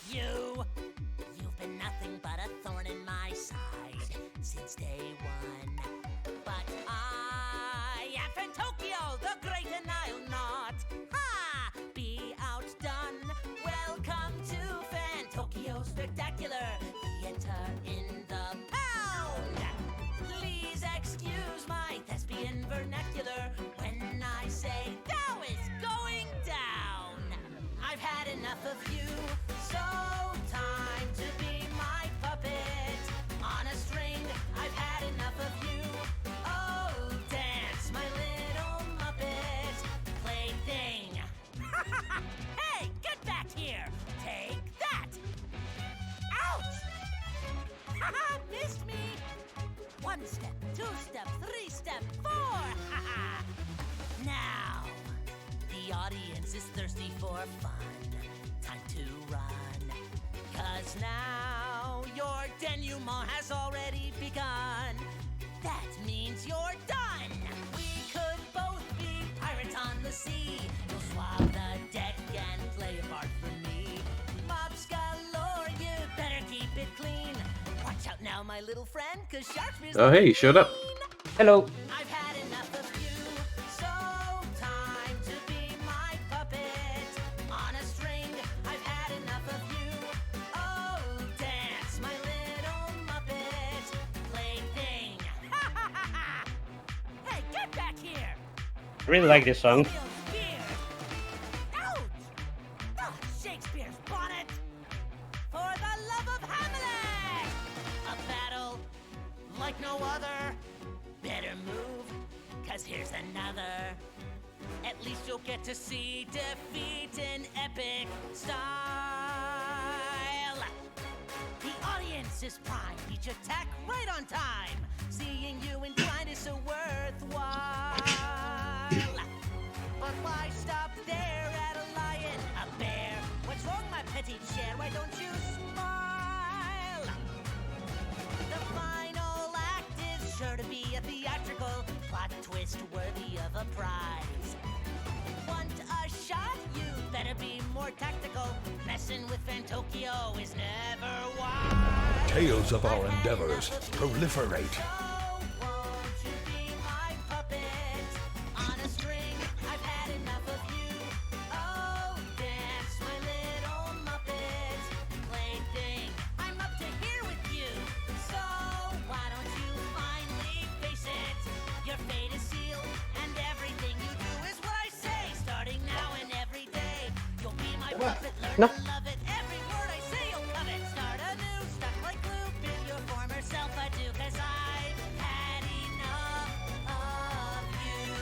You've been nothing but a thorn in my side since day one. But I am Fantokyo, the great, and I'll not be outdone. Welcome to Fantokyo Spectacular Theater in the Pound. Please excuse my thespian vernacular when I say thou is going down. I've had enough of you, so time to be my puppet on a string. I've had enough of you. Oh, dance, my little Muppet plaything. Hey, get back here! Take that! Ouch! Haha, missed me! 1 step, 2 step, 3 step, 4! Haha! Now, the audience is thirsty for fun. Time to run. 'Cause now your denouement has already begun. That means you're done. We could both be pirates on the sea. You'll swab the deck and play a part for me. Mops galore, you better keep it clean. Watch out now, my little friend, 'cause sharks be Oh, hey, you showed up. Hello. I've had enough of you, so time to be my puppet on a string. I've had enough of you. Oh, dance, my little Muppet plaything. Hey, get back here! I really like this song. Ouch! Oh, Shakespeare's bonnet! For the love of Hamlet! A battle like no other. Better move, 'cause here's another. At least you'll get to see defeat in epic style. The audience is prime, each attack right on time. Seeing you entwined is so worthwhile. But why stop there at a lion, a bear? What's wrong, my petite cher? Why don't you smile? The final act is sure to be a theatrical plot twist worthy of a prize. Want a shot? You better be more tactical. Messing with Fantokyo is never wise. Tales of our endeavors proliferate. So won't you be my puppet on a string? I've had enough of you. Oh, dance, my little Muppet plaything. I'm up to here with you. So why don't you finally face it? Your fate is sealed, and everything you do is what I say. Starting now and every day, you'll be my puppet. Learn to love it. Every word I say, you'll love it. Start anew, stuck like glue. Bid your former self adieu, 'cause I've had enough of you.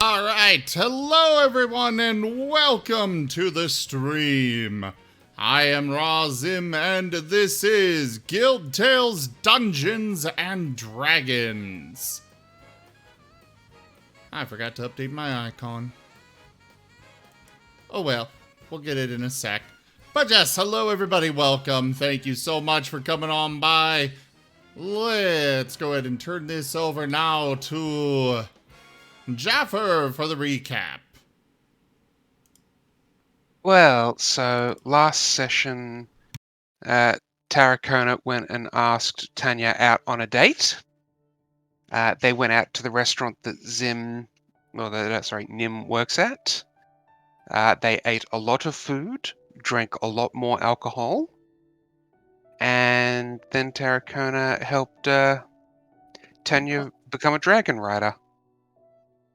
Alright, hello everyone and welcome to the stream. I am Razim and this is Guild Tales Dungeons and Dragons. I forgot to update my icon. Oh well, we'll get it in a sec. But yes, hello everybody, welcome. Thank you so much for coming on by. Let's go ahead and turn this over now to Jaffer for the recap. Well, so last session, Tarakona went and asked Tanya out on a date. They went out to the restaurant that Nim works at. They ate a lot of food, drank a lot more alcohol, and then Tarakona helped Tanya become a dragon rider.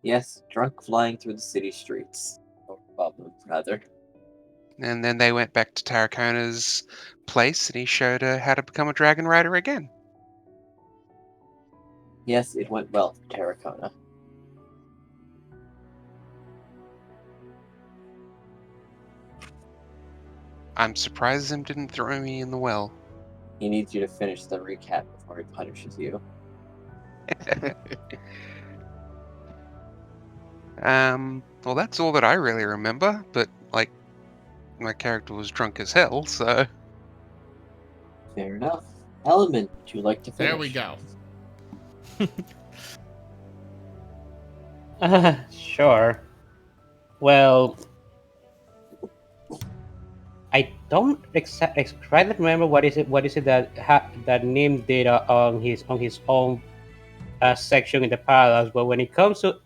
Yes, drunk flying through the city streets. Or problem, rather. And then they went back to Tarakona's place, and he showed her how to become a dragon rider again. Yes, it went well for Tarakona. I'm surprised Zim didn't throw me in the well. He needs you to finish the recap before he punishes you. Well, that's all that I really remember, but, like, my character was drunk as hell, so... Fair enough. Element, would you like to finish? There we go. Sure. Well, I don't exactly remember what is it that Nim did on his own section in the Paralogue. But when it comes to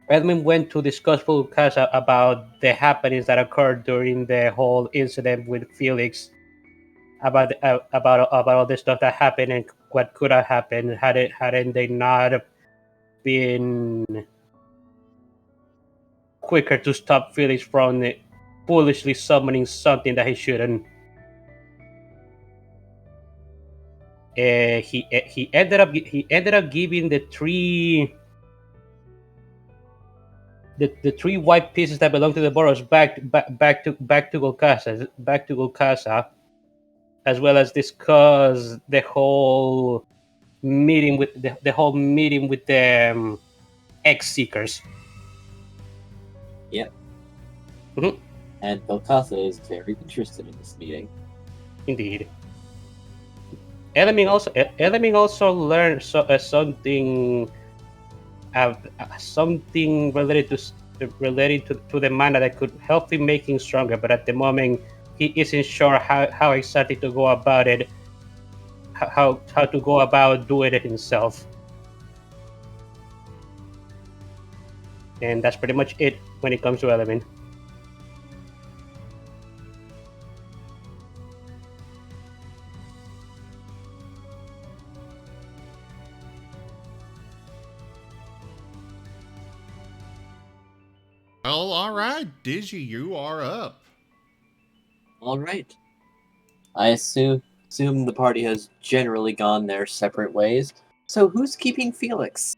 Element went to discuss with Casa about the happenings that occurred during the whole incident with Felix, about all the stuff that happened and what could have happened hadn't they not been quicker to stop Felix from foolishly summoning something that he shouldn't. He ended up giving the three white pieces that belong to the boroughs back to Golkasa, as well as discuss the whole meeting with the X-Seekers. Yep. Mm-hmm. And Golkasa is very interested in this meeting. Indeed. Element also learned something related to the mana that could help him making stronger, but at the moment he isn't sure how exactly to go about it, how to go about doing it himself. And that's pretty much it when it comes to Element. Well, alright, Digi, you are up. Alright. I assume the party has generally gone their separate ways. So who's keeping Felix?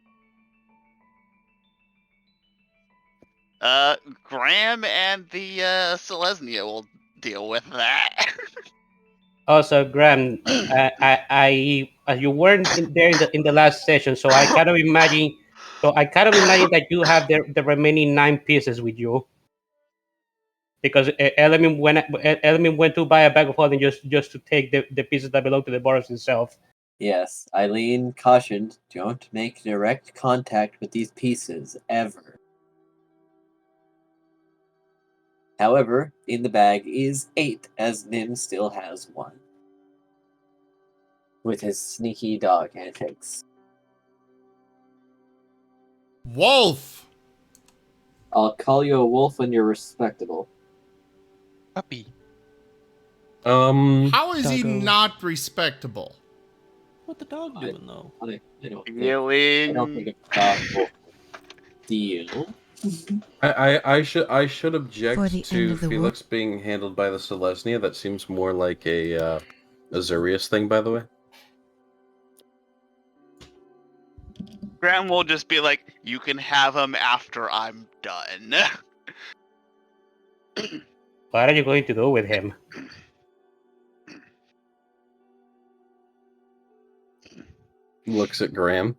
Graham and the Selesnya will deal with that. Also, Graham, you weren't there in the last session, so I kind of imagine that you have the remaining 9 pieces with you, because Element went to buy a bag of holding just to take the pieces that belong to the Boros himself. Yes, Eileen cautioned, don't make direct contact with these pieces, ever. However, in the bag is 8, as Nim still has 1. With his sneaky dog antics. Wolf! I'll call you a wolf when you're respectable. Puppy. How is he Doggo. not respectable? What the dog doing though? I don't think Feeling. a dog will deal. I should object For the end to of the Felix being handled by the Selesnya. That seems more like a Azurius thing, by the way. Graham will just be like, you can have him after I'm done. What are you going to do with him? Looks at Graham.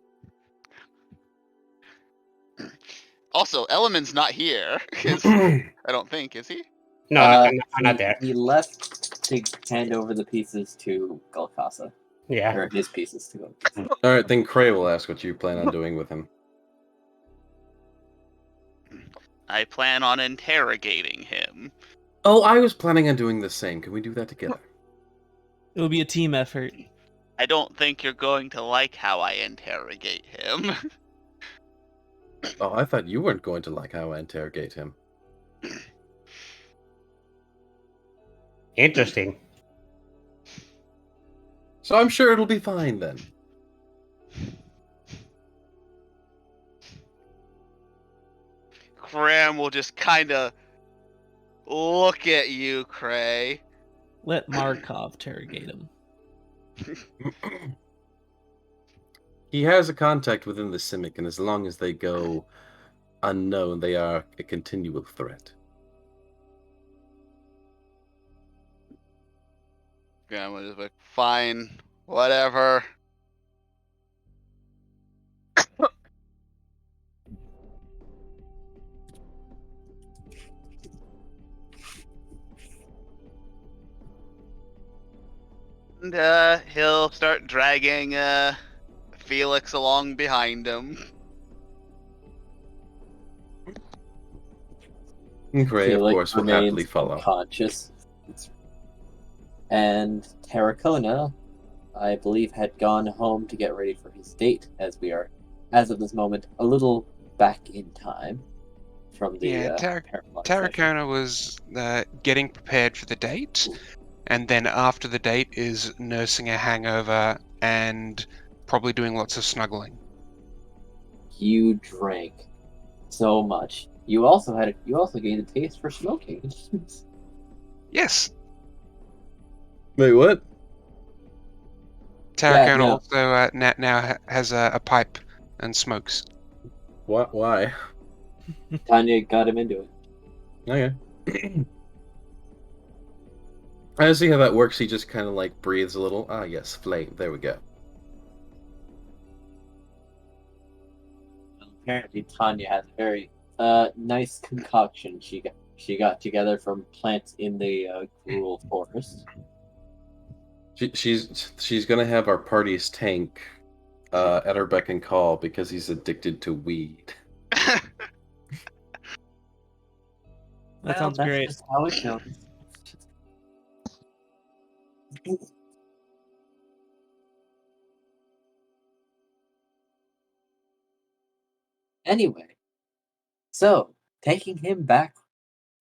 Also, Element's not here. I don't think, is he? No, I'm not there. He left to hand over the pieces to Golkasa. Yeah. Or his pieces to Golkasa. All right, then Cray will ask what you plan on doing with him. I plan on interrogating him. Oh, I was planning on doing the same. Can we do that together? It will be a team effort. I don't think you're going to like how I interrogate him. Oh, I thought you weren't going to like how I interrogate him. Interesting. So I'm sure it'll be fine then. Graham will just kind of look at you, Cray. Let Markov interrogate him. He has a contact within the Simic, and as long as they go unknown, they are a continual threat. Graham will just be like, fine, whatever. And he'll start dragging Felix along behind him. Gray, of Felix course, will remains happily follow. Conscious. And Terracona, I believe, had gone home to get ready for his date, as we are, as of this moment, a little back in time from the Paralogue session. Terracona was getting prepared for the date, and then after the date is nursing a hangover and probably doing lots of snuggling. You drank so much. You also gained a taste for smoking. Yes. Wait, what? Terracona no. also now has a pipe and smokes. What? Why? Tanya got him into it. Okay. I see how that works. He just kind of like breathes a little. Ah, yes, flame. There we go. Apparently, Tanya has a very nice concoction she got together from plants in the Gruel forest. She's gonna have our party's tank at her beck and call because he's addicted to weed. That sounds that's great. Just how it goes. Anyway, so taking him back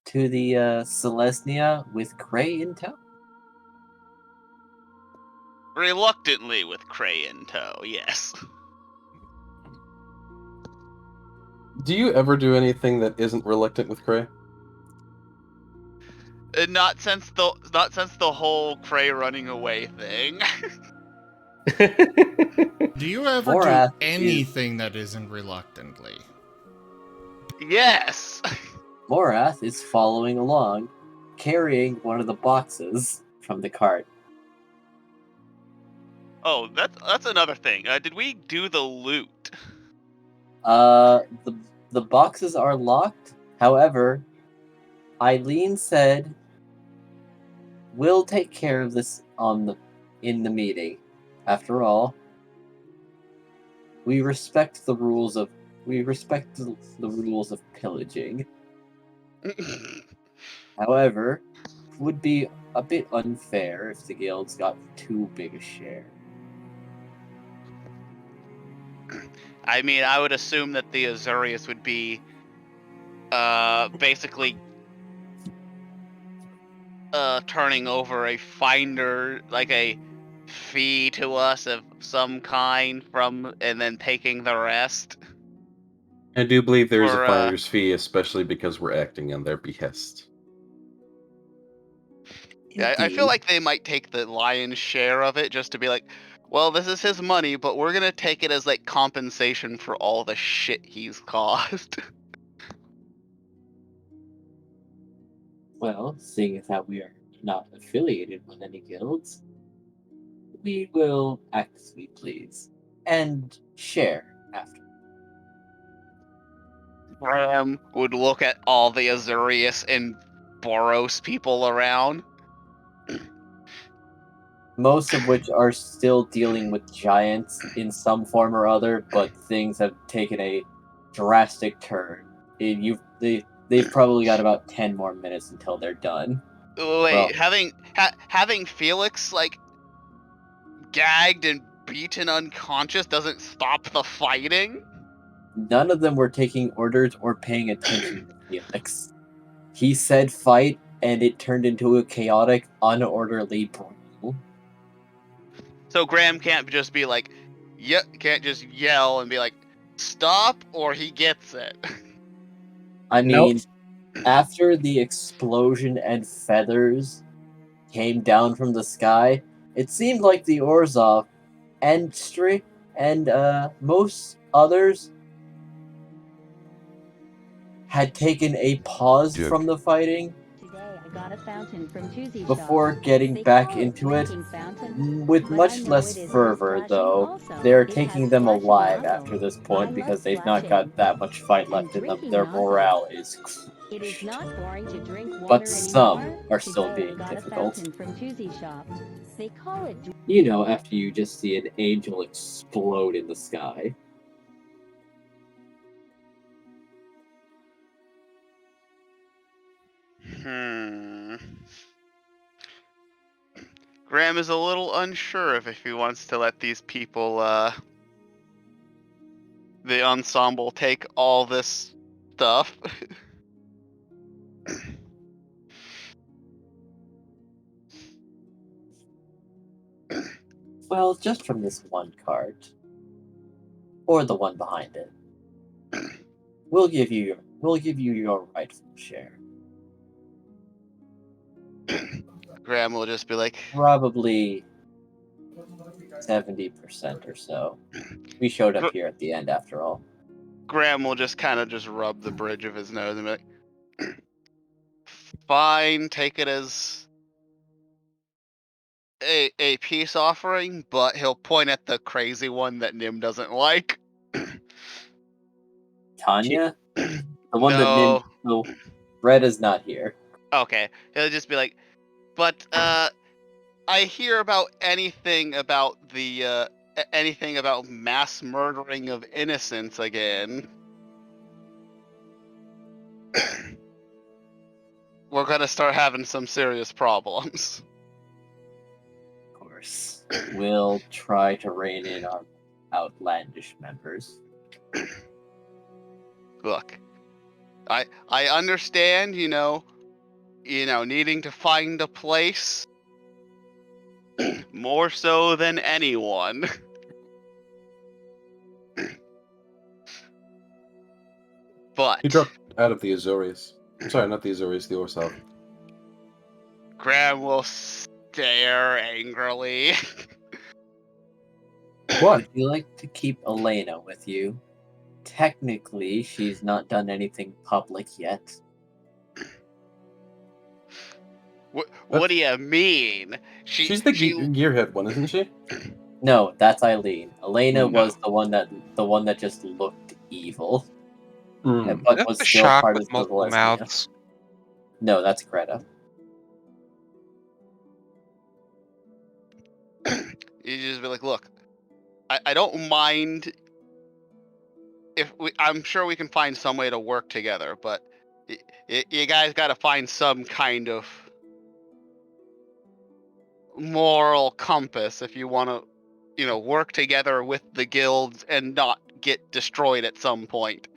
to the Selesnya with Cray in tow. Reluctantly with Cray in tow, yes. Do you ever do anything that isn't reluctant with Cray? Not since the whole Cray running away thing. Do you ever Borath do anything that isn't reluctantly? Yes. Morath is following along, carrying one of the boxes from the cart. Oh, that's another thing. Did we do the loot? The boxes are locked. However, Eileen said, "We'll take care of this in the meeting. After all, we respect the rules of pillaging. However, it would be a bit unfair if the guilds got too big a share." I mean, I would assume that the Azurius would be basically turning over a finder, like a fee to us of some kind and then taking the rest. I do believe there is For, a finder's fee, especially because we're acting on their behest. Yeah, I feel like they might take the lion's share of it just to be like, well, this is his money, but we're gonna take it as like compensation for all the shit he's caused. Well, seeing as how we are not affiliated with any guilds, we will act as we please and share after. Graham would look at all the Azurius and Boros people around. Most of which are still dealing with giants in some form or other, but things have taken a drastic turn. They've probably got about 10 more minutes until they're done. Wait, Well- having Felix like gagged and beaten unconscious doesn't stop the fighting? None of them were taking orders or paying attention to Felix. He said fight, and it turned into a chaotic, unorderly brawl. So Graham can't just be like, can't just yell and be like, stop, or he gets it. I Nope. mean, after the explosion and feathers came down from the sky, it seemed like the Orzhov and most others had taken a pause Dude. from the fighting Today I got a fountain from Tuesday before Shop. getting They back call it into it. drinking fountain, With but I much know less it is fervor, splashing though. also. They're It taking has them splashing alive nozzle. after this I point love because they've not splashing. got that much fight And left in them. drinking Their nozzle. morale is It is crushed. not boring to drink water But some anymore. are still Today I being got difficult. a fountain from Tuesday Shop. They call it You know, after you just see an angel explode in the sky. Graham is a little unsure if he wants to let these people, the ensemble, take all this stuff. Well, just from this one cart. Or the one behind it. We'll give you your rightful share. Graham will just be like, Probably 70% or so. We showed up Gr- here at the end after all. Graham will just kind of just rub the bridge of his nose and be like, fine, take it as a peace offering, but he'll point at the crazy one that Nim doesn't like. Tanya? The one that No. No, Red is not here. Okay, he'll just be like, but I hear about anything about the anything about mass murdering of innocents again. We're gonna start having some serious problems. Of course. We'll try to rein in our outlandish members. Look, I understand, you know, needing to find a place more so than anyone. But He dropped out of the Azorius. Sorry, not the Azorius, the Orzhov. Graham will stare angrily. What? Would you like to keep Elena with you? Technically, she's not done anything public yet. What do you mean? She's the gearhead one, isn't she? No, that's Eileen. Elena Hmm. was the one that just looked evil, Hmm. but That's was the still shark part with of the multiple Lesbia. mouths. No, that's Greta. You just be like, look, I don't mind if I'm sure we can find some way to work together, but you guys got to find some kind of moral compass if you want to, work together with the guilds and not get destroyed at some point.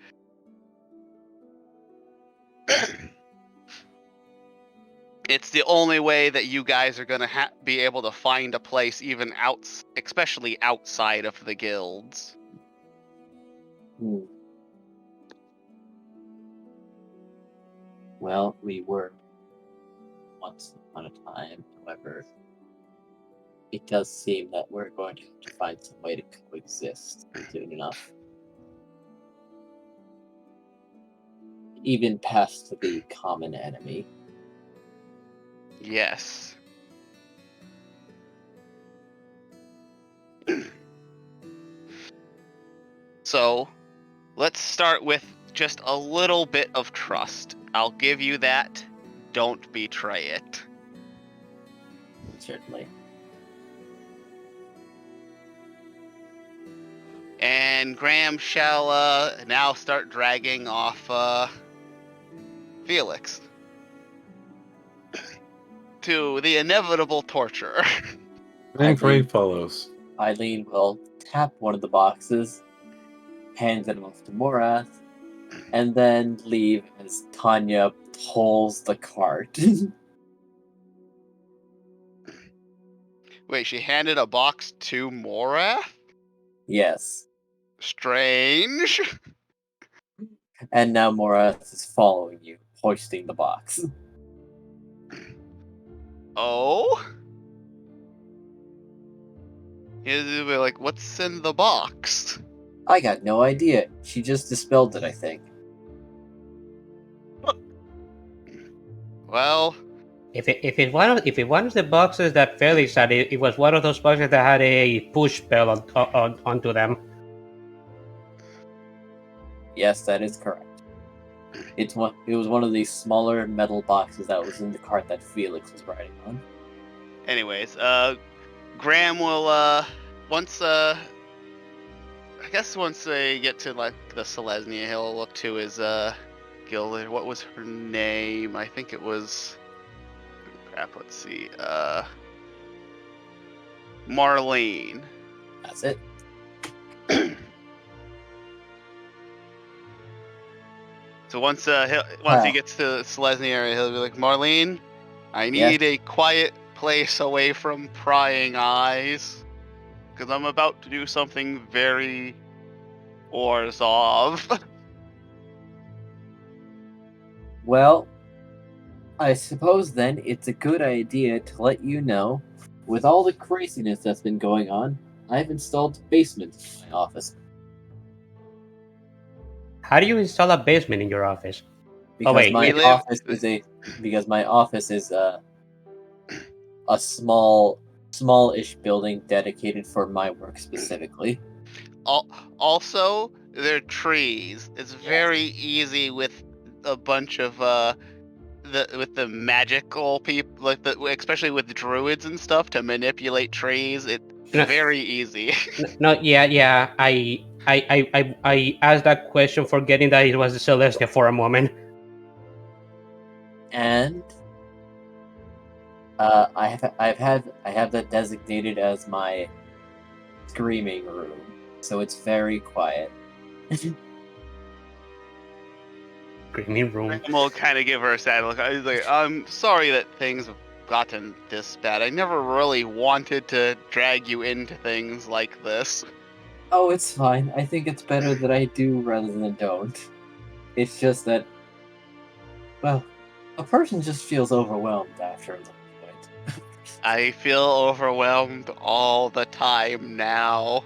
It's the only way that you guys are gonna be able to find a place, even especially outside of the guilds. Hmm. Well, we were once upon a time, however. it does seem that we're going to have to find some way to coexist soon enough. Even past the common enemy. Yes. So, let's start with just a little bit of trust. I'll give you that. Don't betray it. Certainly. And Graham shall now start dragging off Felix to the inevitable torture. And Frey follows. Eileen will tap one of the boxes, hand it off to Morath, and then leave as Tanya pulls the cart. Wait, she handed a box to Morath? Yes. Strange. And now Morath is following you, hoisting the box. Oh? He'll be like, what's in the box? I got no idea. She just dispelled it, I think. Well, If it one of the boxes that Felix had, it was one of those boxes that had a push spell onto them. Yes, that is correct. It was one of these smaller metal boxes that was in the cart that Felix was riding on. anyways, Graham will once I guess once they get to like the Selesnya, he'll look to his guild. What was her name? I think it was crap, let's see. Marlene. That's it. So once he gets to the Selesnya area, he'll be like, Marlene, I Yes? need a quiet place away from prying eyes, because I'm about to do something very Orzhov. Well, I suppose then it's a good idea to let you know, with all the craziness that's been going on, I've installed a basement in my office. How do you install a basement in your office? Because wait, my we live- office is a smallish building dedicated for my work specifically. Also, they're trees. It's very easy with a bunch of the magical people, like especially with druids and stuff, to manipulate trees. It's No. very easy. No, yeah. I asked that question forgetting that it was the Celestia for a moment. And I have that designated as my screaming room, so it's very quiet. Screaming room. Graham will kind of give her a sad look. He's like, I'm sorry that things have gotten this bad. I never really wanted to drag you into things like this. Oh, it's fine. I think it's better that I do rather than don't. It's just that, well, a person just feels overwhelmed after a little point. I feel overwhelmed all the time now.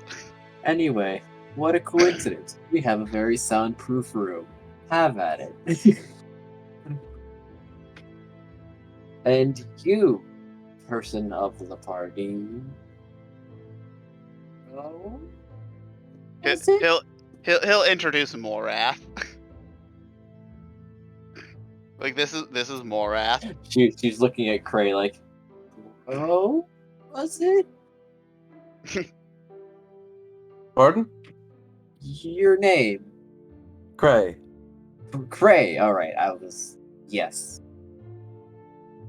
Anyway, what a coincidence. We have a very soundproof room. Have at it. And you, person of the party. Oh? Is it? He'll introduce Morath. Like this is Morath. She's looking at Cray like, oh, was it? Pardon? Your name? Cray. Cray, alright, yes.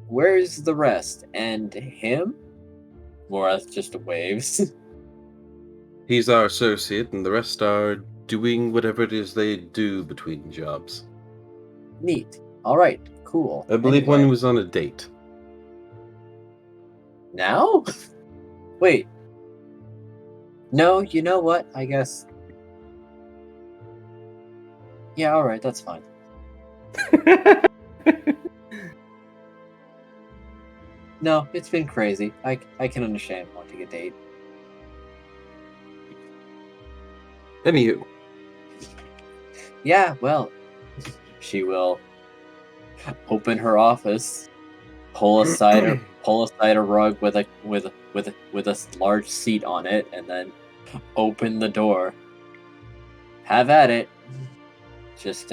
Where's the rest? And him? Morath just waves. He's our associate, and the rest are doing whatever it is they do between jobs. Neat. Alright, cool. I believe Anyway. one was on a date. Now? Wait. No, you know what? I guess. Yeah, alright, that's fine. No, it's been crazy. I can understand why. expecting a date. Anywho, Yeah, well, she will open her office, pull aside a rug with a large seat on it, and then open the door. Have at it. Just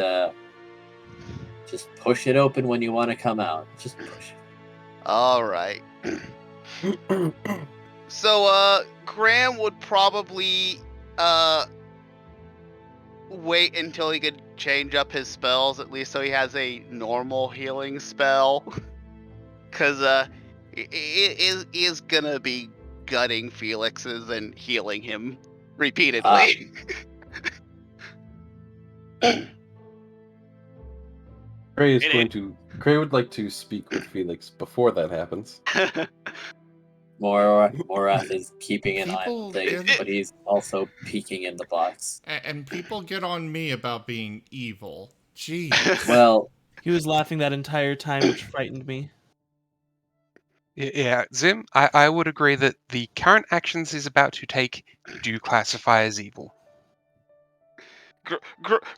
push it open when you want to come out. Just push it. All right. So, Graham would probably wait until he could change up his spells, at least so he has a normal healing spell. Because he is gonna be gutting Felix's and healing him repeatedly. Cray would like to speak with Felix before that happens. Morath is keeping an eye People on things, get- but he's also peeking in the box. And people get on me about being evil. Jeez. Well, He was laughing that entire time, which frightened me. Yeah, Zim, I would agree that the current actions he's about to take do classify as evil.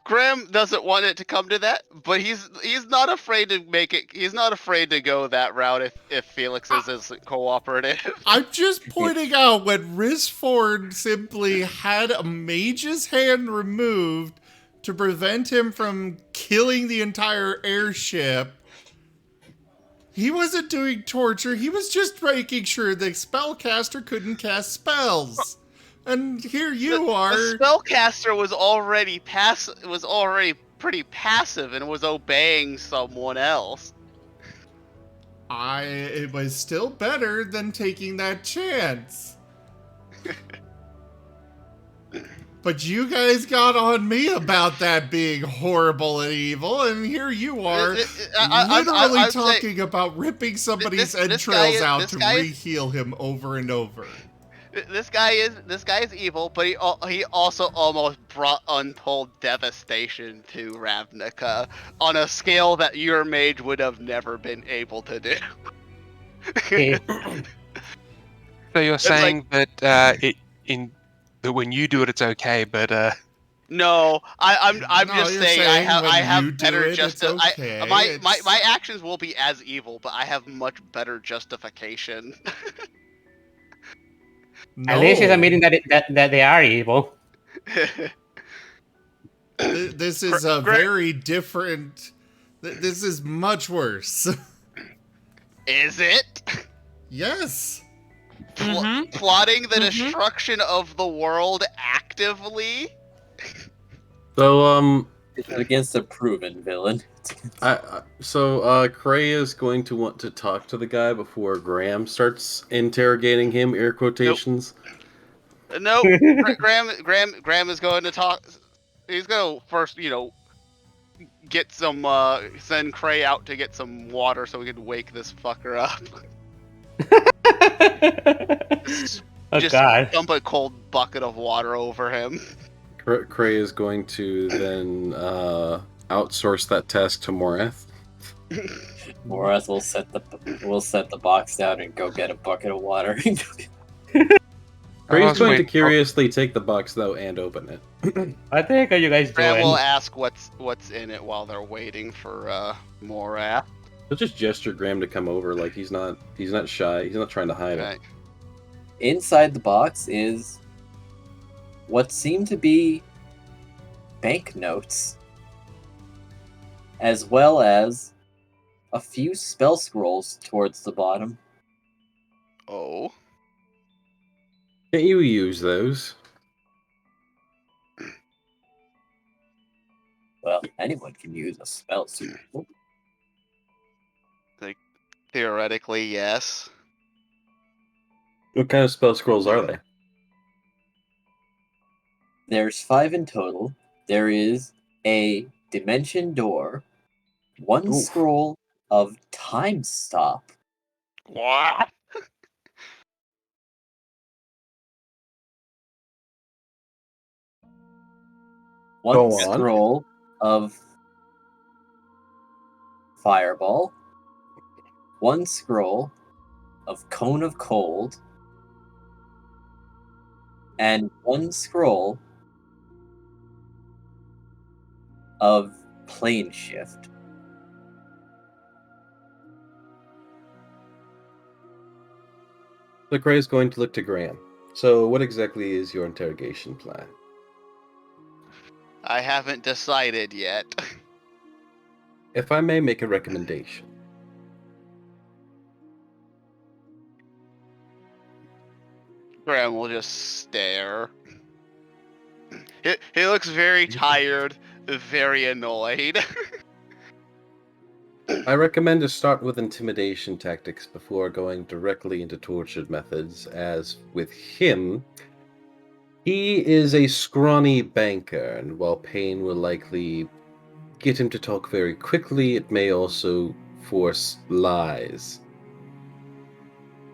Graham doesn't want it to come to that, but he's not afraid to make it. He's not afraid to go that route if Felix isn't cooperative. I'm just pointing out when Risford simply had a mage's hand removed to prevent him from killing the entire airship. He wasn't doing torture, he was just making sure the spellcaster couldn't cast spells. And here you are. The spellcaster was already pretty passive and was obeying someone else. It was still better than taking that chance. But you guys got on me about that being horrible and evil, and here you are, literally talking about ripping somebody's entrails out to re-heal him over and over. This guy is evil, but he also almost brought untold devastation to Ravnica on a scale that your mage would have never been able to do. So you're saying that when you do it, it's okay, but No, I'm No, just you're saying saying when I have you do better it, it's okay. my actions will be as evil, but I have much better justification. No. At least it's admitting that they are evil. This is a very different... This is much worse. Is it? Yes. Plotting the destruction of the world actively? So, it's against a proven villain. Cray is going to want to talk to the guy before Graham starts interrogating him, air quotations. Nope. Graham is going to talk. He's going to first, get some, send Cray out to get some water so we can wake this fucker up. Just God. dump a cold bucket of water over him. Cray is going to then outsource that task to Morath. Morath will set the box down and go get a bucket of water. Cray's going to curiously take the box though and open it. What the heck are you guys doing? Graham will ask what's in it while they're waiting for Morath. He'll just gesture Graham to come over, like he's not shy. He's not trying to hide it. Inside the box is what seem to be banknotes, as well as a few spell scrolls towards the bottom. Oh. Can't you use those? Well, anyone can use a spell scroll. Like, theoretically, yes. What kind of spell scrolls are they? There's 5 in total. There is a dimension door, one scroll of time stop. What? One scroll of fireball, one scroll of cone of cold, and 1 scroll of plane shift. The Gray is going to look to Graham. So, what exactly is your interrogation plan? I haven't decided yet. If I may make a recommendation. Graham will just stare. He looks very tired, very annoyed. I recommend to start with intimidation tactics before going directly into tortured methods, as with him, he is a scrawny banker, and while pain will likely get him to talk very quickly, it may also force lies.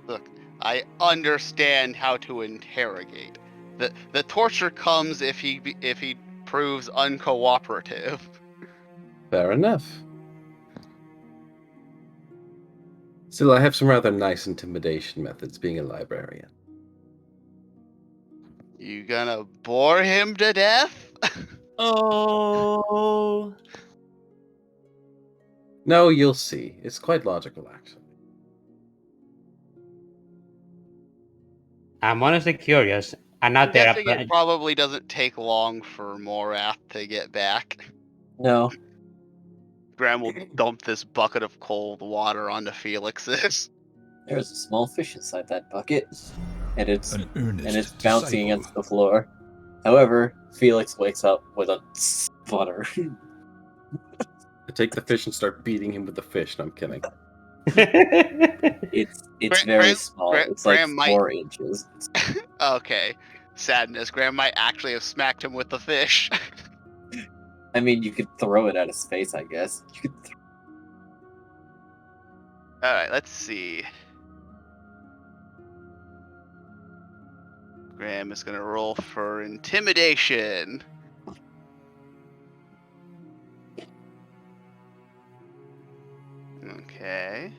Look, I understand how to interrogate. The torture comes if he proves uncooperative. Fair enough. Still, I have some rather nice intimidation methods, being a librarian. You gonna bore him to death? Oh. No, you'll see. It's quite logical, actually. I'm honestly curious. I'm I'm not there. guessing it probably doesn't take long for Morath to get back. No. Graham will dump this bucket of cold water onto Felix's. There's a small fish inside that bucket, and it's An earnest bouncing disciple. against the floor. However, Felix wakes up with a sputter. I take the fish and start beating him with the fish. No, I'm kidding. It's very Graham- small. Graham- It's like Graham might- 4 inches. Okay. Sadness. Graham might actually have smacked him with the fish. I mean, you could throw it at his face, I guess. You could Alright, let's see. Graham is gonna roll for intimidation. Okay.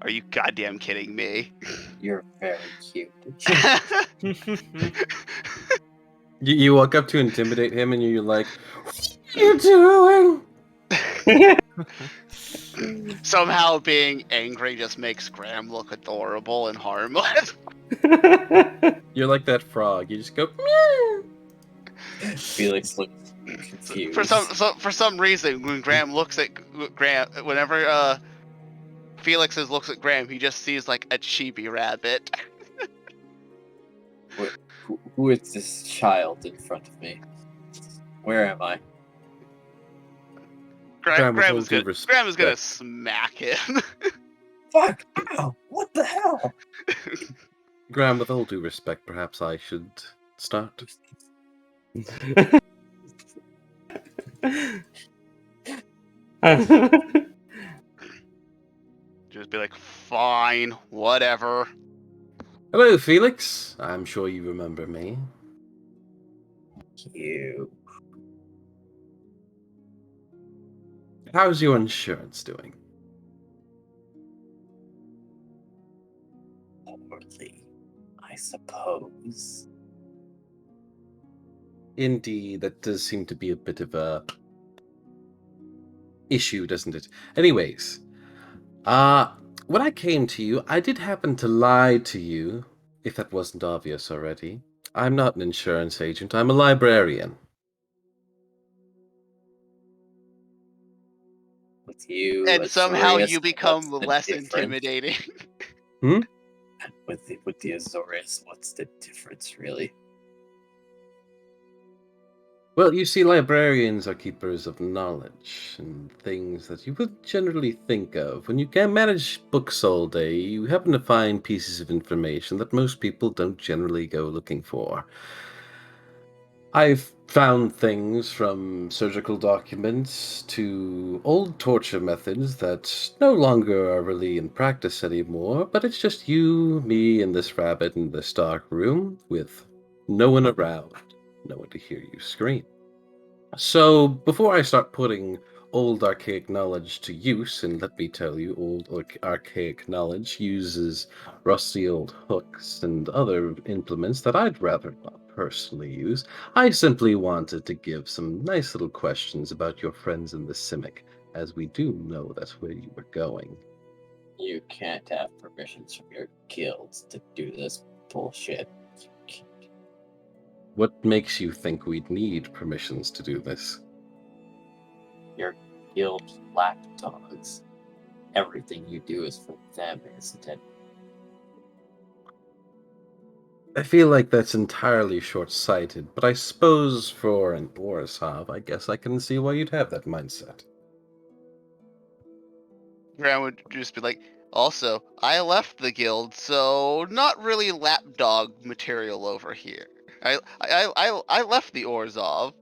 Are you goddamn kidding me? You're very cute. You walk up to intimidate him, and you're like, "What are you doing?" Somehow being angry just makes Graham look adorable and harmless. You're like that frog. You just go, meow. Felix looks confused. For some reason, when Graham looks at Graham, whenever Felix looks at Graham, he just sees like a chibi rabbit. Who is this child in front of me? Where am I? Graham, with Graham all is due gonna respect. smack him. Fuck! Ow! What the hell? Graham, with all due respect, perhaps I should start. Just be like, fine, whatever. Hello, Felix. I'm sure you remember me. You. How's your insurance doing? Poorly, I suppose. Indeed, that does seem to be a bit of a issue, doesn't it? Anyways, when I came to you, I did happen to lie to you, if that wasn't obvious already. I'm not an insurance agent, I'm a librarian. With you, And somehow Azorius, you become what's the less difference? intimidating. With the Azorius, what's the difference, really? Well, you see, librarians are keepers of knowledge, and things that you would generally think of. When you can manage books all day, you happen to find pieces of information that most people don't generally go looking for. I've found things from surgical documents to old torture methods that no longer are really in practice anymore, but it's just you, me, and this rabbit in this dark room with no one around, no one to hear you scream. So, before I start putting old archaic knowledge to use, and let me tell you, old archaic knowledge uses rusty old hooks and other implements that I'd rather not personally use. I simply wanted to give some nice little questions about your friends in the Simic, as we do know that's where you were going. You can't have permissions from your guilds to do this bullshit. What makes you think we'd need permissions to do this? Your guild lapdogs. Everything you do is for them, isn't it? I feel like that's entirely short-sighted, but I suppose for an Borisov, I guess I can see why you'd have that mindset. Graham would just be like, also, I left the guild, so not really lapdog material over here. I left the Orzhov.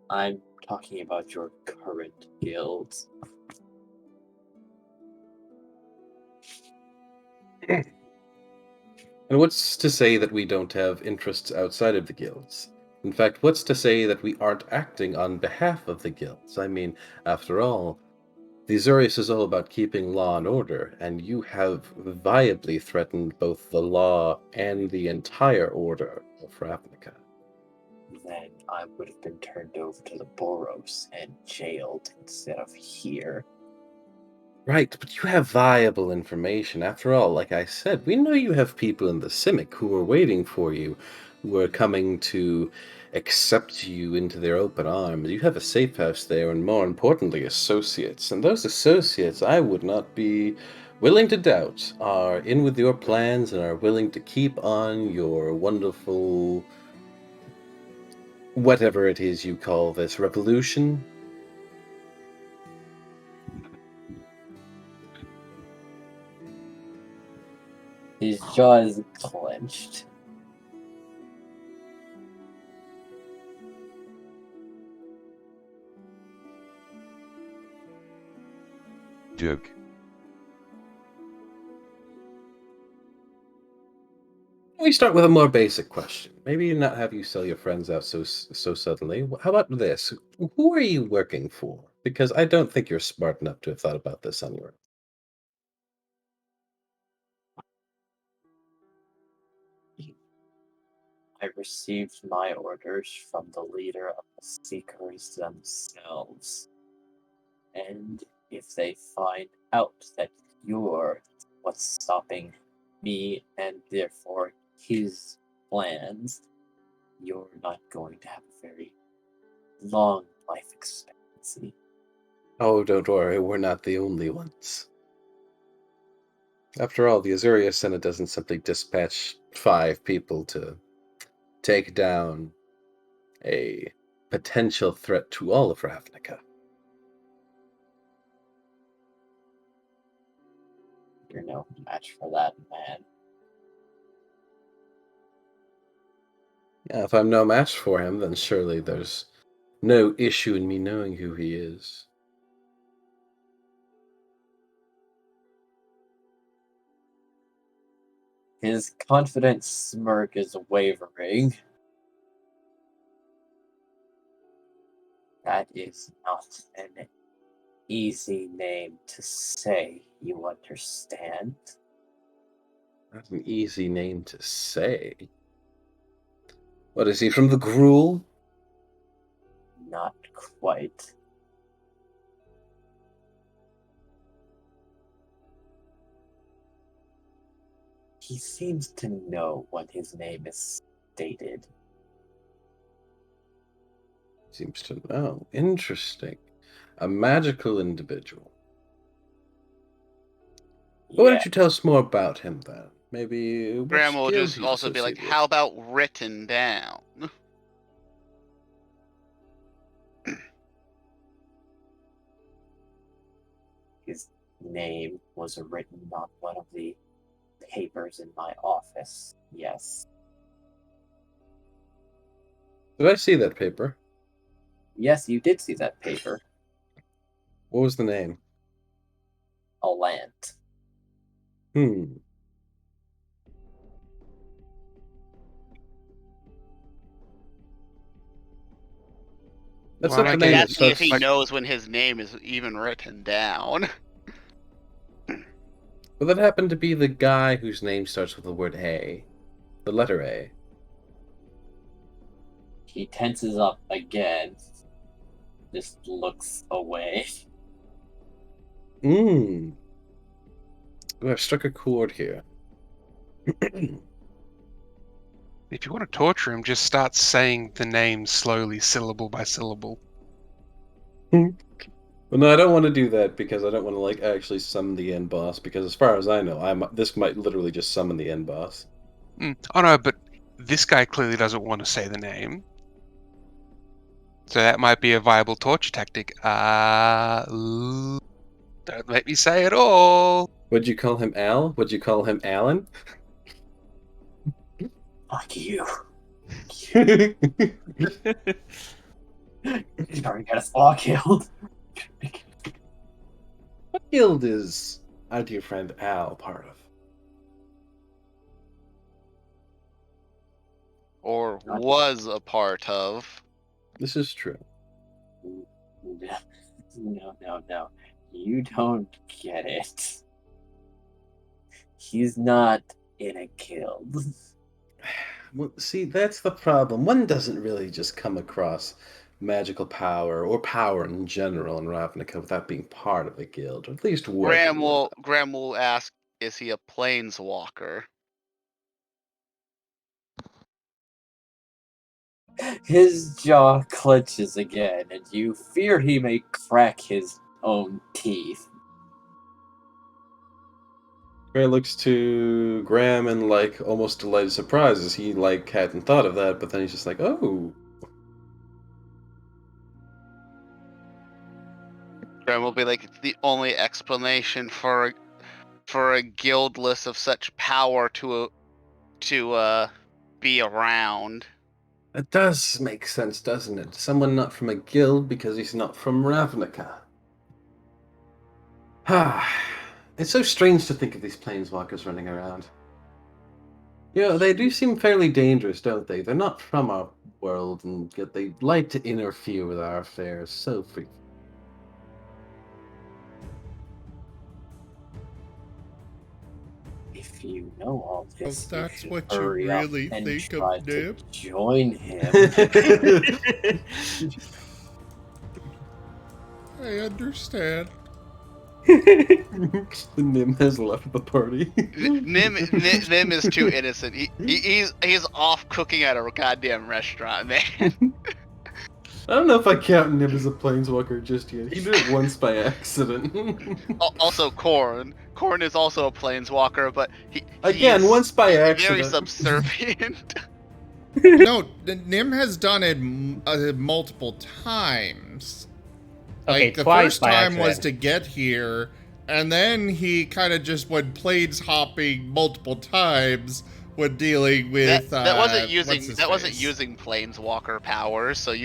I'm talking about your current guilds. And what's to say that we don't have interests outside of the guilds? In fact, what's to say that we aren't acting on behalf of the guilds? I mean, after all, the Azorius is all about keeping law and order, and you have viably threatened both the law and the entire order of Ravnica. Then I would have been turned over to the Boros and jailed instead of here. Right, but you have viable information. After all, like I said, we know you have people in the Simic who are waiting for you, who are coming to accept you into their open arms. You have a safe house there, and more importantly, associates. And those associates, I would not be willing to doubt, are in with your plans and are willing to keep on your wonderful, whatever it is you call this, revolution. His jaw is clenched. Joke. We start with a more basic question. Maybe not have you sell your friends out so suddenly. How about this? Who are you working for? Because I don't think you're smart enough to have thought about this on your own. I received my orders from the leader of the Seekers themselves. And if they find out that you're what's stopping me and therefore his plans, you're not going to have a very long life expectancy. Oh, don't worry, we're not the only ones. After all, the Azuria Senate doesn't simply dispatch 5 people to take down a potential threat to all of Ravnica. You're no match for that man. Yeah, if I'm no match for him, then surely there's no issue in me knowing who he is. His confident smirk is wavering. That is not an easy name to say, you understand? Not an easy name to say. What is he, from the Gruul? Not quite. He seems to know when his name is stated. Seems to know. Interesting. A magical individual. Well, why don't you tell us more about him then? Maybe Graham which will guild just he's also be like, associated how about written down? His name was written on one of the papers in my office, yes. Did I see that paper? Yes, you did see that paper. What was the name? Alant. Hmm. That's Well, not I the name guess- that Asking if starts. he knows when his name is even written down. Well, that happened to be the guy whose name starts with the word A. The letter A. He tenses up again. Just looks away. Ooh, I've struck a chord here. If you want to torture him, just start saying the name slowly, syllable by syllable. Well, no, I don't want to do that because I don't want to like actually summon the end boss. Because as far as I know, this might literally just summon the end boss. Oh no, but this guy clearly doesn't want to say the name. So that might be a viable torture tactic. Don't make me say it all. Would you call him Al? Would you call him Alan? Fuck you. You already got us all killed. What guild is our dear friend Al part of? Or was a part of. This is true. No. You don't get it. He's not in a guild. Well, see, that's the problem. One doesn't really just come across magical power or power in general in Ravnica without being part of a guild, or at least working with them. Graham will ask, is he a planeswalker? His jaw clenches again, and you fear he may crack his own teeth. Gray looks to Graham in like almost delighted surprise as he like hadn't thought of that, but then he's just like, oh. Graham will be like, it's the only explanation for a guildless of such power to be around. It does make sense, doesn't it? Someone not from a guild because he's not from Ravnica. It's so strange to think of these planeswalkers running around. You know, they do seem fairly dangerous, don't they? They're not from our world, and yet they like to interfere with our affairs so frequently. If you know all this, Well, that's you what should you hurry up really and think of, try to Nib. join him. I understand. Nim has left the party. Nim is too innocent. He's off cooking at a goddamn restaurant, man. I don't know if I count Nim as a planeswalker just yet. He did it once by accident. Also, Korn is also a planeswalker, but Again, he's once by very accident. subservient. No, Nim has done it multiple times. Okay, Like, the twice first by time was accident. to get here, and then he kind of just went planes hopping multiple times when dealing with. that wasn't what's his face? using planeswalker powers. So After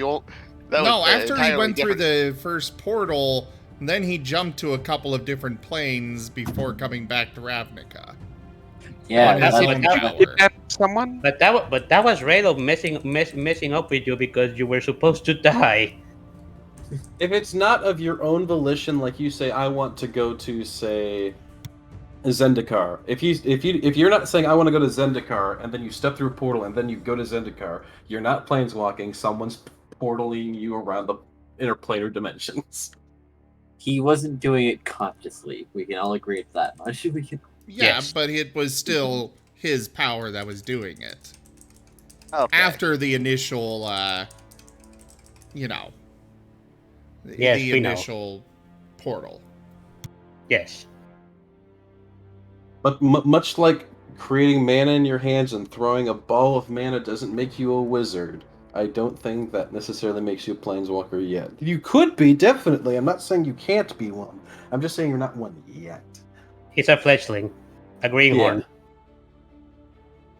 he entirely went through different. the first portal, then he jumped to a couple of different planes before coming back to Ravnica. Yeah, On that's his what own I'm power. Someone? But that was Raylo messing up with you because you were supposed to die. If it's not of your own volition, like you say, I want to go to, say, Zendikar. If you're not saying I want to go to Zendikar, and then you step through a portal, and then you go to Zendikar, you're not planeswalking. Someone's portaling you around the interplanar dimensions. He wasn't doing it consciously. We can all agree to that much. We can. Yeah, Yes. but it was still his power that was doing it. Okay. After the initial, you know, Yes, the we know. initial portal. Yes. But much like creating mana in your hands and throwing a ball of mana doesn't make you a wizard, I don't think that necessarily makes you a planeswalker yet. You could be, definitely. I'm not saying you can't be one. I'm just saying you're not one yet. He's a fledgling. A greenhorn.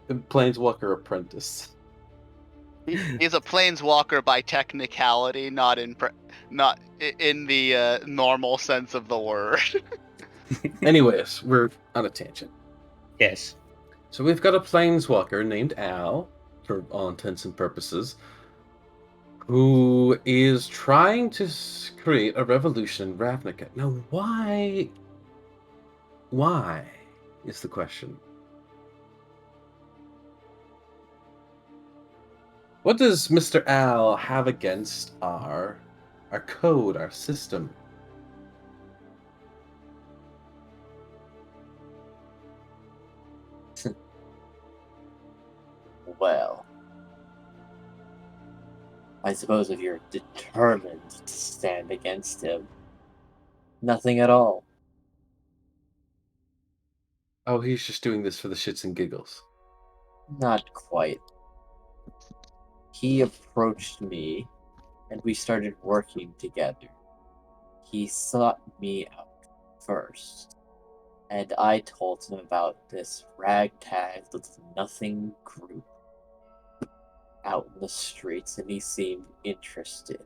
A planeswalker apprentice. He's a planeswalker by technicality, not in the normal sense of the word. Anyways, we're on a tangent. Yes. So we've got a planeswalker named Al, for all intents and purposes, who is trying to create a revolution in Ravnica. Now, why? Why is the question. What does Mr. Al have against our code, our system? Well, I suppose if you're determined to stand against him, nothing at all. Oh, he's just doing this for the shits and giggles. Not quite. He approached me, and we started working together. He sought me out first, and I told him about this ragtag little nothing group out in the streets, and he seemed interested.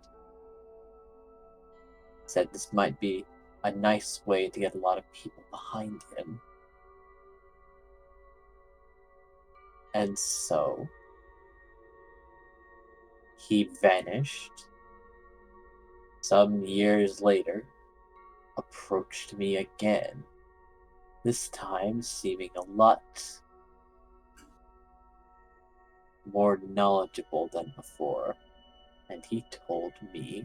Said this might be a nice way to get a lot of people behind him. And so he vanished. Some years later, approached me again, this time seeming a lot more knowledgeable than before, and he told me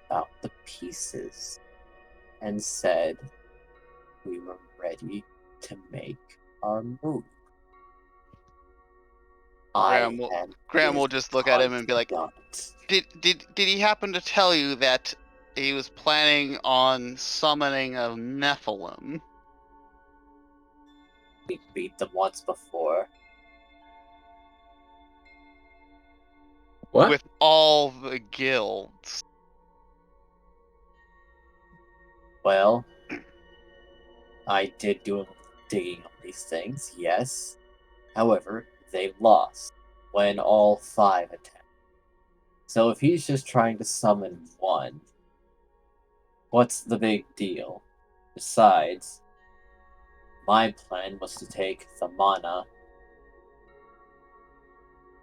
about the pieces and said we were ready to make our move. Graham will just look at him and be like, Did he happen to tell you that he was planning on summoning a Nephilim? We beat them once before. What? With all the guilds. Well, I did do a little digging on these things, yes. However, they lost when all 5 attacked. So if he's just trying to summon one, what's the big deal? Besides, my plan was to take the mana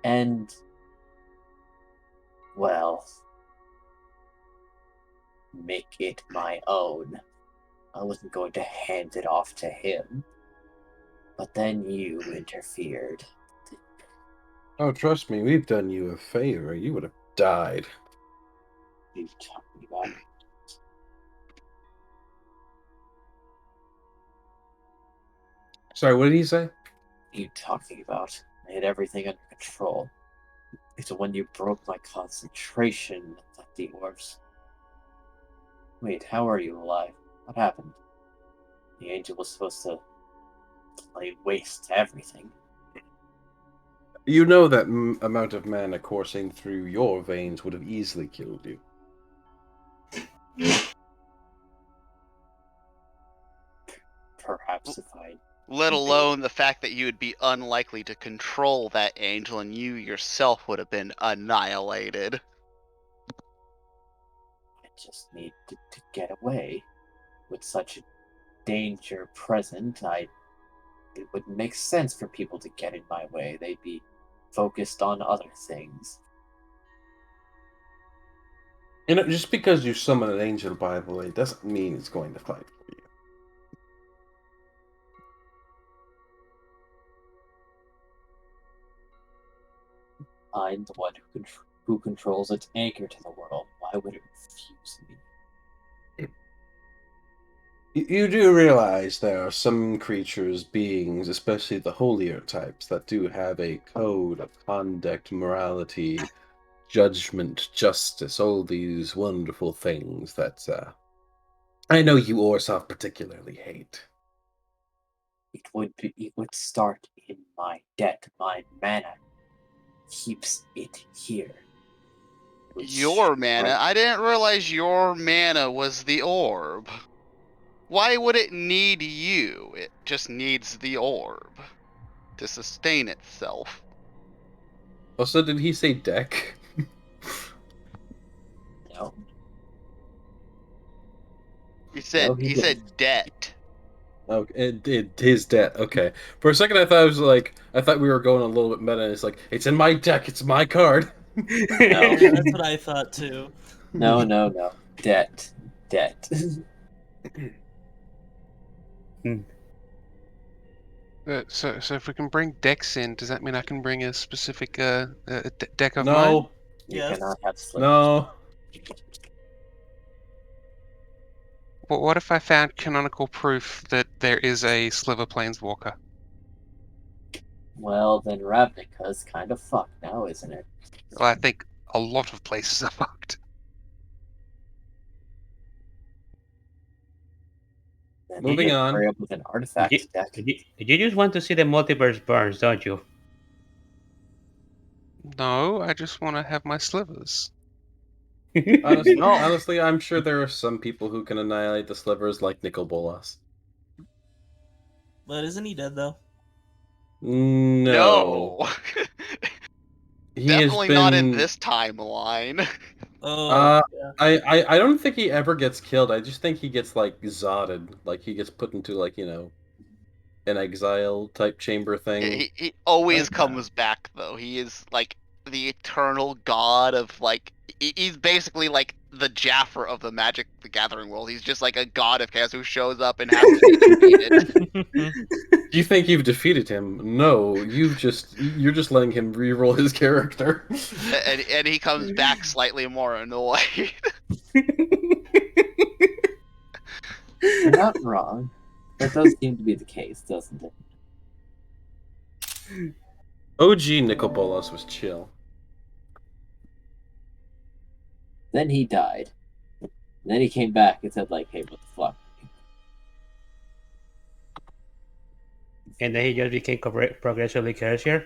and, well, make it my own. I wasn't going to hand it off to him. But then you interfered. Oh, trust me, we've done you a favor. You would have died. What are you talking about? Sorry, what did he say? What are you talking about? I had everything under control. It's when you broke my concentration that the orbs... Wait, how are you alive? What happened? The angel was supposed to lay waste to everything. You know that amount of mana coursing through your veins would have easily killed you. Perhaps if I... Let alone the fact that you would be unlikely to control that angel and you yourself would have been annihilated. I just need to get away. With such danger present, it wouldn't make sense for people to get in my way. They'd be focused on other things. You know, just because you summon an angel, by the way, doesn't mean it's going to fight for you. I'm the one who controls its anchor to the world. Why would it refuse me? You do realize there are some creatures, beings, especially the holier types, that do have a code of conduct, morality, judgment, justice, all these wonderful things that I know you Orzhov particularly hate. It would start in my debt. My mana keeps it here. Your mana? I didn't realize your mana was the orb. Why would it need you? It just needs the orb to sustain itself. Also, did he say deck? No. He said debt. Okay, his debt. Okay. For a second, I thought we were going a little bit meta. And it's like, it's in my deck. It's my card. Yeah, that's what I thought too. No, no, no. Debt. So if we can bring decks in, does that mean I can bring a specific deck of mine? No, You Yes. cannot have slivers. no. But what if I found canonical proof that there is a Sliver Planeswalker? Well, then Ravnica's kind of fucked now, isn't it? Well, I think a lot of places are fucked. Then Moving you on. hurry up with an artifact Did deck. you just want to see the multiverse burns, don't you? No, I just want to have my slivers. Honestly, No. honestly, I'm sure there are some people who can annihilate the slivers like Nicol Bolas. But isn't he dead though? No. He Definitely has not in been- this timeline. Oh, yeah. I don't think he ever gets killed. I just think he gets like zodded, like he gets put into like an exile type chamber thing. He always Okay. comes back though. He is like the eternal god of like he's basically like the Jaffer of the Magic the Gathering world. He's just like a god of chaos who shows up and has to be defeated. You think you've defeated him? No, you're just letting him re-roll his character. and he comes back slightly more annoyed. You're not wrong. That does seem to be the case, doesn't it? OG Nicol Bolas was chill. Then he died. And then he came back and said, like, hey, what the fuck? And then he just became progressively cursier.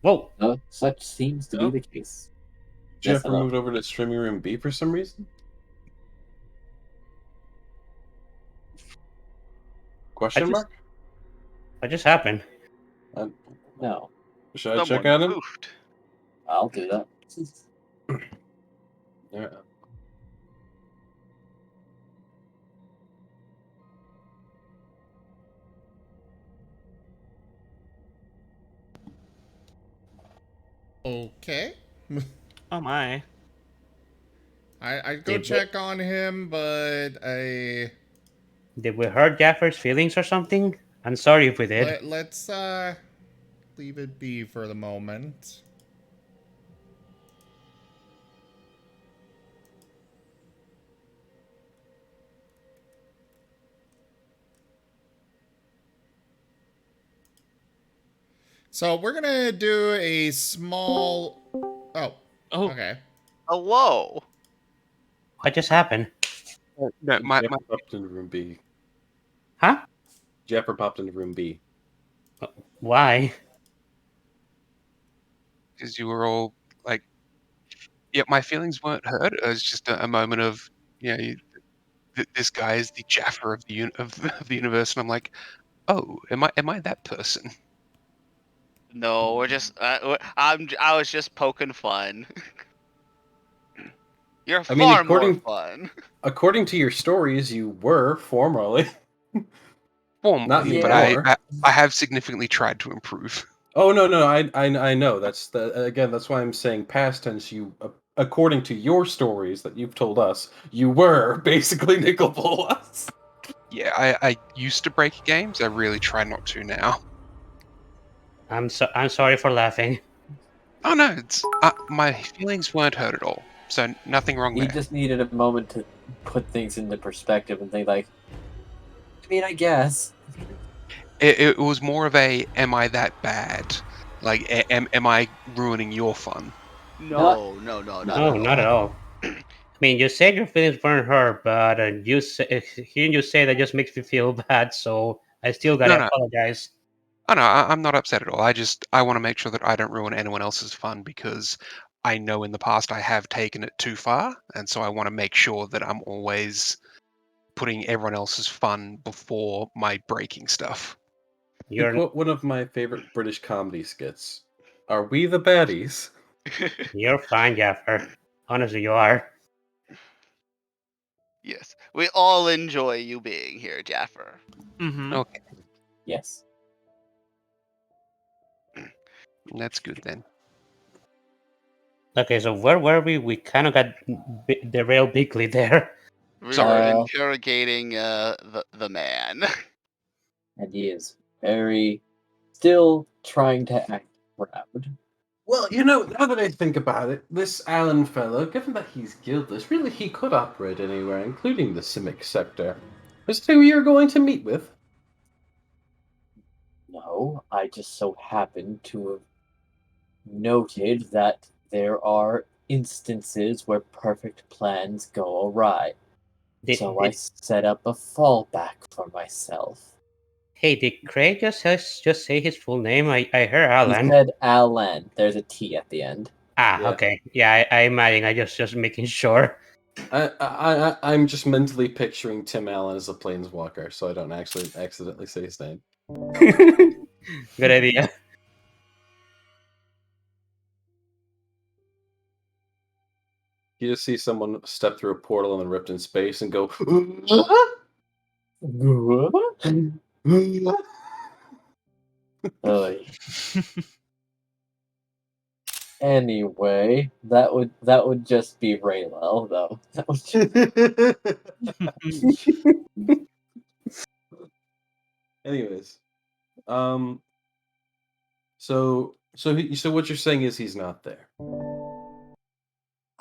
Whoa! No, such seems to Oh. be the case. Jeff Yes, hello. moved over to streaming room B for some reason. Question just- mark? What just happened? No, Should I check Someone on him? goofed. I'll do that. Yeah. Okay. Oh my. I'd go Did check on him, but I Did we hurt Jaffer's feelings or something? I'm sorry if we did. let's leave it be for the moment. So we're gonna do a small. Oh, Oh, okay. Hello. What just happened? No, my Jeffrey popped into room B. Huh? Jeffrey popped into room B. Why? because you were all like, yeah, my feelings weren't hurt. It was just a moment of, you know, this guy is the Jaffer of the of the universe, and I'm like, oh, am I that person? No, we're just. I was just poking fun. You're I mean, far according- more fun. According to your stories, you were formerly. Formally, Not but anymore. I have significantly tried to improve. Oh no, I know. That's that's why I'm saying past tense. You, according to your stories that you've told us, you were basically Nicol Bolas. Yeah, I used to break games. I really try not to now. I'm sorry for laughing. Oh no, it's my feelings weren't hurt at all. So nothing wrong He there. just needed a moment to put things into perspective and think, like, I mean, I guess. It was more of a, am I that bad? Like, am I ruining your fun? No, Not at all. I mean, you said your feelings weren't hurt, but hearing you say that just makes me feel bad. So I still gotta No. apologize. Oh no, I'm not upset at all. I want to make sure that I don't ruin anyone else's fun because I know in the past I have taken it too far, and so I want to make sure that I'm always putting everyone else's fun before my breaking stuff. To quote one of my favorite British comedy skits, "Are we the baddies?" You're fine, Jaffer. Honestly, you are. Yes, we all enjoy you being here, Jaffer. Mm-hmm. Okay, Yes. that's good then. Okay, so where were we? We kind of got derailed bigly there. We So- were Uh, interrogating the man. and he is still trying to act proud. Well, now that I think about it, this Allen fellow, given that he's guiltless, really he could operate anywhere, including the Simic sector. Is it who you're going to meet with? No, I just so happen to have noted that there are instances where perfect plans go awry. So I set up a fallback for myself. Hey, did Craig just say his full name? I heard He Alan. said Alan. There's a T at the end. Ah, Yeah. okay. Yeah, I'm adding. I just making sure. I'm just mentally picturing Tim Allen as a planeswalker, so I don't actually accidentally say his name. Good idea. You just see someone step through a portal and then ripped in space and go. Oy. Anyway, that would just be Raylel, though. That would Anyways, so what you're saying is he's not there.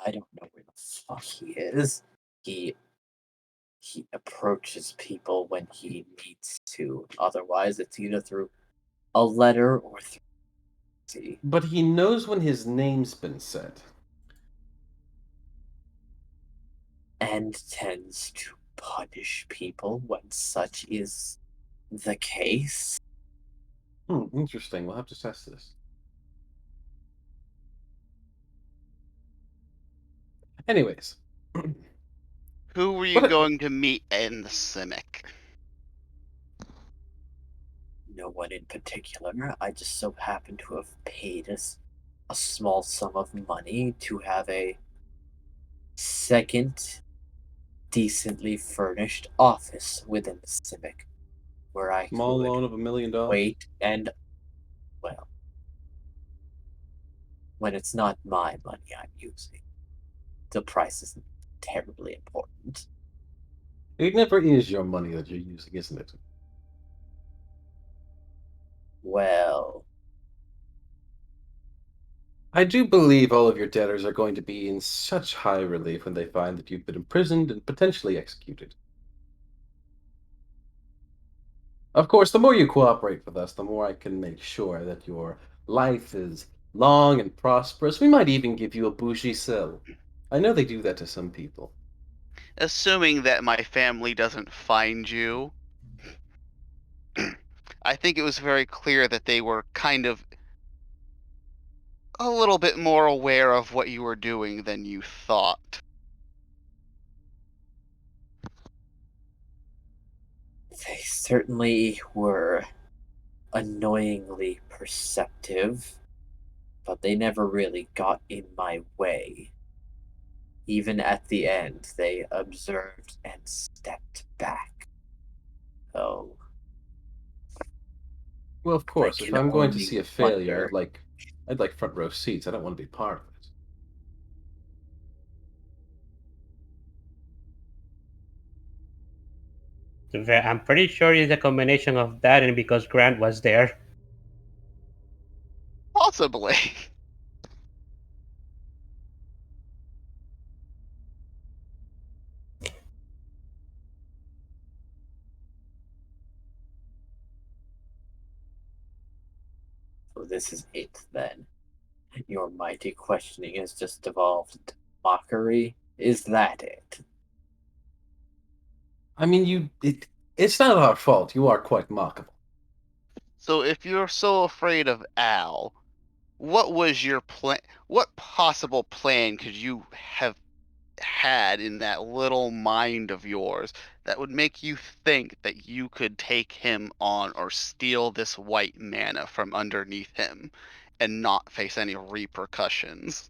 I don't know where the fuck he is. He approaches people when he needs to. Otherwise, it's either through a letter or through. But he knows when his name's been said. And tends to punish people when such is the case. Interesting. We'll have to test this. Anyways. Who were you going to meet in the Simic? No one in particular. I just so happen to have paid a small sum of money to have a second decently furnished office within the Civic where I Small could loan of $1 million. wait and, well, when it's not my money I'm using, the price isn't terribly important. It never is your money that you're using, isn't it? Well, I do believe all of your debtors are going to be in such high relief when they find that you've been imprisoned and potentially executed. Of course, the more you cooperate with us, the more I can make sure that your life is long and prosperous. We might even give you a bougie cell. I know they do that to some people. Assuming that my family doesn't find you, I think it was very clear that they were kind of a little bit more aware of what you were doing than you thought. they certainly were annoyingly perceptive, but they never really got in my way. Even at the end, they observed and stepped back. Oh. Well, of course, I if can I'm going to only see a failure, wonder. I'd like front row seats. I don't want to be part of it. I'm pretty sure it's a combination of that and because Grant was there. Possibly. So this is it then. Your mighty questioning has just evolved into mockery. Is that it? I mean, it's not our fault. You are quite mockable. So if you're so afraid of Al, what was your plan? What possible plan could you have had in that little mind of yours that would make you think that you could take him on or steal this white mana from underneath him and not face any repercussions?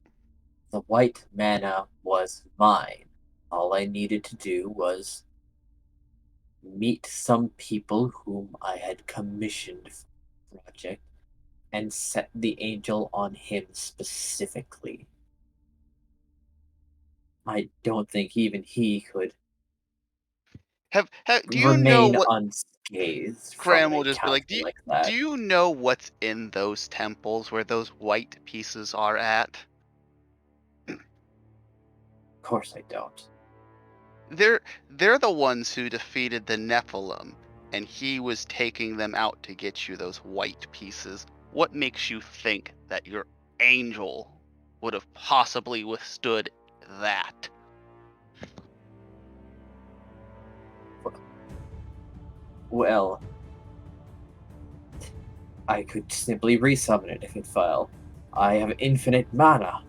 The white mana was mine. All I needed to do was meet some people whom I had commissioned for the project and set the angel on him specifically. I don't think even he could Do you know remain what unscathed from Graham an will just be like? encounter like that. Do you know what's in those temples where those white pieces are at? Of course I don't. They're the ones who defeated the Nephilim, and he was taking them out to get you those white pieces. What makes you think that your angel would have possibly withstood that? Well, I could simply resummon it if it fell. I have infinite mana.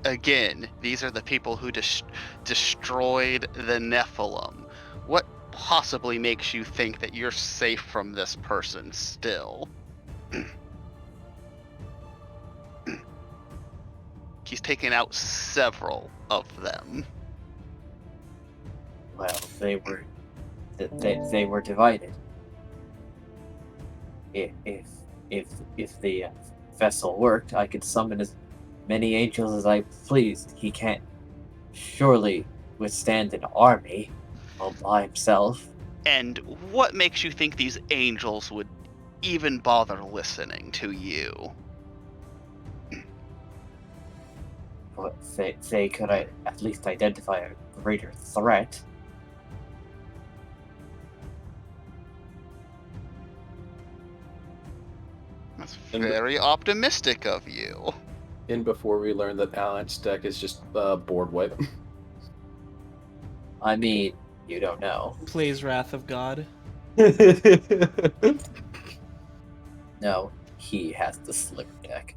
Again, these are the people who destroyed the Nephilim. What possibly makes you think that you're safe from this person still? He's taken out several of them. Well, they were divided. If the vessel worked, I could summon as many angels as I pleased. He can't surely withstand an army all by himself. And what makes you think these angels would even bother listening to you? But they could at least identify a greater threat. That's very optimistic of you. And before we learn that Alan's deck is just board wipe. I mean, you don't know. Plays Wrath of God. No, he has the sliver deck.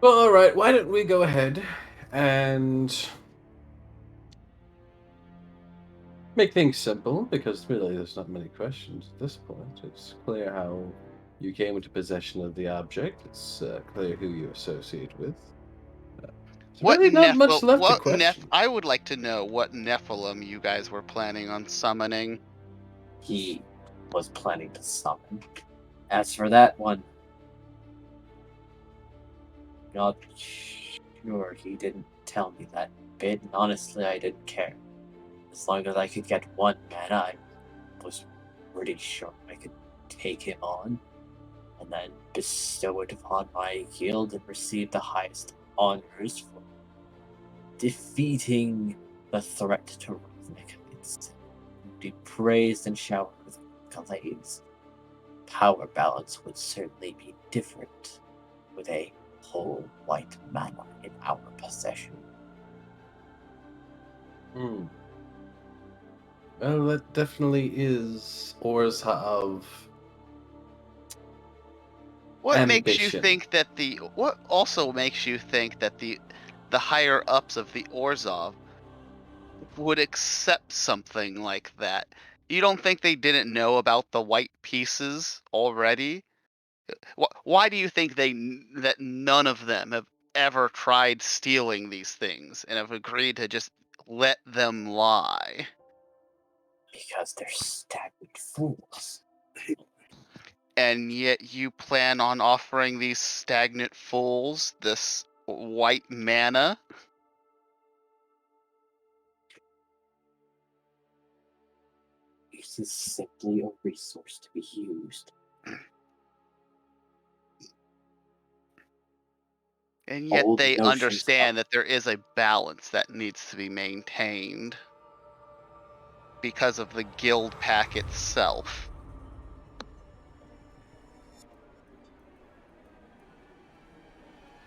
Well, all right. Why don't we go ahead and make things simple? Because really, there's not many questions at this point. It's clear how you came into possession of the object. It's clear who you associate with. What really not much left to what question. I would like to know what Nephilim you guys were planning on summoning. He was planning to summon. As for that one, not sure. He didn't tell me that bit, and honestly, I didn't care. As long as I could get one mana, I was pretty sure I could take him on, and then bestow it upon my guild and receive the highest honors for defeating the threat to Ravnica. It's be praised and showered with accolades. Power balance would certainly be different with a whole white mana in our possession. Well, that definitely is Orzhov. What makes you ambition. think that what also makes you think that the higher ups of the Orzhov would accept something like that? You don't think they didn't know about the white pieces already? Why do you think that none of them have ever tried stealing these things and have agreed to just let them lie? Because they're stagnant fools. And yet you plan on offering these stagnant fools this white mana? This is simply a resource to be used. And yet Old they notions understand that there is a balance that needs to be maintained because of the guild pack itself.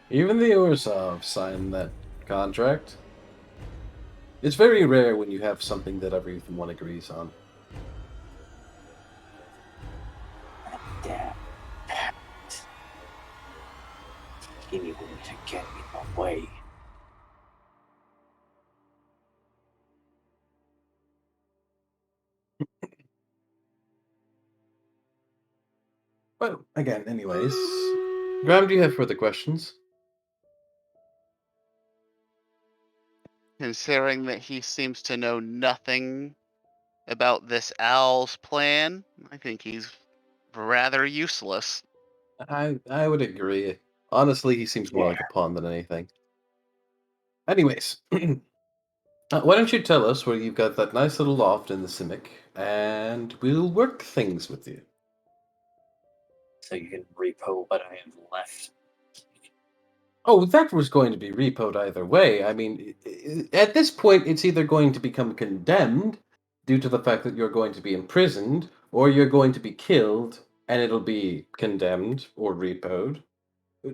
Even the Orzhov signed that contract. It's very rare when you have something that everyone agrees on. Damn. Anyone to get in my way. Well, again, anyways. Graham, do you have further questions? considering that he seems to know nothing about this owl's plan, I think he's rather useless. I would agree. Honestly, he seems more like a pawn than anything. Anyways, why don't you tell us where you've got that nice little loft in the Simic, and we'll work things with you. So you can repo what I have left. Oh, that was going to be repoed either way. I mean, at this point, it's either going to become condemned due to the fact that you're going to be imprisoned, or you're going to be killed, and it'll be condemned or repoed.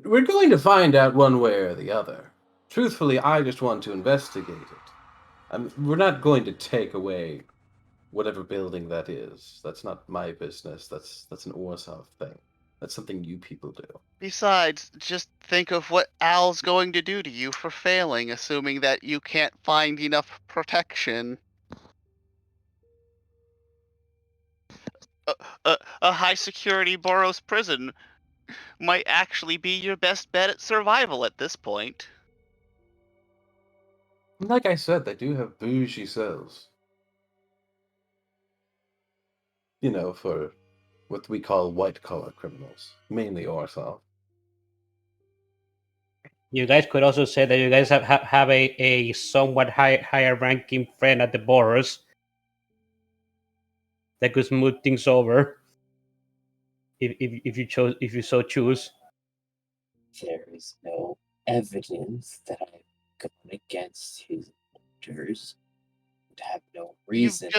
We're going to find out one way or the other. Truthfully, I just want to investigate it. We're not going to take away whatever building that is. That's not my business. That's an Orsov thing. That's something you people do. Besides, just think of what Al's going to do to you for failing, assuming that you can't find enough protection. A high security Boros prison might actually be your best bet at survival at this point. Like I said, they do have bougie cells. You know, for what we call white-collar criminals, mainly Orsov. You guys could also say that you guys have a somewhat higher ranking friend at the borders that could smooth things over if you so choose. There is no evidence that I've gone against his orders. Would have no reason.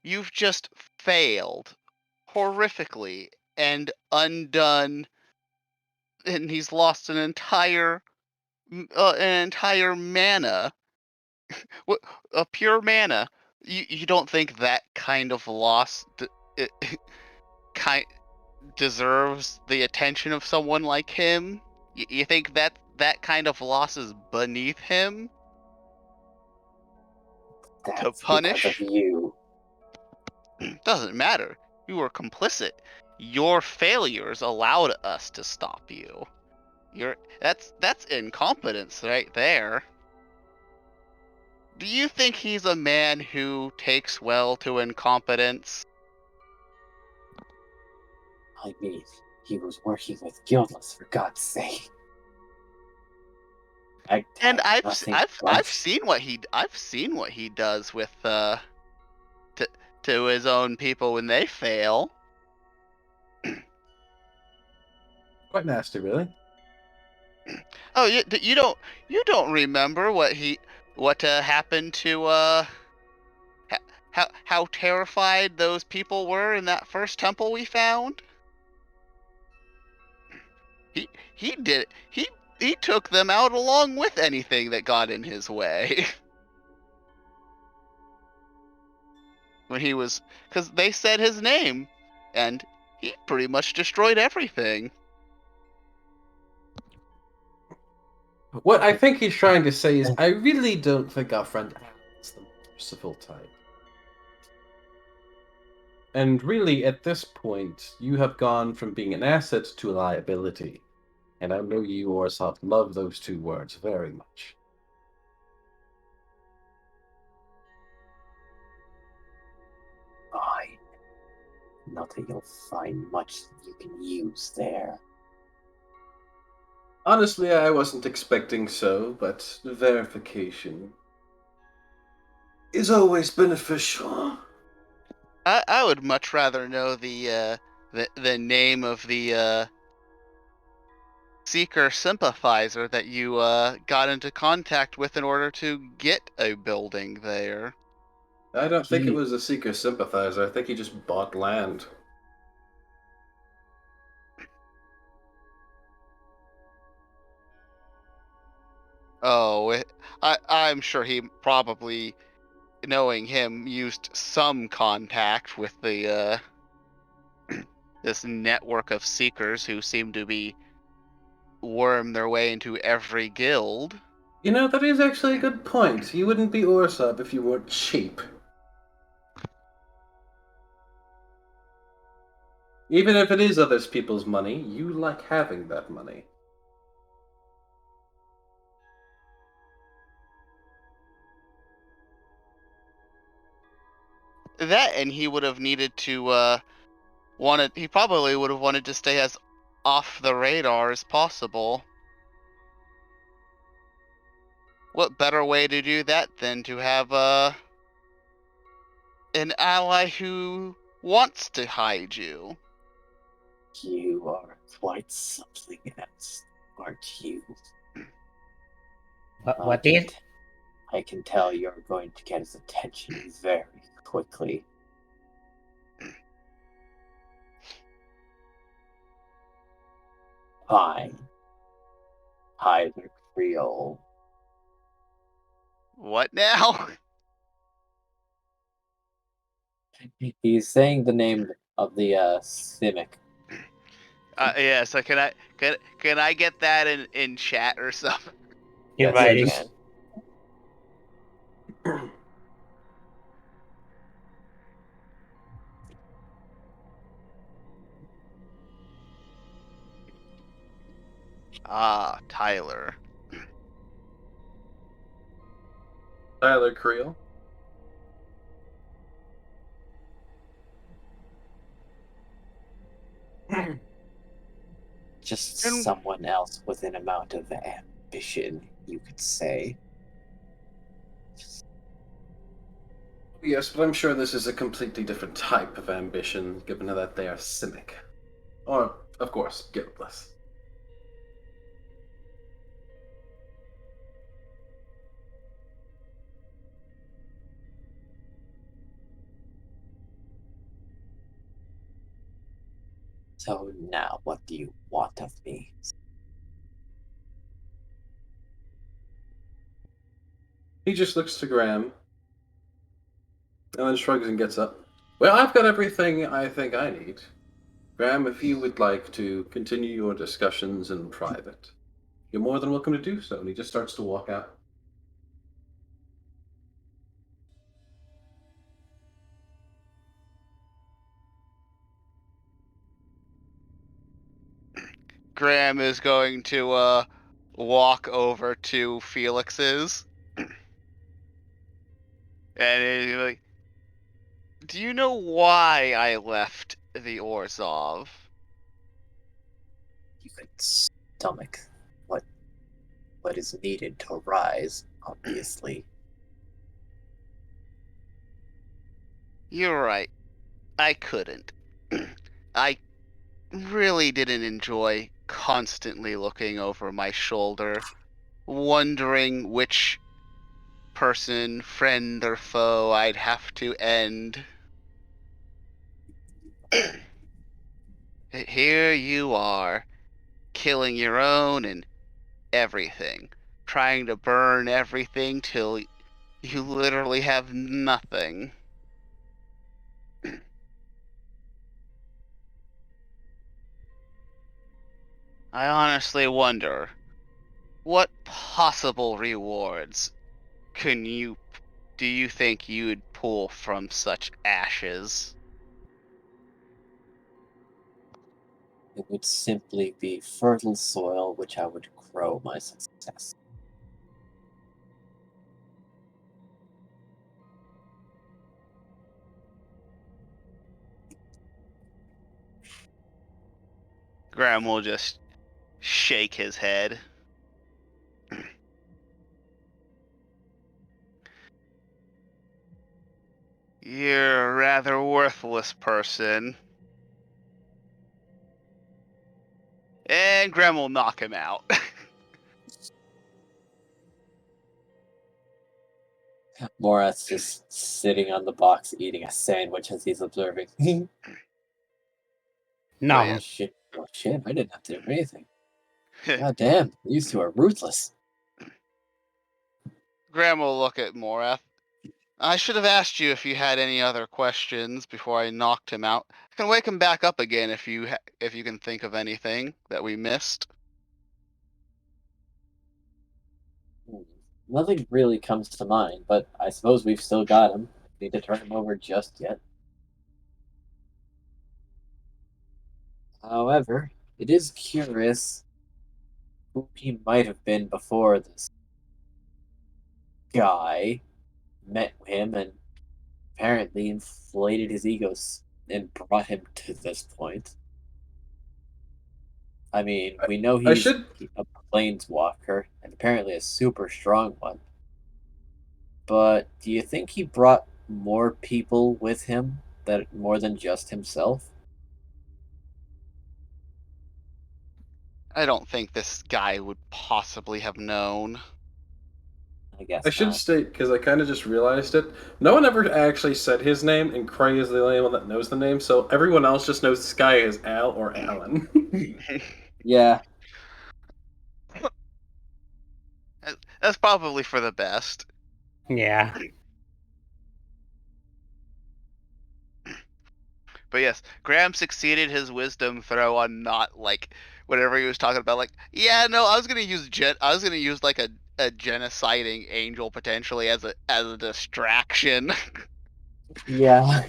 You've just failed horrifically and undone, and he's lost an entire mana, a pure mana. You don't think that kind of loss deserves the attention of someone like him? You think that kind of loss is beneath him to punish? Because of you. Doesn't matter. You were complicit. Your failures allowed us to stop you. That's incompetence right there. Do you think he's a man who takes well to incompetence? I mean, he was working with Guildless, for God's sake. I've seen what he does with to his own people when they fail. Quite nasty, really. Oh, you don't remember what happened to how terrified those people were in that first temple we found? He did he took them out along with anything that got in his way. When he was, because they said his name, and he pretty much destroyed everything. What I think he's trying to say is, I really don't think our friend is the merciful type. And really, at this point, you have gone from being an asset to a liability. And I know you, Orsov, love those two words very much. Fine. Not that you'll find much you can use there. Honestly, I wasn't expecting so, but verification is always beneficial. I would much rather know the name of the seeker sympathizer that you got into contact with in order to get a building there. I don't think it was a seeker sympathizer. I think he just bought land. Oh, I'm sure he probably, knowing him, used some contact with the this network of seekers who seem to be worm their way into every guild. You know, that is actually a good point. You wouldn't be Orsov if you weren't cheap. Even if it is other people's money, you like having that money. that, and he would have needed to he probably would have wanted to stay as off the radar as possible. What better way to do that than to have an ally who wants to hide you? You are quite something else, aren't you? What is? I can tell you're going to get his attention very quickly. Fine. Tyler Creole. What now? He's saying the name of the Simic. Yeah. So can I get that in chat or something? In Yes, I writing. can. Tyler. Tyler Creel. Just someone else with an amount of ambition, you could say. Yes, but I'm sure this is a completely different type of ambition, given that they are Simic. Or, of course, guiltless. So now, what do you want of me? He just looks to Graham, and then shrugs and gets up. Well, I've got everything I think I need. Graham, if you would like to continue your discussions in private, you're more than welcome to do so. And he just starts to walk out. Graham is going to walk over to Felix's, and he's like, "Do you know why I left the Orzhov?" You could stomach what is needed to rise, obviously. You're right. I couldn't. I really didn't enjoy constantly looking over my shoulder, wondering which person, friend or foe, I'd have to end. Here you are, killing your own and everything, trying to burn everything till you literally have nothing. I honestly wonder, what possible rewards do you think you'd pull from such ashes? It would simply be fertile soil which I would grow my success. Graham will just shake his head. You're a rather worthless person. And Graham will knock him out. Morat's just sitting on the box eating a sandwich as he's observing. No. Oh, yeah. Shit. Oh shit, I didn't have to do anything. God damn, these two are ruthless. Graham will look at Morath. I should have asked you if you had any other questions before I knocked him out. I can wake him back up again if you can think of anything that we missed. Nothing really comes to mind, but I suppose we've still got him. Need to turn him over just yet. However, it is curious who he might have been before this guy met him and apparently inflated his egos and brought him to this point. I mean, we know he's a planeswalker, and apparently a super strong one. But do you think he brought more people with him, that more than just himself? I don't think this guy would possibly have known. I guess I should not. state, because I kind of just realized it, no one ever actually said his name, and Cray is the only one that knows the name, so everyone else just knows this guy as Al or Alan. Yeah. That's probably for the best. Yeah. But yes, Graham succeeded his wisdom throw on not like whatever he was talking about. Like, yeah, no, I was gonna use like a genociding angel potentially as a distraction. Yeah.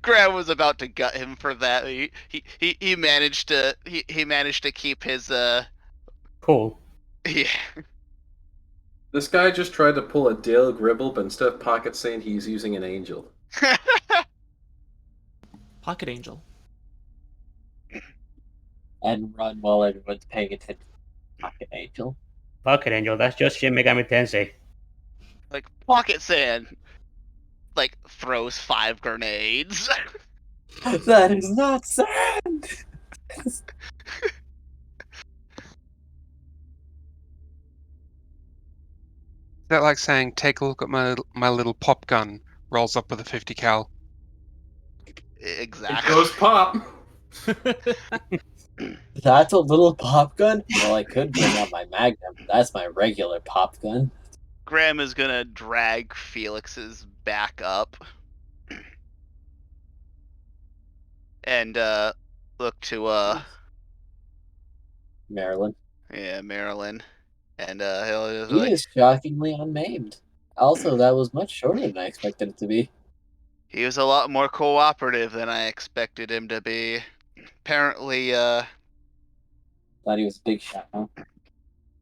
Graham was about to gut him for that. He managed to keep his Cool. Yeah. This guy just tried to pull a Dale Gribble, but instead of Pocket saying he's using an angel. Pocket Angel. And run while everyone's paying attention. Pocket Angel. Pocket Angel, that's just Shin Megami Tensei. Like Pocket Sand like throws 5 grenades. That is not sand. Is that like saying, take a look at my little pop gun, rolls up with a 50 cal? Exactly. It goes pop! That's a little pop gun? Well, I could bring out my Magnum. That's my regular pop gun. Graham is gonna drag Felix's back up. And look to Maryland. Yeah, Maryland. And he'll just He like, is shockingly unmaimed. Also, that was much shorter than I expected it to be. he was a lot more cooperative than I expected him to be. Apparently, Thought he was a big shot, huh?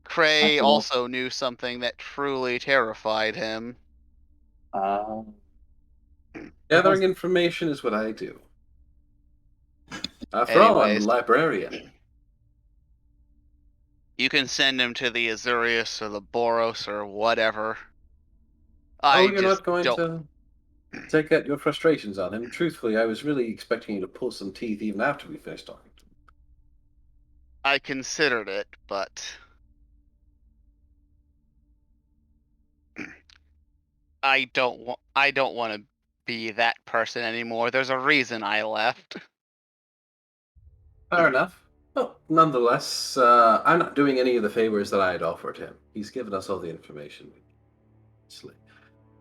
Cray also knew something that truly terrified him. Gathering information is what I do. After all, I'm a librarian. You can send him to the Azurius or the Boros or whatever. You're not going to take out your frustrations on him. Truthfully, I was really expecting you to pull some teeth even after we finished talking to him. I considered it, but I don't want to be that person anymore. There's a reason I left. Fair enough. Well, nonetheless, I'm not doing any of the favors that I had offered him. He's given us all the information.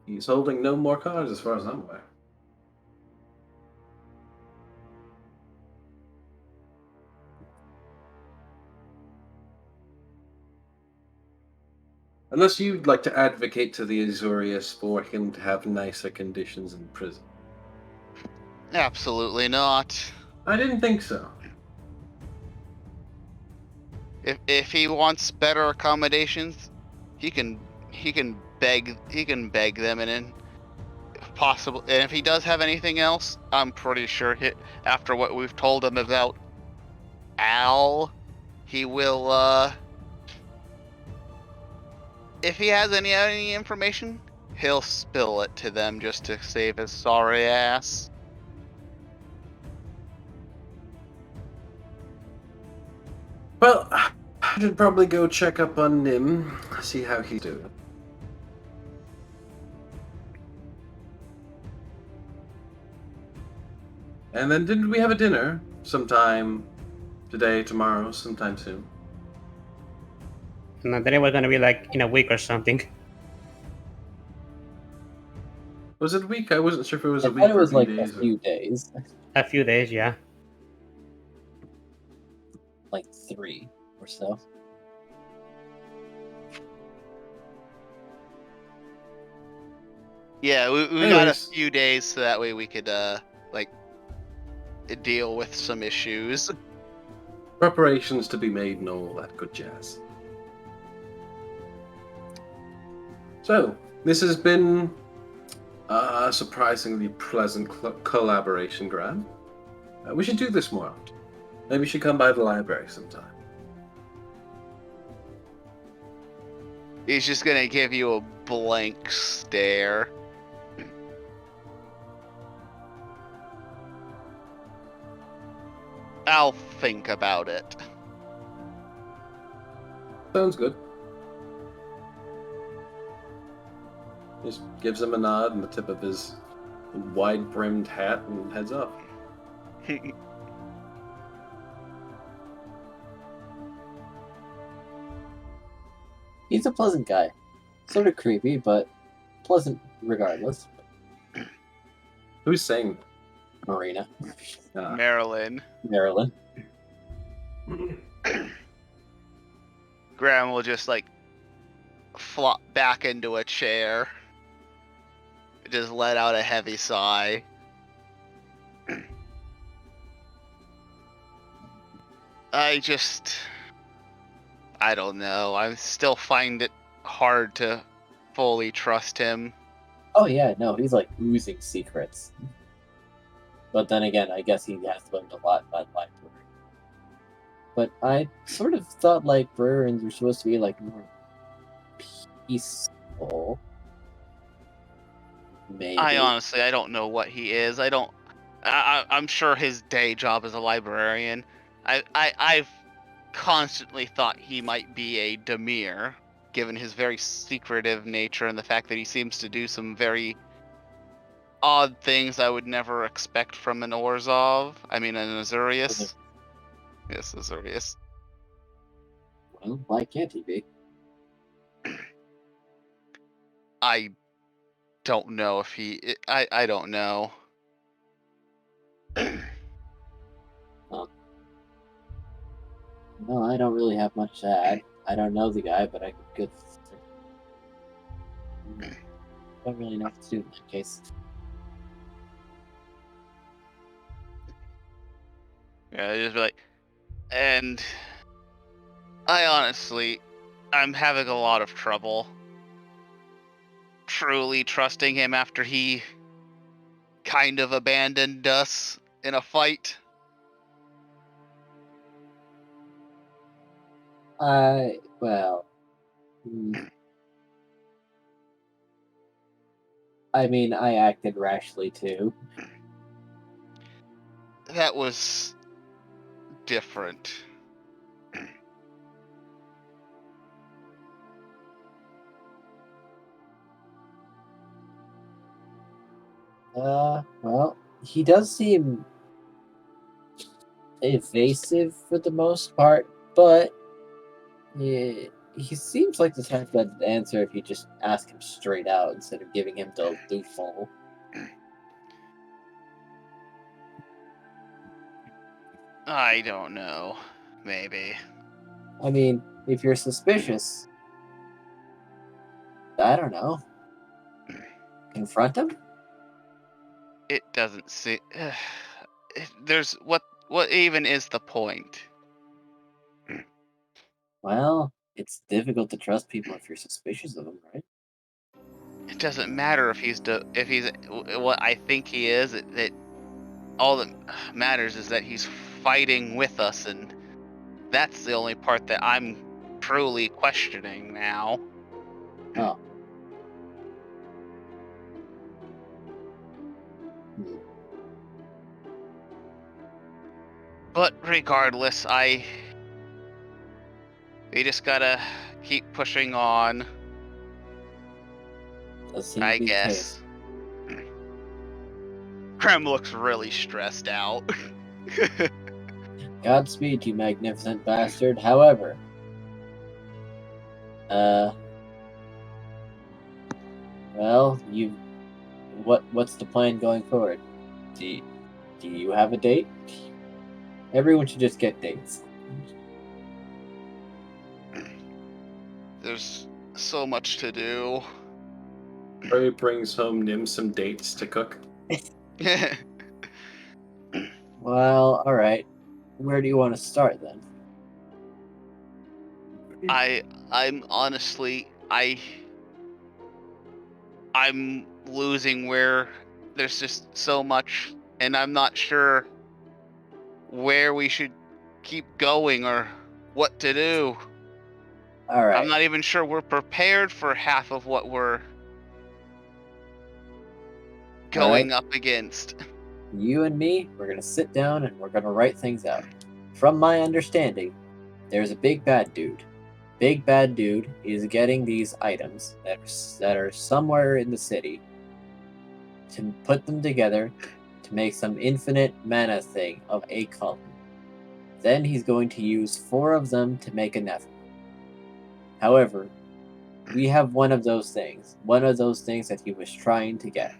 He's holding no more cards as far as I'm aware. Unless you'd like to advocate to the Azurius for him to have nicer conditions in prison. Absolutely not. I didn't think so. If he wants better accommodations, he can beg them, and if possible, and if he does have anything else, I'm pretty sure after what we've told him about Al, he will if he has any information, he'll spill it to them just to save his sorry ass. Well, I should probably go check up on Nim, see how he's doing. And then didn't we have a dinner sometime today, tomorrow, sometime soon? And then it was gonna be like in a week or something. Was it a week? I wasn't sure if it was I a week thought it or was like days. a few days. A few days, yeah. Like 3 or so. Yeah, we got a few days so that way we could like deal with some issues. Preparations to be made and all that good jazz. So, this has been A surprisingly pleasant collaboration, Graham. We should do this more often. Maybe you should come by the library sometime. He's just gonna give you a blank stare. I'll think about it. Sounds good. Just gives him a nod and the tip of his wide-brimmed hat and heads off. He's a pleasant guy. Sort of creepy, but pleasant regardless. Who's saying? Marina. Marilyn. Graham will just like flop back into a chair. Just let out a heavy sigh. I don't know. I still find it hard to fully trust him. Oh yeah, no, he's like oozing secrets. But then again, I guess he has learned a lot about library. But I sort of thought librarians were supposed to be like more peaceful. Maybe. I don't know what he is. I'm sure his day job as a librarian. I've constantly thought he might be a Demir, given his very secretive nature and the fact that he seems to do some very odd things I would never expect from an Orzhov. I mean, an Azurius. Yes, Azurius. Well, why can't he be? I don't know if he... I don't know. No, I don't really have much to add. I don't know the guy, but I could... don't really know what to do in that case. Yeah, just be like... And... I'm having a lot of trouble truly trusting him after he kind of abandoned us in a fight. Well... I mean, I acted rashly too. That was different. Well, he does seem evasive for the most part, but he seems like the type that'd answer if you just ask him straight out instead of giving him the loophole. I don't know. Maybe. I mean, if you're suspicious, I don't know. Confront him? It doesn't seem... There's... What even is the point? Well, it's difficult to trust people if you're suspicious of them, right? It doesn't matter if he's what I think he is. It all that matters is that he's fighting with us, and that's the only part that I'm truly questioning now. Oh. But regardless, we just gotta keep pushing on. I guess. Krem looks really stressed out. Godspeed, you magnificent bastard. However, well, what's the plan going forward? Do you have a date? Everyone should just get dates. There's so much to do. Furry brings home Nim some dates to cook. Well, alright. Where do you want to start then? I'm honestly, I I'm losing where there's just so much, and I'm not sure where we should keep going or what to do. All right. I'm not even sure we're prepared for half of what we're going up against. You and me, we're gonna sit down and we're gonna write things out. From my understanding, there's a big bad dude. Big bad dude is getting these items that are somewhere in the city to put them together to make some infinite mana thing of a color. Then he's going to use 4 of them to make a Nephilim. However, we have one of those things that he was trying to get.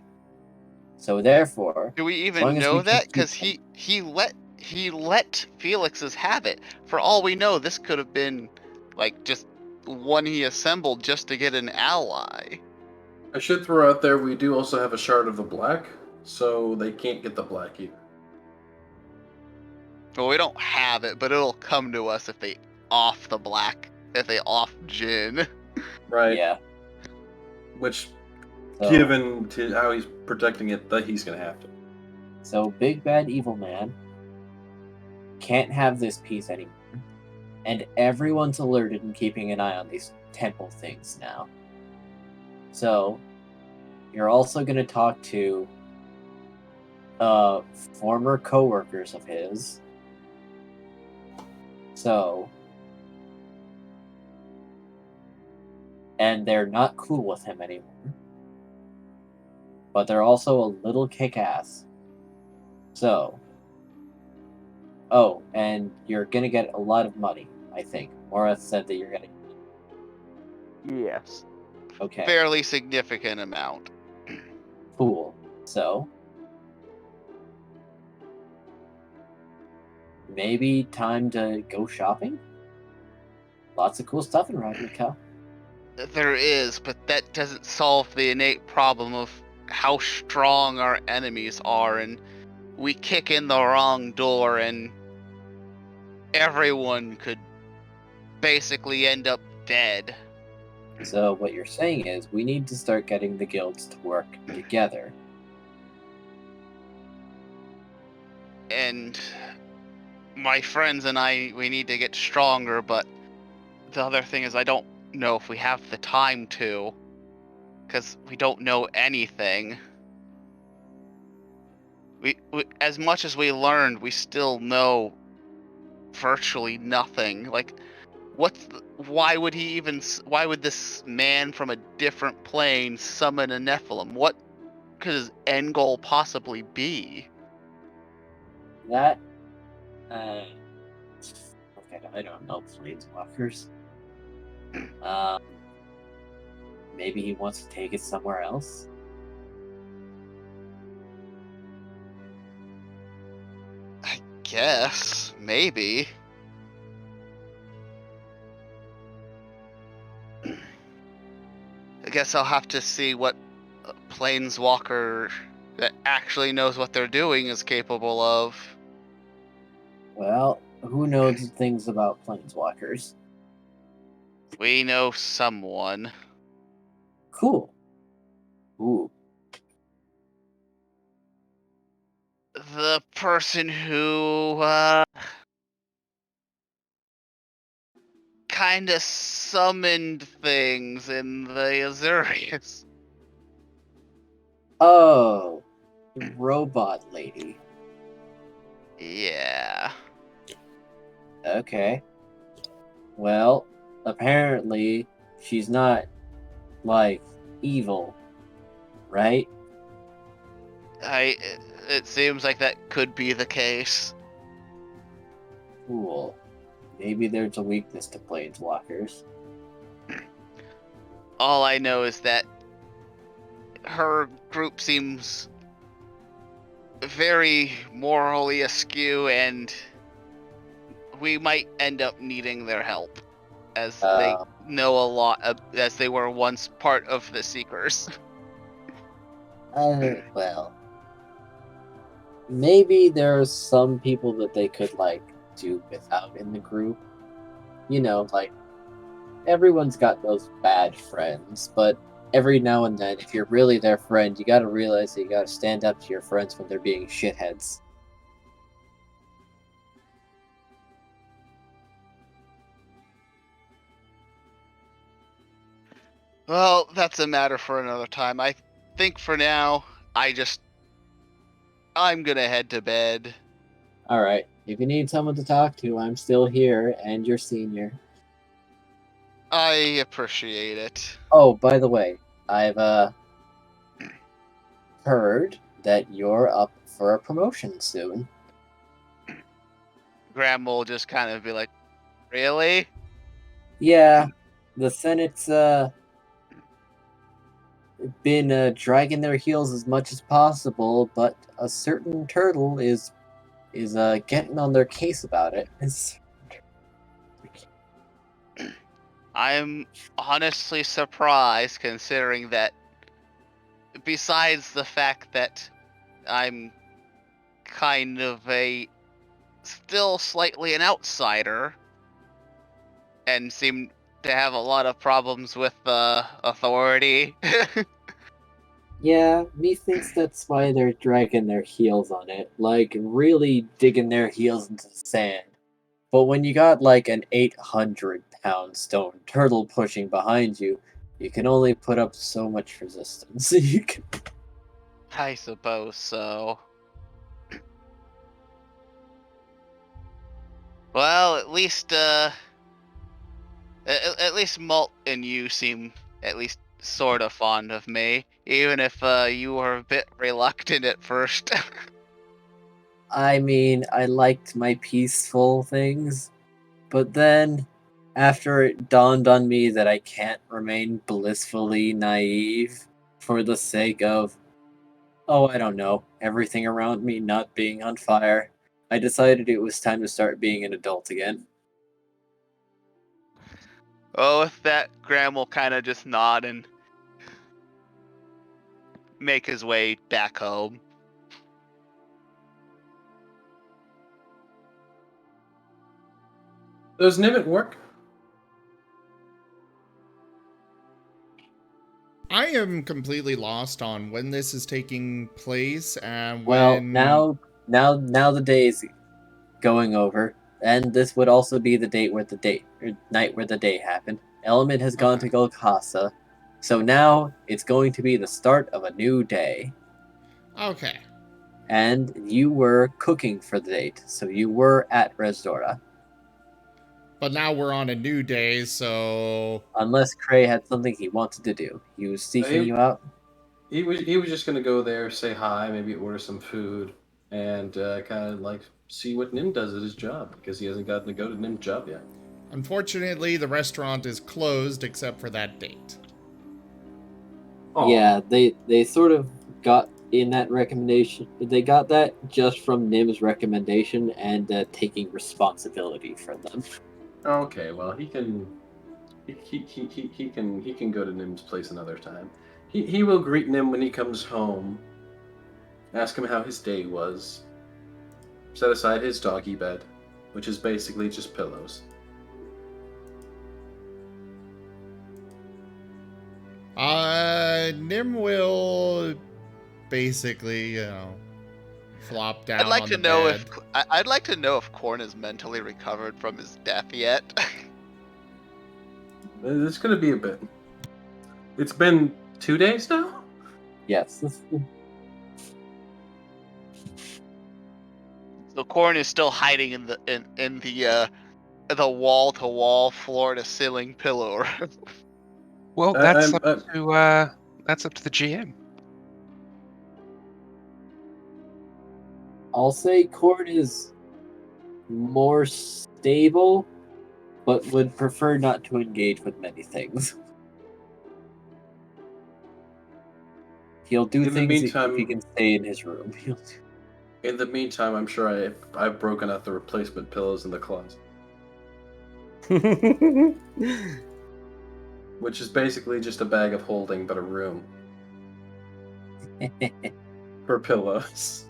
So therefore, Do we as long even as know we can that? keep Because he let Felix's have it. For all we know, this could have been like just one he assembled just to get an ally. I should throw out there, we do also have a shard of the black, so they can't get the black either. Well, we don't have it, but it'll come to us if they off the black, if they off Jin. Right. Yeah. Which, So- given to how he's protecting it, that he's going to have to. So Big Bad Evil Man can't have this piece anymore. And everyone's alerted and keeping an eye on these temple things now. So you're also going to talk to former co-workers of his. So, and they're not cool with him anymore. But they're also a little kick-ass. So, oh, and you're gonna get a lot of money, I think. Mora said that you're gonna. Yes. Okay. Fairly significant amount. Cool. So, maybe time to go shopping? Lots of cool stuff in Ravnica. There is, but that doesn't solve the innate problem of how strong our enemies are, and we kick in the wrong door and everyone could basically end up dead. So what you're saying is we need to start getting the guilds to work together. And my friends and I, we need to get stronger, but the other thing is I don't know if we have the time to, because we don't know anything. We as much as we learned, we still know virtually nothing. Like, why would this man from a different plane summon a Nephilim? What could his end goal possibly be? That, okay, I don't know planeswalkers. Maybe he wants to take it somewhere else. I guess, maybe. I guess I'll have to see what a planeswalker that actually knows what they're doing is capable of. Well, who knows things about planeswalkers? We know someone. Cool. Ooh. The person who, kinda summoned things in the Azurius. Oh, robot lady. Yeah. Okay. Well, apparently she's not, like, evil, right? It seems like that could be the case. Cool. Maybe there's a weakness to planeswalkers. All I know is that her group seems very morally askew, and we might end up needing their help, as they know a lot, as they were once part of the Seekers. Well, maybe there's some people that they could, like, do without in the group. You know, like, everyone's got those bad friends, but every now and then, if you're really their friend, you gotta realize that you gotta stand up to your friends when they're being shitheads. Well, that's a matter for another time. I think for now, I'm gonna head to bed. Alright, if you need someone to talk to, I'm still here, and you're senior. I appreciate it. Oh, by the way, I've heard that you're up for a promotion soon. Graham will just kind of be like, really? Yeah, the Senate's been dragging their heels as much as possible, but a certain turtle is getting on their case about it. I'm honestly surprised, considering that besides the fact that I'm kind of still slightly an outsider and seem to have a lot of problems with authority. Yeah, methinks that's why they're dragging their heels on it, like really digging their heels into the sand. But when you got like an 800-pound stone turtle pushing behind you, you can only put up so much resistance. You can... I suppose so. Well, at least Malt and you seem at least sort of fond of me, even if you were a bit reluctant at first. I mean, I liked my peaceful things, but then after it dawned on me that I can't remain blissfully naive for the sake of, oh, I don't know, everything around me not being on fire, I decided it was time to start being an adult again. Oh, with that, Graham will kind of just nod and make his way back home. Does Nim at work? I am completely lost on when this is taking place and Well, when. now the day's going over, and this would also be the night where the day happened. Element has gone to Golgasa, so now it's going to be the start of a new day. Okay. And you were cooking for the date, so you were at Resdora. But now we're on a new day, so. Unless Cray had something he wanted to do. He was seeking you out? He was just gonna go there, say hi, maybe order some food, and kind of like see what Nim does at his job, because he hasn't gotten to go to Nim's job yet. Unfortunately, the restaurant is closed except for that date. Aw. Yeah, they sort of got in that recommendation. They got that just from Nim's recommendation and taking responsibility for them. Okay, well he can go to Nim's place another time. He will greet Nim when he comes home. Ask him how his day was. Set aside his doggy bed, which is basically just pillows. Nim will basically, flop down. I'd like on to the know bed. I'd like to know if Korn is mentally recovered from his death yet. It's gonna be a bit. It's been 2 days now? Yes. So Korn is still hiding in the wall to wall, floor to ceiling pillow. Well, that's up to the GM. I'll say Cord is more stable, but would prefer not to engage with many things. He'll do In the things meantime- if he can stay in his room. In the meantime, I'm sure I've broken out the replacement pillows in the closet. Which is basically just a bag of holding, but a room. For pillows.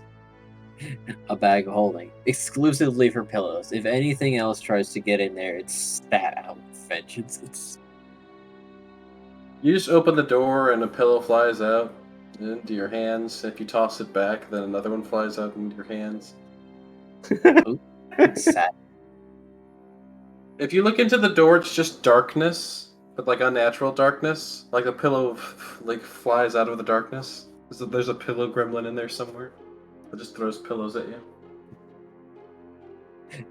A bag of holding. Exclusively for pillows. If anything else tries to get in there, it's spat out with vengeance. You just open the door and a pillow flies out into your hands. If you toss it back, then another one flies out into your hands. Sad. If you look into the door, it's just darkness, but like unnatural darkness. Like a pillow like flies out of the darkness. There's a pillow gremlin in there somewhere that just throws pillows at you.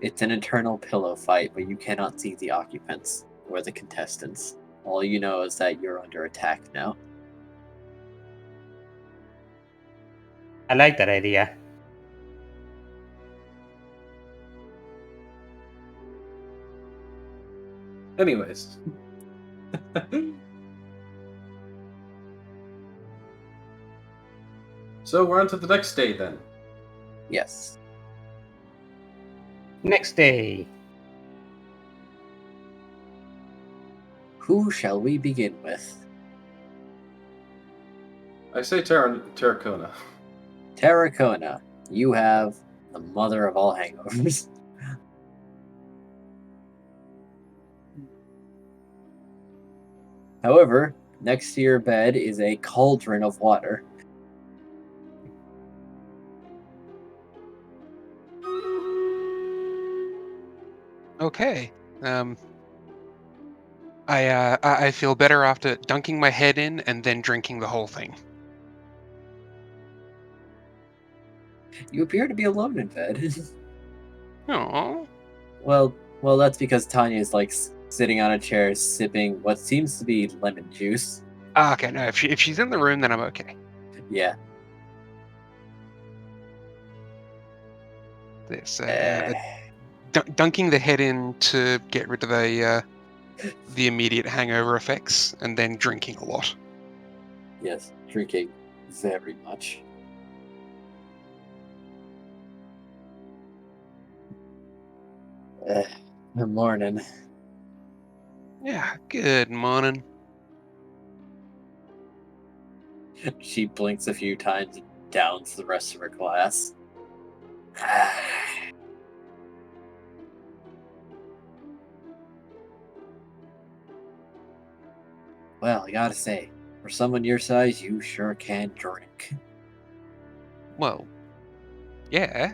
It's an eternal pillow fight, but you cannot see the occupants or the contestants. All you know is that you're under attack now. I like that idea. Anyways. So we're on to the next day then. Yes. Next day. Who shall we begin with? I say Terracona. Terracona, you have the mother of all hangovers. However, next to your bed is a cauldron of water. Okay. I feel better after dunking my head in and then drinking the whole thing. You appear to be alone in bed. Aww. Well, that's because Tanya's like sitting on a chair sipping what seems to be lemon juice. Okay, no, if she's in the room, then I'm okay. Yeah. This dunking the head in to get rid of the immediate hangover effects, and then drinking a lot. Yes, drinking very much. Good morning. Yeah, good morning. She blinks a few times and downs the rest of her glass. Well, I gotta say, for someone your size, you sure can drink. Well, yeah.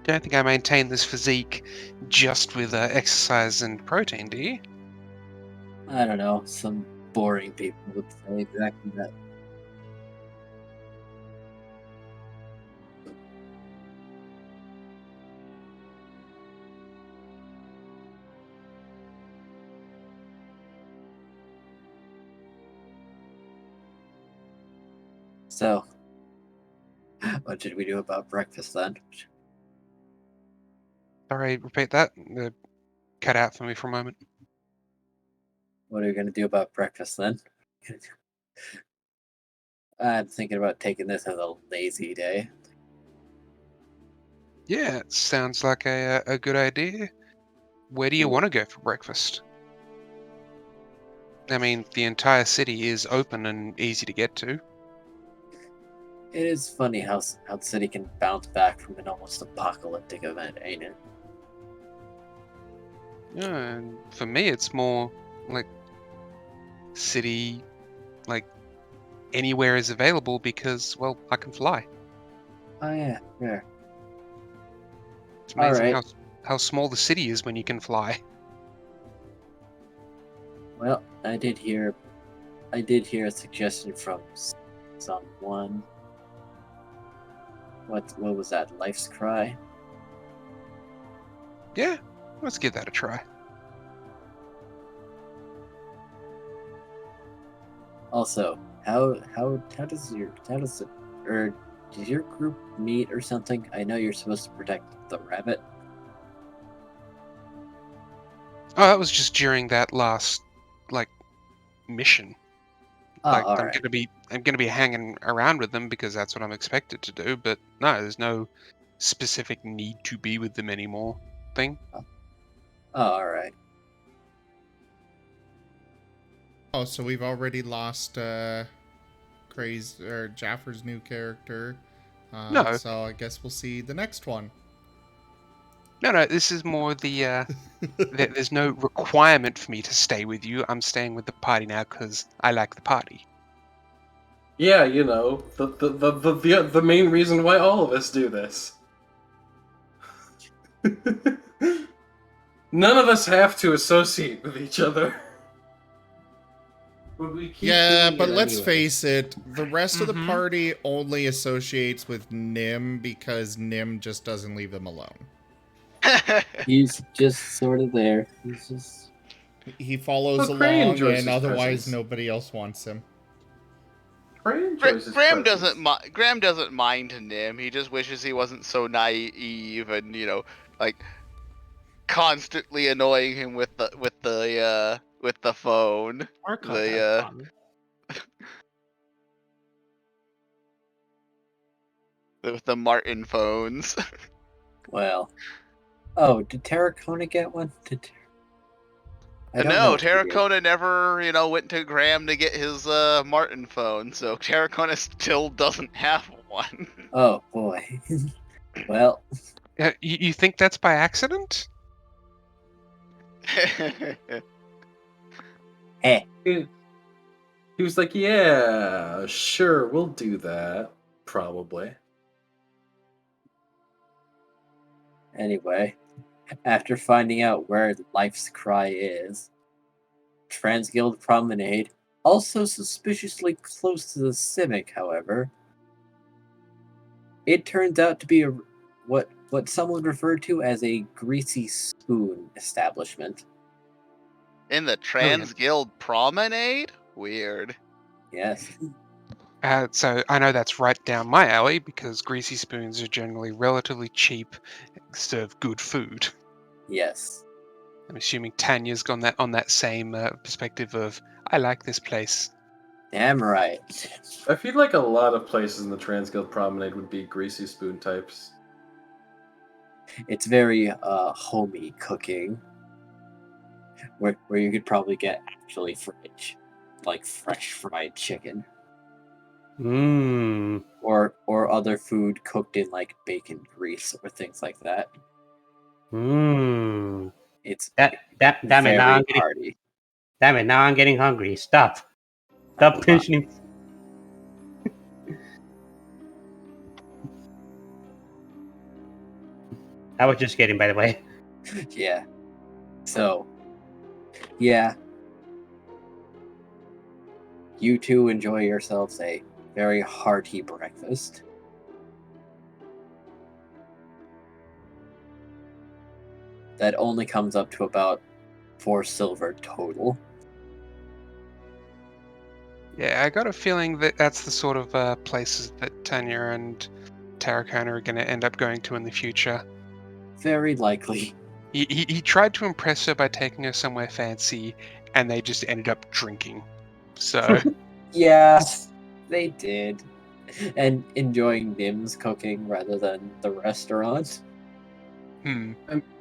Don't think I maintain this physique just with exercise and protein, do you? I don't know, some boring people would say exactly that. So, what should we do about breakfast then? Sorry, repeat that. Cut out for me for a moment. What are we gonna do about breakfast then? I'm thinking about taking this as a lazy day. Yeah, it sounds like a good idea. Where do you want to go for breakfast? I mean, the entire city is open and easy to get to. It is funny how the city can bounce back from an almost apocalyptic event, ain't it? Yeah, and for me, it's more like city, like anywhere is available because, well, I can fly. Oh yeah, fair. It's amazing Alright. how small the city is when you can fly. Well, I did hear a suggestion from someone. What was that? Life's Cry? Yeah, let's give that a try. Also, how does your group meet or something? I know you're supposed to protect the rabbit. Oh, that was just during that last, like, mission. Oh, Like, alright. I'm gonna be hanging around with them because that's what I'm expected to do. But no, there's no specific need to be with them anymore thing. Oh, alright. Oh, so we've already lost Jaffer's new character. No. So I guess we'll see the next one. No, this is more the there's no requirement for me to stay with you. I'm staying with the party now because I like the party. Yeah, you know, the main reason why all of us do this. None of us have to associate with each other. But we keep Yeah, doing but it let's anyway. face it, the rest of the party only associates with Nim because Nim just doesn't leave them alone. He's just sort of there. He's just. He follows Well, Gray along, enjoys and his otherwise presence. nobody else wants him. Gray enjoys his Graham presence. doesn't mind Nim. He just wishes he wasn't so naive and like constantly annoying him with the phone. With the Marten phones. Well. Oh, did Terracona get one? I don't know No, if he did. Terracona never, went to Graham to get his Marten phone, so Terracona still doesn't have one. Oh boy. Well. You think that's by accident? Hey. He was like, yeah, sure, we'll do that. Probably. Anyway, after finding out where Life's Cry is, Transguild Promenade, also suspiciously close to the Civic, however, it turns out to be what some would refer to as a greasy spoon establishment. In the Transguild Promenade? Weird. Yes. So I know that's right down my alley because greasy spoons are generally relatively cheap, serve good food. Yes. I'm assuming Tanya's gone on that same perspective of I like this place. Damn right. I feel like a lot of places in the Transguild Promenade would be greasy spoon types. It's very homey cooking, where you could probably get actually fresh fried chicken. Mmm. Or other food cooked in like bacon grease or things like that. Mmm. It's damn it! Now I'm getting hungry. Stop pinching him. I was just kidding, by the way. Yeah. So, yeah. You two enjoy yourselves a very hearty breakfast. That only comes up to about 4 silver total. Yeah, I got a feeling that that's the sort of places that Tanya and Terracona are going to end up going to in the future. Very likely. He tried to impress her by taking her somewhere fancy, and they just ended up drinking. So Yeah, they did. And enjoying Nim's cooking rather than the restaurant. I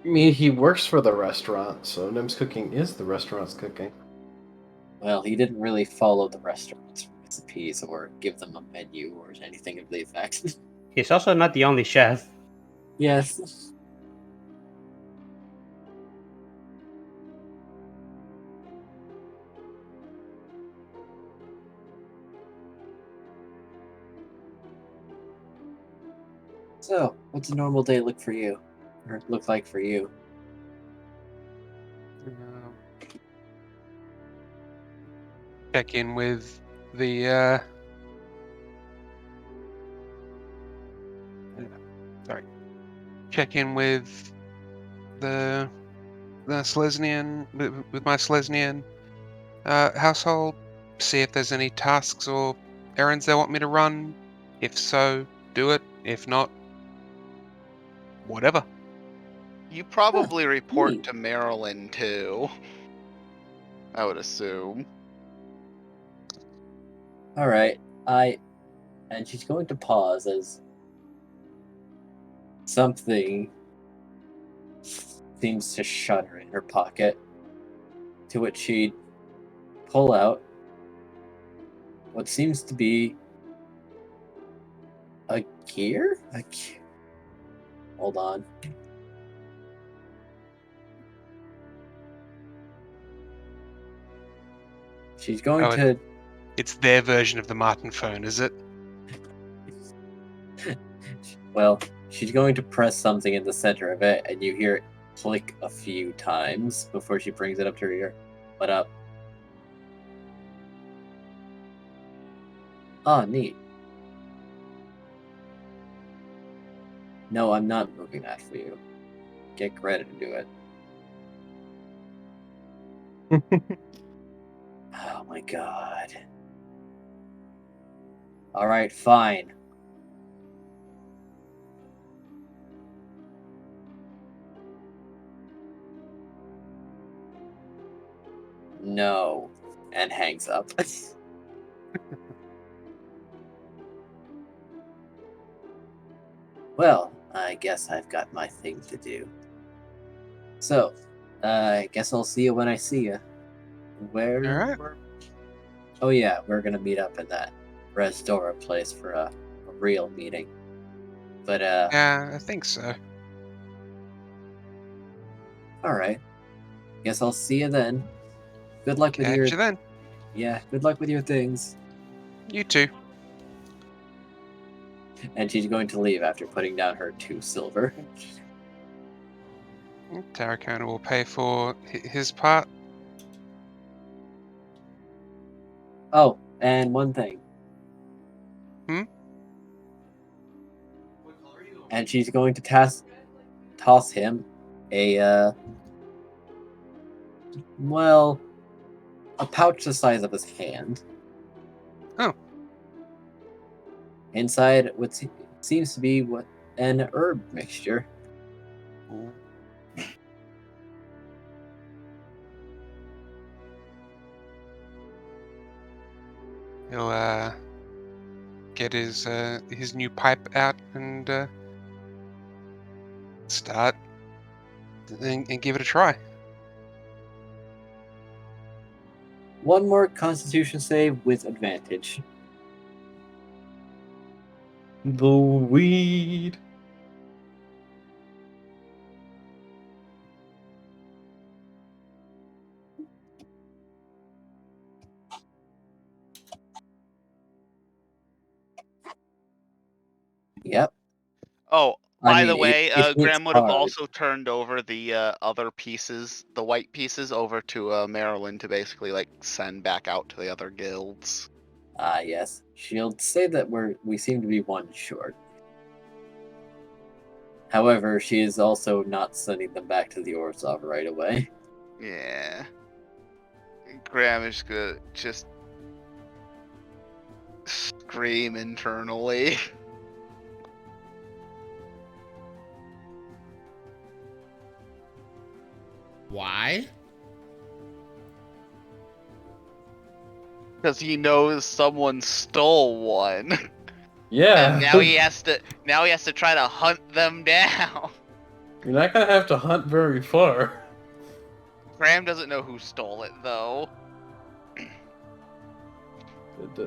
mean, he works for the restaurant, so Nim's cooking is the restaurant's cooking. Well, he didn't really follow the restaurant's recipes or give them a menu or anything of the effect. He's also not the only chef. Yes. So, what's a normal day look like for you? check in with the check in with the Selesnian with my Selesnian household, see if there's any tasks or errands they want me to run. If so, do it. If not, whatever. You probably report to Marilyn too. I would assume. Alright, and she's going to pause as something seems to shudder in her pocket, to which she'd pull out what seems to be a gear? Hold on. She's going Oh, to. It's their version of the Marten phone, is it? Well, she's going to press something in the center of it, and you hear it click a few times before she brings it up to her ear. What up? Ah, neat. No, I'm not moving that for you. Get Greta to do it. Oh my god. Alright, fine. No. And hangs up. Well, I guess I've got my thing to do. So, I guess I'll see you when I see you. Where? Alright. Oh yeah, we're gonna meet up in that Resdora place for a real meeting. But Yeah, I think so. alright. Guess I'll see you then. Good luck with your Catch you then. Yeah, good luck with your things. You too. And she's going to leave after putting down her 2 silver. Tarracona will pay for his part. Oh, and one thing. And she's going to toss him a well, a pouch the size of his hand. Oh. Inside what seems to be an herb mixture. Ooh. He'll get his new pipe out and start and give it a try. One more Constitution save with advantage. The weed. Yep. Oh, I by mean, the way, it hits Graham would have hard. also turned over the other pieces, the white pieces, over to Marilyn to basically like send back out to the other guilds. Ah, yes. She'll say that we seem to be 1 short. However, she is also not sending them back to the Orzhov right away. Yeah. Graham is gonna just scream internally. Why? Because he knows someone stole one. Yeah. And now he has to try to hunt them down. You're not gonna have to hunt very far. Graham doesn't know who stole it though.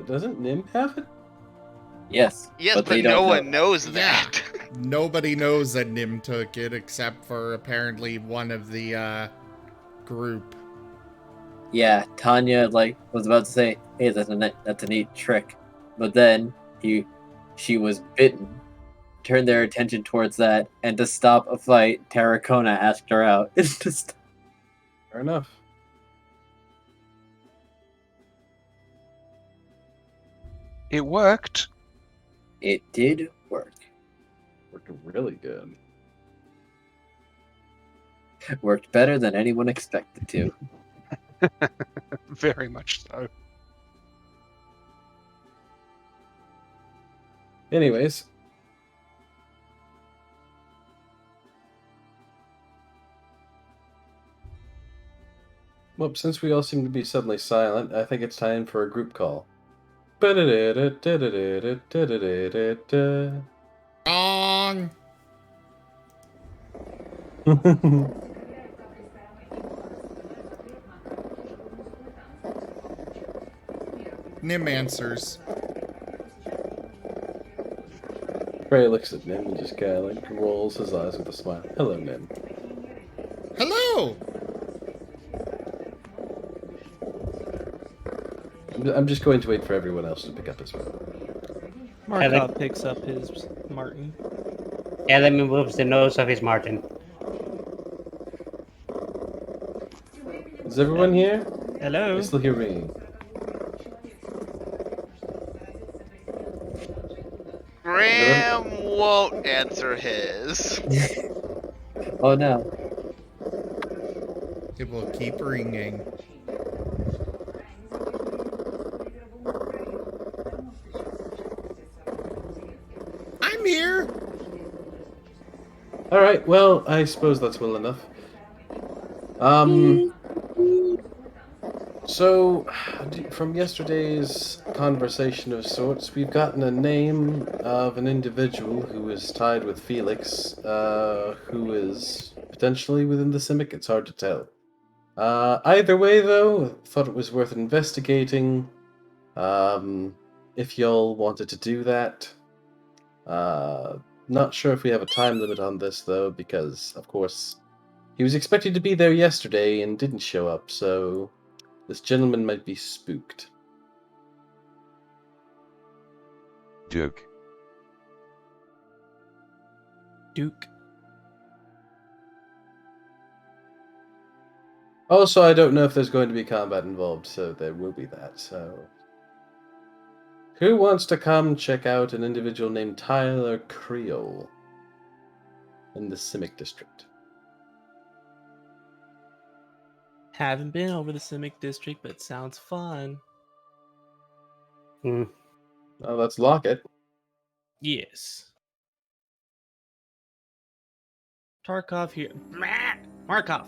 Doesn't Nim have it? Yes. Yes, but but they no don't one know. knows that. Nobody knows that Nim took it except for apparently one of the group. Yeah, Tanya was about to say, "Hey, that's a neat trick," but then she was bitten, turned their attention towards that, and to stop a fight, Tarracona asked her out. It's just Fair enough. It worked. It did work. Worked really good. Worked better than anyone expected to. Very much so. Anyways. Well, since we all seem to be suddenly silent, I think it's time for a group call. Wrong. Nim answers. Ray looks at Nim and just kind of like rolls his eyes with a smile. Hello, Nim. Hello. I'm just going to wait for everyone else to pick up as well. Markov picks up his Marten. Element moves the nose of his Marten. Is everyone here? Hello. I still hear ringing. Graham won't answer his. Oh no. It will keep ringing. I'm here. All right. Well, I suppose that's well enough. So, from yesterday's conversation of sorts, we've gotten a name of an individual who is tied with Felix, who is potentially within the Simic. It's hard to tell. Either way, though, thought it was worth investigating. If y'all wanted to do that. Not sure if we have a time limit on this, though, because, of course, he was expected to be there yesterday and didn't show up, so this gentleman might be spooked. Duke. Duke. Also, I don't know if there's going to be combat involved, so there will be that, so... Who wants to come check out an individual named Tyler Creole in the Simic District? Haven't been over the Simic District, but sounds fun. Well, let's lock it. Yes. Tarkov here. Markov.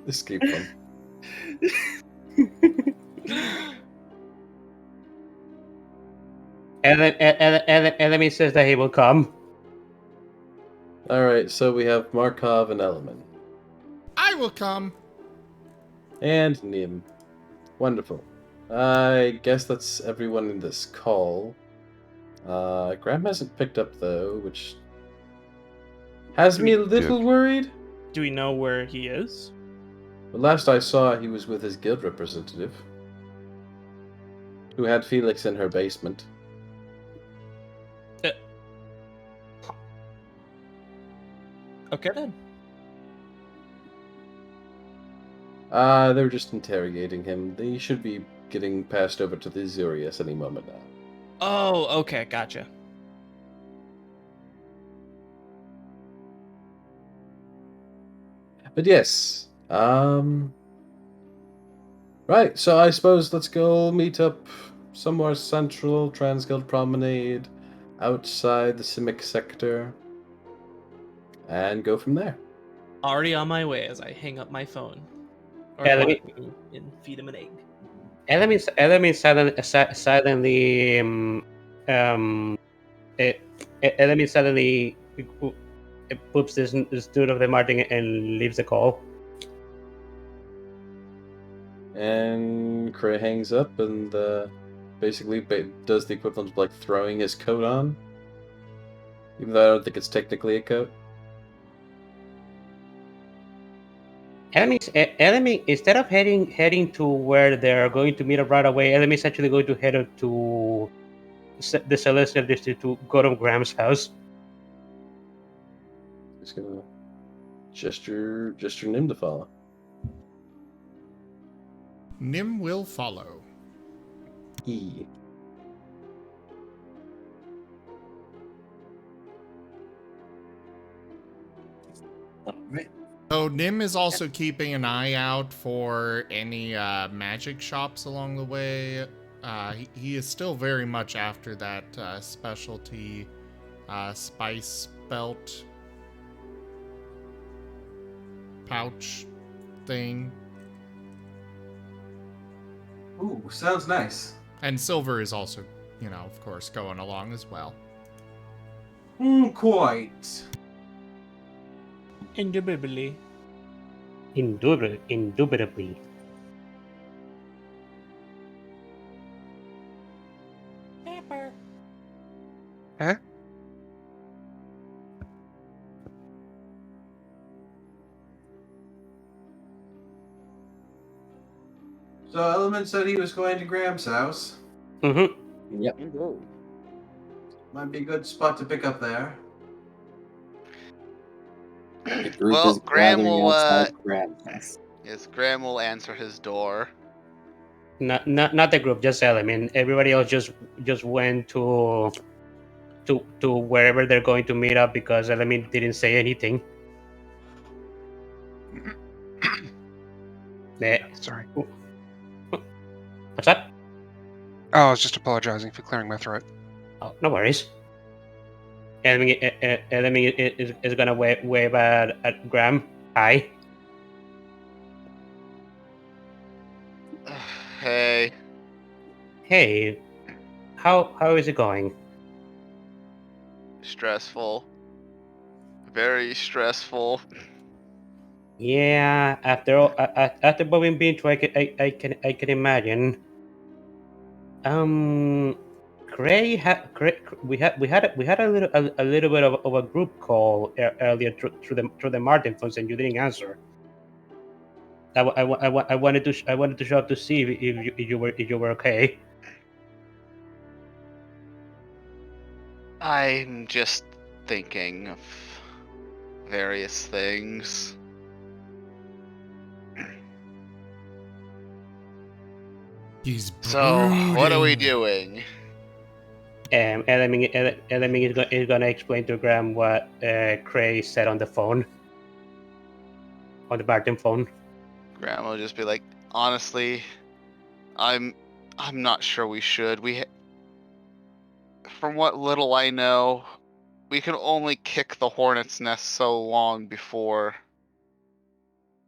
Escape from. Enemy says that he will come. Alright, so we have Markov and Element. I will come. And Nim. Wonderful. I guess that's everyone in this call. Graham hasn't picked up, though, which has me a little worried. Do we know where he is? But last I saw, he was with his guild representative, who had Felix in her basement. Okay, then. They were just interrogating him. They should be getting passed over to the Zurius any moment now. Oh, okay, gotcha. But yes, right, so I suppose let's go meet up somewhere central, Transguild Promenade, outside the Simic sector, and go from there. Already on my way as I hang up my phone. Or Yeah, let me- and feed him an egg. Enemy suddenly enemy suddenly poops this dude of the Martin and leaves the call. And Cray hangs up and basically does the equivalent of like throwing his coat on. Even though I don't think it's technically a coat. Enemy instead of heading to where they're going to meet up right away, enemy is actually going to head up to the Celestial District to go to Graham's house. He's gonna gesture Nim to follow. Nim will follow. E. Alright. So Nim is also keeping an eye out for any magic shops along the way. He is still very much after that specialty spice belt pouch thing. Ooh, sounds nice. And Silver is also, of course, going along as well. Quite. Indubitably. Indubitably. Pepper. Huh? So Element said he was going to Graham's house. Mm-hmm. Yep. Might be a good spot to pick up there. The group Well, is Graham gathering will. outside Graham's house. Yes, Graham will answer his door. Not the group, just Element. Everybody else just went to wherever they're going to meet up because Element didn't say anything. Sorry. What's that? Oh, I was just apologizing for clearing my throat. Oh, no worries. Element is gonna wave at Graham. Hi. Hey. Hey. How is it going? Stressful. Very stressful. Yeah, after what we've been through, I can imagine. Gray we had a little bit of a group call earlier through the Marten phones, and you didn't answer. I wanted to show up to see if you were okay. I'm just thinking of various things. He's So, what are we brooding. doing? Element is gonna explain to Graham what Cray said on the phone, on the Marten phone. Graham will just be like, honestly, I'm not sure we should. From what little I know, we can only kick the hornet's nest so long before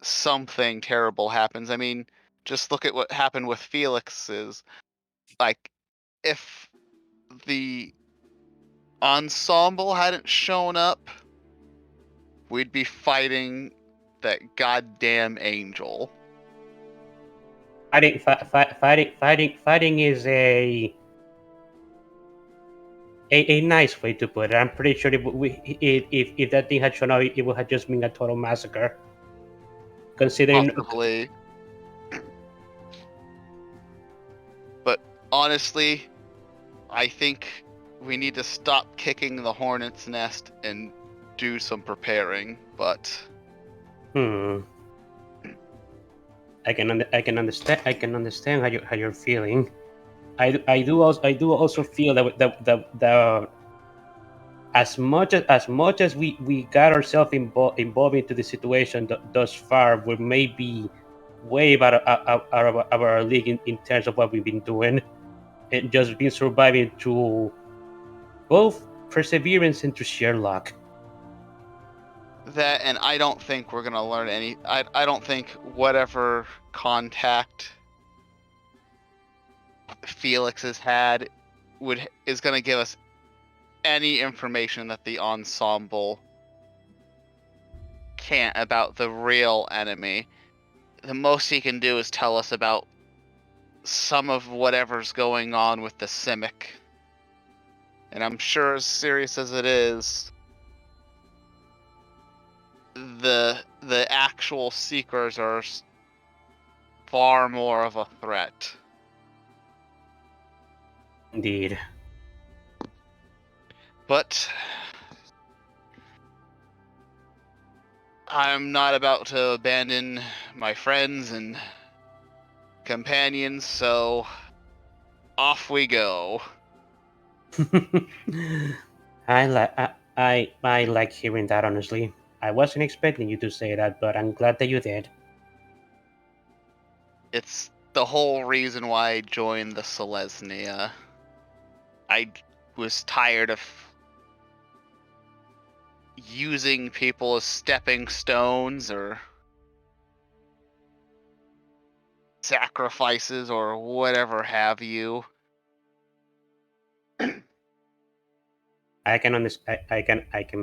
something terrible happens. I mean, just look at what happened with Felix's. Like, if the ensemble hadn't shown up, we'd be fighting that goddamn angel. Fighting is a nice way to put it. I'm pretty sure if that thing had shown up, it would have just been a total massacre. Considering Possibly. But honestly, I think we need to stop kicking the hornet's nest and do some preparing. But I can understand how you're feeling. I do also feel that as much as we got ourselves involved into the situation thus far, we may be way out of our league in terms of what we've been doing, and just been surviving through both perseverance and through sheer luck. that, and I don't think we're gonna learn any. I don't think whatever contact Felix has had is gonna give us any information that the ensemble can't about the real enemy. The most he can do is tell us about some of whatever's going on with the Simic. And I'm sure, as serious as it is, the actual Seekers are far more of a threat. Indeed. But I'm not about to abandon my friends and companions, so off we go. I like hearing that, honestly. I wasn't expecting you to say that, but I'm glad that you did. It's the whole reason why I joined the Selesnya. I was tired of using people as stepping stones or sacrifices or whatever have you. I can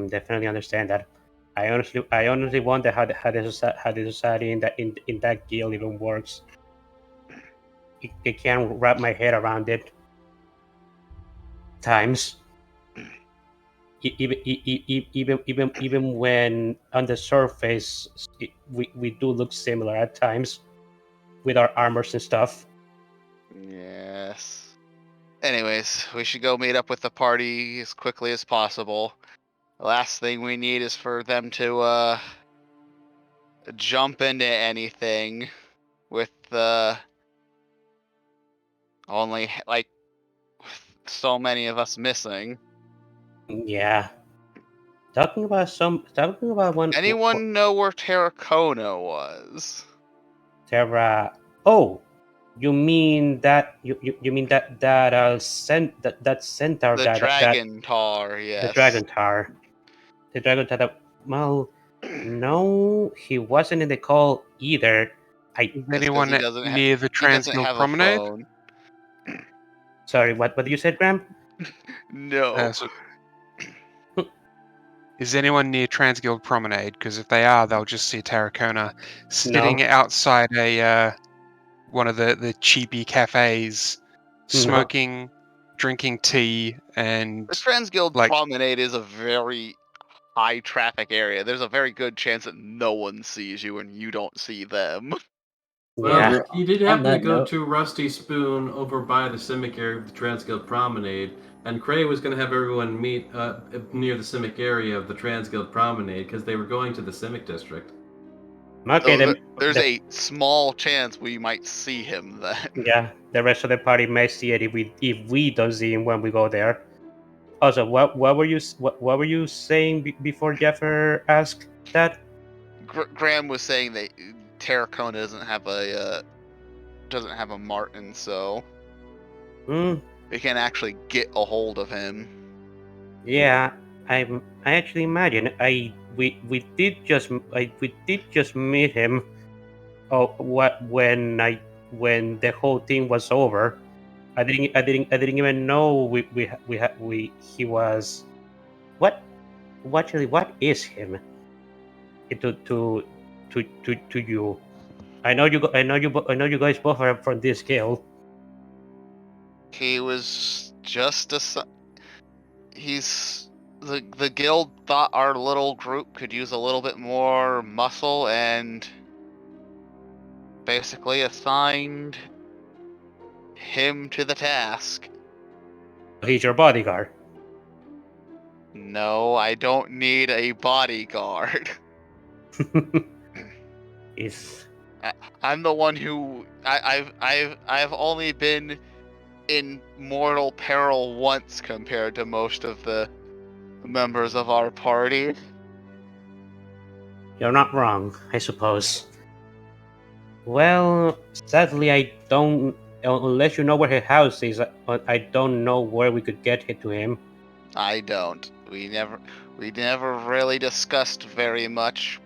definitely understand that. I honestly wonder how the society in that guild even works. I can't wrap my head around it. Times, even when on the surface we do look similar at times. with our armors and stuff. Yes. Anyways, we should go meet up with the party as quickly as possible. The last thing we need is for them to jump into anything with only like so many of us missing. Yeah. Talking about one. Anyone know where Terracona was? Terra. Oh, you mean that you mean that that centaur The Dragon Tar, yes. the dragon tar. The dragon tar. Well, no, he wasn't in the call either. Is anyone he doesn't near the he doesn't Transguild have a Promenade? phone. Sorry, what you said, Graham? No. Is anyone near Transguild Promenade? Because if they are, they'll just see Terracona sitting outside a one of the cheapy cafes, smoking, drinking tea, and The Transguild Promenade is a very high traffic area. There's a very good chance that no one sees you and you don't see them. Well, you did happen to go to Rusty Spoon over by the Simic area of the Transguild Promenade, and Cray was going to have everyone meet near the Simic area of the Transguild Promenade because they were going to the Simic district. Okay, so there's a small chance we might see him then. Yeah, the rest of the party may see it if we don't see him when we go there. Also, what were you saying before Jeffer asked that? Graham was saying that Terracona doesn't have a Marten, so we can actually get a hold of him. Yeah, I actually imagine we did just meet him. Oh, when the whole thing was over. I didn't even know he was. What is him? To you. I know you guys both are from this guild. He was just he's the guild thought our little group could use a little bit more muscle and basically assigned him to the task. He's your bodyguard. No, I don't need a bodyguard. I'm the one who I've only been in mortal peril once compared to most of the members of our party. You're not wrong, I suppose. Well, sadly, I don't. Unless you know where his house is, I don't know where we could get to him. I don't. We never really discussed very much.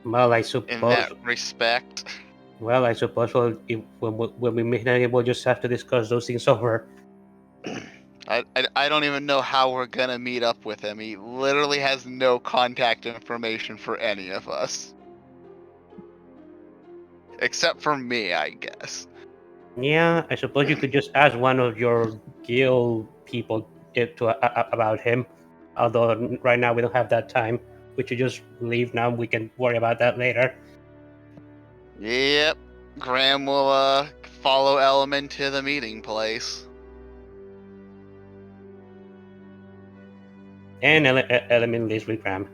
Well, I suppose. In that respect. Well, I suppose when we meet him, we'll just have to discuss those things over. I don't even know how we're gonna meet up with him. He literally has no contact information for any of us. Except for me, I guess. Yeah, I suppose you could just ask one of your guild people about him. Although right now we don't have that time. We should just leave now. We can worry about that later. Yep. Graham will follow Element to the meeting place. And Element leaves with Graham.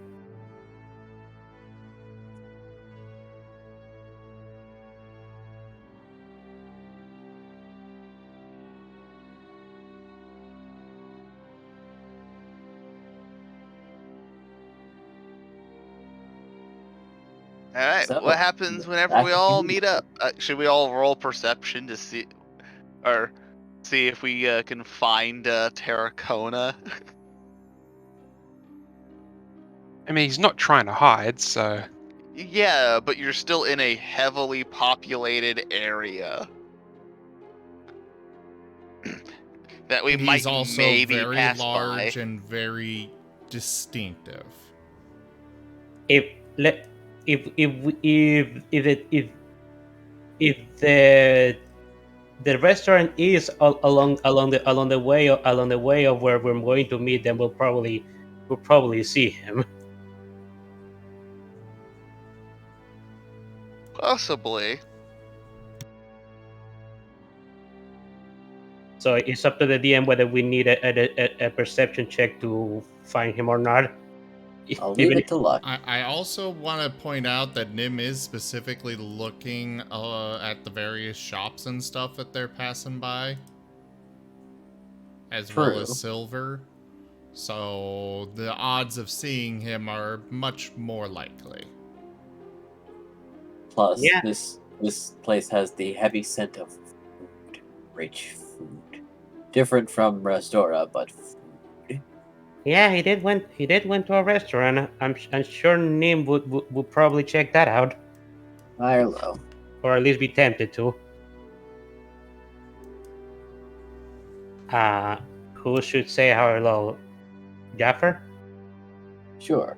Alright, So, what happens whenever we all meet up? Should we all roll perception to see if we can find Terracona? I mean, he's not trying to hide, so... Yeah, but you're still in a heavily populated area. That we might also maybe very pass large by. and very distinctive. If the restaurant is along the way of where we're going to meet, then we'll probably see him. Possibly. So it's up to the DM whether we need a perception check to find him or not. I'll leave it to luck. I also want to point out that Nim is specifically looking at the various shops and stuff that they're passing by, as well as Silver. So the odds of seeing him are much more likely. Plus, this place has the heavy scent of food, rich food, different from Restora, but food. Yeah, he did went to a restaurant. I'm sure Nim would probably check that out, High or low. or at least be tempted to. Who should say high or low? Jaffer? Sure.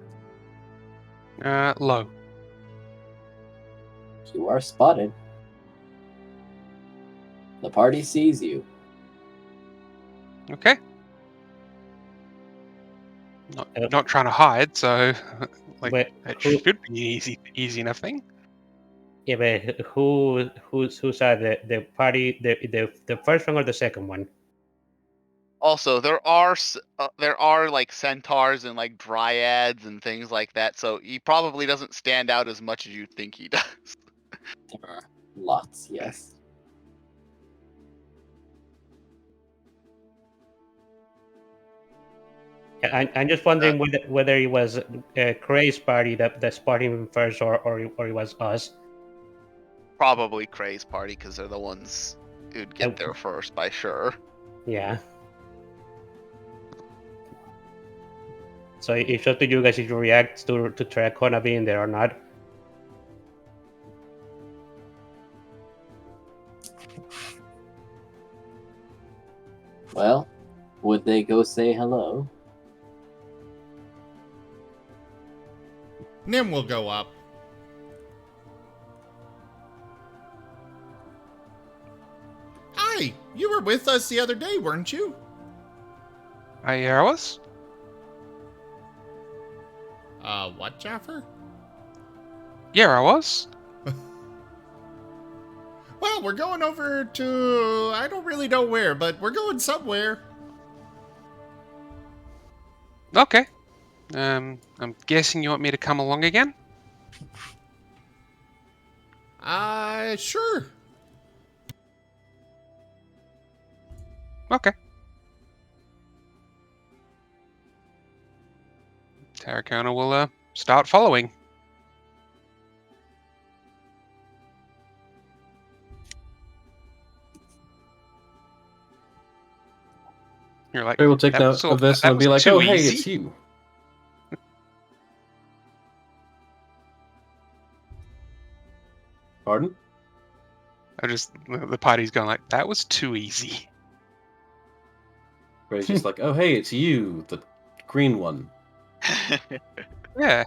Low. You are spotted. The party sees you. Okay. Not trying to hide, so like But it who- should be easy enough thing. Yeah, but who's the party, the first one or the second one? Also, there are like centaurs and like dryads and things like that, so he probably doesn't stand out as much as you think he does. There are lots, yes. I'm just wondering whether it was Cray's party that spotted him first, or it was us. Probably Cray's party, because they're the ones who'd get there first, by sure. Yeah. So it's up to you guys if you react to Terracona being there or not. Well, would they go say hello? Nim will go up. Hi, you were with us the other day, weren't you? I was. What, Jaffer? Yeah, I was. Well, we're going over to... I don't really know where, but we're going somewhere. Okay. I'm guessing you want me to come along again? Sure. Okay. Terracona will start following. You're like, They will take "That note was of this that and be was like, too "Oh, hey, easy." it's you." Pardon? The party's going like, that was too easy. Ray's just like, "Oh, hey, it's you, the green one." Yeah.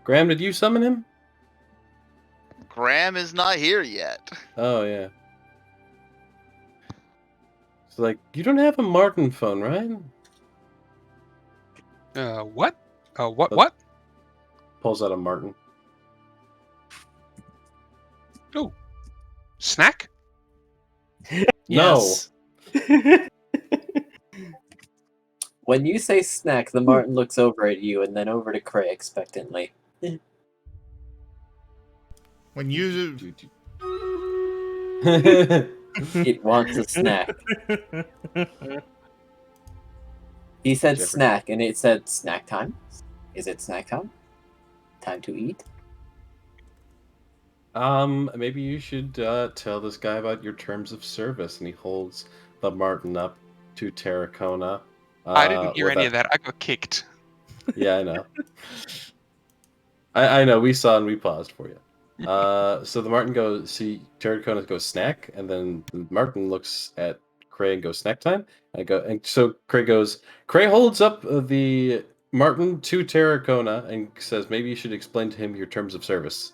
Graham, did you summon him? Graham is not here yet. Oh, yeah. It's like, you don't have a Marten phone, right? What? What? Pulls out a Marten. Oh. Snack? Yes. When you say snack, the Marten looks over at you and then over to Cray expectantly. When you... It wants a snack. He said Jeffrey. snack, and it said snack time. Is it snack time? Time to eat? Maybe you should tell this guy about your terms of service. And he holds the Marten up to Terracona. I didn't hear with any of that. I got kicked. Yeah, I know. I know. We saw and we paused for you. So the Marten goes, see, Terracona goes snack, and then the Marten looks at Cray and goes snack time. And so Cray goes, Cray holds up the Marten to Terracona and says, maybe you should explain to him your terms of service.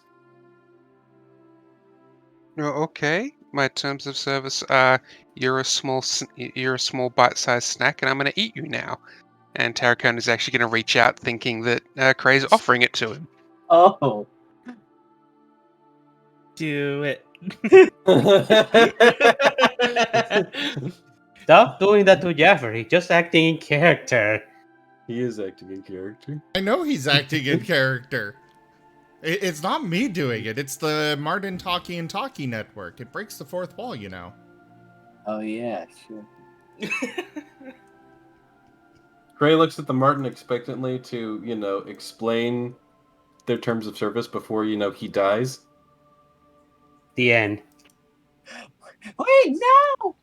Oh, okay. My terms of service are you're a small bite-sized snack, and I'm going to eat you now. And Terracona is actually going to reach out, thinking that Cray's offering it to him. Oh, Do it. Stop doing that to Jeffrey. Just acting in character. He is acting in character. I know he's acting in character. It's not me doing it. It's the Marten Talkie and Talkie network. It breaks the fourth wall, you know. Oh yeah, sure. Gray looks at the Marten expectantly to, explain their terms of service before, he dies. The end. Wait, no!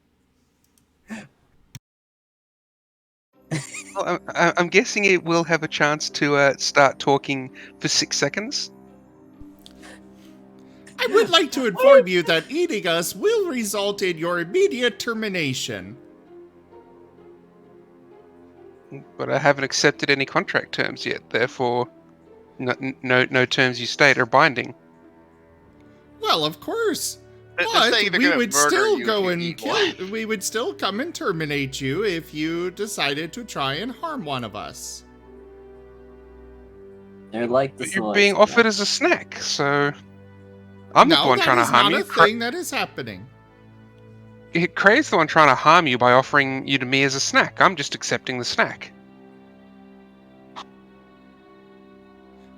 Well, I'm guessing it will have a chance to start talking for 6 seconds. I would like to inform you that eating us will result in your immediate termination. But I haven't accepted any contract terms yet, therefore no terms you state are binding. Well, of course. They're But saying they're we gonna would murder still you go if and you eat kill. one. We would still come and terminate you if you decided to try and harm one of us. They're like the But you're Snorlax being guy. offered as a snack, so I'm not the one trying to harm you. No, that is not a thing that is happening. Cray's the one trying to harm you by offering you to me as a snack. I'm just accepting the snack.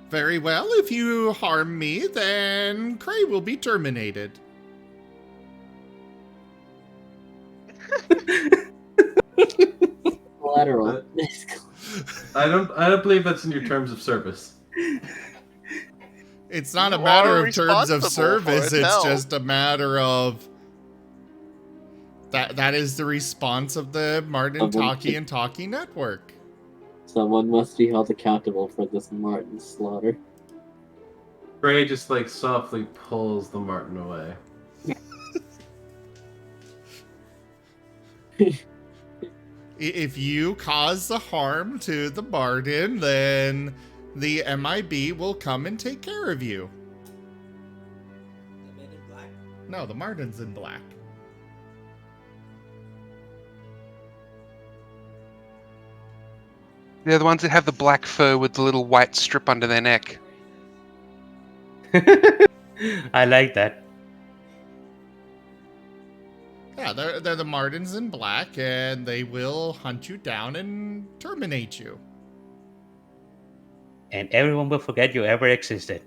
Very well. If you harm me, then Cray will be terminated. Collateral. I don't believe that's in your terms of service. It's not a You matter are of terms of responsible for service. it, It's hell. just a matter of that is the response of the Marten Talkie and Talkie network. Someone must be held accountable for this Marten slaughter. Gray just softly pulls the Marten away. If you cause the harm to the Marten, then the MIB will come and take care of you. The men in black? No, the Marten's in black. They're the ones that have the black fur with the little white strip under their neck. I like that. Yeah, they're the Martens in black, and they will hunt you down and terminate you. And everyone will forget you ever existed.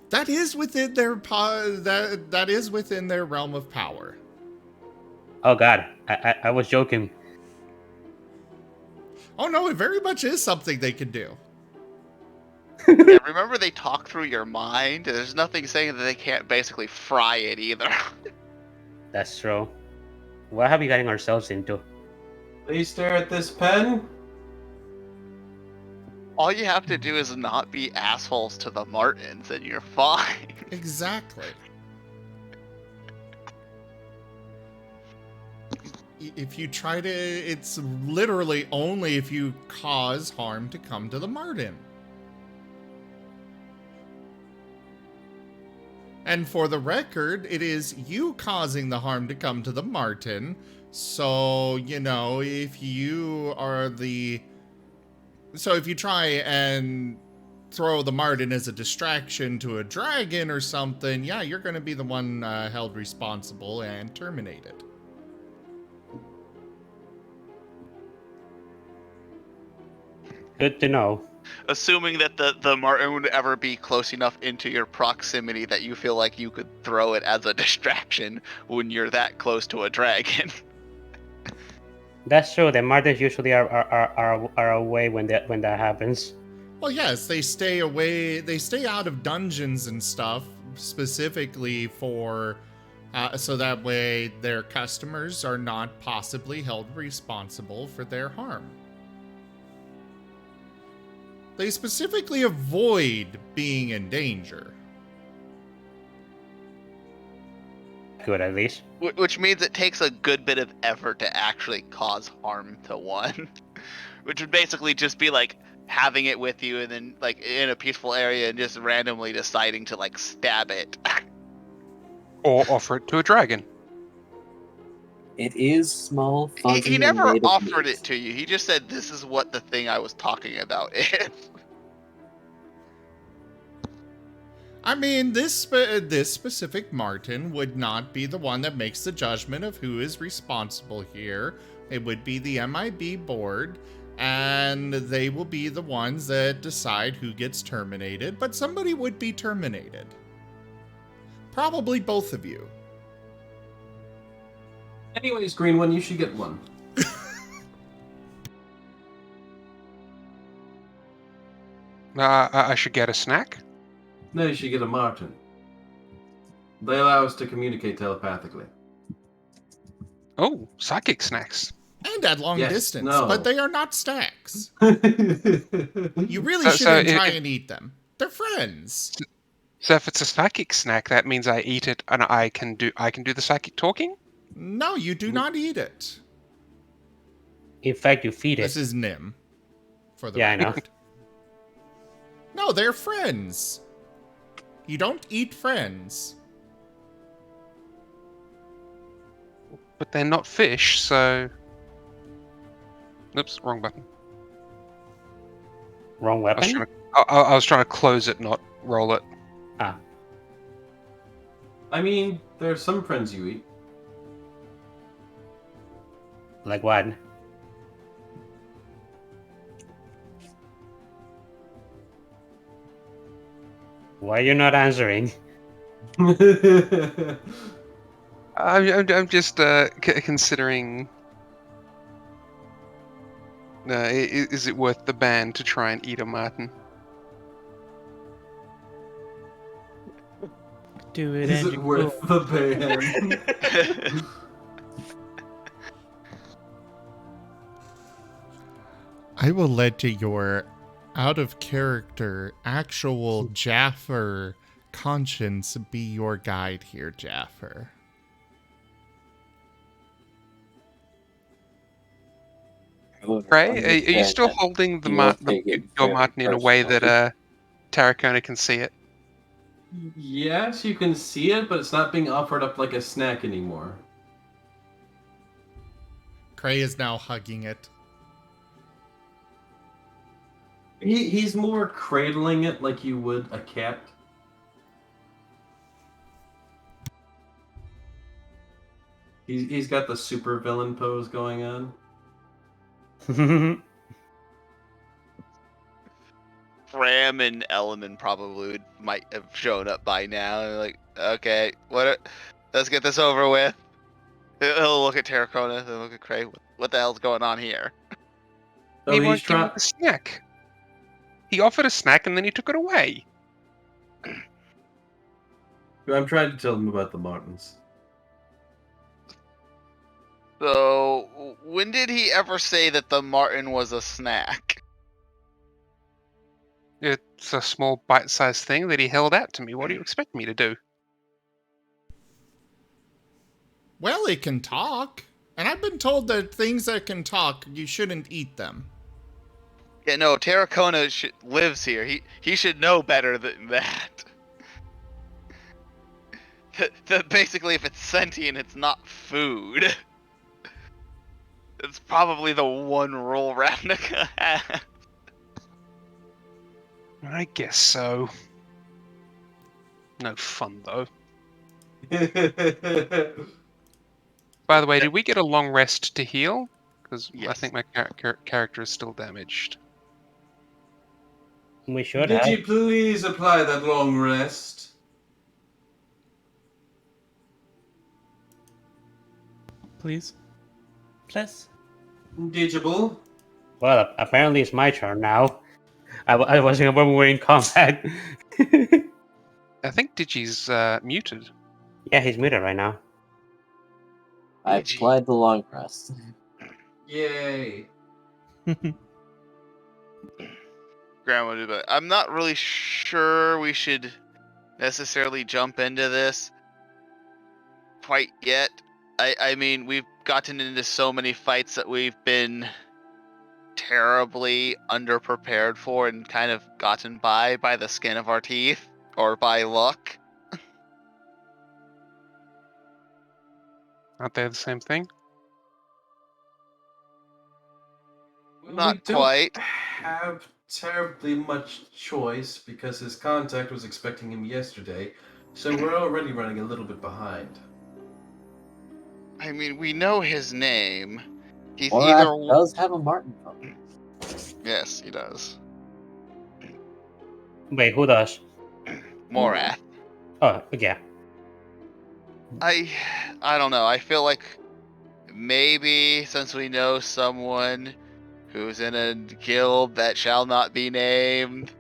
That is within their that is within their realm of power. Oh god, I was joking. Oh no, it very much is something they can do. Yeah, remember they talk through your mind? There's nothing saying that they can't basically fry it either. That's true. What have we gotten ourselves into? Please stare at this pen. All you have to do is not be assholes to the Martens and you're fine. Exactly. If you try to, it's literally only if you cause harm to come to the Marten. And for the record, it is you causing the harm to come to the Marten. So, if you are So if you try and throw the Marten as a distraction to a dragon or something, yeah, you're going to be the one held responsible and terminated. Good to know. Assuming that the Marten would ever be close enough into your proximity that you feel like you could throw it as a distraction when you're that close to a dragon. That's true. The Martens usually are away when that happens. Well, yes, they stay away. They stay out of dungeons and stuff specifically for so that way their customers are not possibly held responsible for their harm. They specifically avoid being in danger. Good, at least. Which means it takes a good bit of effort to actually cause harm to one. Which would basically just be like having it with you and then like in a peaceful area and just randomly deciding to like stab it. Or offer it to a dragon. It is small. He fuzzy, and never made of offered meat. it to you. He just said this is what the thing I was talking about is. I mean, this specific Marten would not be the one that makes the judgment of who is responsible here. It would be the MIB board, and they will be the ones that decide who gets terminated, but somebody would be terminated. Probably both of you. Anyways, Green One, you should get one. I should get a snack? No, you should get a Marten. They allow us to communicate telepathically. Oh, psychic snacks. And at long Yes, distance, no. but they are not stacks. You really shouldn't try and eat them. They're friends. So if it's a psychic snack, that means I eat it and I can do the psychic talking? No, you do not eat it. In fact, you feed it. This is Nim. For the Yeah, I know. record. No, they're friends. You don't eat friends. But they're not fish, so... Oops, wrong button. Wrong weapon? I was trying to close it, not roll it. Ah. I mean, there are some friends you eat. Like what? Why are you not answering? I'm just considering... is it worth the ban to try and eat a Marten? Do it. Is and it you worth will. the ban? I will let your out of character, actual Jaffer conscience be your guide here, Jaffer. Ray, are you still holding the your Marten in a way that Tarracona can see it? Yes, you can see it, but it's not being offered up like a snack anymore. Cray is now hugging it. He's more cradling it like you would a cat. He's got the super villain pose going on. Ram and Element probably might have shown up by now. They're like, okay, let's get this over with. He'll look at Terracona, he'll look at Cray. What the hell's going on here? Oh, He he's won't give trying. him a snack. He offered a snack and then he took it away. I'm trying to tell him about the Martens. So, when did he ever say that the Marten was a snack? It's a small bite-sized thing that he held out to me. What do you expect me to do? Well, it can talk. And I've been told that things that can talk, you shouldn't eat them. Yeah, no, Terracona lives here. He should know better than that. Basically, if it's sentient, it's not food. It's probably the one rule Ravnica has. I guess so. No fun, though. By the way, did we get a long rest to heal? Because I think my character is still damaged. We should Did have. you please apply that long rest? Please. Please. Digible. Well, apparently it's my turn now. I wasn't when we were in combat. I think Digi's muted. Yeah, he's muted right now. I applied the long rest. Yay. Grandma, but I'm not really sure we should necessarily jump into this quite yet. I mean, we've gotten into so many fights that we've been terribly underprepared for and kind of gotten by the skin of our teeth or by luck. Aren't they the same thing? Not We don't quite. have terribly much choice because his contact was expecting him yesterday, so we're already running a little bit behind. I mean, we know his name. He's Borat either. does have a Marten phone. Yes, he does. Wait, who does? Morath. Oh, yeah. I don't know. I feel like maybe since we know someone who's in a guild that shall not be named,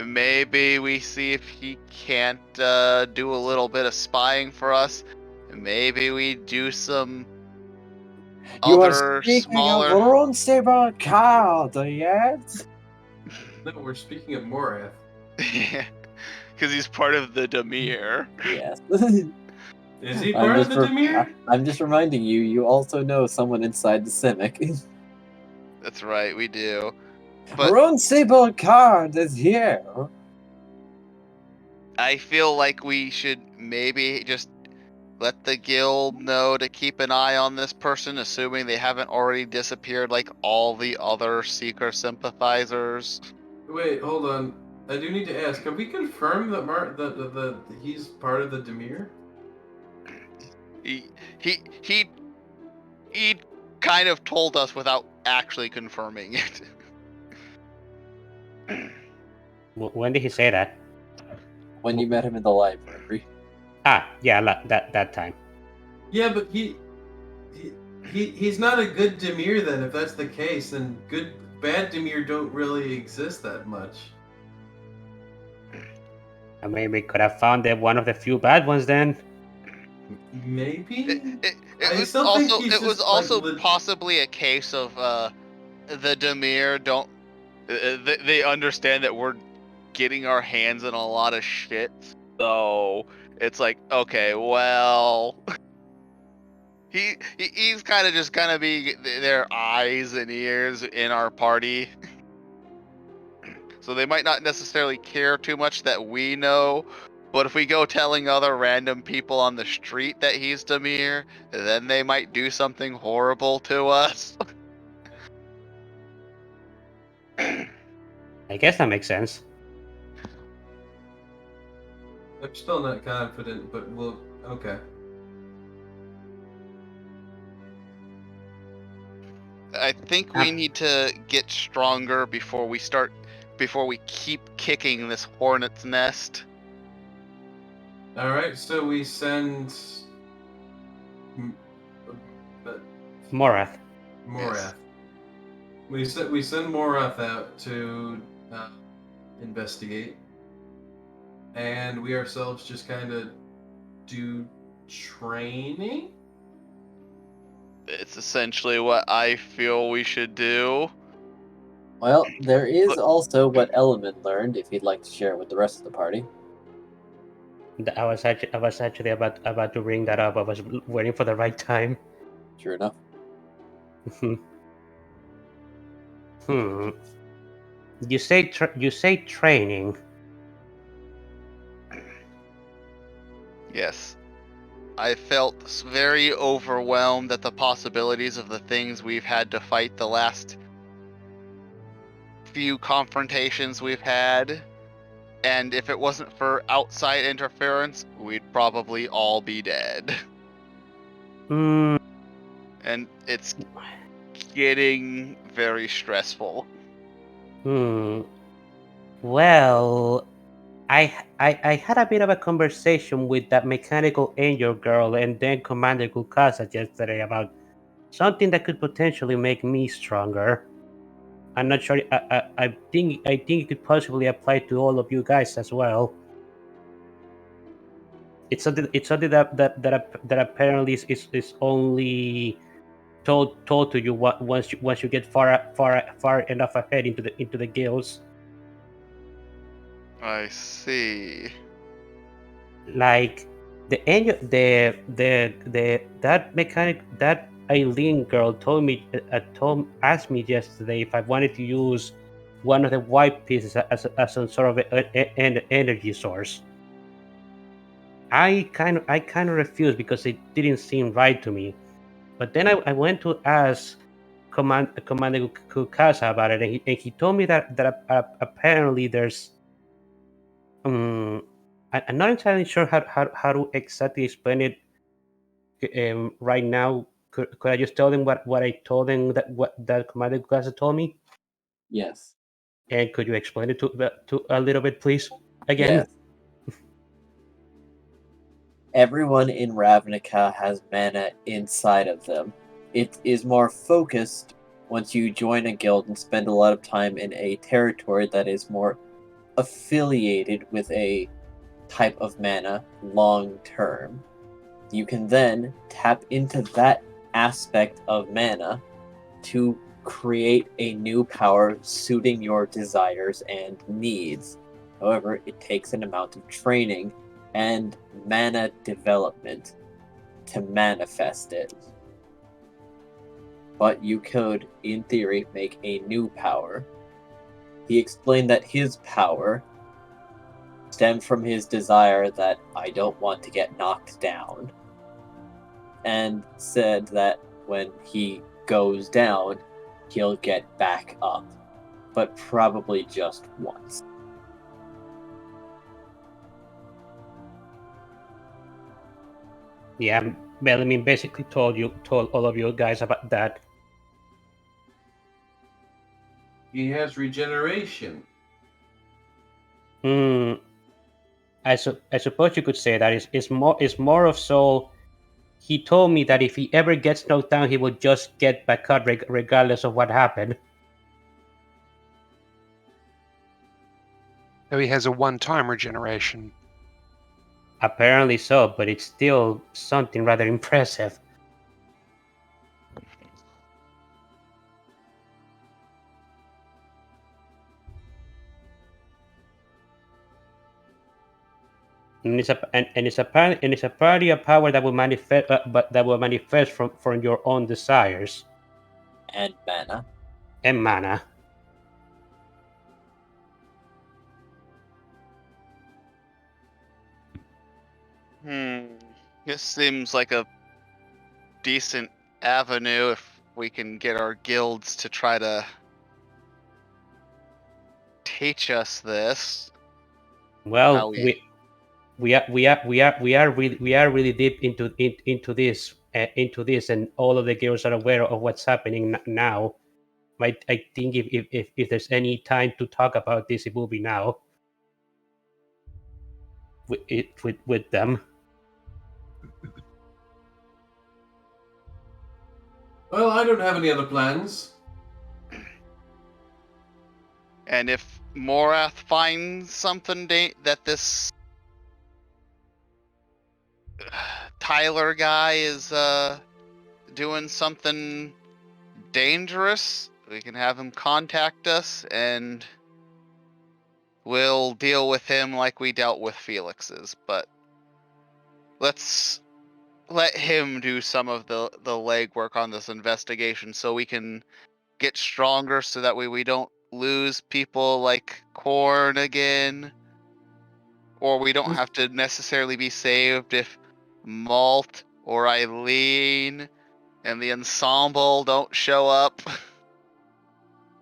maybe we see if he can't do a little bit of spying for us. Maybe we do some You are other speaking of smaller. Untitled Chapter, yes? No, we're speaking of Morath. Because he's part of the Demir. Yes. Is he part of the Demir? I'm just reminding you, you also know someone inside the Simic. That's right, we do. But Untitled Card is here. I feel like we should maybe just let the guild know to keep an eye on this person, assuming they haven't already disappeared like all the other Seeker sympathizers. Wait, hold on. I do need to ask, have we confirmed that he's part of the Demir? He kind of told us without actually confirming it. When did he say that? When you met him in the library. Ah, yeah, that time. Yeah, but he's not a good Demir then. If that's the case, then bad Demir don't really exist that much. I mean, we could have found one of the few bad ones then. Maybe. It was also possibly a case of the Demir don't. They understand that we're getting our hands in a lot of shit, so it's like, okay, well, he's kind of just gonna be their eyes and ears in our party. So they might not necessarily care too much that we know, but if we go telling other random people on the street that he's Demir, then they might do something horrible to us. I guess that makes sense. I'm still not confident, but we'll. Okay. I think we need to get stronger before we keep kicking this hornet's nest. Alright, so we send... Morath. Morath. Yes. We send Morath out to investigate. And we ourselves just kind of do training? It's essentially what I feel we should do. Well, there is also what Element learned, if he'd like to share it with the rest of the party. I was actually about to bring that up. I was waiting for the right time. Sure enough. You say training. Yes. I felt very overwhelmed at the possibilities of the things we've had to fight the last few confrontations we've had. And if it wasn't for outside interference, we'd probably all be dead. And it's getting very stressful. Well, I had a bit of a conversation with that mechanical angel girl and then Commander Gukasa yesterday about something that could potentially make me stronger. I'm not sure. I think it could possibly apply to all of you guys as well. It's something that apparently is only told to you once you get far enough ahead into the guilds. I see. Like the angel, that mechanic, that Eileen girl asked me yesterday if I wanted to use one of the white pieces as some sort of an energy source. I kind of refused because it didn't seem right to me. But then I went to ask Commander Kukasa about it, and he told me that apparently there's I'm not entirely sure how to exactly explain it right now. Could I just tell them what I told them that Commander Kukasa told me? Yes. And could you explain it to a little bit, please? Again. Yes. Everyone in Ravnica has mana inside of them. It is more focused once you join a guild and spend a lot of time in a territory that is more affiliated with a type of mana long term. You can then tap into that aspect of mana to create a new power suiting your desires and needs. However, it takes an amount of training and mana development to manifest it. But you could, in theory, make a new power. He explained that his power stemmed from his desire that I don't want to get knocked down, and said that when he goes down, he'll get back up, but probably just once. Yeah, Bellamy basically told all of you guys about that. He has regeneration. I suppose you could say that it's more of so. He told me that if he ever gets knocked down, he will just get back up regardless of what happened. So he has a one-time regeneration. Apparently so, but it's still something rather impressive. And it's apparently a power that will manifest, but that will manifest from your own desires and mana. And mana. This seems like a decent avenue if we can get our guilds to try to teach us this. Well, we are really deep into this, and all of the guilds are aware of what's happening now. I think if there's any time to talk about this, it will be now. With them. Well, I don't have any other plans. And if Morath finds something that this Tyler guy is doing something dangerous, we can have him contact us and we'll deal with him like we dealt with Felix's. But let's let him do some of the legwork on this investigation so we can get stronger, so that way we don't lose people like Korn again, or we don't have to necessarily be saved if Malt or Eileen and the Ensemble don't show up.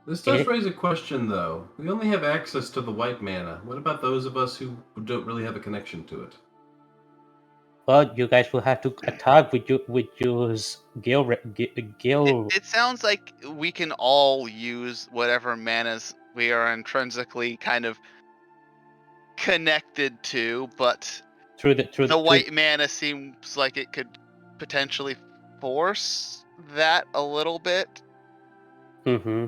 This does raise a question, though. We only have access to the white mana. What about those of us who don't really have a connection to it? Well, you guys will have to talk with your guild. It sounds like we can all use whatever manas we are intrinsically kind of connected to, but the white mana seems like it could potentially force that a little bit. Mm-hmm.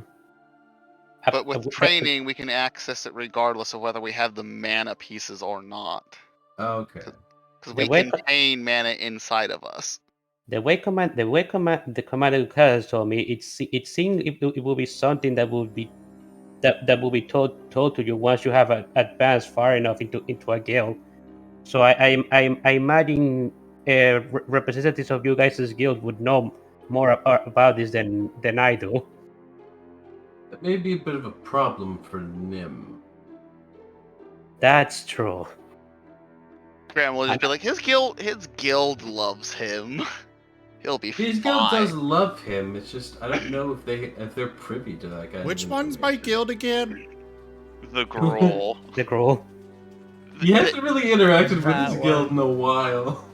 But with training, we can access it regardless of whether we have the mana pieces or not. Okay. Because we contain mana inside of us. The commander has told me it seems it will be something that will be told to you once you have advanced far enough into a guild. So I imagine representatives of you guys' guild would know more about this than I do. That may be a bit of a problem for Nim. That's true. Graham will just be like, his guild loves him. He'll be His guild fine. does love him. It's just I don't know if they're privy to that kind Which of one's my information. guild again? The Grohl. The Grohl. He hasn't really interacted with That his guild one. in a while.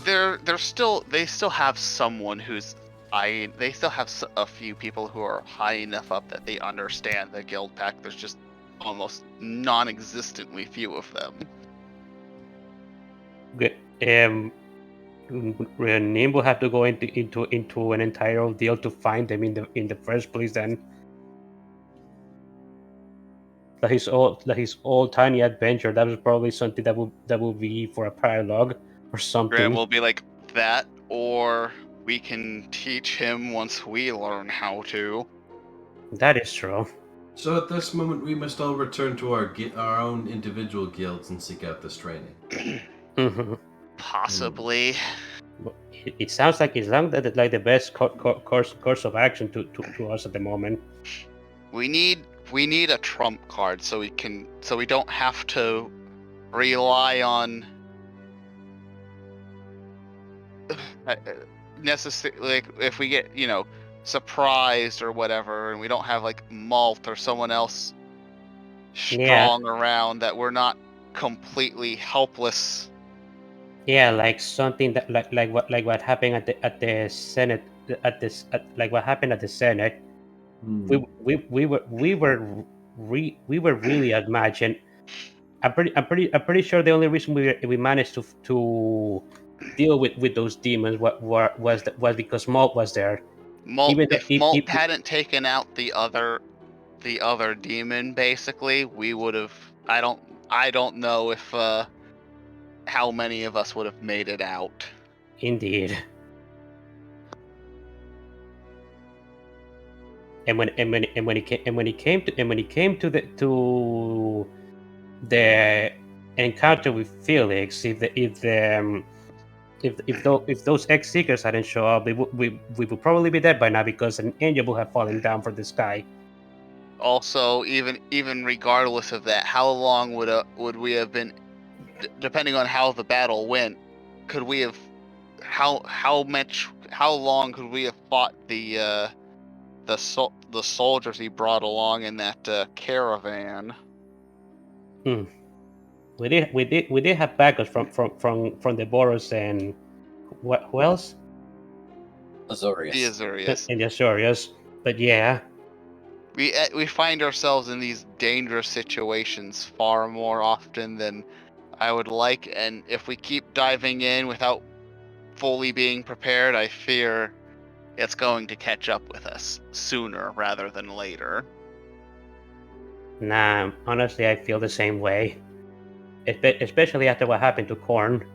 They still have someone who's high. They still have a few people who are high enough up that they understand the guild pack. There's just almost non-existently few of them. Good. Nim will have to go into an entire deal to find them in the first place. Then, his old tiny adventure. That was probably something that will be for a paralogue or something. Graham will be like that, or we can teach him once we learn how to. That is true. So at this moment, we must all return to our own individual guilds and seek out this training. Possibly. It sounds like the best course of action to us at the moment. We need a trump card so we don't have to rely on necessarily, like, if we get surprised or whatever, and we don't have like Malt or someone else strong around, that we're not completely helpless. Yeah, like something that what happened at the Senate like what happened at the Senate. We were really outmatched, and I'm pretty sure the only reason we managed to deal with those demons was because Malt was there. If Malt hadn't taken out the other demon, basically, we would have. I don't know if how many of us would have made it out. Indeed. And when he came to the encounter with Felix, if those ex-seekers hadn't shown up, we would probably be dead by now, because an angel would have fallen down from the sky. Also, even regardless of that, how long would we have been, depending on how the battle went, could we have how long could we have fought the soldiers he brought along in that caravan? We did have backups from the Boros and who else? Azorius. The Azorius. And the Azorius. But yeah. We find ourselves in these dangerous situations far more often than I would like, and if we keep diving in without fully being prepared, I fear it's going to catch up with us sooner rather than later. Nah, honestly, I feel the same way. Especially after what happened to Korn.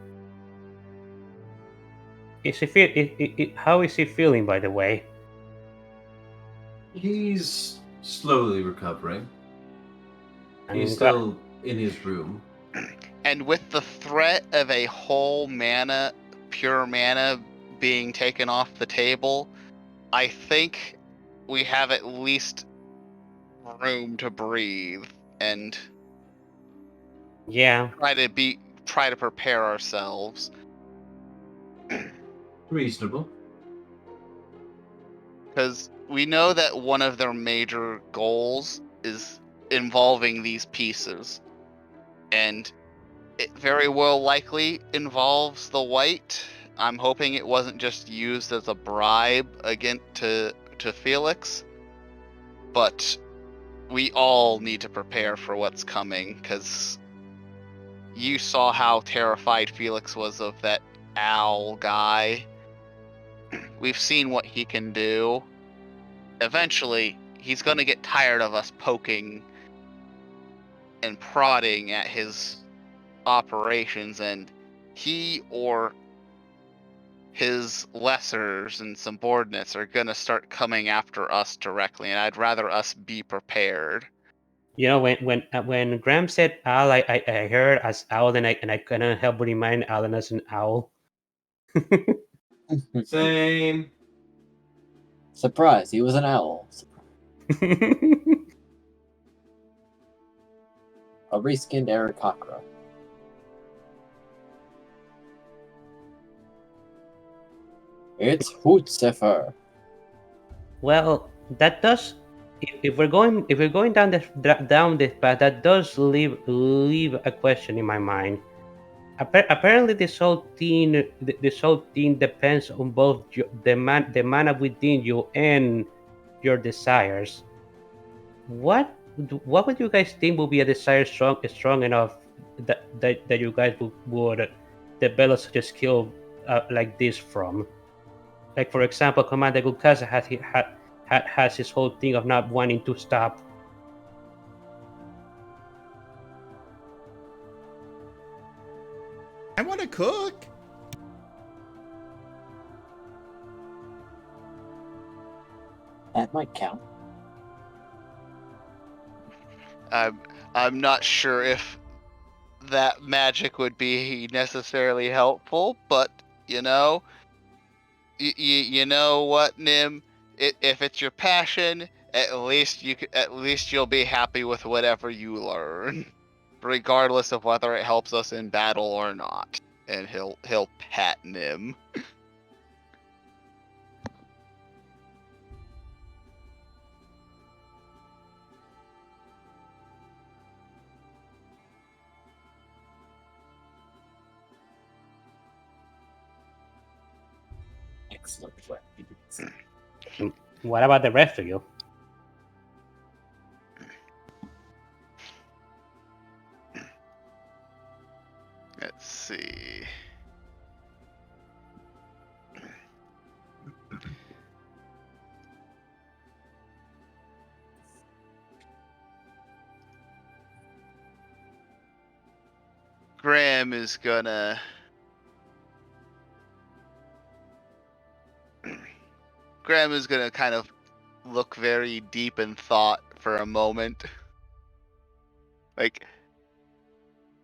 How is he feeling, by the way? He's slowly recovering. He's still in his room. And with the threat of a whole pure mana being taken off the table, I think we have at least room to breathe and try to prepare ourselves. Reasonable. Because we know that one of their major goals is involving these pieces, and it very well likely involves the white. I'm hoping it wasn't just used as a bribe to Felix, but we all need to prepare for what's coming, because you saw how terrified Felix was of that owl guy. We've seen what he can do. Eventually, he's going to get tired of us poking and prodding at his operations, and he or his lessers and subordinates are going to start coming after us directly, and I'd rather us be prepared. You know, when Graham said owl, I heard as owl, and I couldn't help but remind Alan as an owl. Same. Surprise, he was an owl. A reskinned Aarakocra. It's Hootsefer. Well, that does. If we're going down this path, that does leave a question in my mind. Apparently, this whole thing depends on both the mana within you and your desires. What would you guys think would be a desire strong enough that you guys would develop such a skill like this from? Like, for example, Commander Gukasa has his whole thing of not wanting to stop. I want to cook. That might count. I'm not sure if that magic would be necessarily helpful, but you know what, Nim? If it's your passion, at least you'll be happy with whatever you learn, regardless of whether it helps us in battle or not. And he'll pat Nim. Excellent. What about the rest of you? Let's see. Graham is gonna kind of look very deep in thought for a moment. Like,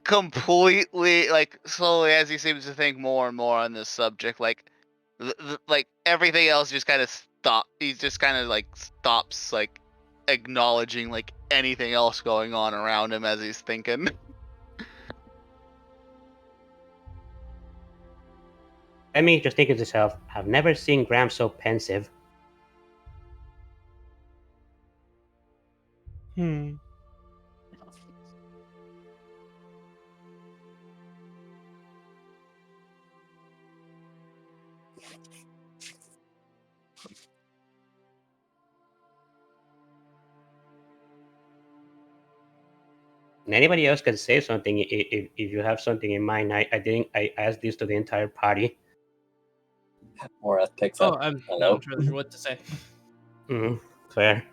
completely, like, slowly as he seems to think more and more on this subject, like, like everything else just kind of he just kind of like stops, like, acknowledging like anything else going on around him as he's thinking. I mean, just thinking to himself, I've never seen Graham so pensive. And anybody else can say something if you have something in mind. I asked this to the entire party. Morath picks Oh, up. I'm Hello? not really sure what to say. Fair.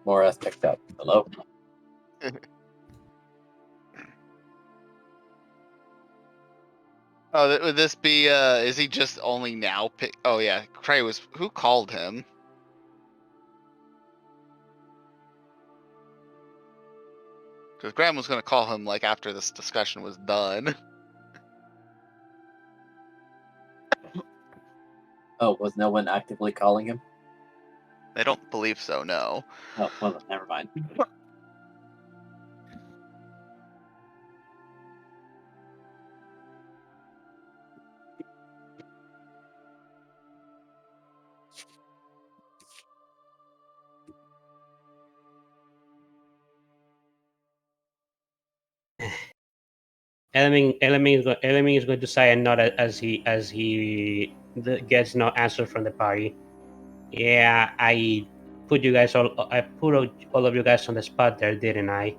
Morath picked up. Hello? Oh, would this be, is he just only now oh yeah, Cray who called him? Because Graham was gonna call him, like, after this discussion was done. Oh, was no one actively calling him? I don't believe so, no. Oh, well, never mind. Element is going to sigh and nod as he gets no answer from the party. Yeah, I put all of you guys on the spot there, didn't I?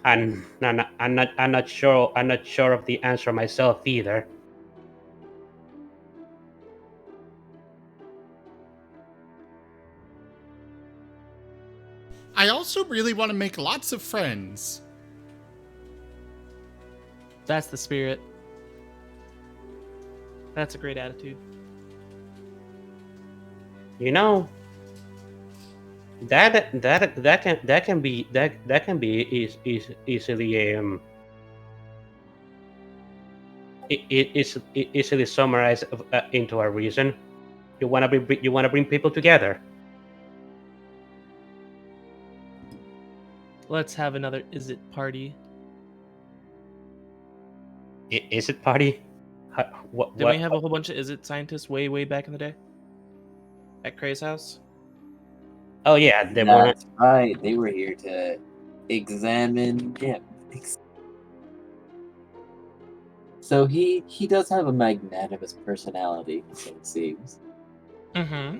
And I'm not sure of the answer myself either. I also really want to make lots of friends. That's the spirit. That's a great attitude. You know, that can be easily easily summarized into a reason. You want to bring people together. Let's have another is it party. Is it party? What? Did we have a whole bunch of Is It scientists way back in the day? At Cray's house? Oh yeah, they were. That's right. They were here to examine him. So he does have a magnanimous personality, so it seems. Mm-hmm.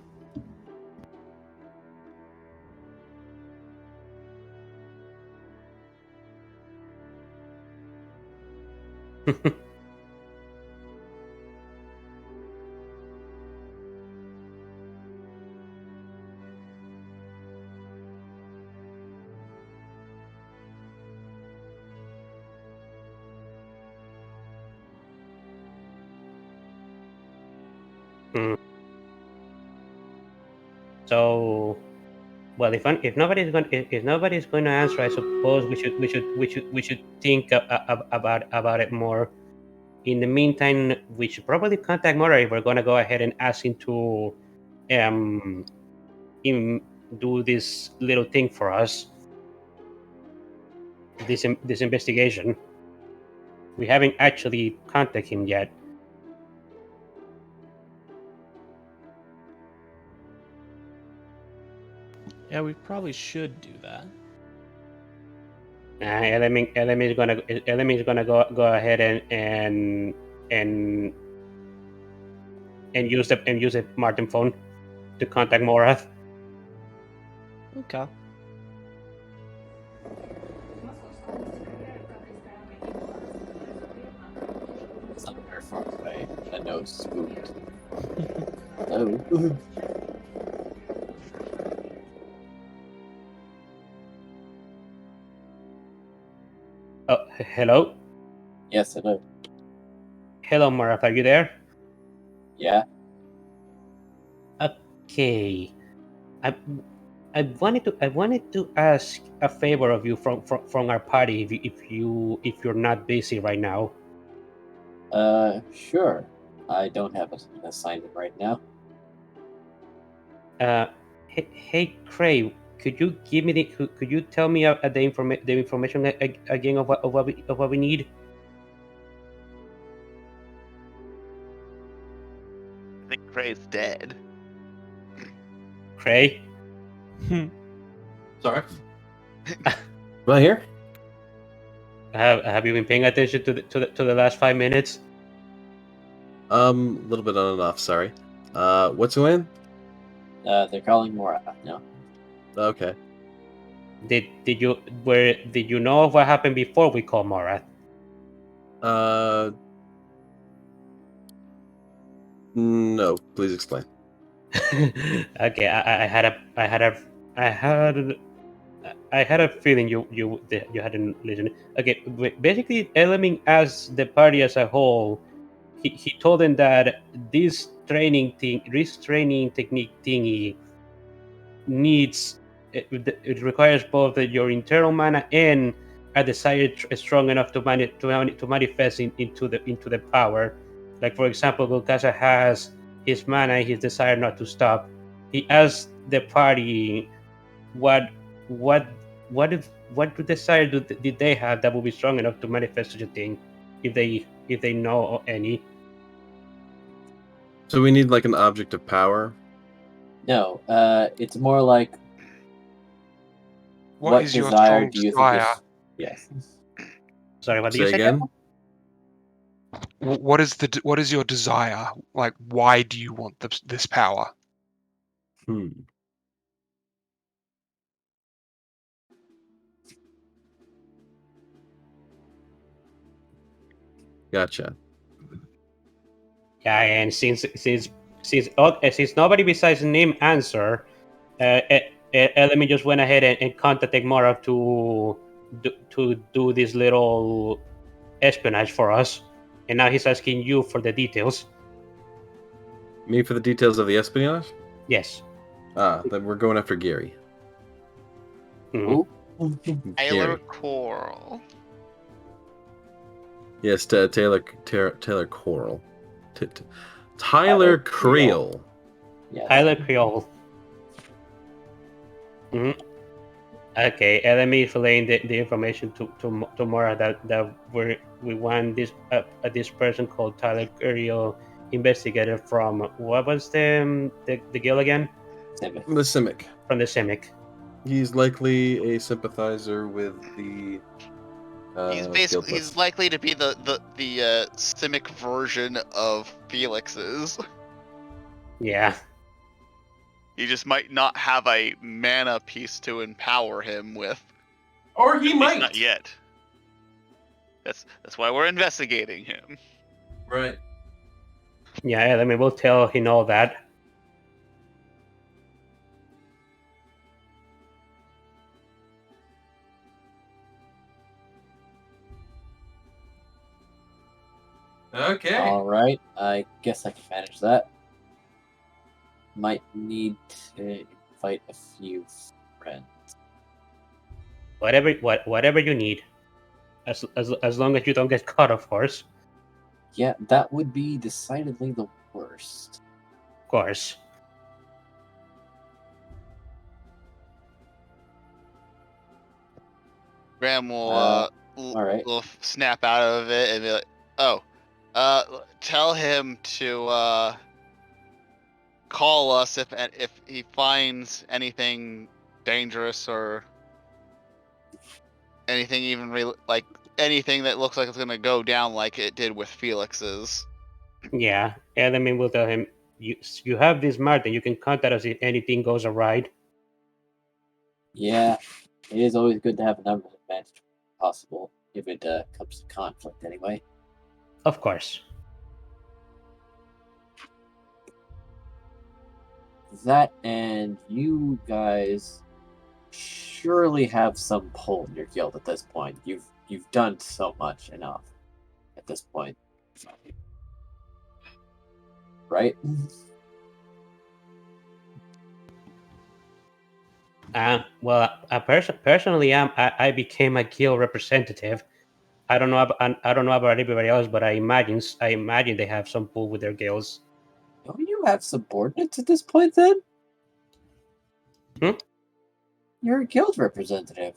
So, well, if nobody's going to answer, I suppose we should think about it more. In the meantime, we should probably contact Mora if we're going to go ahead and ask him to do this little thing for us. This investigation. We haven't actually contacted him yet. Yeah, we probably should do that. Element is gonna go ahead and use the Marten phone to contact Morath. Okay. Somewhere far away, a nose spooked. Hello. Oh, hello. Yes, hello. Hello, Morath. Are you there? Yeah. Okay. I wanted to ask a favor of you from our party if you're not busy right now. Sure. I don't have an assignment right now. Hey, Cray, could you give me could you tell me the information again of what we need? I think Cray's dead. Cray? Sorry. Am I here? Have you been paying attention to the last 5 minutes? A little bit on and off. Sorry. What's going on? They're calling Mora now. Okay. Did you know of what happened before we called Morath? No. Please explain. Okay, I had a feeling you hadn't listened. Okay, basically, Element as the party as a whole, he told them that this training technique thingy needs it requires both your internal mana and a desire strong enough to manifest into the power. Like for example, Golkasa has his mana and his desire not to stop. He asked the party what desire did they have that would be strong enough to manifest such a thing, if they know any. So we need like an object of power. No, it's more like What is your desire strong do you desire? think is... Yes. Sorry, what do Say you say again? What is your desire? Like, why do you want this power? Gotcha. Yeah, and since nobody besides Nim answer, let me just went ahead and contacted Mora to do this little espionage for us, and now he's asking you for the details. Me for the details of the espionage? Yes. Then we're going after Gary. Mhm. Tyler Gary. Coral. Yes, Taylor Coral. Tyler Creel. Yes. Tyler Creole. Okay, let me explain the information to Mora that we want this person called Tyler Curio investigator from what was the guild again? Simic. The Simic. From the Simic. He's likely a sympathizer with the. He's likely to be the Simic version of Felix's. Yeah. He just might not have a mana piece to empower him with. Or he At least might. not yet. That's why we're investigating him. Right. Yeah, I mean, we'll tell him all that. Okay. All right, I guess I can manage that. Might need to invite a few friends. Whatever you need, as long as you don't get caught, of course. Yeah, that would be decidedly the worst. Of course. Graham will all right. will snap out of it and be like, "Oh, tell him to call us if he finds anything dangerous or anything even like anything that looks like it's gonna go down like it did with Felix's." Yeah, and I mean, we'll tell him you have this Marten. You can contact us if anything goes awry. Yeah, it is always good to have a numbers advantage if possible, if it comes to conflict anyway. Of course. That and you guys surely have some pull in your guild at this point. You've done so much enough at this point. Right? Well, personally, I became a guild representative. I don't know about everybody else, but I imagine they have some pull with their guilds. Don't you have subordinates at this point then? Hmm? You're a guild representative.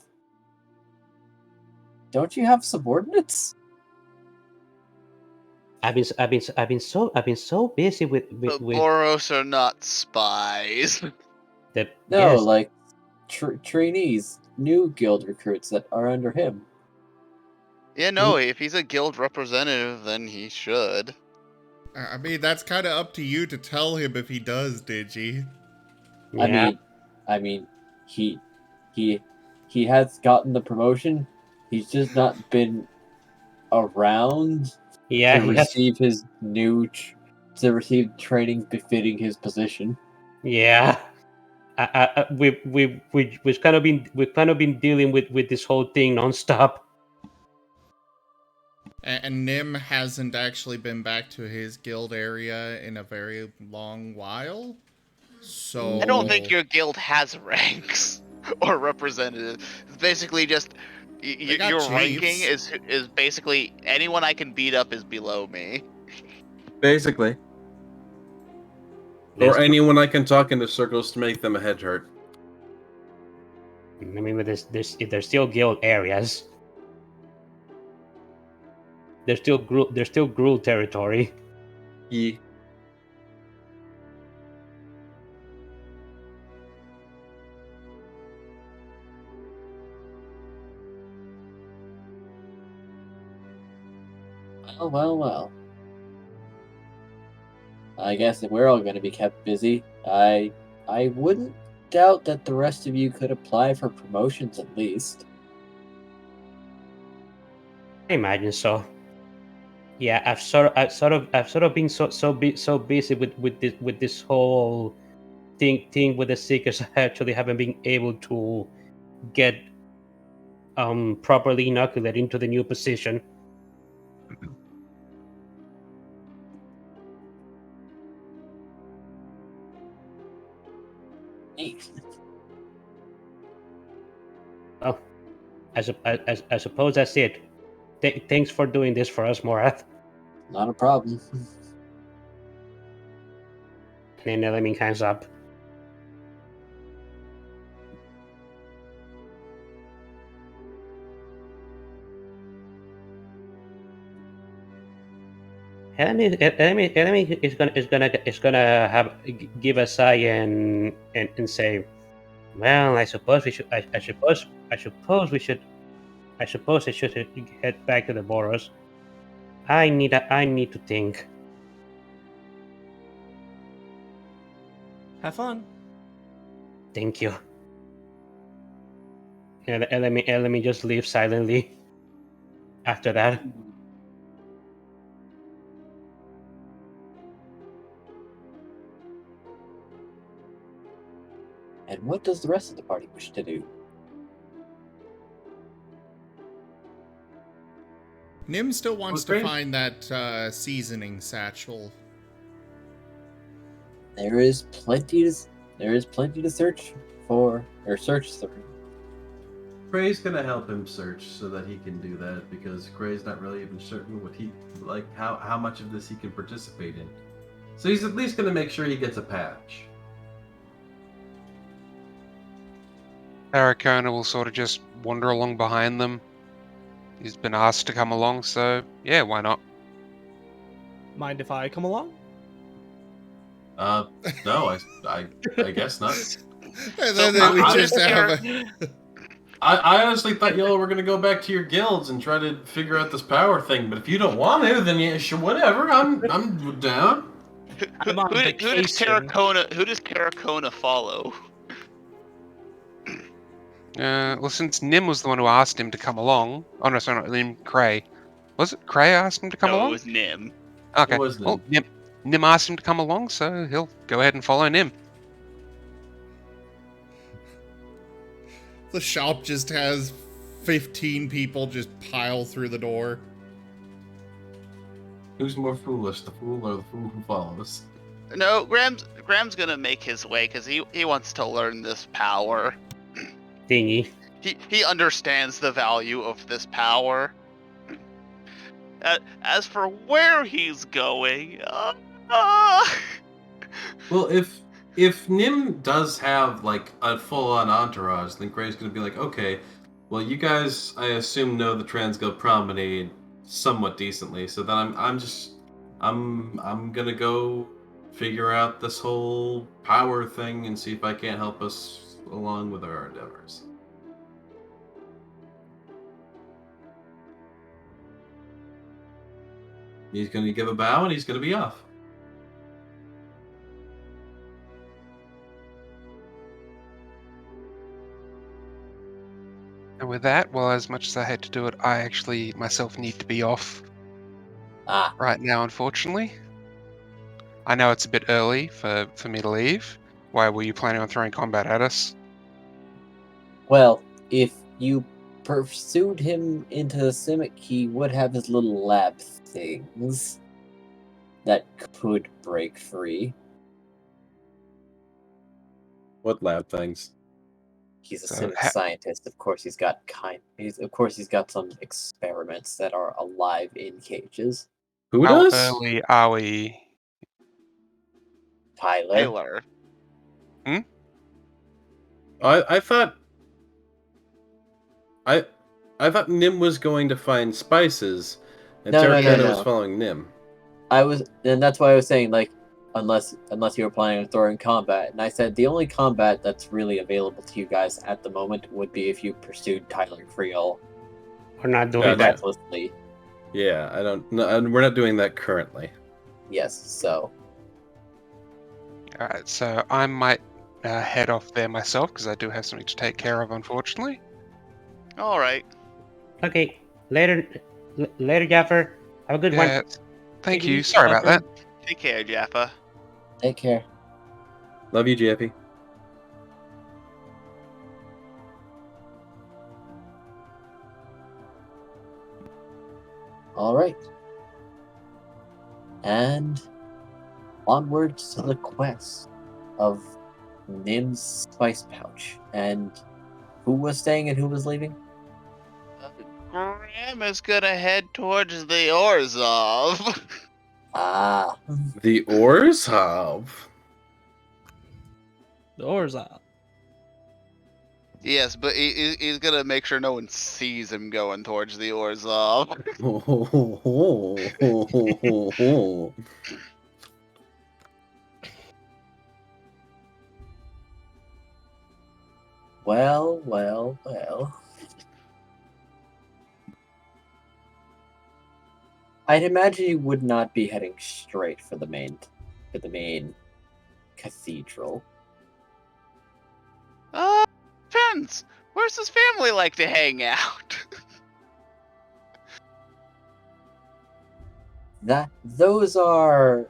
Don't you have subordinates? I've been so busy with The Boros are not spies. the No, yes, like trainees, new guild recruits that are under him. Yeah, no, if he's a guild representative, then he should. I mean, that's kind of up to you to tell him if he does, Digi. yeah. I mean, he has gotten the promotion. He's just not been around Yeah, to receive his new to receive training befitting his position. Yeah, we've kind of been dealing with this whole thing nonstop. And Nim hasn't actually been back to his guild area in a very long while. So I don't think your guild has ranks or representatives. It's basically just your ranking is basically anyone I can beat up is below me. Basically. Or anyone I can talk into circles to make them a head hurt. I mean, with there's still guild areas. There's still Gruul territory. Yeah. Well. I guess if we're all going to be kept busy, I wouldn't doubt that the rest of you could apply for promotions at least. I imagine so. Yeah, I've sort of been so busy with this whole thing with the Seekers. I actually haven't been able to get properly inoculated into the new position. Oh, I suppose that's it. Thanks for doing this for us, Morath. Not a problem. And then Element hands up. enemy is gonna have give a sigh and say, well, I suppose we should. I suppose we should. I suppose I should head back to the Boros. I need to think. Have fun. Thank you. And let me just leave silently. After that. And what does the rest of the party wish to do? Nim still wants to Okay. find that seasoning satchel. There is plenty to search for, or search through. Gray's gonna help him search so that he can do that because Gray's not really even certain what he like how much of this he can participate in. So he's at least gonna make sure he gets a patch. Aracona will sort of just wander along behind them. He's been asked to come along, so yeah, why not? Mind if I come along? No, I guess not. And then we I just didn't have a... I honestly thought y'all were gonna go back to your guilds and try to figure out this power thing, but if you don't want to, then yeah, sure, whatever. I'm down. I'm on Who does vacation. Caracona follow? Well, since Nim was the one who asked him to come along. Oh no, sorry, not Nim. Cray. Was it Cray asked him to come No, along? it was Nim. Okay. It was Nim. Well, Nim asked him to come along, so he'll go ahead and follow Nim. The shop just has 15 people just pile through the door. Who's more foolish, the fool or the fool who follows? No, Graham's gonna make his way because he wants to learn this power. Thingy. He understands the value of this power. As for where he's going, Well, if Nim does have like a full-on entourage, then Gray's gonna be like, okay, well, you guys, I assume, know the Transgo Promenade somewhat decently, so then I'm gonna go figure out this whole power thing and see if I can't help us along with our endeavors. He's gonna give a bow and he's gonna be off. And with that, well, as much as I hate to do it, I actually myself need to be off right now, unfortunately. I know it's a bit early for me to leave. Why were you planning on throwing combat at us? Well, if you pursued him into the Simic, he would have his little lab things that could break free. What lab things? He's a So, Simic scientist. Of course, he's got some experiments that are alive in cages. Who How does? early are we? Tyler. I thought Nim was going to find spices, and No, Terracotta no. was following Nim. And that's why I was saying, like, unless you were planning on throwing combat. And I said the only combat that's really available to you guys at the moment would be if you pursued Tyler Creole We're not doing Yeah, that. recklessly. Yeah, I don't. No, we're not doing that currently. Yes, so Alright, so I might head off there myself because I do have something to take care of, unfortunately. all right. Okay. Later, Jaffer. Have a good one. Yeah, thank you. Sorry about that. Take care, Jaffa. take care. Love you, Jeffy. All right. And onwards to the quest of Nim's spice pouch. And who was staying and who was leaving? Graham is gonna head towards the Orzhov. Ah, The Orzhov. The oars out. Yes, but he's gonna make sure no one sees him going towards the Orzhov. Well, well, well. I'd imagine you would not be heading straight for the main cathedral. Depends. Where's his family like to hang out? Those are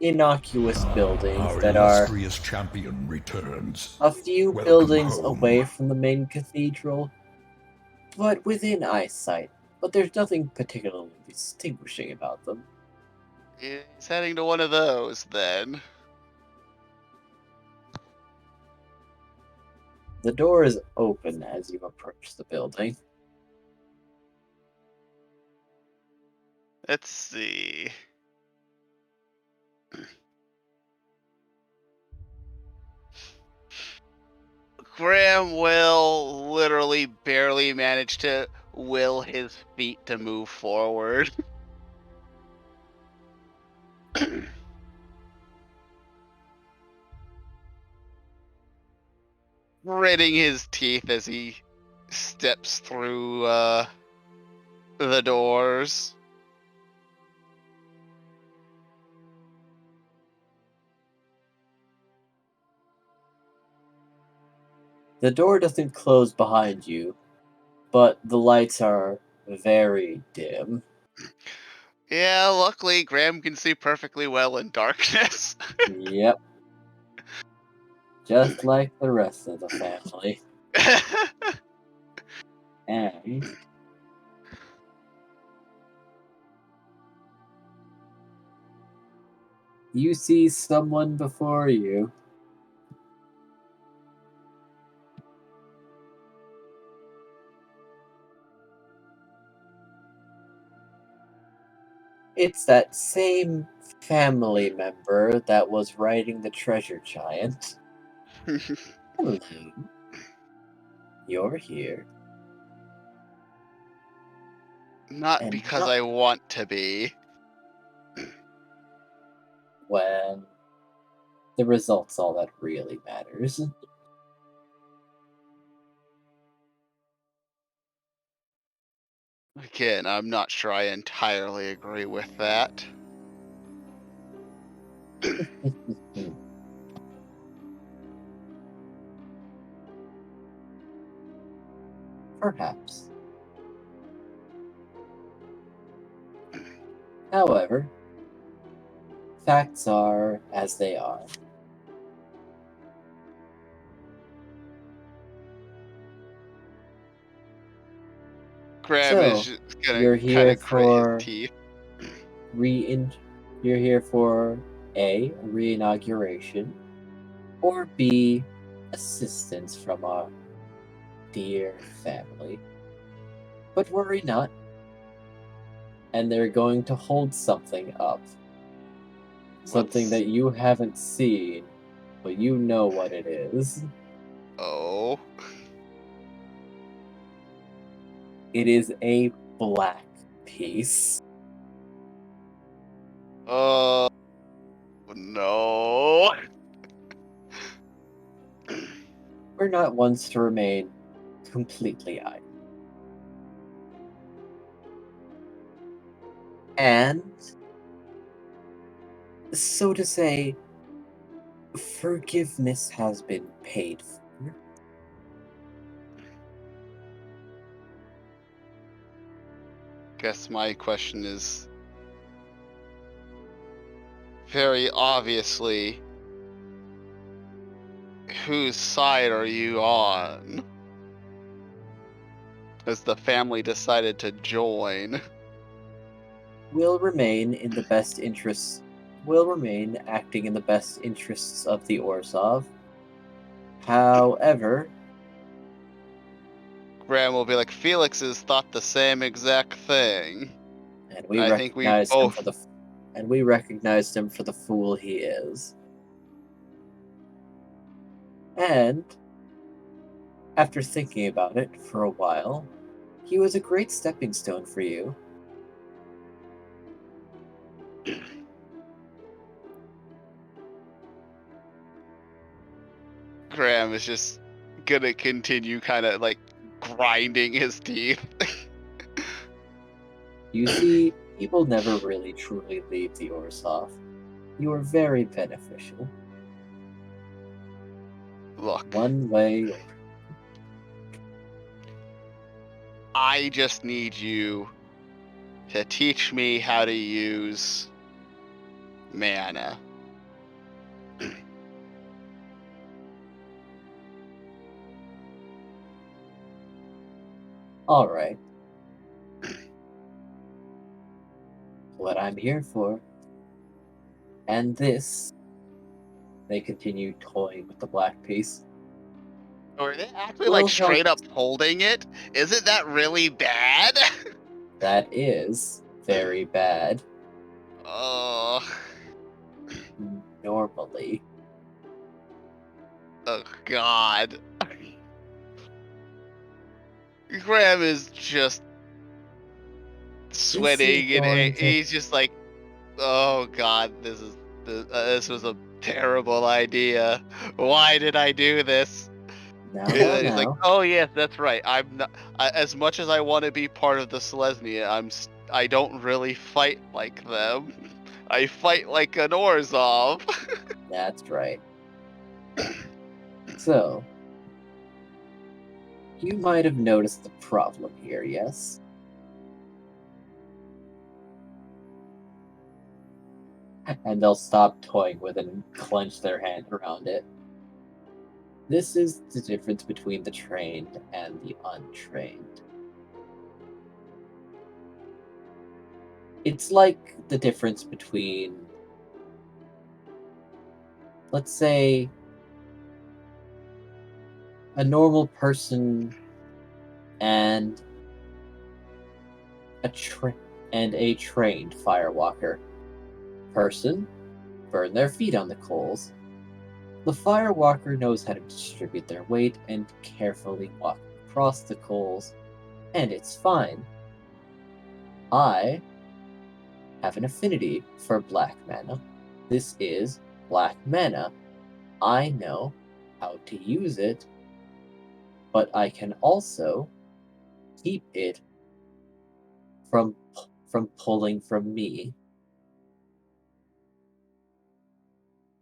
innocuous buildings Our that are illustrious champion returns. a few Welcome buildings home. away from the main cathedral, but within eyesight. But there's nothing particularly distinguishing about them. He's heading to one of those then. The door is open as you approach the building. Let's see. Graham will literally barely manage to will his feet to move forward. Gritting his teeth as he steps through the doors. The door doesn't close behind you, but the lights are very dim. Yeah, luckily Graham can see perfectly well in darkness. Yep. Just like the rest of the family. And you see someone before you. It's that same family member that was riding the treasure giant. Hello. You're here. Not And because not- I want to be. Well, the result's all that really matters. Again, I'm not sure I entirely agree with that. Perhaps. However, facts are as they are. Graham So, is just gonna you're kind here of grit for his teeth. you're here for A, a re-inauguration, or B, assistance from our dear family. But worry not. And they're going to hold something up. Something What's- that you haven't seen, but you know what it is. Oh. It is a black piece. Oh no. We're not ones to remain completely idle. And, so to say, forgiveness has been paid for. Guess my question is very obviously, whose side are you on? As the family decided to join. Will remain in the best interests. Will remain acting in the best interests of the Orzhov. However, Graham will be like, Felix has thought the same exact thing. and we I think we recognize him both. for the and we recognized him for the fool he is. And After thinking about it for a while, he was a great stepping stone for you. Graham is just gonna continue kind of like grinding his teeth. You see, people never really truly leave the Orzhov. You are very beneficial. Look, One way or I just need you to teach me how to use mana. Alright. What I'm here for. And this. They continue toying with the black piece. Are they actually Will like straight help. up holding it? Isn't that really bad? That is very bad. Oh. Normally. Oh God. Graham is just sweating and he's just like, oh God, this was a terrible idea. Why did I do this? He's like, oh yes, that's right. I'm not. As much as I want to be part of the Selesnya, I don't really fight like them. I fight like an Orzhov. That's right. So, you might have noticed the problem here, yes? And they'll stop toying with it and clench their hand around it. This is the difference between the trained and the untrained. It's like the difference between, let's say, a normal person and a trained firewalker. Person burn their feet on the coals. The firewalker knows how to distribute their weight and carefully walk across the coals, and it's fine. I have an affinity for black mana. This is black mana. I know how to use it, but I can also keep it from pulling from me.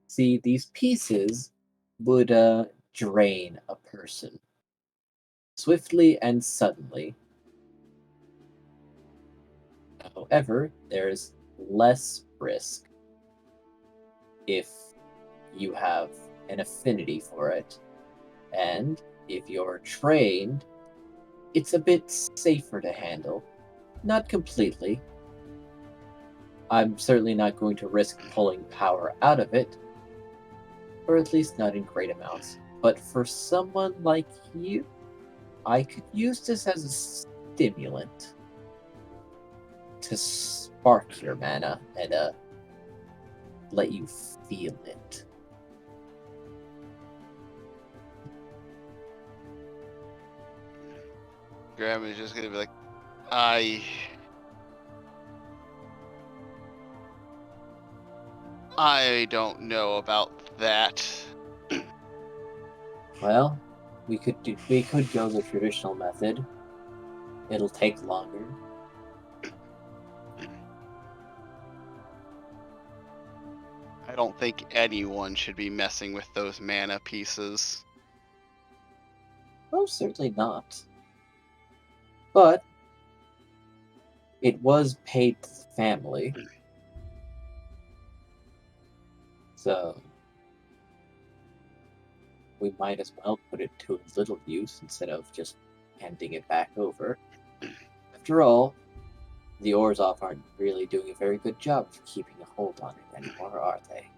See, these pieces would drain a person swiftly and suddenly. However, there's less risk if you have an affinity for it. And if you're trained, it's a bit safer to handle. Not completely. I'm certainly not going to risk pulling power out of it, or at least not in great amounts. But for someone like you, I could use this as a stimulant to spark your mana and let you feel it. Graham is just gonna be like, I don't know about that. Well, we could go the traditional method. It'll take longer. I don't think anyone should be messing with those mana pieces. Oh, certainly not. But it was paid to the family. So we might as well put it to a little use instead of just handing it back over. After all, the Orzhov aren't really doing a very good job of keeping a hold on it anymore, are they?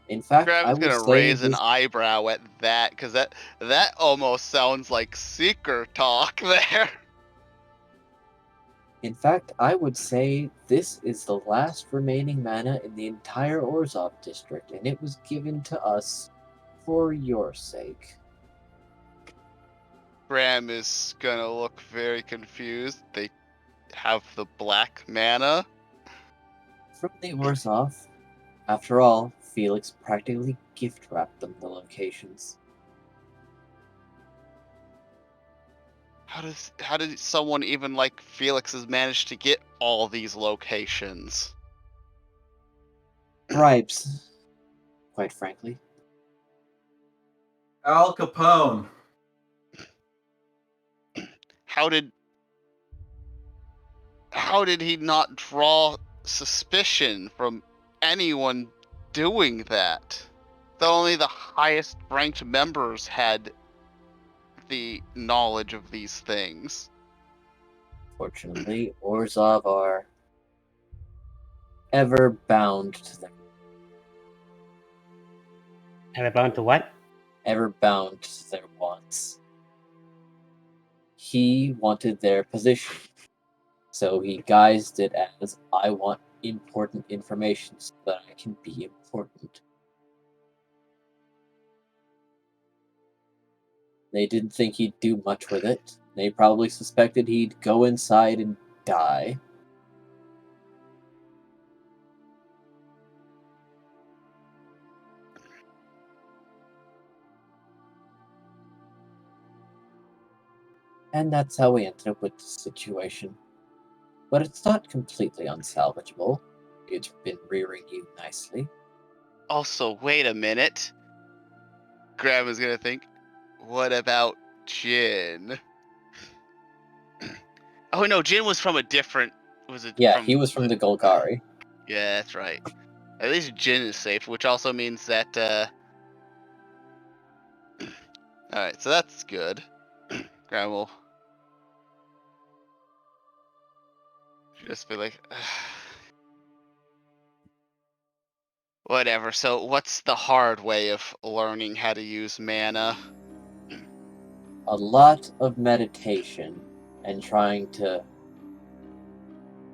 In fact, Graham's I would gonna say raise an eyebrow at that, because that almost sounds like secret talk there. In fact, I would say this is the last remaining mana in the entire Orzhov district, and it was given to us for your sake. Graham is gonna look very confused. They have the black mana. From the Orzhov, after all, Felix practically gift-wrapped them the locations. How did someone even like Felix has managed to get all these locations? Bribes, quite frankly. Al Capone. How did he not draw suspicion from anyone doing that? Though only the highest ranked members had the knowledge of these things. Fortunately, Orzhov are ever bound to their Ever bound to what? wants. He wanted their position, so he guised it as, I want important information so that I can be important. They didn't think he'd do much with it. They probably suspected he'd go inside and die. And that's how we ended up with the situation. But it's not completely unsalvageable. It's been rearing you nicely. Also, wait a minute. Graham is gonna think, what about Jin? Oh no, Jin was from a different. Was it? Yeah, he was from the Golgari. Yeah, that's right. At least Jin is safe, which also means that. All right, so that's good. Graham will just be like, whatever. So, what's the hard way of learning how to use mana? A lot of meditation and trying to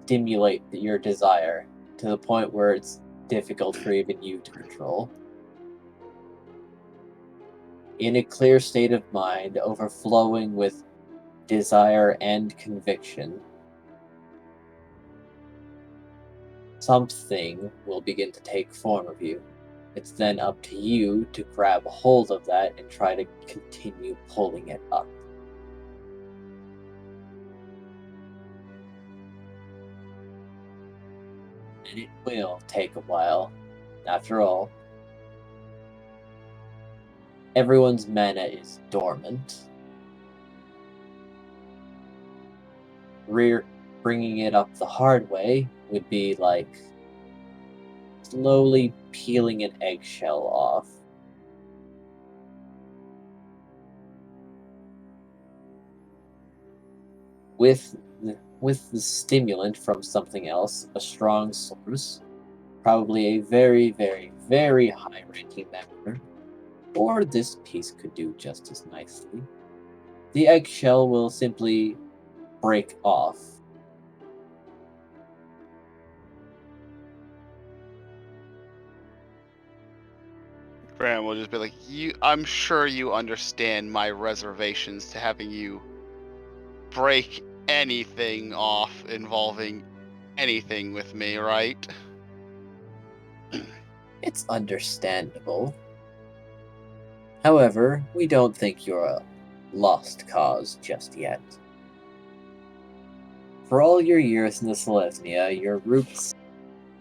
stimulate your desire to the point where it's difficult for even you to control. In a clear state of mind, overflowing with desire and conviction, something will begin to take form of you. It's then up to you to grab hold of that and try to continue pulling it up. And it will take a while. After all, everyone's mana is dormant. Bringing it up the hard way would be like slowly peeling an eggshell off. With the stimulant from something else, a strong source, probably a very, very, very high-ranking member, or this piece could do just as nicely, the eggshell will simply break off. Graham will just be like, I'm sure you understand my reservations to having you break anything off involving anything with me, right? It's understandable. However, we don't think you're a lost cause just yet. For all your years in the Selesnya, your roots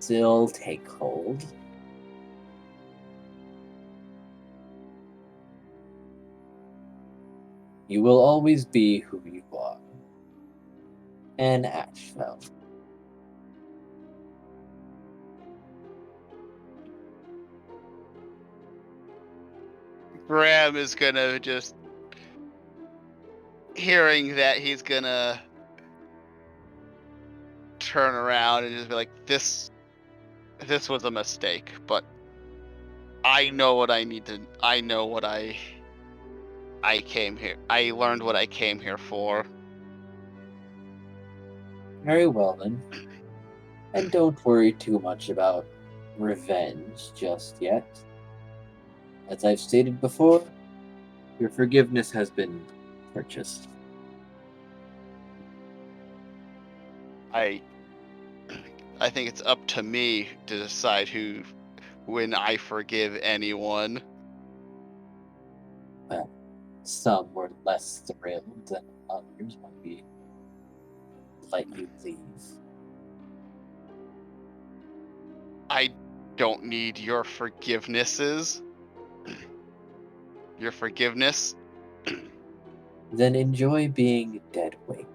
still take hold. You will always be who you are. An Ashfeld. Graham is gonna just hearing that he's gonna turn around and just be like, this was a mistake, but I know what I need to. I know what I came here. I learned what I came here for. Very well then. And don't worry too much about revenge just yet. As I've stated before, your forgiveness has been purchase. I think it's up to me to decide when I forgive anyone. Well, some were less thrilled than others might be. Let you leave. I don't need your forgivenesses. Your forgiveness. Then enjoy being dead weight.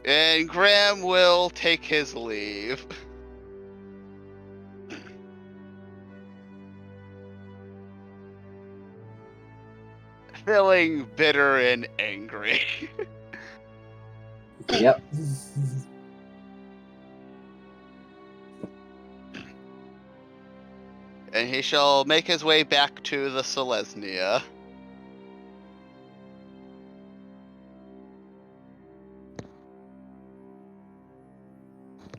And Graham will take his leave. Feeling bitter and angry. Yep. And he shall make his way back to the Selesnya.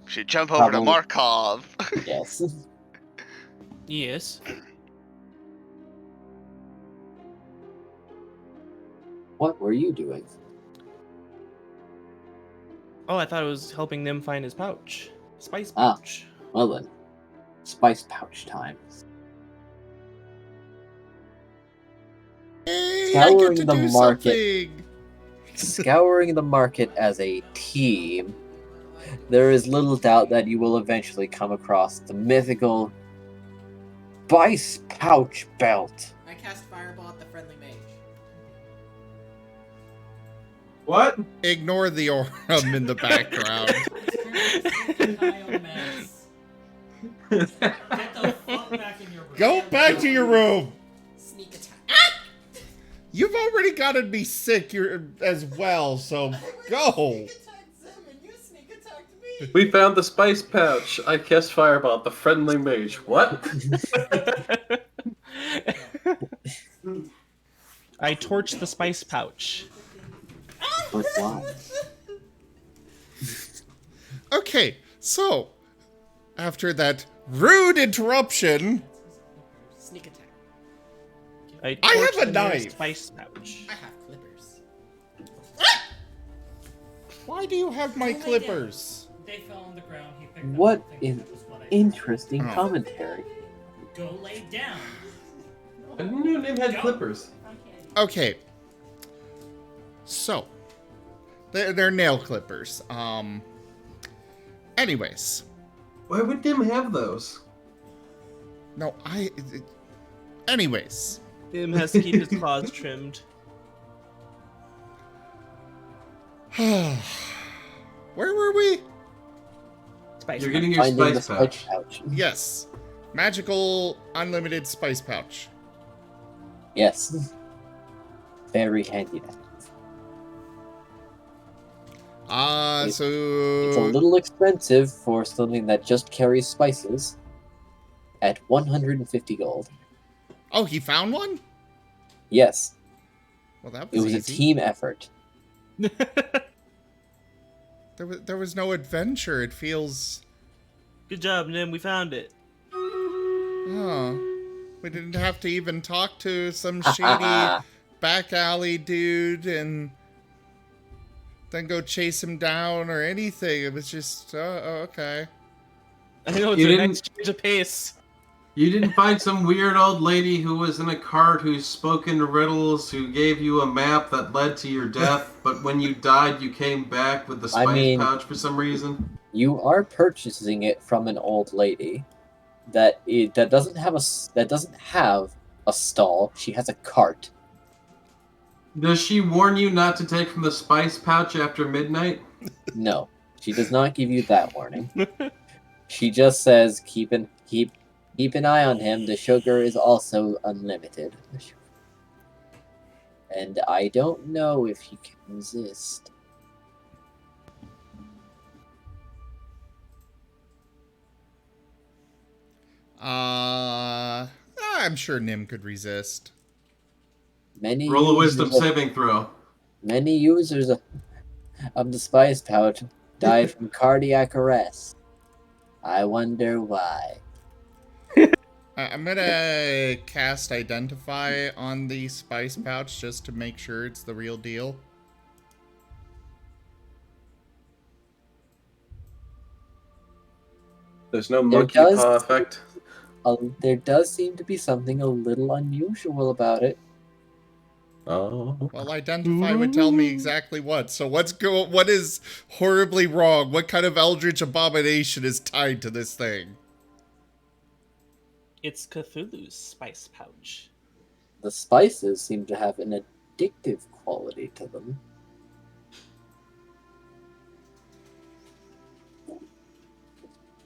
Should jump over to Probably- Markov. Yes. Yes. What were you doing? Oh, I thought it was helping them find his pouch. Spice Ah. pouch. Well then, spice pouch time. Hey, Scouring I get to the do market. something. Scouring the market as a team, there is little doubt that you will eventually come across the mythical spice pouch belt. I cast Fireball at the friendly mage. What? Ignore the Aurum in the background. Get the fuck back in your room. Go back to your room. Sneak attack. You've already gotten me sick as well, so go. We found the spice pouch. I cast Fireball at the friendly mage. What? I torched the spice pouch. But why? Okay, so after that rude interruption, Sneak attack. I torched have a the knife. Spice pouch. I have clippers. Why do you have my Lay down. clippers? They fell on the ground. He picked What them up. I is think that was what I interesting Oh. commentary? Go lay down. I didn't know Nim had clippers. Okay, so they're nail clippers. Anyways, Why would Nim have those? no, anyways. Him has to keep his claws trimmed. Where were we? Spice You're pouch. getting your Finding the spice pouch. spice pouch. Yes, magical unlimited spice pouch. Yes. Very handy now. It's a So little expensive for something that just carries spices. At 150 gold. oh, he found one. Yes, Well, that it was was a easy. team effort. There was no adventure. It feels. Good job, Nim. We found it. Oh, we didn't have to even talk to some shady back alley dude and then go chase him down or anything. It was just, okay. I know it's You a didn't- nice change of pace. You didn't find some weird old lady who was in a cart who spoke in riddles, who gave you a map that led to your death, but when you died, you came back with the I spice mean- pouch for some reason? You are purchasing it from an old lady that doesn't have a stall. She has a cart. Does she warn you not to take from the spice pouch after midnight? No, she does not give you that warning. She just says keep an eye on him. The sugar is also unlimited. And I don't know if he can resist. I'm sure Nim could resist. Many Roll a wisdom users of- saving throw. Many users of the spice pouch died from cardiac arrest. I wonder why. I'm gonna cast Identify on the spice pouch just to make sure it's the real deal. There's no monkey paw effect. There does seem to be something a little unusual about it. Oh. Well, Identify would tell me exactly what. So what is horribly wrong? What kind of eldritch abomination is tied to this thing? It's Cthulhu's spice pouch. The spices seem to have an addictive quality to them.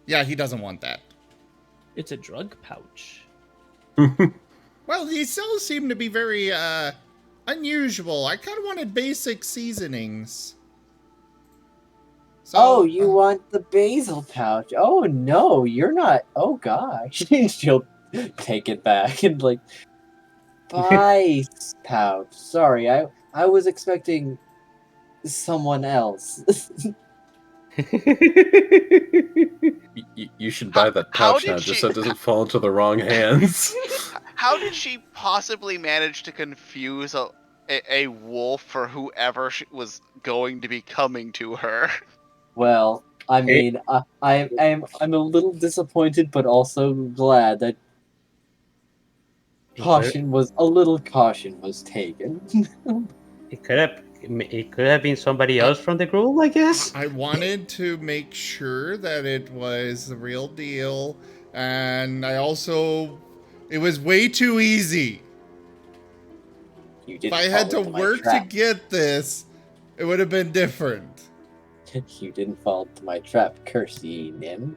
Yeah, he doesn't want that. It's a drug pouch. Well, these still seem to be very unusual. I kind of wanted basic seasonings. So, Oh, you want the basil pouch? Oh no, you're not. Oh gosh, she'll take it back and like spice pouch. Sorry, I was expecting someone else. You should buy that pouch now, just so it doesn't fall into the wrong hands. How did she possibly manage to confuse a wolf for whoever was going to be coming to her? Well, I mean, I'm a little disappointed, but also glad that caution was taken. It could have been somebody else from the group, I guess. I wanted to make sure that it was the real deal, and it was way too easy. If I had to work to get this, it would have been different. You didn't fall into my trap, curse ye, Nim.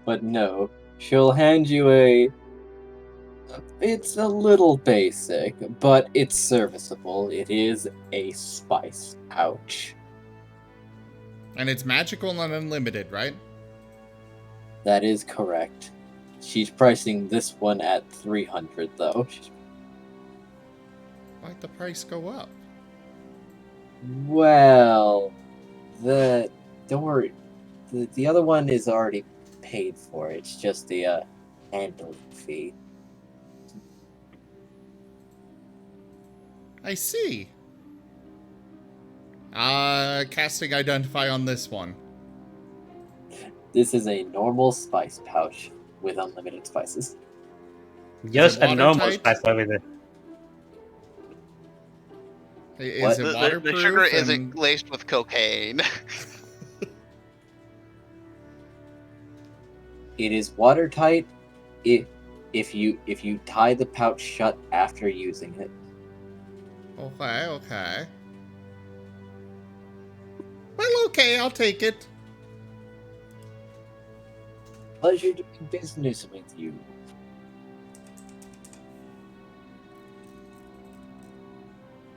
But no, she'll hand you it's a little basic, but it's serviceable. It is a spice pouch. And it's magical and unlimited, right? That is correct. She's pricing this one at 300 though. Why'd the price go up? Well, don't worry. The other one is already paid for. It's just the handling fee. I see. Casting Identify on this one. This is a normal spice pouch with unlimited spices. Just a normal spice pouch with it. Is it waterproof? The sugar isn't laced with cocaine. It is watertight if you tie the pouch shut after using it. Okay. Well, okay, I'll take it. Pleasure doing business with you.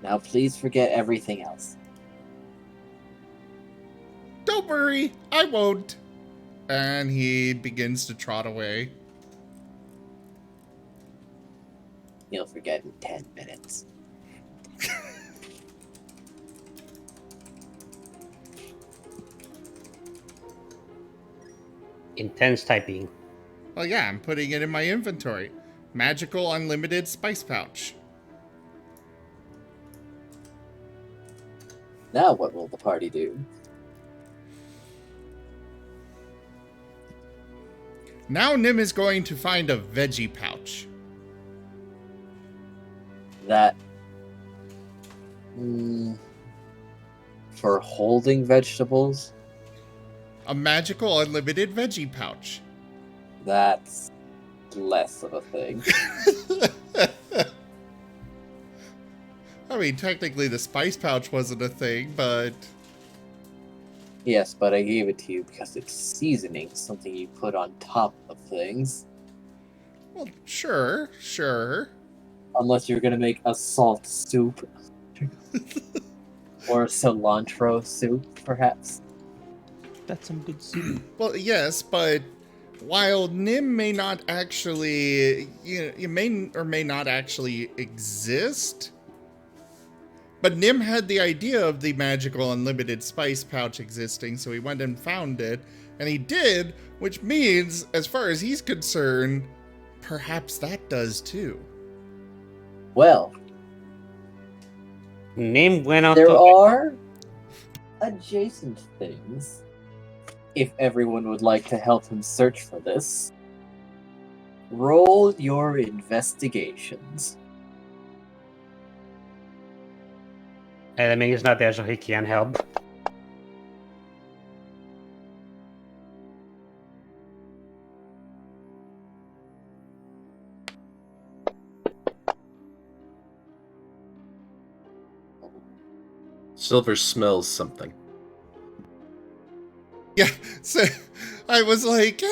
Now please forget everything else. Don't worry, I won't. And he begins to trot away. You'll forget in 10 minutes. Intense typing. Well, yeah, I'm putting it in my inventory. Magical unlimited spice pouch. Now what will the party do? Now Nim is going to find a veggie pouch. That... for holding vegetables? A magical unlimited veggie pouch. That's less of a thing. I mean, technically the spice pouch wasn't a thing, but... Yes, but I gave it to you because it's seasoning, something you put on top of things. Well, sure. Unless you're gonna make a salt soup. Or a cilantro soup, perhaps. That's some good soup. Well, yes, but while Nim may not actually, you may or may not actually exist, But Nim had the idea of the magical unlimited spice pouch existing, so he went and found it. And he did, which means, as far as he's concerned, perhaps that does too. Well, Nim went on there to... are adjacent things. If everyone would like to help him search for this, roll your investigations. I mean, he's not there, so he can't help. Silver smells something. Yeah, so I was like,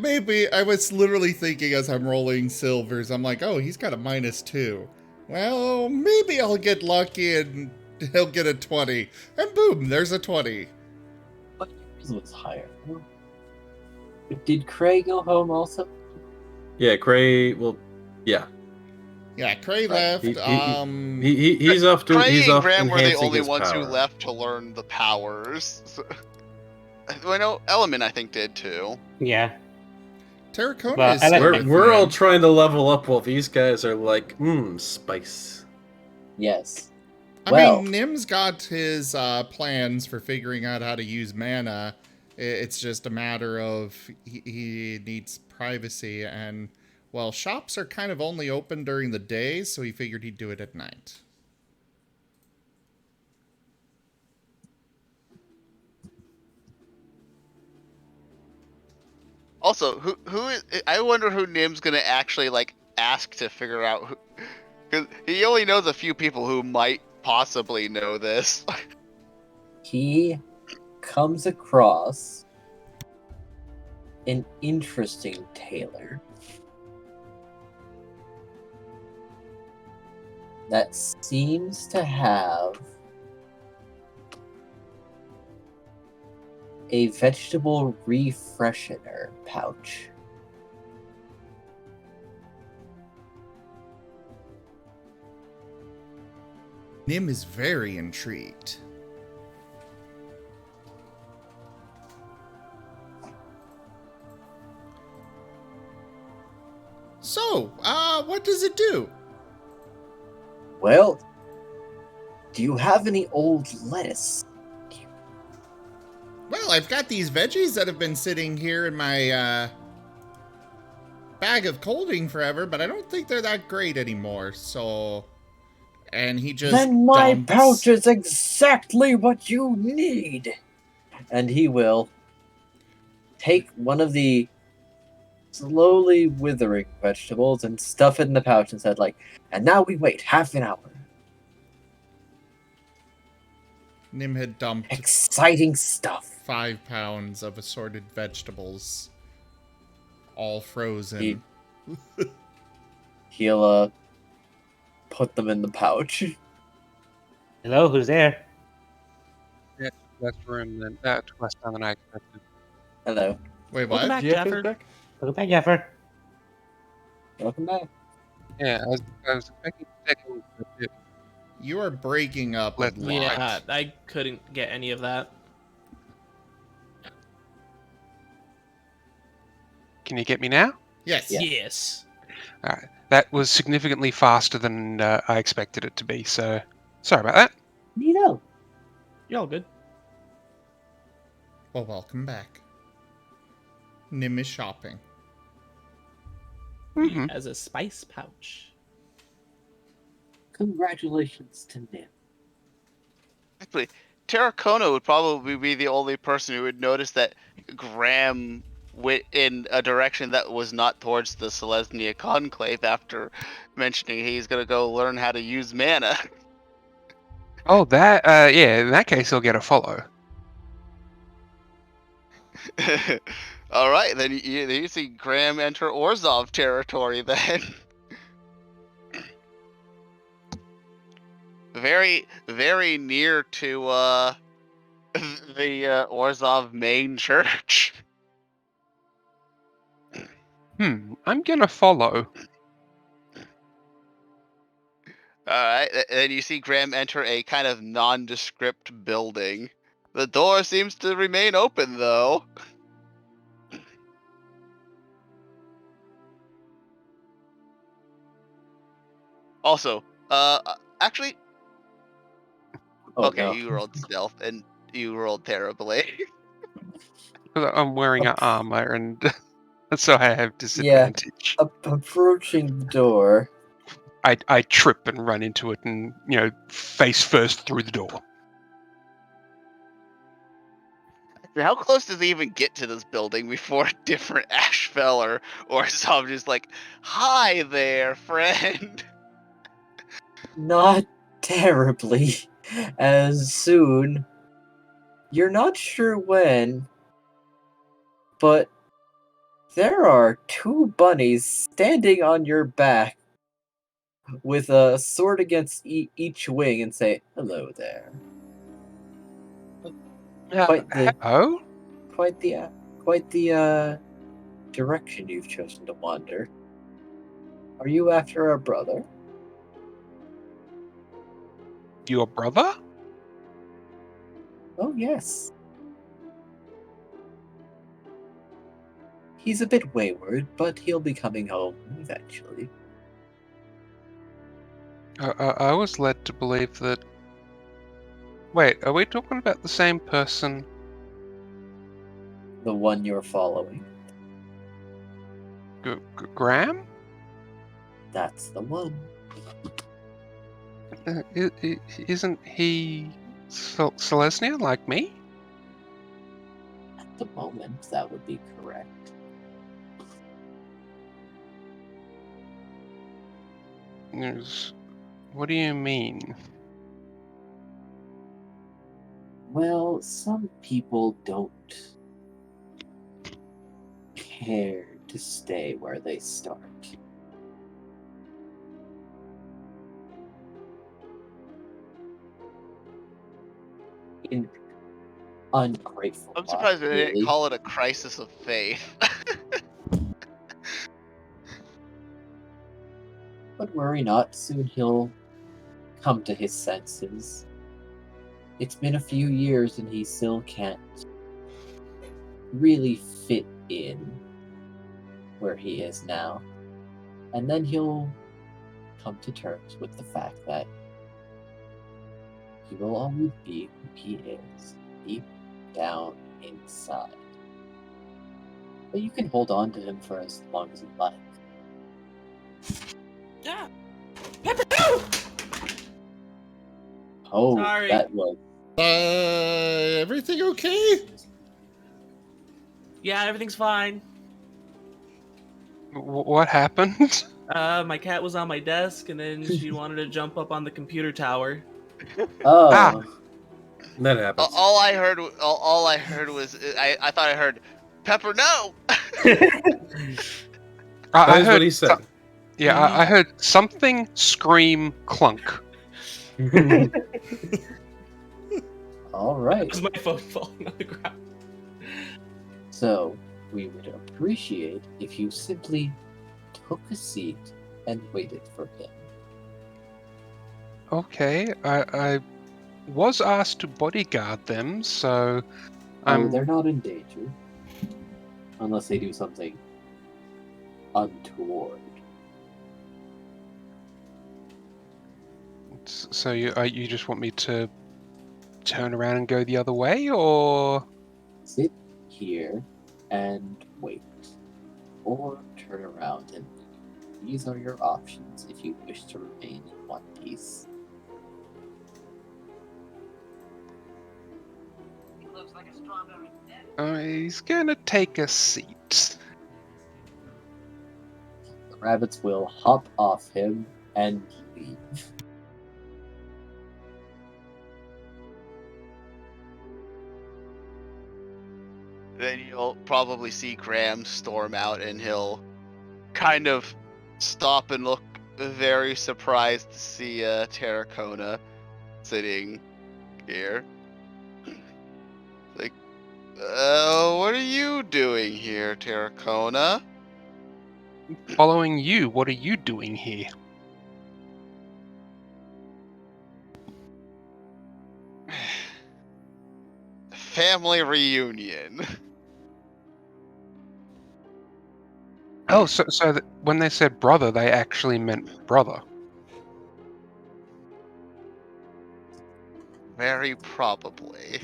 maybe. I was literally thinking as I'm rolling silvers, I'm like, oh, he's got a -2. Well, maybe I'll get lucky and he'll get a 20. And boom, there's a 20. But yours was higher. Did Cray go home also? Yeah, Cray. Well, yeah. Yeah, Cray left. He's off doing. Cray He's and off Graham were the enhancing only his ones who power. left to learn the powers. I know Element, I think, did too. Yeah. Terracotta Well, is still with We're all Nim. trying to level up while these guys are like, spice. Yes. I Well, mean, Nim's got his plans for figuring out how to use mana. It's just a matter of he needs privacy, and, well, shops are kind of only open during the day, so he figured he'd do it at night. Also, who is? I wonder who Nim's gonna actually ask to figure out who, because he only knows a few people who might possibly know this. he comes across an interesting tailor that seems to have a vegetable refreshener pouch. Nim is very intrigued. So, what does it do? Well, do you have any old lettuce? Well, I've got these veggies that have been sitting here in my bag of colding forever, but I don't think they're that great anymore, so... And he just Then my dumps... pouch is exactly what you need. And he will take one of the slowly withering vegetables and stuff it in the pouch and said, and now we wait half an hour. Nim had dumped Exciting stuff. 5 pounds of assorted vegetables, all frozen. He'll put them in the pouch. Hello, who's there? Yeah, that's room then. That's less time than I expected. Hello. Wait, Welcome what? back, Jaffer. Welcome back, Jaffer. Welcome back. Yeah, I was expecting a second. You are breaking up a lot. Yeah, I couldn't get any of that. Can you get me now? Yes. Yeah. Yes. All right. That was significantly faster than I expected it to be, so sorry about that. Neato. You're all good. Well, welcome back. Nim is shopping. Mm-hmm. He has a spice pouch. Congratulations to Nim. Actually, Terracotta would probably be the only person who would notice that Graham went in a direction that was not towards the Selesnya Conclave after mentioning he's going to go learn how to use mana. Oh, that, yeah, in that case, he'll get a follow. All right, then you see Graham enter Orzhov territory then. Very, very near to the Orzhov main church. I'm gonna follow. Alright, and you see Graham enter a kind of nondescript building. The door seems to remain open, though. Also, actually, Oh, okay, no. you rolled stealth, and you rolled terribly. 'Cause I'm wearing armor, and so I have Yeah, disadvantage. approaching the door. I trip and run into it, and face first through the door. How close does he even get to this building before a different Ashfell or some just like, hi there, friend? Not terribly. As soon. You're not sure when, but there are two bunnies standing on your back with a sword against each wing and say, hello there. Quite the direction you've chosen to wander. Are you after our brother? Your brother? Oh, yes. He's a bit wayward, but he'll be coming home eventually. I was led to believe that... Wait, are we talking about the same person? The one you're following. Graham? That's the one. Isn't he Selesnya like me? At the moment, that would be correct. What do you mean? Well, some people don't care to stay where they start. In ungrateful. I'm surprised they didn't call it a crisis of faith. But worry not, soon he'll come to his senses. It's been a few years and he still can't really fit in where he is now. And then he'll come to terms with the fact that he will always be who he is, deep down inside. But you can hold on to him for as long as you like. Yeah. Pepper, no! Oh, Sorry. that was... Everything okay? Yeah, everything's fine. What happened? My cat was on my desk, and then she wanted to jump up on the computer tower. Oh. That happens. All I heard was I thought I heard Pepper, no. That is heard what he said. Yeah, I heard something scream clunk. All right. It was my phone falling on the ground. So, we would appreciate if you simply took a seat and waited for him. Okay, I was asked to bodyguard them, so They're not in danger. Unless they do something untoward. So you just want me to turn around and go the other way, or Sit here and wait. Or turn around and leave. These are your options if you wish to remain in one piece. He looks like a strawberry. he's gonna take a seat. The rabbits will hop off him and leave. Then you'll probably see Graham storm out, and he'll kind of stop and look very surprised to see Terracona sitting here. Like, what are you doing here, Terracona? Following you, what are you doing here? family reunion. Oh, so when they said brother, they actually meant brother. Very probably.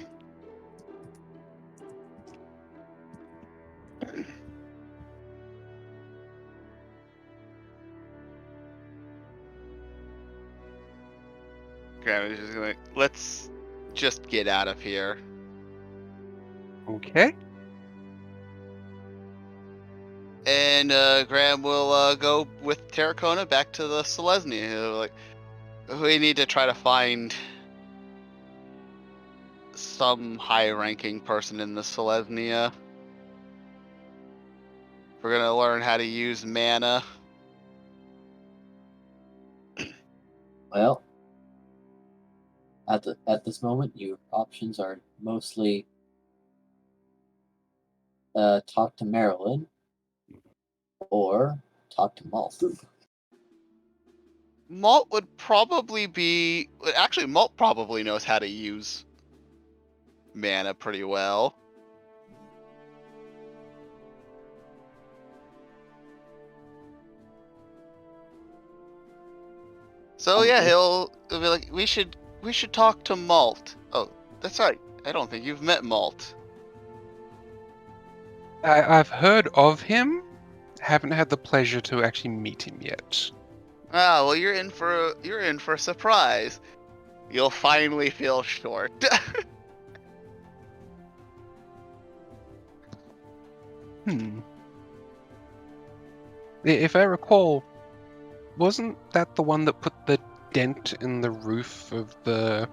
Graham is just like, let's just get out of here. Okay. And Graham will go with Terracona back to the Selesnya. Like, we need to try to find some high-ranking person in the Selesnya. We're gonna learn how to use mana. Well, at this moment, your options are mostly talk to Marilyn or talk to Malt. Malt would probably be... Actually, Malt probably knows how to use mana pretty well. So yeah, he'll be like, we should talk to Malt. Oh, that's right. I don't think you've met Malt. I've heard of him. Haven't had the pleasure to actually meet him yet. Ah, well, you're in for a surprise. You'll finally feel short. If I recall, wasn't that the one that put the dent in the roof of the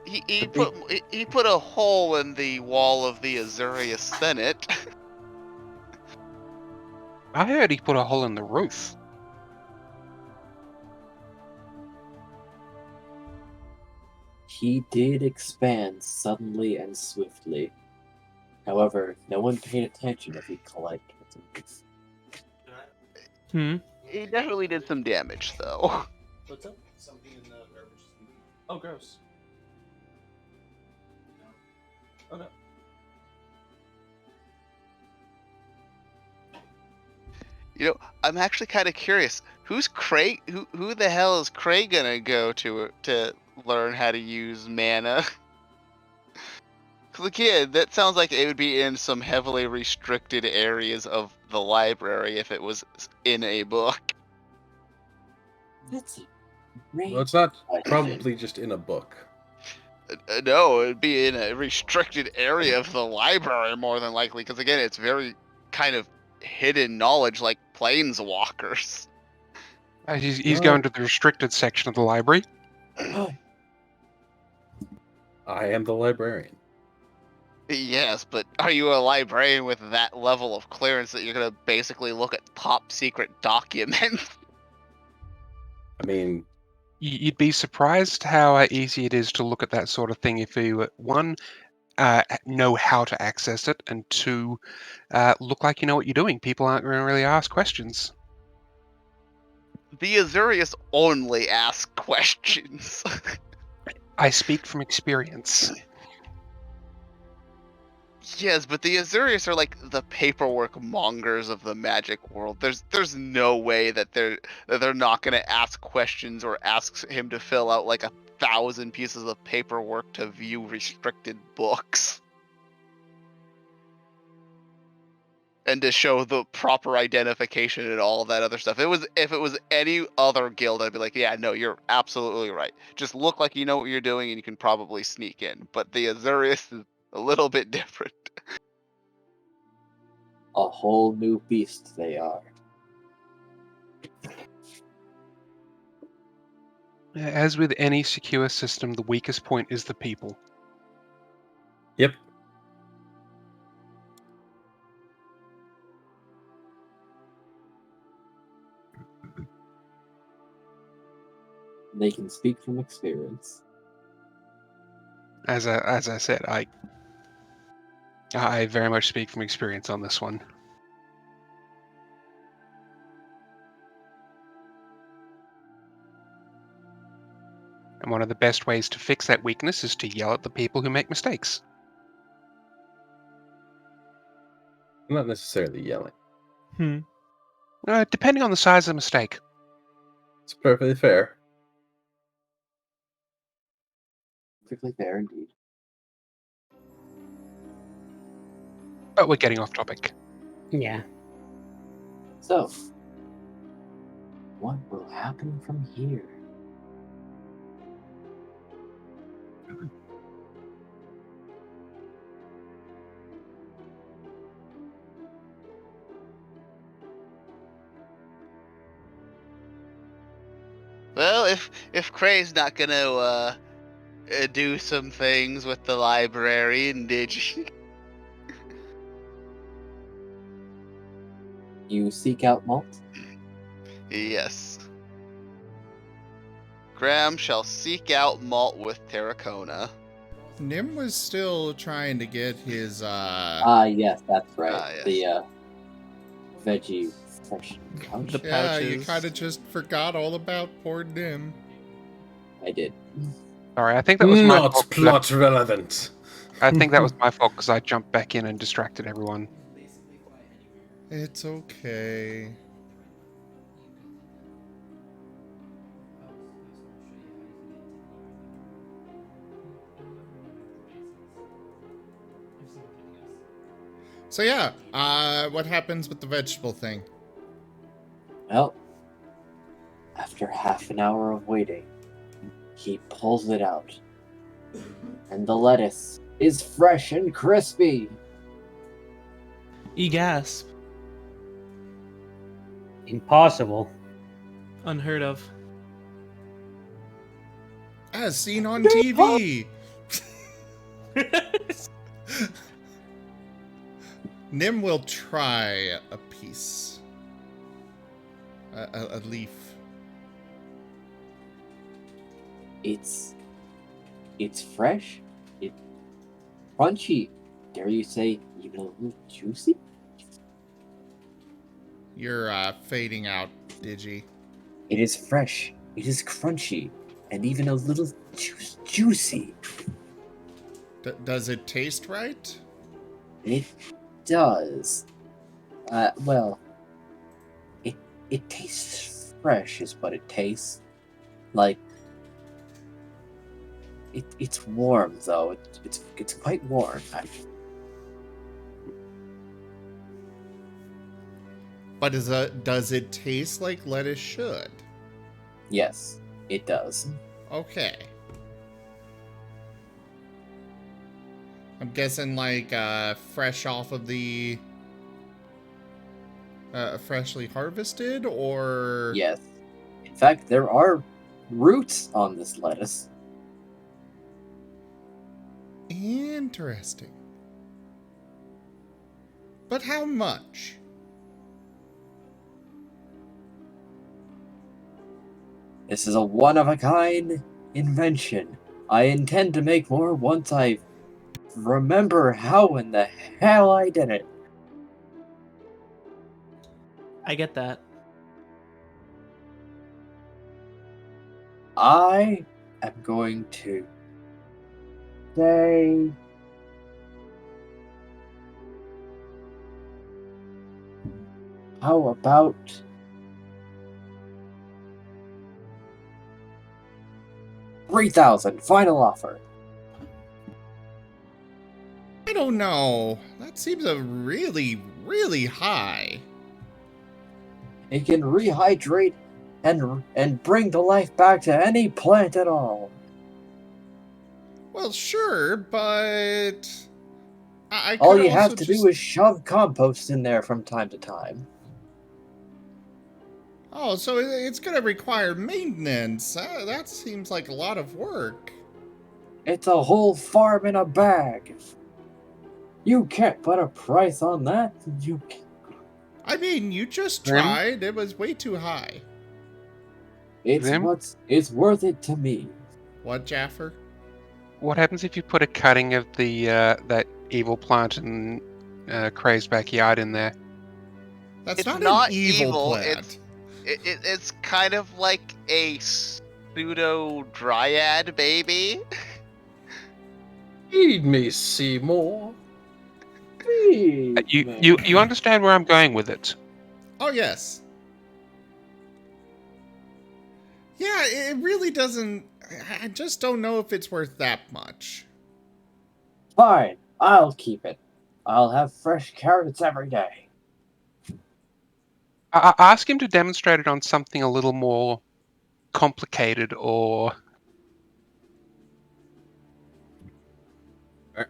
He put a hole in the wall of the Azurius Senate. I heard he put a hole in the roof. He did expand suddenly and swiftly. However, no one paid attention if he collided with him. He definitely did some damage, though. What's up? Something in the garbage. Oh, gross. Oh no. You know, I'm actually kind of curious. Who's Craig? Who the hell is Craig gonna go to learn how to use mana? Because again, that sounds like it would be in some heavily restricted areas of the library if it was in a book. That's Well, it's not probably just in a book. No, it'd be in a restricted area of the library more than likely. Because again, it's very kind of hidden knowledge, like planeswalkers. He's going to the restricted section of the library. I am the librarian. Yes, but are you a librarian with that level of clearance that you're gonna basically look at top secret documents? I mean, You'd be surprised how easy it is to look at that sort of thing if you, one, know how to access it, and two, look like you know what you're doing. People aren't going to really ask questions. The Azurius only ask questions. I speak from experience. Yes, but the Azurius are like the paperwork mongers of the magic world. There's no way that they're not gonna ask questions or ask him to fill out like 1,000 pieces of paperwork to view restricted books. And to show the proper identification and all of that other stuff. If it was any other guild, I'd be like, yeah, no, you're absolutely right. Just look like you know what you're doing and you can probably sneak in. But the Azurius is a little bit different. A whole new beast they are. As with any secure system, the weakest point is the people. Yep. They can speak from experience. As I said, I very much speak from experience on this one. And one of the best ways to fix that weakness is to yell at the people who make mistakes. Not necessarily yelling. Depending on the size of the mistake. It's perfectly fair. Perfectly fair indeed. But we're getting off topic. Yeah. So, what will happen from here? Well, if Cray's not gonna do some things with the library and Digi, You seek out Malt? yes. Graham shall seek out Malt with Terracona. Nim was still trying to get his Yes, that's right. Ah, yes. The veggie fresh couch. The yeah, you pouches. kind of just forgot all about poor Nim. I did. Sorry, I think that was my Not fault. plot relevant. I think that was my fault because I jumped back in and distracted everyone. It's okay. So yeah, what happens with the vegetable thing? Well, after half an hour of waiting, he pulls it out. And the lettuce is fresh and crispy. E-gasp. Impossible. Unheard of. As seen on TV. Nim will try a piece. A leaf. It's fresh. It's crunchy. Dare you say even a little juicy? You're fading out, Digi. It is fresh. It is crunchy, and even a little juicy. Does it taste right? It does. Well, it tastes fresh, is what it tastes. Like it's warm though. It's quite warm. But does it taste like lettuce should? Yes, it does. Okay. I'm guessing like fresh off of the freshly harvested, or Yes. In fact, there are roots on this lettuce. Interesting. But how much? This is a one-of-a-kind invention. I intend to make more once I remember how in the hell I did it. I get that. I am going to say how about 3,000 final offer. I don't know. That seems a really, really high. It can rehydrate and bring the life back to any plant at all. Well, sure, but I All could you have also to just... do is shove compost in there from time to time. Oh, so it's gonna require maintenance. That seems like a lot of work. It's a whole farm in a bag. You can't put a price on that. You can't. I mean, you just Grim? tried. It was way too high. It's worth it to me. What, Jaffer? What happens if you put a cutting of the that evil plant in Cray's backyard in there? That's It's not not an evil evil, plant. It's kind of like a pseudo dryad baby. Feed me, Seymour. You understand where I'm going with it? Oh, yes. Yeah, it really doesn't... I just don't know if it's worth that much. Fine, I'll keep it. I'll have fresh carrots every day. I ask him to demonstrate it on something a little more complicated, or...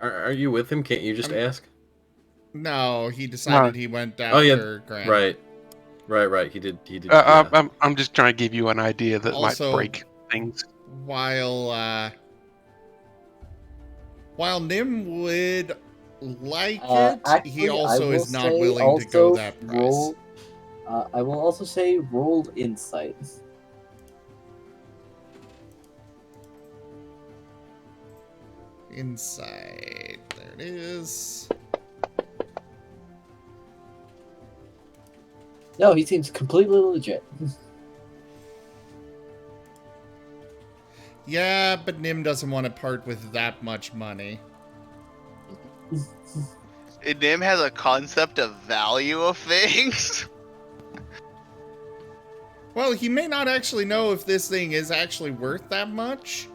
Are you with him? Can't you just ask? No, he decided he went after Oh yeah, Grant. right. He did. Yeah. I'm just trying to give you an idea that Also, might break things. While Nim would like it, Actually, he I also will is not say willing to go also that price. roll. I will also say roll insight. Insight. There it is. No, he seems completely legit. Yeah, but Nim doesn't want to part with that much money. Nim has a concept of value of things. Well, he may not actually know if this thing is actually worth that much.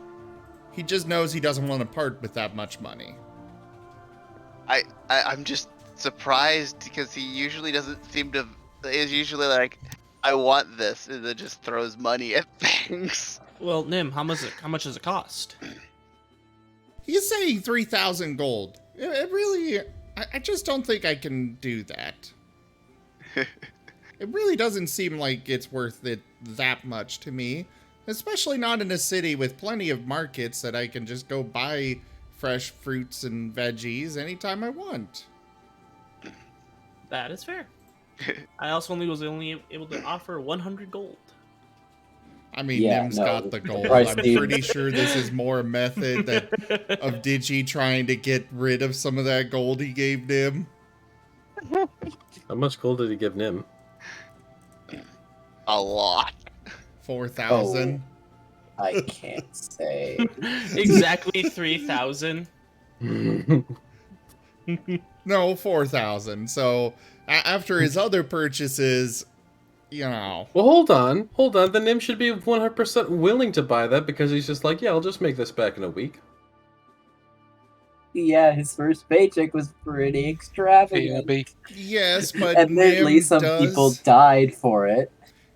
He just knows he doesn't want to part with that much money. I'm just surprised because he usually doesn't seem to. Is usually like, I want this, and then just throws money at things. Well, Nim, how much does it cost? He's saying 3,000 gold. It really... I just don't think I can do that. It really doesn't seem like it's worth it that much to me. Especially not in a city with plenty of markets that I can just go buy fresh fruits and veggies anytime I want. That is fair. I also was only able to offer 100 gold. I mean, Yeah, Nim's no, got the gold. price I'm Steve. pretty sure this is more a method of Digi trying to get rid of some of that gold he gave Nim. How much gold did he give Nim? A lot. 4,000. I can't say. Exactly 3,000. No, 4,000. So after his other purchases, you know. Well, hold on. The Nim should be 100% willing to buy that because he's just like, yeah, I'll just make this back in a week. Yeah, his first paycheck was pretty extravagant. Yes, but admittedly, Nim some does, people died for it.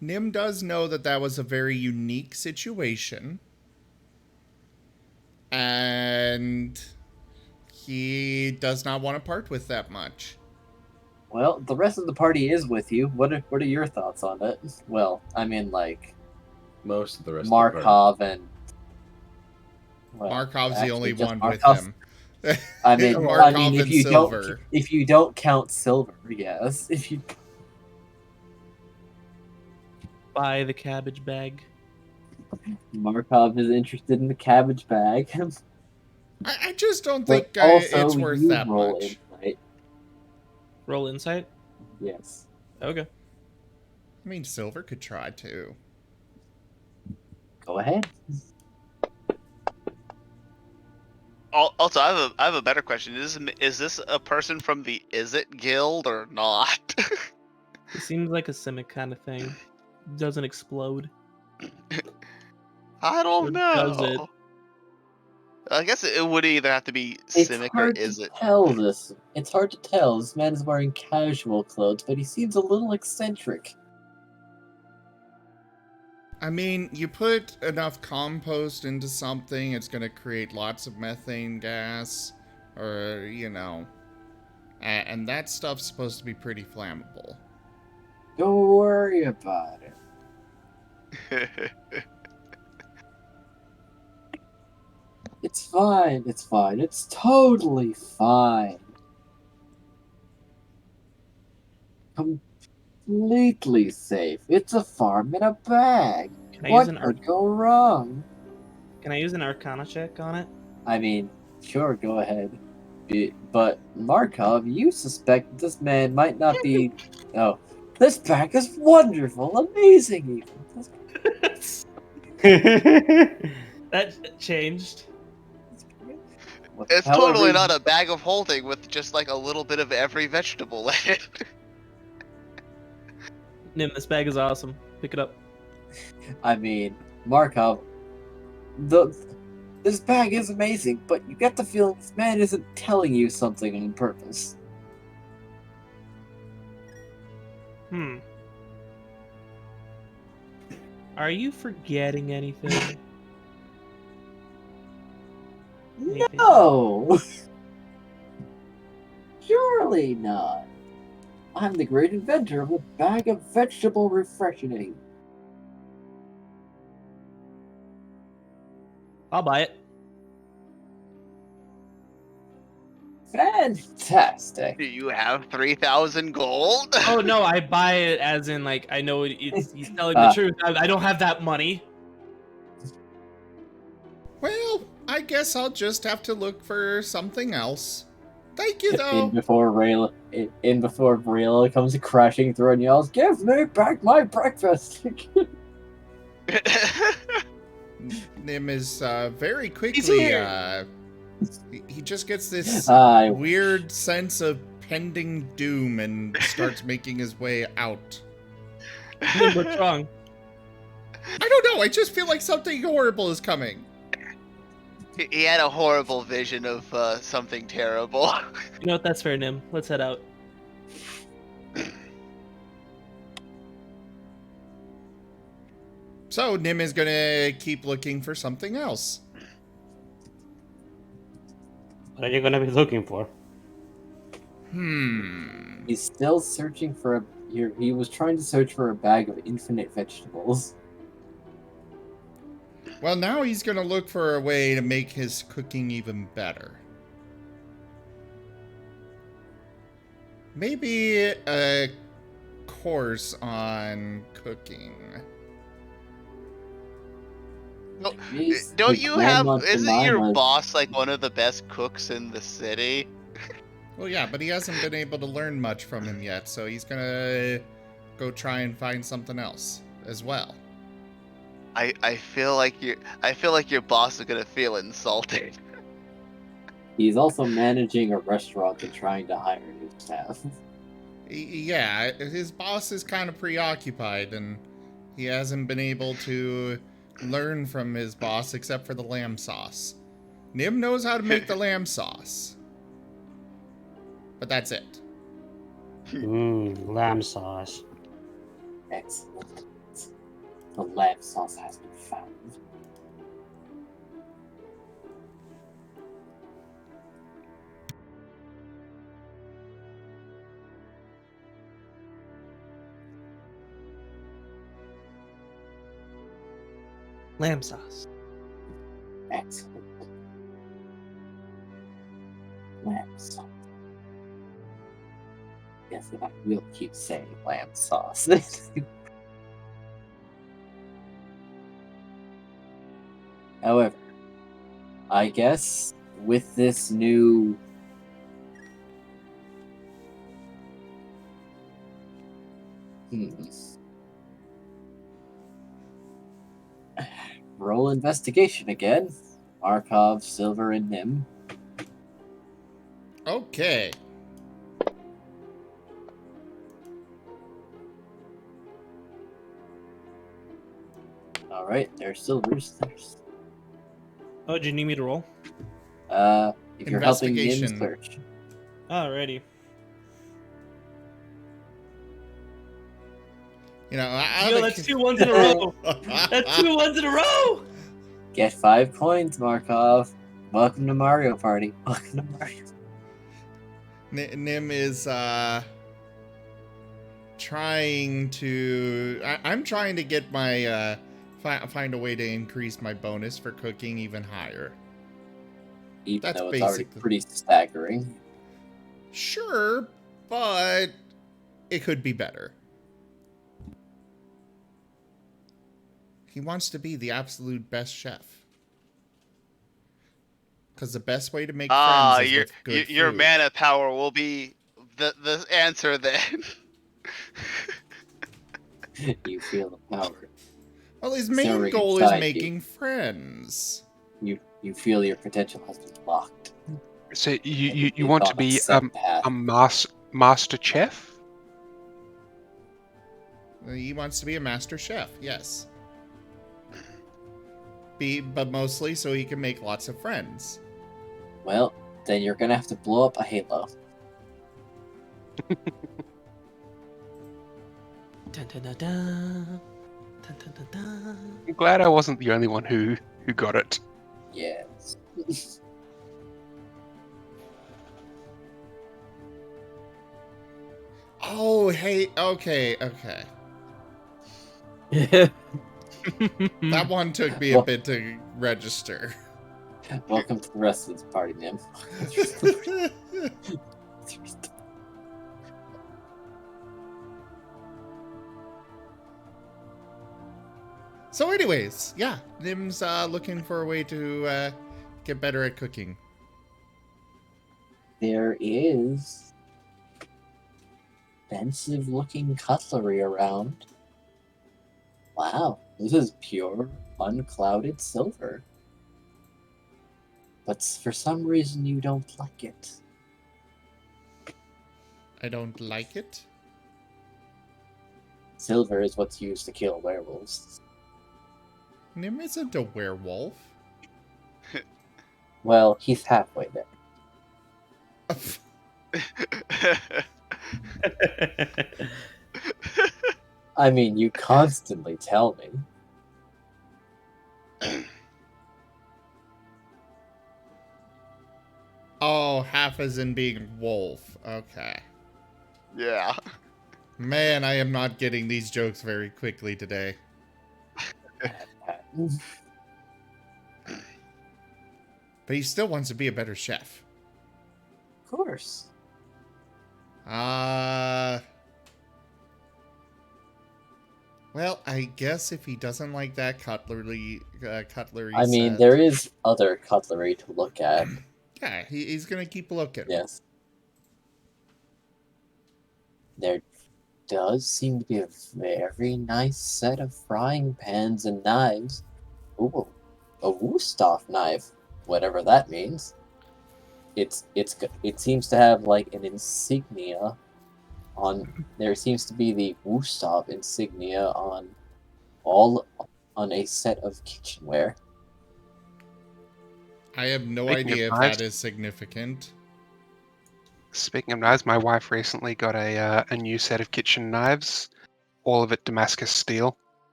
Nim does know that that was a very unique situation. And he does not want to part with that much. Well, the rest of the party is with you. What are your thoughts on it? Well, I mean, like, most of the rest Markov and... Well, Markov's the only just one Markov's- with him. I mean, Markov if and you Silver. if you don't count Silver, yes. If you Buy the cabbage bag. Markov is interested in the cabbage bag. I just don't But think also, it's worth you that roll much. insight. Roll insight? Yes. Okay. I mean, Silver could try too. Go ahead. Also, I have a better question. Is this a person from the Is It Guild or not? It seems like a Simic kind of thing. Doesn't explode. I Or don't does it? know. I guess it would either have to be It's Simic or hard Is to It. tell this. It's hard to tell. This man is wearing casual clothes, but he seems a little eccentric. I mean, you put enough compost into something, it's going to create lots of methane gas, or, you know. And that stuff's supposed to be pretty flammable. Don't worry about it. It's fine. It's fine. It's totally fine. Completely safe. It's a farm in a bag. Can I What use an could go wrong? Can I use an Arcana check on it? I mean, sure, go ahead. But Markov, you suspect this man might not be. Oh, this bag is wonderful, amazing, even. That changed. It's However, totally not a bag of holding with just like a little bit of every vegetable in it. Nim, this bag is awesome. Pick it up. I mean, Markov, this bag is amazing, but you get the feeling this man isn't telling you something on purpose. Are you forgetting anything? Maybe. No! Surely not. I'm the great inventor of a bag of vegetable refreshing. I'll buy it. Fantastic. Do you have 3,000 gold? Oh no, I buy it as in like I know he's telling the truth. I don't have that money. Well, I guess I'll just have to look for something else. Thank you, though. In before Rayla comes crashing through and yells, "Give me back my breakfast!" Nim is very quickly. He just gets this weird sense of pending doom and starts making his way out. Nim, what's wrong? I don't know. I just feel like something horrible is coming. He had a horrible vision of something terrible. You know what? That's fair, Nim. Let's head out. So Nim is gonna keep looking for something else. What are you gonna be looking for? He's still searching for he was trying to search for a bag of infinite vegetables. Well, now he's gonna look for a way to make his cooking even better. Maybe a course on cooking. No, don't you have? Isn't your boss like one of the best cooks in the city? Well, yeah, but he hasn't been able to learn much from him yet, so he's gonna go try and find something else as well. I feel like your boss is gonna feel insulted. He's also managing a restaurant and trying to hire new staff. Yeah, his boss is kind of preoccupied, and he hasn't been able to learn from his boss except for the lamb sauce. Nim knows how to make the lamb sauce, but that's it. Lamb sauce. Excellent. The lamb sauce has been found. Lamb sauce. Excellent. Lamb sauce. Yes, I will keep saying lamb sauce. However, I guess with this new roll investigation again. Markov, Silver, and Nim. Okay. All right, there's Silver's. Oh, do you need me to roll? If you're helping Nim Investigation. search. Alrighty. You know, That's 2 1s in a row. That's 2 1s in a row. Get 5 points, Markov. Welcome to Mario Party. Welcome to Mario. Nim is trying to. I'm trying to get my find a way to increase my bonus for cooking even higher. Even That's though it's already basically pretty staggering. Sure, but it could be better. He wants to be the absolute best chef. Because the best way to make friends is with good your food. mana power will be the answer then. You feel the power. Well, his main simmering goal is inside you. making friends. You feel your potential has been locked. So you You've want to gone a be set path. a master chef? He wants to be a master chef, yes. But mostly so he can make lots of friends. Well, then you're gonna have to blow up a halo. Dun, dun, dun, dun. Dun, dun, dun, dun. I'm glad I wasn't the only one who got it. Yes. Oh, hey, okay. That one took me a Well- bit to register. Welcome to the rest of this party, Nim. So anyways, yeah, Nim's looking for a way to get better at cooking. There is expensive-looking cutlery around. Wow, this is pure, unclouded silver. But for some reason you don't like it. I don't like it. Silver is what's used to kill werewolves. Nim isn't a werewolf. Well, he's halfway there. I mean, you constantly tell me. Oh, half as in being wolf. Okay. Yeah. Man, I am not getting these jokes very quickly today. But he still wants to be a better chef. Of course. Well, I guess if he doesn't like that cutlery I mean, set- there is other cutlery to look at. Yeah, he's gonna keep looking. Yes. There does seem to be a very nice set of frying pans and knives. Ooh, a Wusthof knife, whatever that means. It seems to have like an insignia on. There seems to be the Wusthof insignia on a set of kitchenware. I have no Speaking of idea if knives- that is significant. Speaking of knives, my wife recently got a new set of kitchen knives, all of it Damascus steel.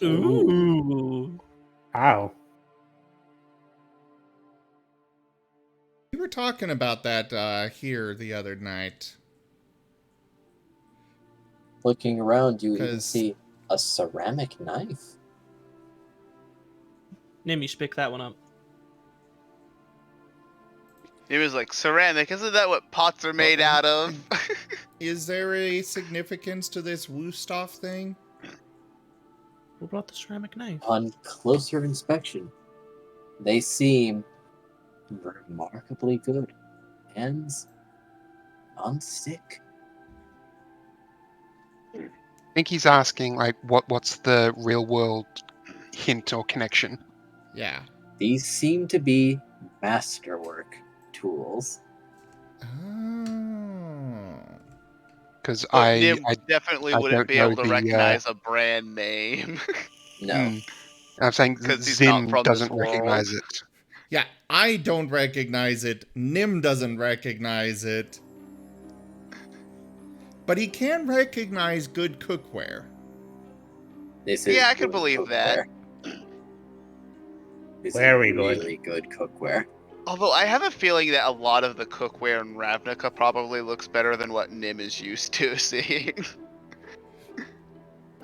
Ooh. Wow. We were talking about that here the other night. Looking around, you even 'Cause- see a ceramic knife. Nim, you should pick that one up. He was like, ceramic, isn't that what pots are made out of? Is there a significance to this Wusthof thing? Who brought the ceramic knife? On closer inspection, they seem remarkably good. Hands non-stick. I think he's asking like what's the real world hint or connection? Yeah. These seem to be masterwork tools. Oh. Because But Nim I definitely I wouldn't don't be know able to the, recognize a brand name. No. I'm saying 'Cause he's not Zim from this doesn't world. recognize it. Yeah, I don't recognize it. Nim doesn't recognize it. But he can recognize good cookware. This is Yeah, I can good believe that. cookware. This Very is good. really good cookware. Although I have a feeling that a lot of the cookware in Ravnica probably looks better than what Nim is used to seeing.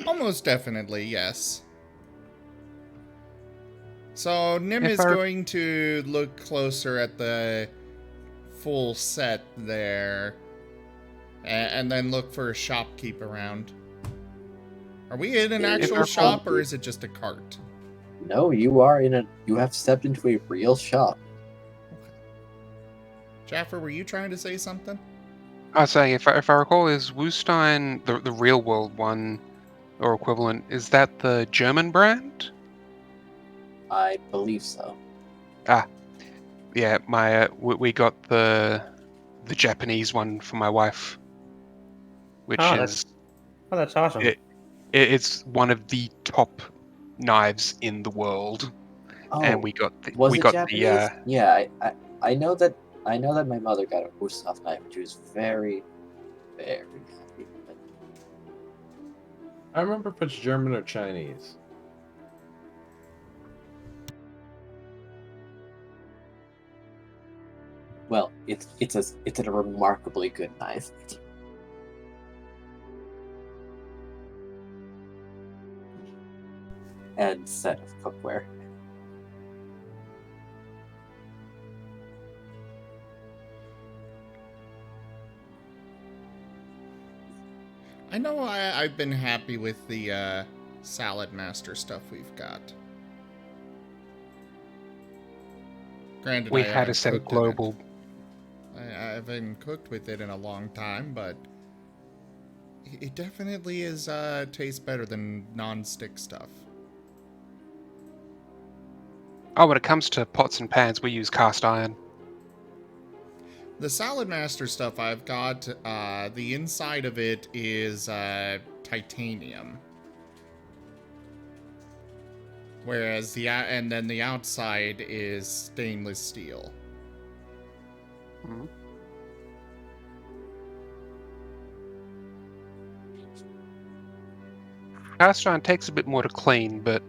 Almost definitely, yes. So Nim If is I- going to look closer at the full set there. And then look for a shopkeep around. Are we in an Yeah, actual if I- shop or is it just a cart? No, you have stepped into a real shop. Jaffer, were you trying to say something? I was saying if I recall, is Wustein the real world one or equivalent. Is that the German brand? I believe so. Yeah, we got the Japanese one for my wife, which Oh, is that's awesome. it's one of the top knives in the world, Oh, and we got the was it the Japanese? Yeah, I know that my mother got a Gustav knife, and she was very, very happy with it. I remember if it's German or Chinese. Well, it's a remarkably good knife. And set of cookware. I know I've been happy with the Salad Master stuff we've got. Granted, we I had haven't a set of cooked in it. global. I haven't cooked with it in a long time, but it definitely is tastes better than non-stick stuff. Oh, when it comes to pots and pans, we use cast iron. The Salad Master stuff I've got, the inside of it is titanium. Whereas and then the outside is stainless steel. Mhm. Cast iron takes a bit more to clean, but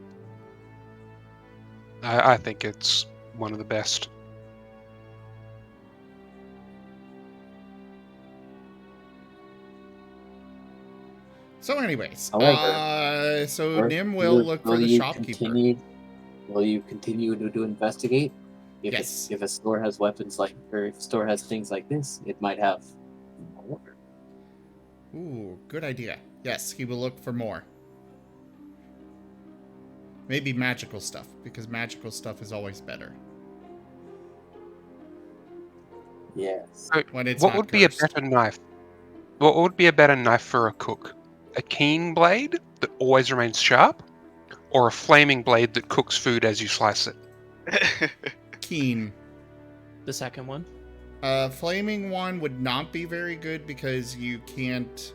I think it's one of the best. So anyways, However, so Nim will look for the shopkeeper. Will you continue to investigate? Yes. If a store has weapons like, or if a store has things like this, it might have more. Ooh, good idea. Yes, he will look for more. Maybe magical stuff, because magical stuff is always better. Yes. When it's What not would be a cursed. better knife? What would be a better knife for a cook? A keen blade that always remains sharp, or a flaming blade that cooks food as you slice it? Keen. The second one. Flaming one would not be very good because you can't,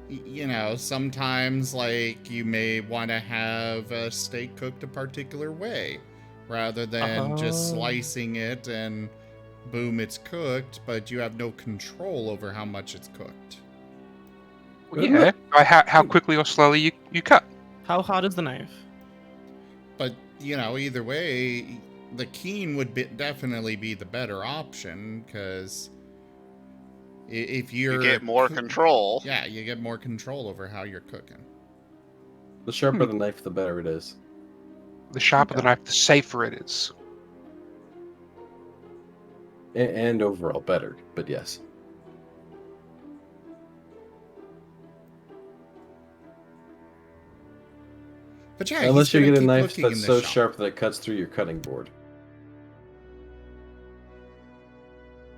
you know, sometimes like you may want to have a steak cooked a particular way rather than just slicing it and boom, it's cooked, but you have no control over how much it's cooked. Well, yeah, by how quickly or slowly you cut. How hot is the knife? But, you know, either way, the keen would definitely be the better option, because if you get more control. Yeah, you get more control over how you're cooking. The sharper the knife, the better it is. The sharper the knife, the safer it is. And overall better, but yes. But yeah, unless you get a knife looking in that's this so shop. sharp that it cuts through your cutting board.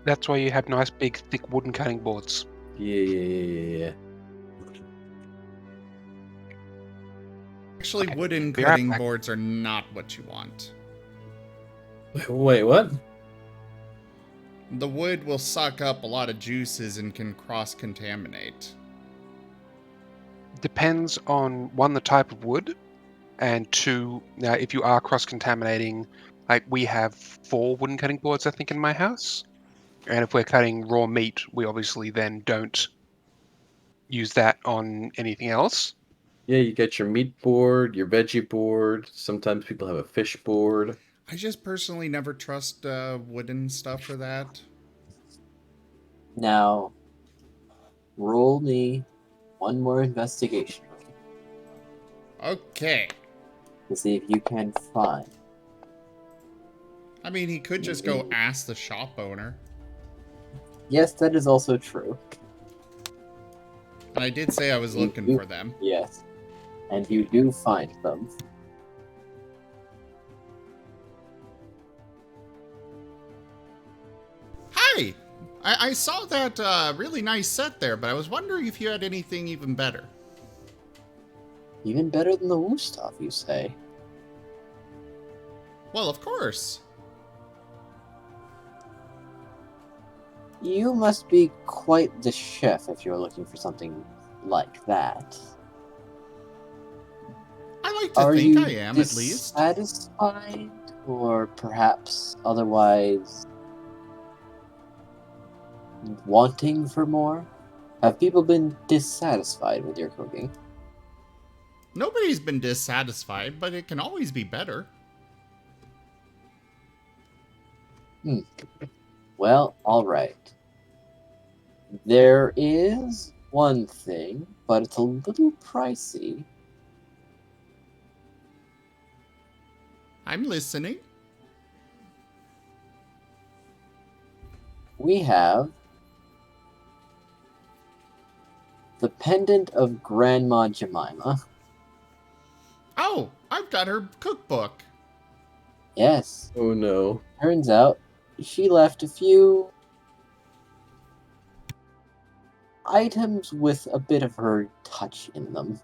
That's why you have nice, big, thick wooden cutting boards. Yeah. Actually, Okay, wooden be right cutting back. boards are not what you want. Wait, what? The wood will suck up a lot of juices and can cross-contaminate. Depends on, one, the type of wood, and two, now if you are cross-contaminating, like we have 4 wooden cutting boards, I think, in my house. And if we're cutting raw meat, we obviously then don't use that on anything else. Yeah, you get your meat board, your veggie board. Sometimes people have a fish board. I just personally never trust wooden stuff for that. Now, roll me one more investigation Okay. to see if you can find. I mean, he could just go ask the shop owner. Yes, that is also true. And I did say I was looking for them. Yes. And you do find them. Hi! I saw that really nice set there, but I was wondering if you had anything even better. Even better than the Woo stuff, you say? Well, of course. You must be quite the chef if you're looking for something like that. I like to Are think you I am, at least. dissatisfied, or perhaps otherwise wanting for more? Have people been dissatisfied with your cooking? Nobody's been dissatisfied, but it can always be better. Well, alright. There is one thing, but it's a little pricey. I'm listening. We have the Pendant of Grandma Jemima. Oh, I've got her cookbook. Yes. Oh no. Turns out she left a few items with a bit of her touch in them.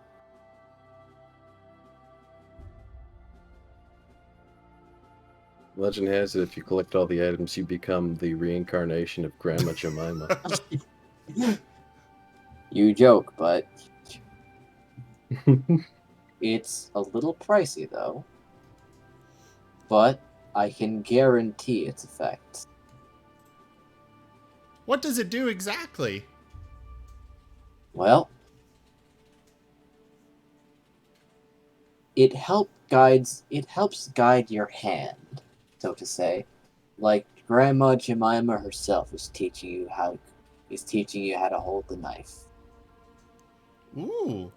Legend has it if you collect all the items, you become the reincarnation of Grandma Jemima. You joke, but it's a little pricey though. But I can guarantee its effect. What does it do exactly? Well, it helps guide your hand, so to say. Like Grandma Jemima herself is teaching you how to hold the knife. Ooh.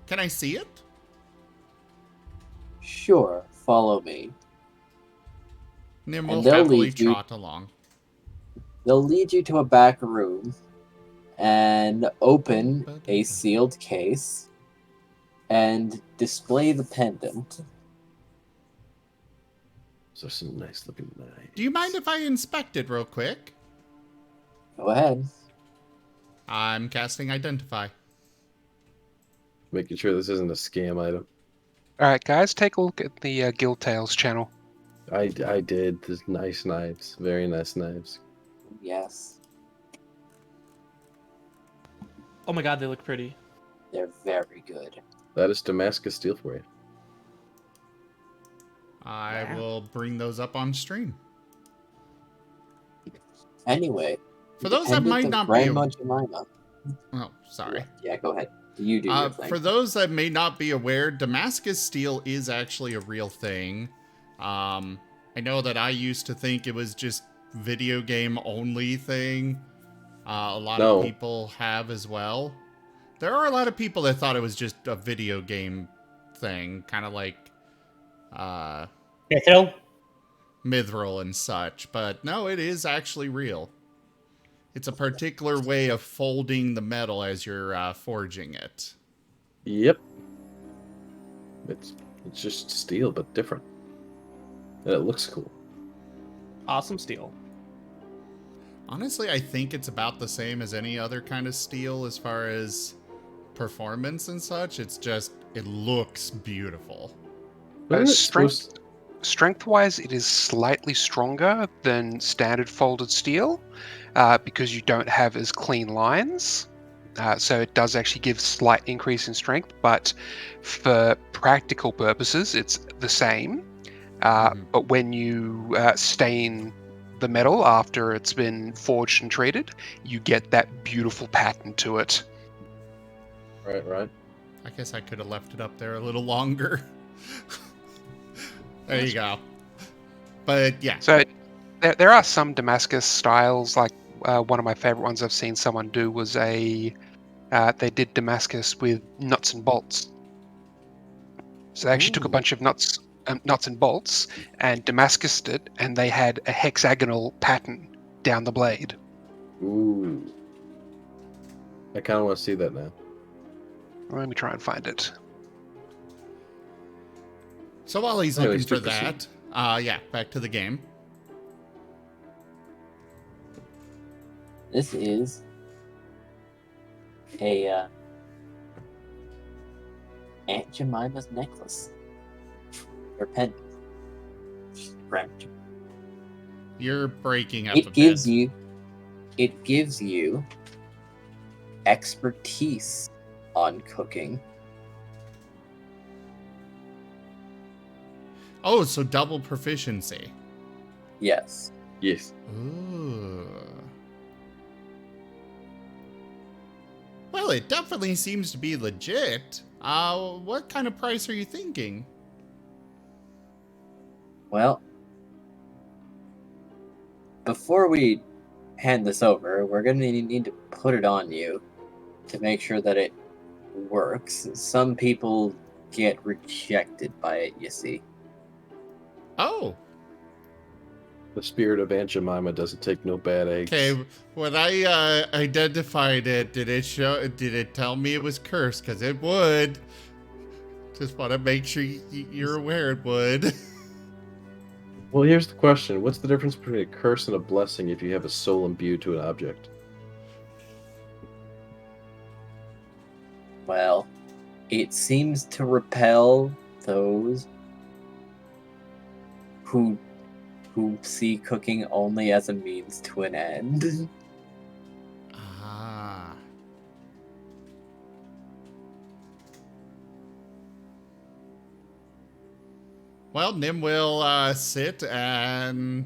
Can I see it? Sure, follow me. Nim And will they'll happily lead you- trot along. They'll lead you to a back room and open a sealed case and display the pendant. So some nice looking knives. Do you mind if I inspect it real quick? Go ahead. I'm casting Identify. Making sure this isn't a scam item. Alright, guys, take a look at the Guild Tales channel. I did. There's nice knives. Very nice knives. Yes, Oh my god, they look pretty. they're very good. That is Damascus steel for you. I Wow. will bring those up on stream. Anyway, For those that Pendant might of not Grandma be... Jemima. Oh, sorry. Yeah, go ahead. You do your thing. For those that may not be aware, Damascus steel is actually a real thing. I know that I used to think it was just video game only thing. A lot of people have as well. There are a lot of people that thought it was just a video game thing, kind of like Mithril and such, but no, it is actually real. It's a particular way of folding the metal as you're forging it. Yep. It's just steel, but different. And it looks cool. Awesome steel. Honestly, I think it's about the same as any other kind of steel as far as performance and such. It's just, it looks beautiful. Strength-wise, it is slightly stronger than standard folded steel because you don't have as clean lines. So it does actually give slight increase in strength, but for practical purposes, it's the same. But when you stain the metal after it's been forged and treated, you get that beautiful pattern to it. Right. I guess I could have left it up there a little longer. There you go. But yeah. So there are some Damascus styles, like one of my favorite ones I've seen someone do was they did Damascus with nuts and bolts. So they actually took a bunch of nuts and bolts and Damascused it, and they had a hexagonal pattern down the blade. Ooh. I kind of want to see that now. Let me try and find it. So while he's Anyways, looking for to that, yeah, back to the game. This is a Aunt Jemima's necklace or pendant. You're breaking up a It gives you expertise on cooking. Oh, so double proficiency. Yes. Yes. Ooh. Well, it definitely seems to be legit. What kind of price are you thinking? Well, before we hand this over, we're going to need to put it on you to make sure that it works. Some people get rejected by it, you see. Oh. The spirit of Aunt Jemima doesn't take no bad eggs. Okay, when I identified it, did it tell me it was cursed? Because it would. Just want to make sure you're aware it would. Well, here's the question. What's the difference between a curse and a blessing if you have a soul imbued to an object? Well, it seems to repel those who see cooking only as a means to an end. Ah. Well, Nim will sit and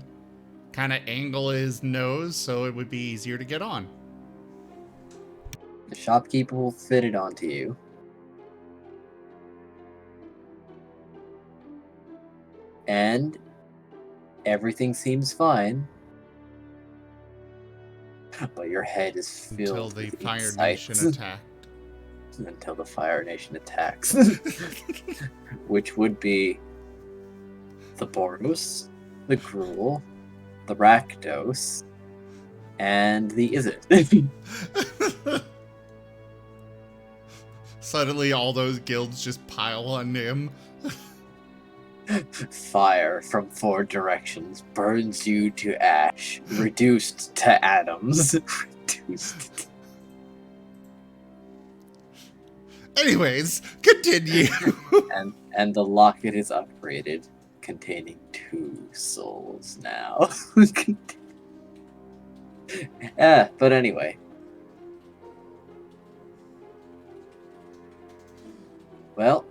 kind of angle his nose so it would be easier to get on. The shopkeeper will fit it onto you. And everything seems fine. But your head is filled Until the with Fire insights. Nation attacked. Until the Fire Nation attacks. Which would be the Boros, the Gruel, the Rakdos, and the Izzet. Suddenly all those guilds just pile on Nim. Fire from 4 directions burns you to ash, reduced to atoms. Reduced. Anyways, continue. and the locket is upgraded, containing 2 souls now. But anyway. Well,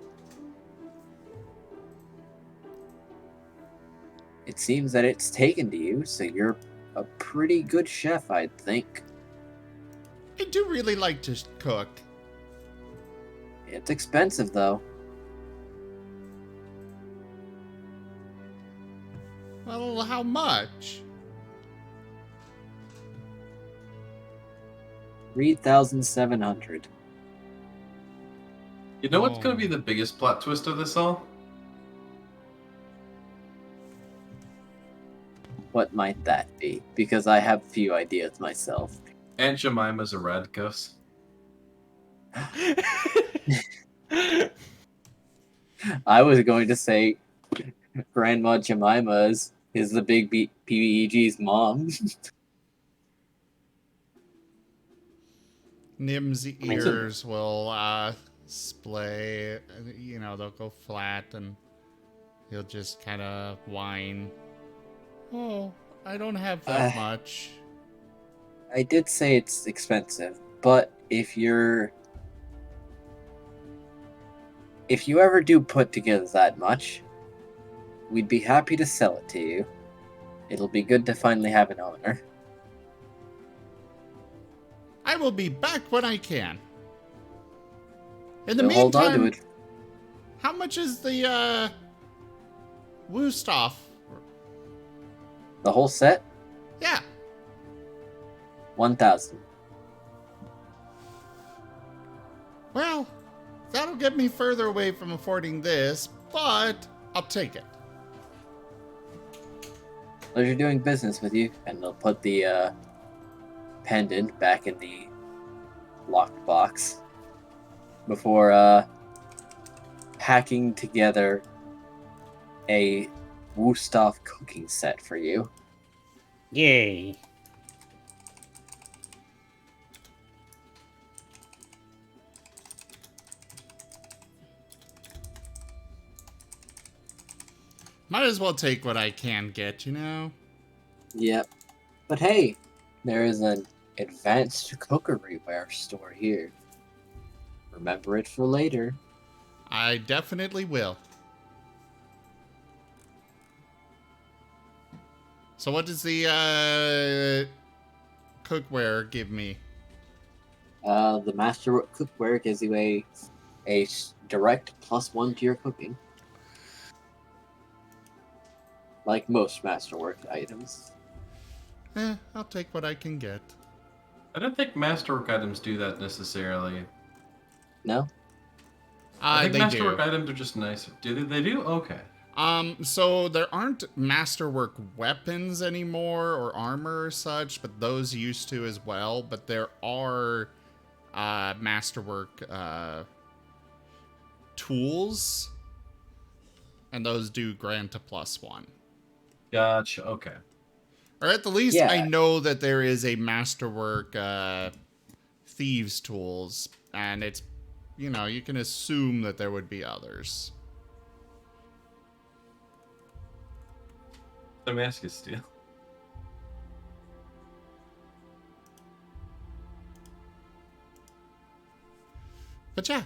it seems that it's taken to you, so you're a pretty good chef, I'd think. I do really like to cook. It's expensive, though. Well, how much? 3,700. You know what's going to be the biggest plot twist of this all? What might that be? Because I have a few ideas myself. Aunt Jemima's a Radkos. I was going to say Grandma Jemima is the big PBEG's mom. Nim's ears will splay. You know, they'll go flat and he'll just kind of whine. Oh, I don't have that much. I did say it's expensive, but if you ever do put together that much, we'd be happy to sell it to you. It'll be good to finally have an owner. I will be back when I can. In the So meantime, hold on to it. How much is the Woostoff? The whole set? Yeah. 1,000. Well, that'll get me further away from affording this, but I'll take it. Pleasure doing business with you, and they'll put the pendant back in the locked box before hacking together a Woostoff cooking set for you. Yay. Might as well take what I can get, you know? Yep. But hey, there is an advanced cookeryware store here. Remember it for later. I definitely will. So what does the cookware give me? The Master Cookware gives you a direct +1 to your cooking. Like most Masterwork items. I'll take what I can get. I don't think Masterwork items do that necessarily. No? I think They Masterwork do. items are just nicer. Do they do? Okay. So there aren't Masterwork weapons anymore or armor or such, but those used to as well. But there are Masterwork tools, and those do grant a +1. Gotcha. Okay. Or at the least, Yeah. I know that there is a Masterwork thieves tools, and it's, you know, you can assume that there would be others. Damascus steel. But yeah,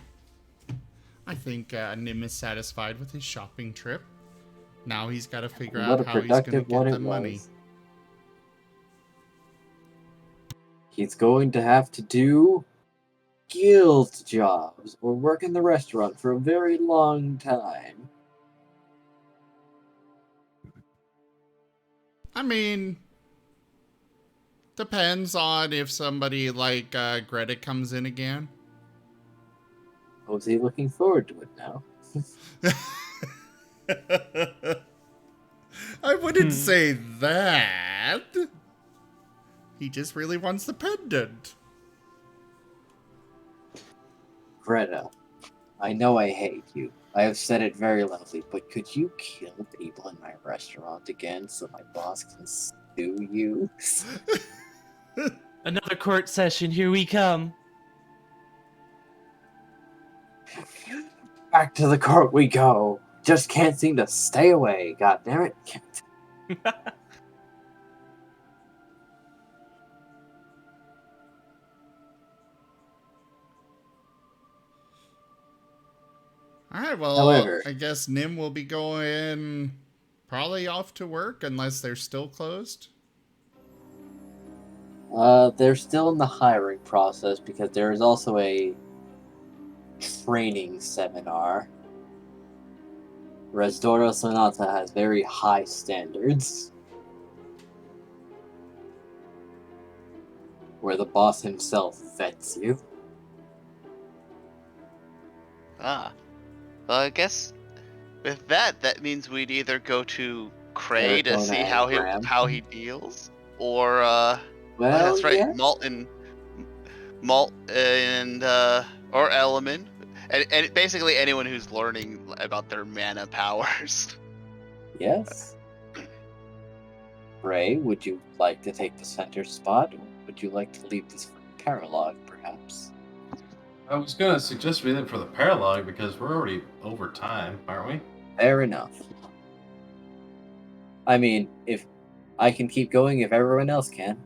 I think Nim is satisfied with his shopping trip. Now he's got to figure What out a how he's going to productive one get it the money. was. He's going to have to do guild jobs or work in the restaurant for a very long time. I mean, depends on if somebody like Greta comes in again. Was he looking forward to it now? I wouldn't say that. He just really wants the pendant. Greta, I know I hate you. I have said it very loudly, but could you kill people in my restaurant again so my boss can sue you? Another court session. Here we come. Back to the court we go. Just can't seem to stay away. God damn it. Alright, well, However, I guess Nim will be going probably off to work unless they're still closed. they're still in the hiring process because there is also a training seminar. Resdoro Sonata has very high standards. Where the boss himself vets you. Ah. Well, I guess with that means we'd either go to Cray to Arizona see and how he Graham. deals, or Well, that's right, yeah. Malt and or Element, and basically anyone who's learning about their mana powers. Yes. Ray, would you like to take the center spot, or would you like to leave this for Paralogue, perhaps? I was gonna suggest we did for the Paralogue because we're already over time, aren't we? Fair enough. I mean, if I can keep going if everyone else can.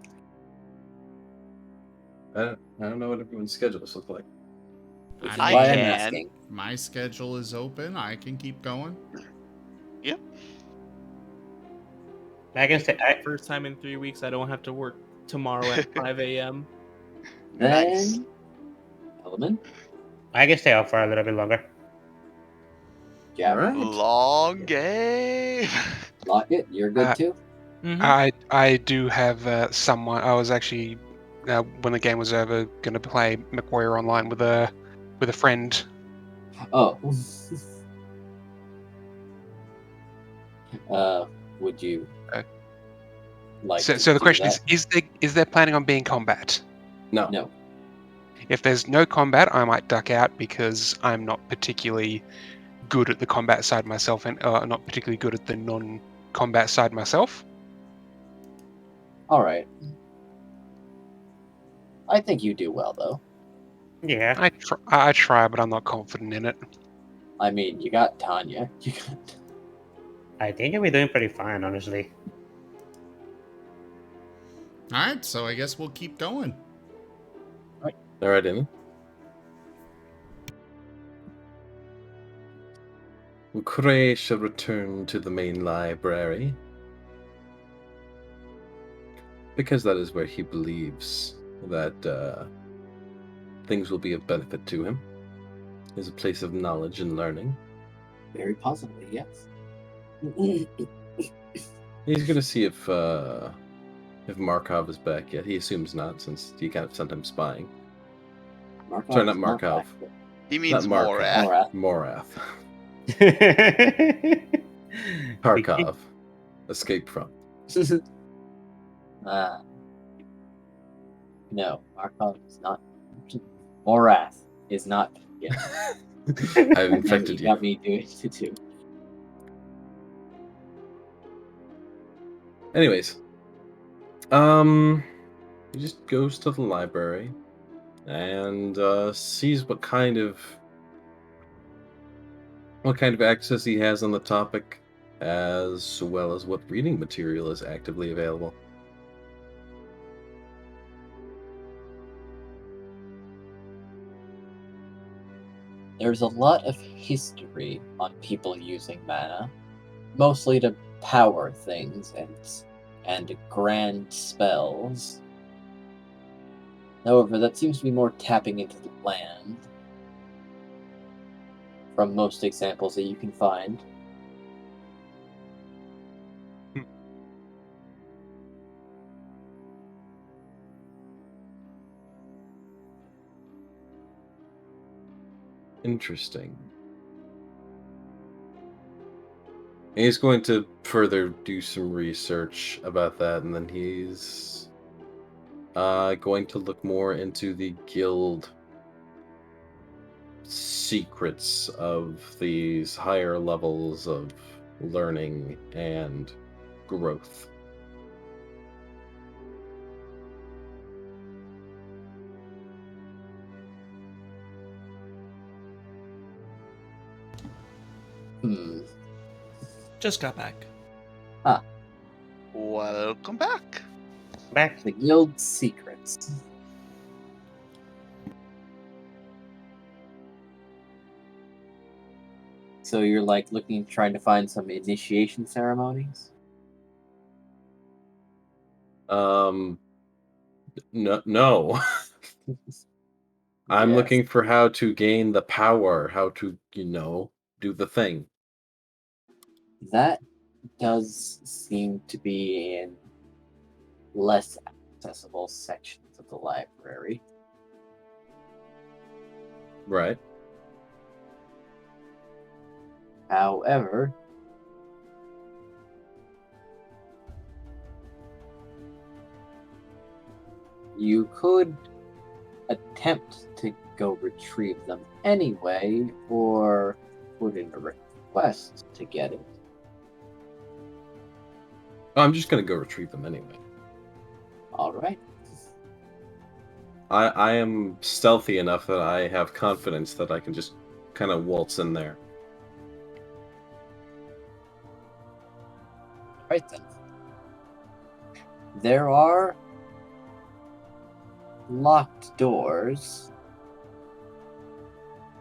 I don't know what everyone's schedules look like. Which is I why I'm can. asking. My schedule is open. I can keep going. Yep. I can say First time in 3 weeks I don't have to work tomorrow at 5 a.m. Then, Nice. Element, I can stay out for a little bit longer. Jared, Long game. Lockett, you're good too? I do have someone. I was actually when the game was over going to play McWarrior Online with a friend. Oh. Would you like So to the do question that? is there planning on being combat? No. No. If there's no combat, I might duck out because I'm not particularly good at the combat side myself, and not particularly good at the non-combat side myself. Alright. I think you do well, though. Yeah. I try, but I'm not confident in it. I mean, you got Tanya. You got... I think we're doing pretty fine, honestly. Alright, so I guess we'll keep going. All right, then. Cray shall return to the main library, because that is where he believes that things will be of benefit to him. It's a place of knowledge and learning. Very possibly, yes. He's gonna see if Markov is back yet. He assumes not, since he kind of sent him spying. Markov Sorry, not is Markov. back. He means Not Morath. Morath. Tarkov. Escape from. No, Markov is not. Morath is not. Yeah. I've infected You got me doing it too. Anyways, he just goes to the library and sees what kind of access he has on the topic, as well as what reading material is actively available. There's a lot of history on people using mana, mostly to power things and grand spells. However, that seems to be more tapping into the land, from most examples that you can find. Interesting. He's going to further do some research about that, and then he's going to look more into the guild secrets of these higher levels of learning and growth. Just got back. Welcome back. Back to the guild secrets. So you're like trying to find some initiation ceremonies? No. I'm Yes. looking for how to gain the power, how to, do the thing. That does seem to be in less accessible sections of the library. Right. However, you could attempt to go retrieve them anyway, or put in a request to get it. I'm just going to go retrieve them anyway. Alright. I am stealthy enough that I have confidence that I can just kind of waltz in there. Right then. There are locked doors.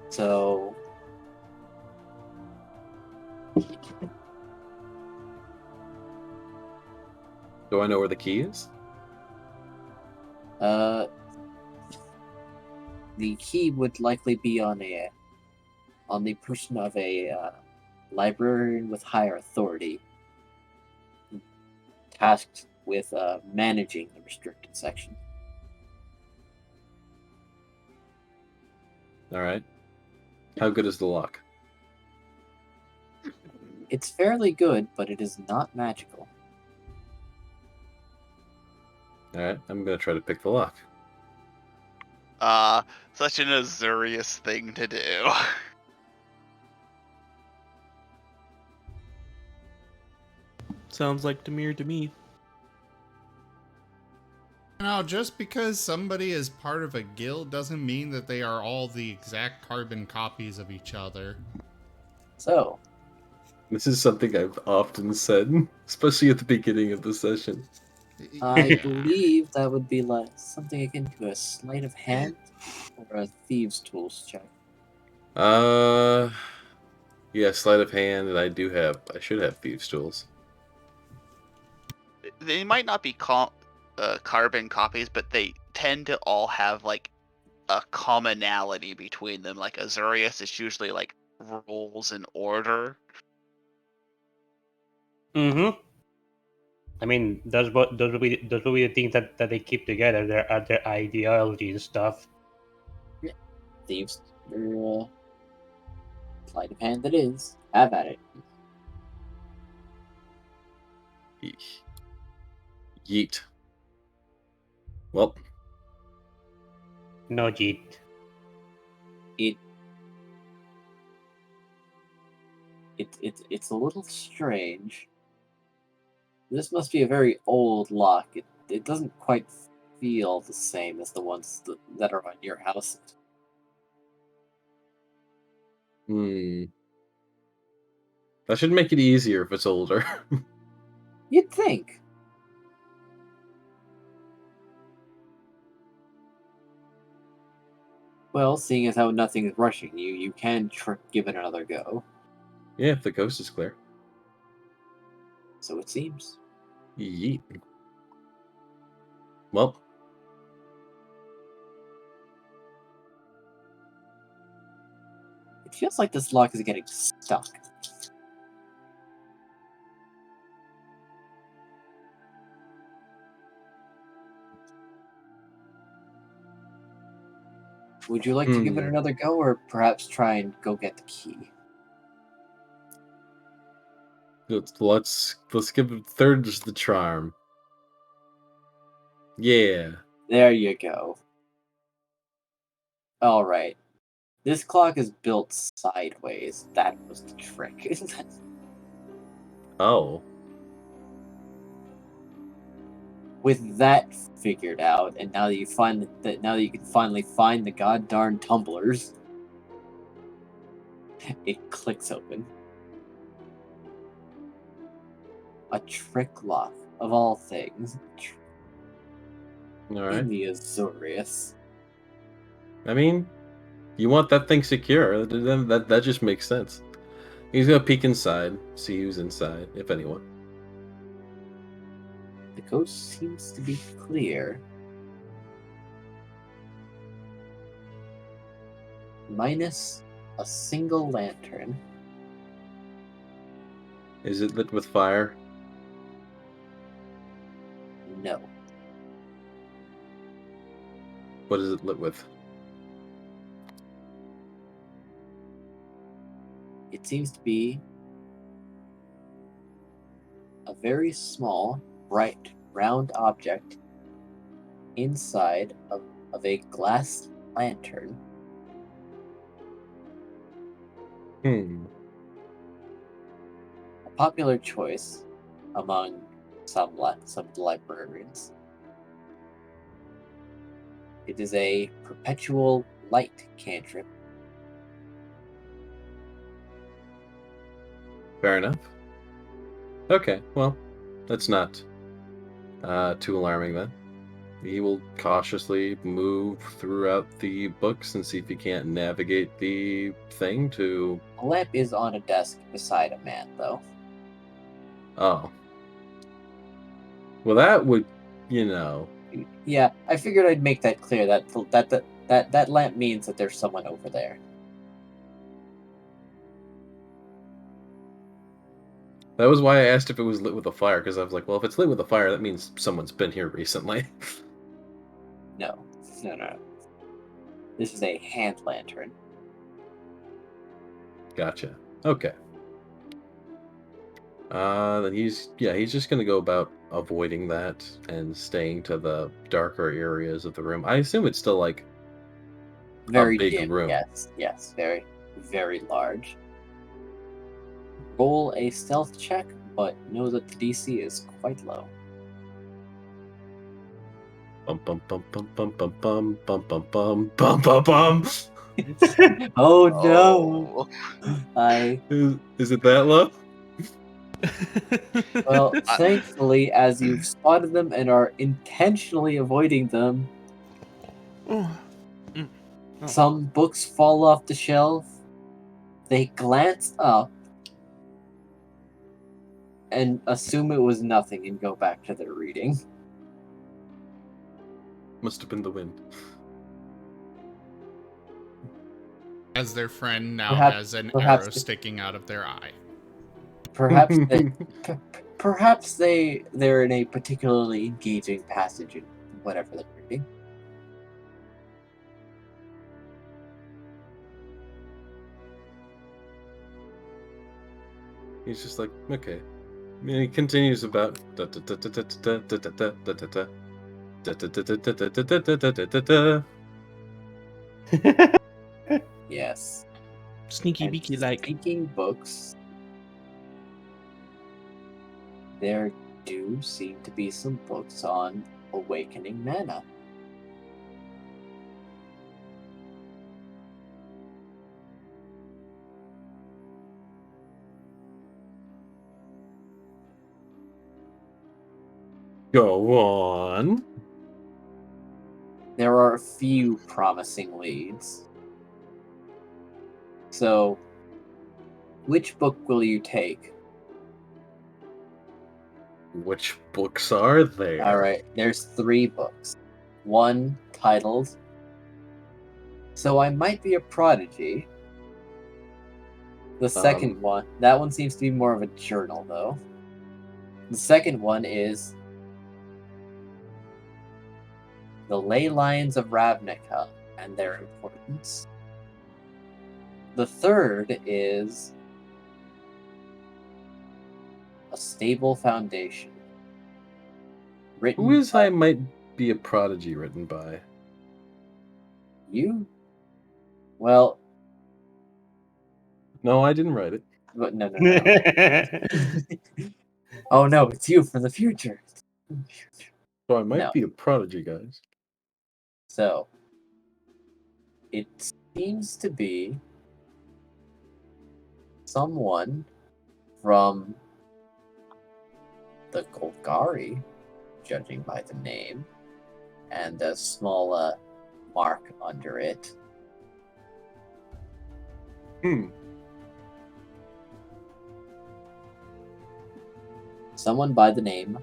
So Do I know where the key is? the key would likely be on the person of a librarian with higher authority, tasked with managing the restricted section. All right. How good is the lock? It's fairly good, but it is not magical. All right, I'm going to try to pick the lock. Such an Azurius thing to do. Sounds like Demir to me. Now, just because somebody is part of a guild doesn't mean that they are all the exact carbon copies of each other. So, This is something I've often said, especially at the beginning of the session. I believe that would be like something akin to a sleight of hand or a thieves' tools check. Yeah, sleight of hand, and I should have thieves' tools. They might not be carbon copies, but they tend to all have like a commonality between them. Like Azurius is usually like rules and order. Mm-hmm. I mean, those will be the things that they keep together. Their ideology and stuff. Yeah. Thieves, or sleight of hand that is. Have at it. Yeet. Well, no jeet. It's a little strange. This must be a very old lock. It doesn't quite feel the same as the ones that are on your house. that should make it easier if it's older. You'd think. Well, seeing as how nothing's rushing you, you can give it another go. Yeah, if the coast is clear. So it seems. Yeet. Well, it feels like this lock is getting stuck. Would you like to give it another go, or perhaps try and go get the key? let's give it third's the charm. Yeah. There you go. All right. This clock is built sideways. That was the trick. Oh. With that figured out, and now that you can finally find the goddarn tumblers, it clicks open. A trick lock, of all things. All right. In the Azurius. I mean, you want that thing secure. Then that just makes sense. He's gonna peek inside, see who's inside, if anyone. The coast seems to be clear. Minus a single lantern. Is it lit with fire? No. What is it lit with? It seems to be a very small, bright, round object inside of a glass lantern. A popular choice among some librarians. It is a perpetual light cantrip. Fair enough. Okay, well, that's not too alarming then. He will cautiously move throughout the books and see if he can't navigate the thing to... A lamp is on a desk beside a man, though. Oh. Well, that would, you know... Yeah, I figured I'd make that clear. That lamp means that there's someone over there. That was why I asked if it was lit with a fire, because I was like, well, if it's lit with a fire, that means someone's been here recently. No. This is a hand lantern. Gotcha. Okay. Then he's just gonna go about avoiding that and staying to the darker areas of the room. I assume it's still like Very a big dim. room. Yes, very, very large. Roll a stealth check, but know that the DC is quite low. Bum bum bum bum bum bum bum bum bum bum bum bum bum. Oh no! Is it that low? Well, thankfully, as you've spotted them and are intentionally avoiding them, some books fall off the shelf. They glance up and assume it was nothing and go back to their reading. Must have been the wind. As their friend now Perhaps- has an perhaps- arrow sticking out of their eye. Perhaps they're in a particularly engaging passage in whatever they're reading. He's just like, okay. And he continues about. Yes. Sneaky And beaky like. speaking books, there do seem to be some books on awakening mana. Go on. There are a few promising leads. So, which book will you take? Which books are there? Alright, there's 3 books. One titled So I Might Be a Prodigy. The second one, that one seems to be more of a journal though. The second one is The Ley Lines of Ravnica and Their Importance. The third is A Stable Foundation. Written Who is by I Might Be a Prodigy written by? you? Well, No, I didn't write it. but no. Oh no, it's you from the future. So I might No. be a prodigy, guys. So, it seems to be someone from the Golgari, judging by the name, and a small mark under it. Someone by the name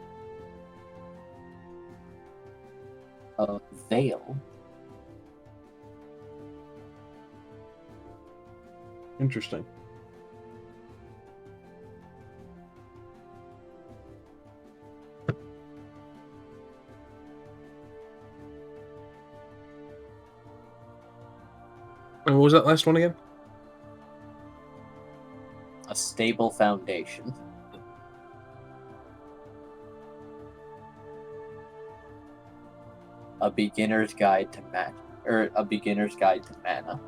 of Vale. Interesting. And what was that last one again? A Stable Foundation. A Beginner's Guide to A Beginner's Guide to Mana.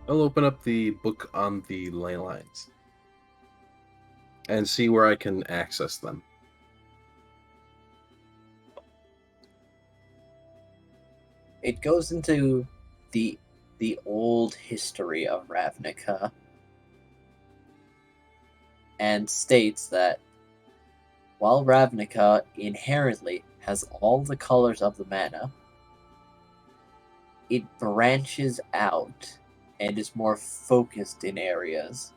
I'll open up the book on the ley lines and see where I can access them. It goes into the old history of Ravnica and states that while Ravnica inherently has all the colors of the mana, it branches out and is more focused in areas,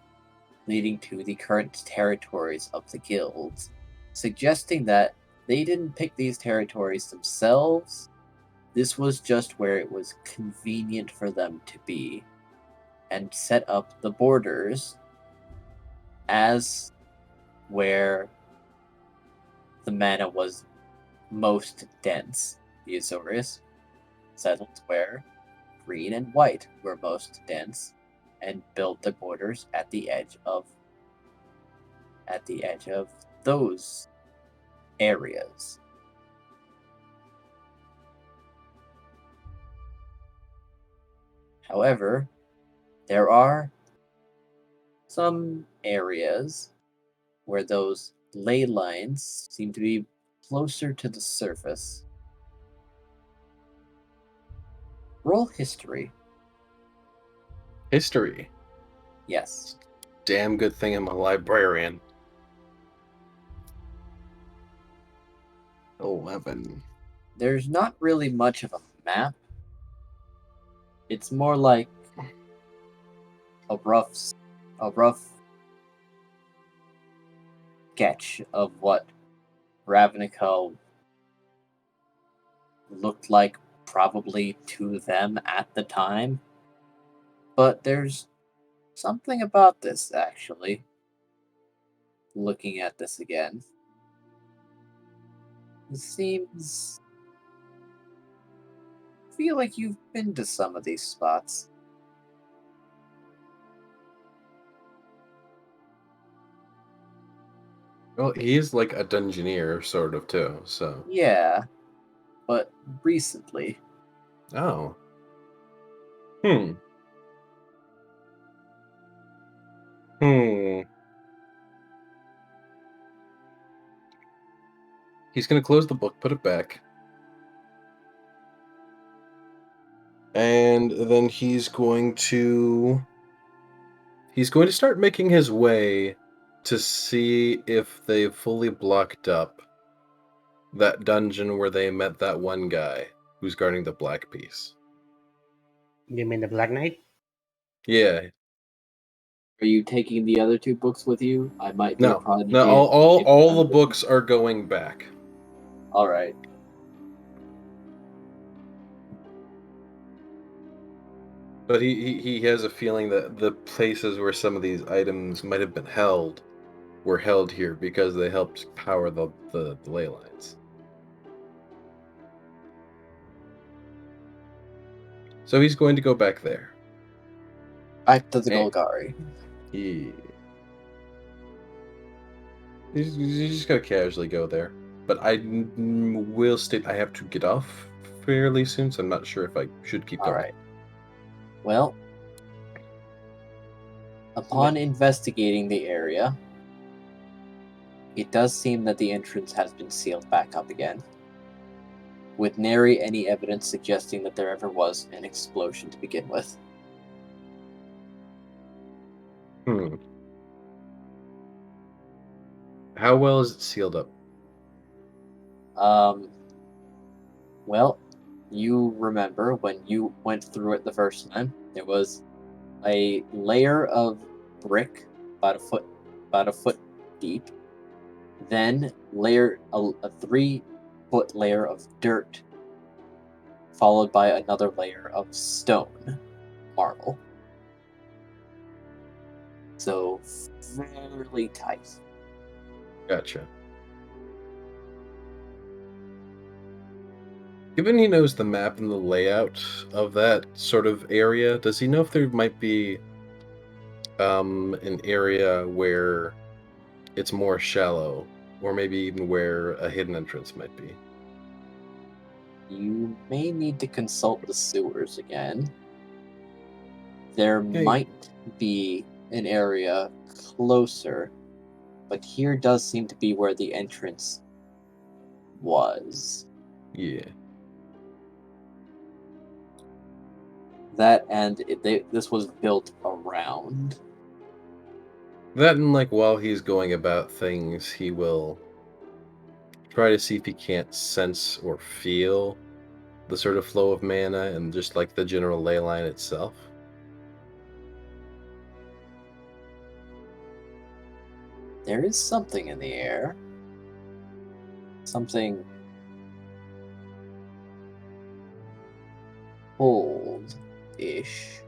leading to the current territories of the guilds, suggesting that they didn't pick these territories themselves. This was just where it was convenient for them to be, and set up the borders as where the mana was most dense. The Azorius settled where green and white were most dense, and built the borders at the edge of those areas. However, there are some areas where those ley lines seem to be closer to the surface. Roll history History. Yes. Damn good thing I'm a librarian. 11. There's not really much of a map. It's more like a rough sketch of what Ravnica looked like probably to them at the time. But there's something about this, actually. Looking at this again. It seems... I feel like you've been to some of these spots. Well, he's like a dungeoneer, sort of, too, so... Yeah, but recently. Oh. Hmm. He's gonna close the book, put it back. And then he's going to start making his way to see if they've fully blocked up that dungeon where they met that one guy who's guarding the black piece. You mean the Black Knight? Yeah. Are you taking the other 2 books with you? I might be a No. prodigy. No, all the books are going back. Alright. But he has a feeling that the places where some of these items might have been held were held here because they helped power the ley lines. So he's going to go back there. Back to the Golgari. Yeah. He's just gonna casually go there. But I will state I have to get off fairly soon, so I'm not sure if I should keep going. Alright. Well, upon investigating the area, it does seem that the entrance has been sealed back up again, with nary any evidence suggesting that there ever was an explosion to begin with. How well is it sealed up? Well, you remember when you went through it the first time, there was a layer of brick about a foot deep, then a 3-foot layer of dirt, followed by another layer of stone, marble. So fairly tight. Gotcha. Given he knows the map and the layout of that sort of area, does he know if there might be an area where it's more shallow, or maybe even where a hidden entrance might be? You may need to consult the sewers again. There might be an area closer, but here does seem to be where the entrance was. Yeah. That and this was built around. That and, like, while he's going about things, he will try to see if he can't sense or feel the sort of flow of mana and just, like, the general ley line itself. There is something in the air. Something cold-ish.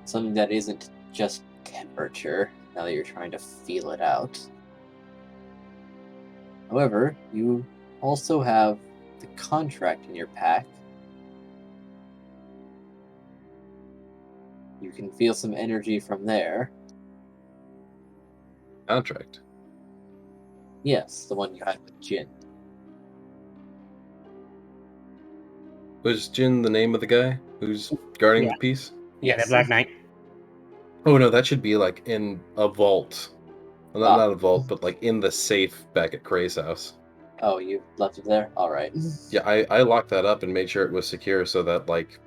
Something that isn't just temperature, now that you're trying to feel it out. However, you also have the contract in your pack. You can feel some energy from there. Contract? Yes, the one you had with Jin. Was Jin the name of the guy who's guarding the piece? Yeah, the Black Knight. Oh no, that should be like in a vault. Well, not a vault, but like in the safe back at Cray's house. Oh, you left it there? Alright. Yeah, I locked that up and made sure it was secure so that, like,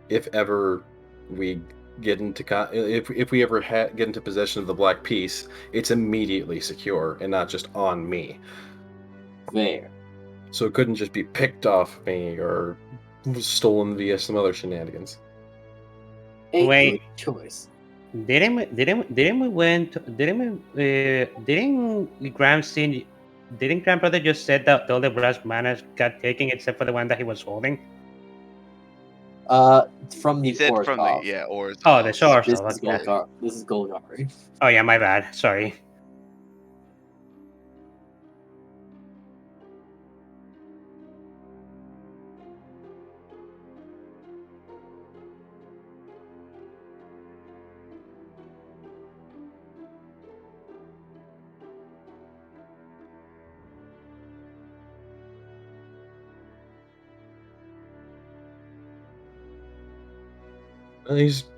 if ever we get into if we ever get into possession of the Black Piece, it's immediately secure and not just on me. Fair. So it couldn't just be picked off me or stolen via some other shenanigans. A Wait. good choice. Didn't grandbrother just said that all the brass manners got taken except for the one that he was holding? From the He said from the Orzhov. Orzhov. Oh, the Source. This is Golgar. This is Golgari. Oh yeah, my bad. Sorry.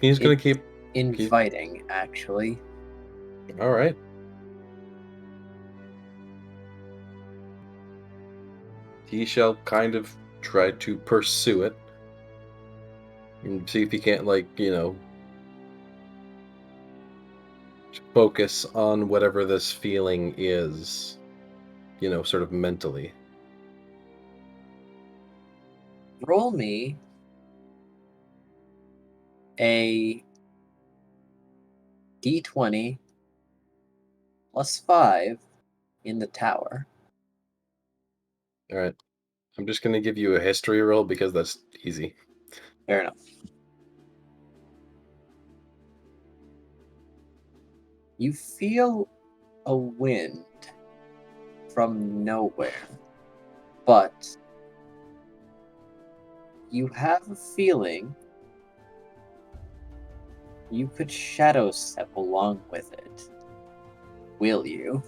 He's gonna keep inviting, actually. All right. He shall kind of try to pursue it and see if he can't, like, focus on whatever this feeling is, sort of mentally. Roll me a d20 plus 5 in the tower. All right. I'm just going to give you a history roll because that's easy. Fair enough. You feel a wind from nowhere, but you have a feeling you could shadow step along with it. Will you?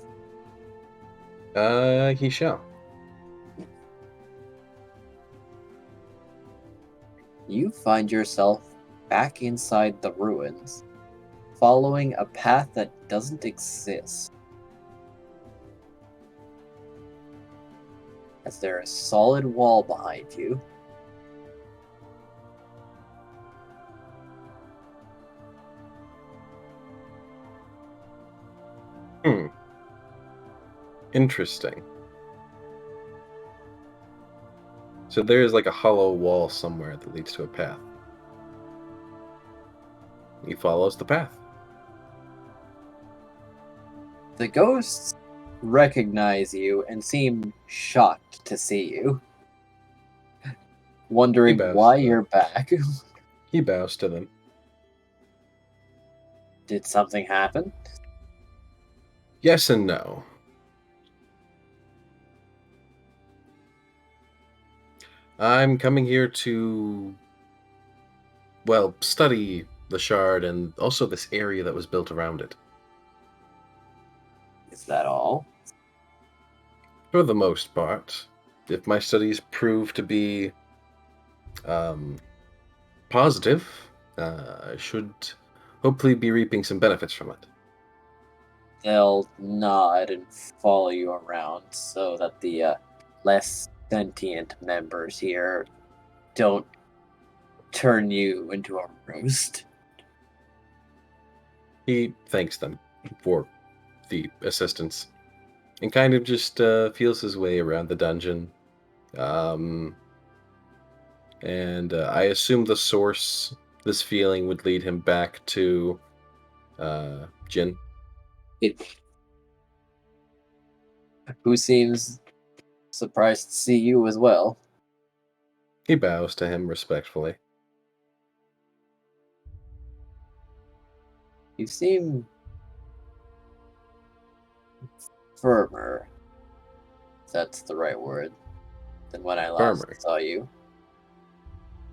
He shall. You find yourself back inside the ruins, following a path that doesn't exist. As there is a solid wall behind you. Interesting. So there is like a hollow wall somewhere that leads to a path. He follows the path. The ghosts recognize you and seem shocked to see you, wondering why you're back. He bows to them. Did something happen? Yes and no. I'm coming here to, well, study the shard and also this area that was built around it. Is that all? For the most part. If my studies prove to be positive, I should hopefully be reaping some benefits from it. They'll nod and follow you around so that the less sentient members here don't turn you into a roast. He thanks them for the assistance and kind of just feels his way around the dungeon. And I assume the source, this feeling, would lead him back to Jin. Who seems surprised to see you as well. He bows to him respectfully. You seem firmer, if that's the right word, than when I last saw you.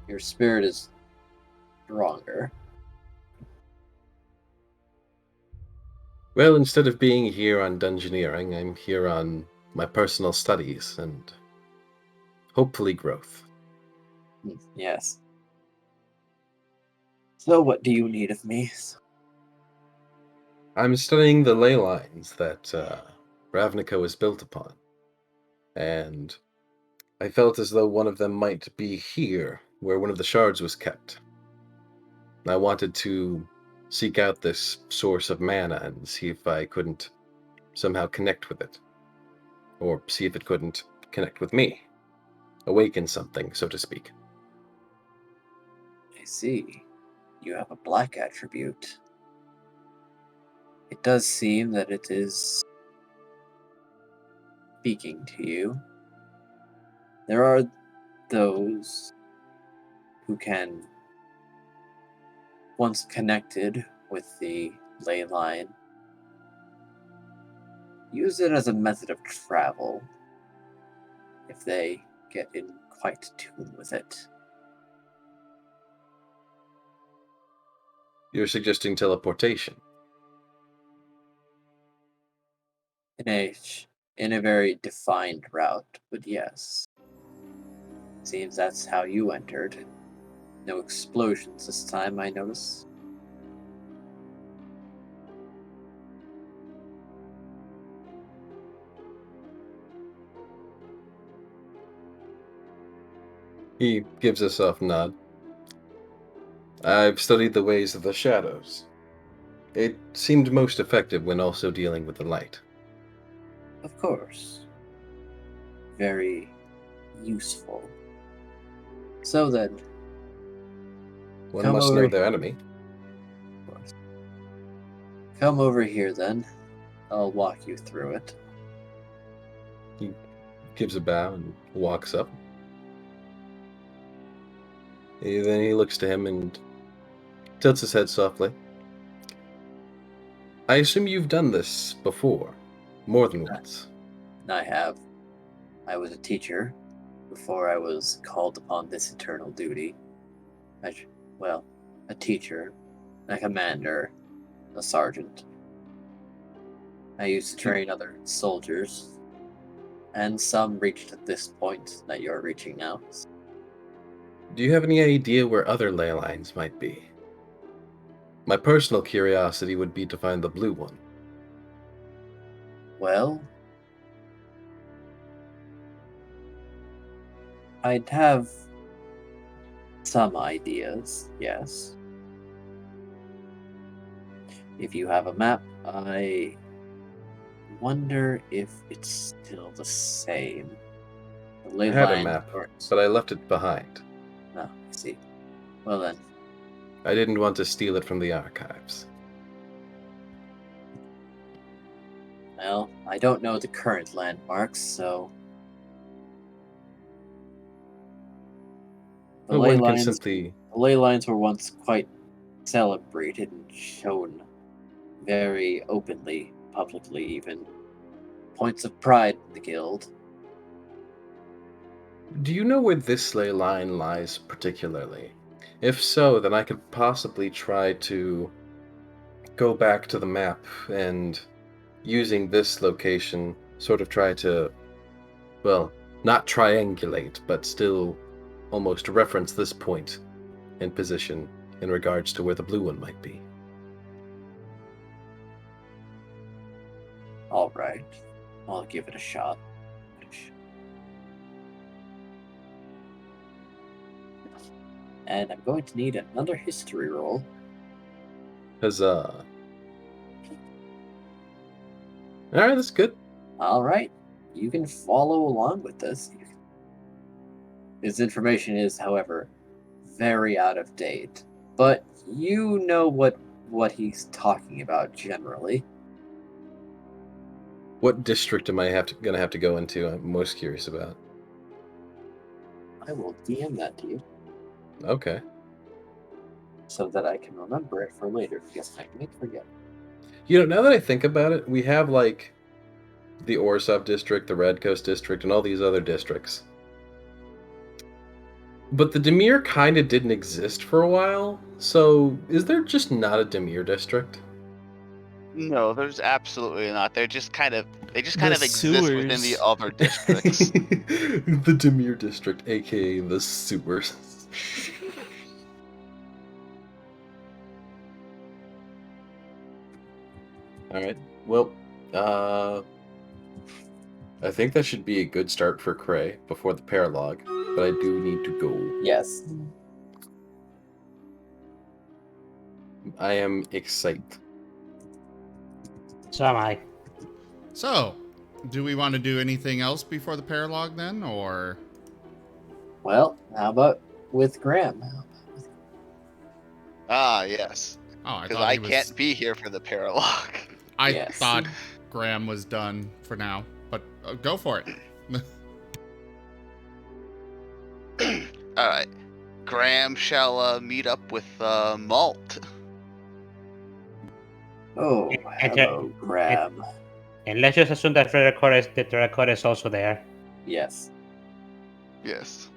Your spirit is stronger. Well, instead of being here on dungeoneering, I'm here on my personal studies and hopefully growth. Yes. So what do you need of me? I'm studying the ley lines that Ravnica was built upon. And I felt as though one of them might be here, where one of the shards was kept. I wanted to seek out this source of mana and see if I couldn't somehow connect with it. Or see if it couldn't connect with me. Awaken something, so to speak. I see. You have a black attribute. It does seem that it is speaking to you. There are those who can, once connected with the ley line, use it as a method of travel if they get in quite tune with it. You're suggesting teleportation. In a very defined route, but yes. Seems that's how you entered. No explosions this time, I notice. He gives a soft nod. I've studied the ways of the shadows. It seemed most effective when also dealing with the light. Of course. Very useful. So then, One must know their enemy. Of course. Come over here then. I'll walk you through it. He gives a bow and walks up. Then he looks to him and tilts his head softly. I assume you've done this before, more than once. I have. I was a teacher before I was called upon this eternal duty. A teacher, a commander, a sergeant. I used to train other soldiers, and some reached at this point that you're reaching now. Do you have any idea where other ley lines might be? My personal curiosity would be to find the blue one. Well, I'd have some ideas, yes. If you have a map, I wonder if it's still the same. The ley I had a line map, works. but I left it behind. Oh, I see. Well then, I didn't want to steal it from the archives. well, I don't know the current landmarks, so the Well, one can simply... the ley lines were once quite celebrated and shown very openly, publicly even. Points of pride in the guild. Do you know where this ley line lies particularly? If so, then I could possibly try to go back to the map and, using this location, sort of try to, well, not triangulate, but still almost reference this point in position in regards to where the blue one might be. Alright, I'll give it a shot. And I'm going to need another history roll. Huzzah. Alright, that's good. Alright, you can follow along with this. This information is, however, very out of date. But you know what he's talking about generally. What district am I gonna have to go into? I'm most curious about. I will DM that to you. Okay. So that I can remember it for later, because I may forget. You know, now that I think about it, we have, like, the Orsov district, the Red Coast district, and all these other districts. But the Demir kind of didn't exist for a while, so is there just not a Demir district? No, there's absolutely not. They just kind of exist within the sewers. other districts. The Demir district, aka the sewers. Alright, well, I think that should be a good start for Cray before the Paralogue, but I do need to go. Yes. I am excited. So am I. So, do we want to do anything else before the paralogue then, or? Well, how about with Graham? Ah, yes. Oh, I Because thought I he was. can't be here for the paralogue. I Yes. thought Graham was done for now, but go for it. All right. Graham shall meet up with Malt. Oh, And, hello, Graham. and let's just assume that the Terracotta is also there. Yes. Yes.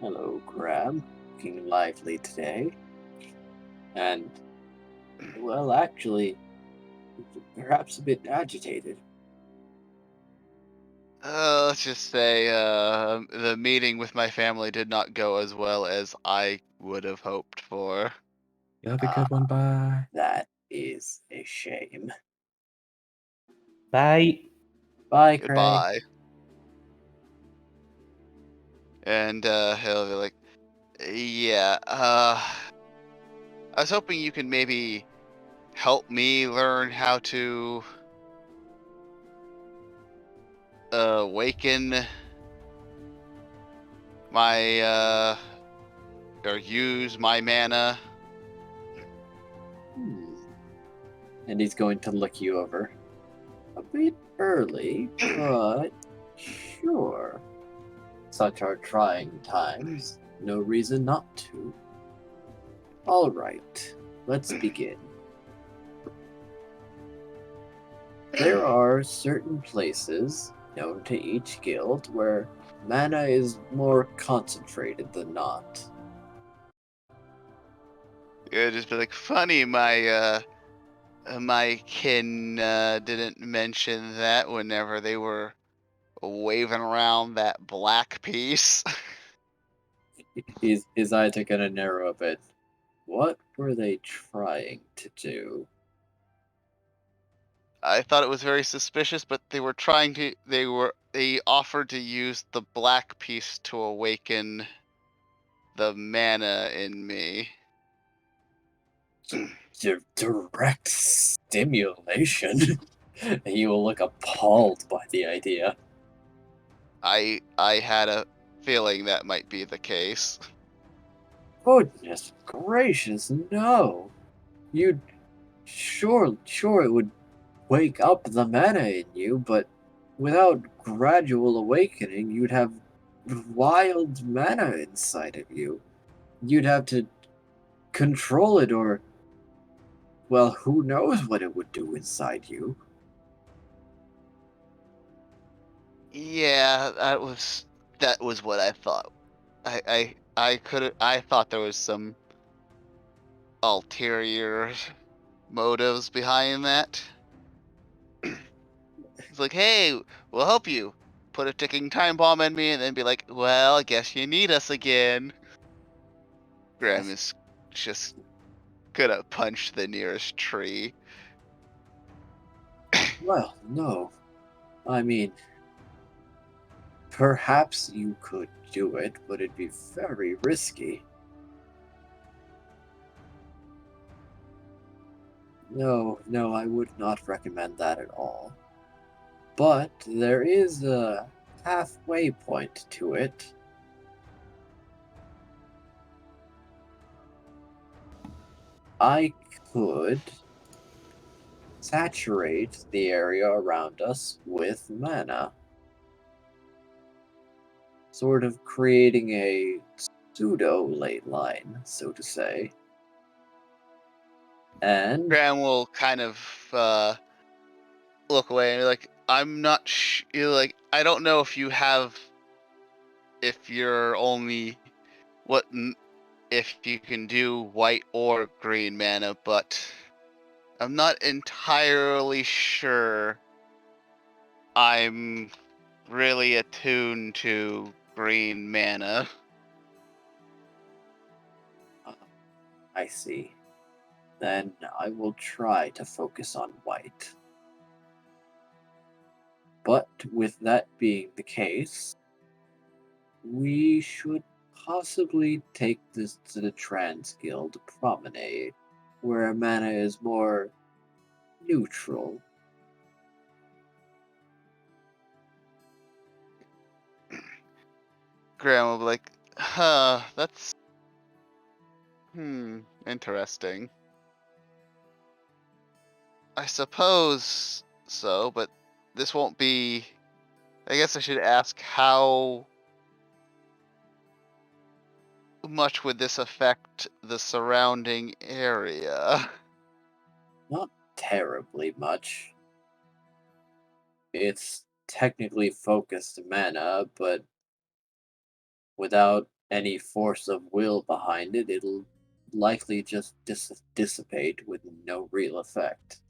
Hello, Graham. Looking lively today. And, well, actually, perhaps a bit agitated. Let's just say the meeting with my family did not go as well as I would have hoped for. You have a good one. Bye. That is a shame. Bye. Bye, Craig. Goodbye. And he'll be like, yeah, I was hoping you could maybe help me learn how to awaken my or use my mana. And he's going to look you over. A bit early, but sure. Such are trying times. No reason not to. All right, let's begin. There are certain places known to each guild where mana is more concentrated than not. It'd just be like, funny, my kin didn't mention that whenever they were waving around that black piece. His eyes are gonna narrow a bit. What were they trying to do? I thought it was very suspicious, but they offered to use the black piece to awaken the mana in me. Direct stimulation? You will look appalled by the idea. I had a feeling that might be the case. Goodness gracious, no. You'd sure it would wake up the mana in you, but without gradual awakening, you'd have wild mana inside of you. You'd have to control it, or, well, who knows what it would do inside you. Yeah, that was what I thought. I thought there was some ulterior motives behind that. It's like, hey, we'll help you. Put a ticking time bomb in me, and then be like, well, I guess you need us again. Graham is just gonna punch the nearest tree. Well, no. I mean, perhaps you could do it, but it'd be very risky. No, I would not recommend that at all. But there is a halfway point to it. I could saturate the area around us with mana, sort of creating a pseudo ley line, so to say. And Graham will kind of look away and be like, I'm not like, I don't know if you're only if you can do white or green mana, but I'm not entirely sure I'm really attuned to green mana. I see. Then I will try to focus on white. But with that being the case, we should possibly take this to the Trans Guild Promenade. where mana is more neutral. Graham will be like, huh, that's interesting. I suppose so, but this won't be. I guess I should ask how much would this affect the surrounding area? Not terribly much. It's technically focused mana, but without any force of will behind it, it'll likely just dissipate with no real effect.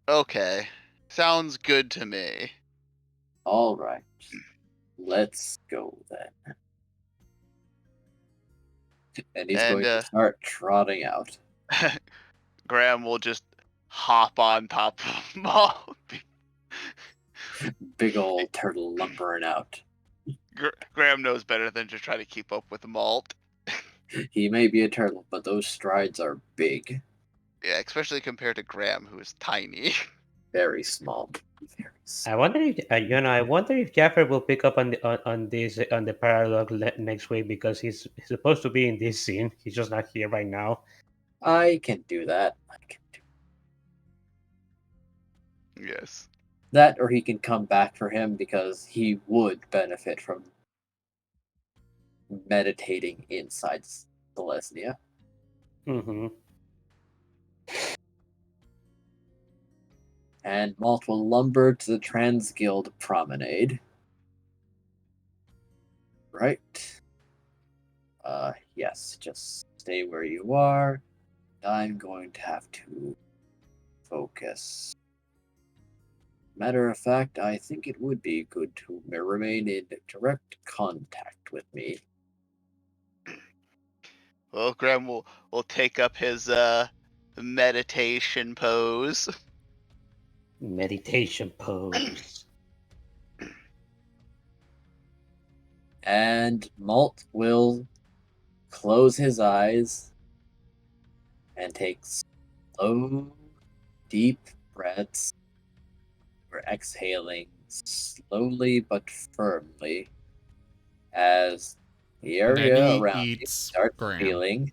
Okay, sounds good to me. All right, let's go then. And he's And going to start trotting out. Graham will just hop on top of Maul. Big old turtle lumbering out. Graham knows better than to try to keep up with Malt. He may be a turtle, but those strides are big. Yeah, especially compared to Graham, who is tiny. Very small. I wonder if I wonder if Jaffer will pick up on the paralogue next week because he's supposed to be in this scene. He's just not here right now. I can do that. Yes. That, or he can come back for him because he would benefit from meditating inside Celestia. Mm-hmm. And Malt will lumber to the Transguild Promenade. Right. Yes, just stay where you are. I'm going to have to focus. Matter of fact, I think it would be good to remain in direct contact with me. Well, Graham will take up his meditation pose. Meditation pose. And Malt will close his eyes and take slow, deep breaths. We're exhaling slowly but firmly as the area Then he around you eats starts Graham. feeling.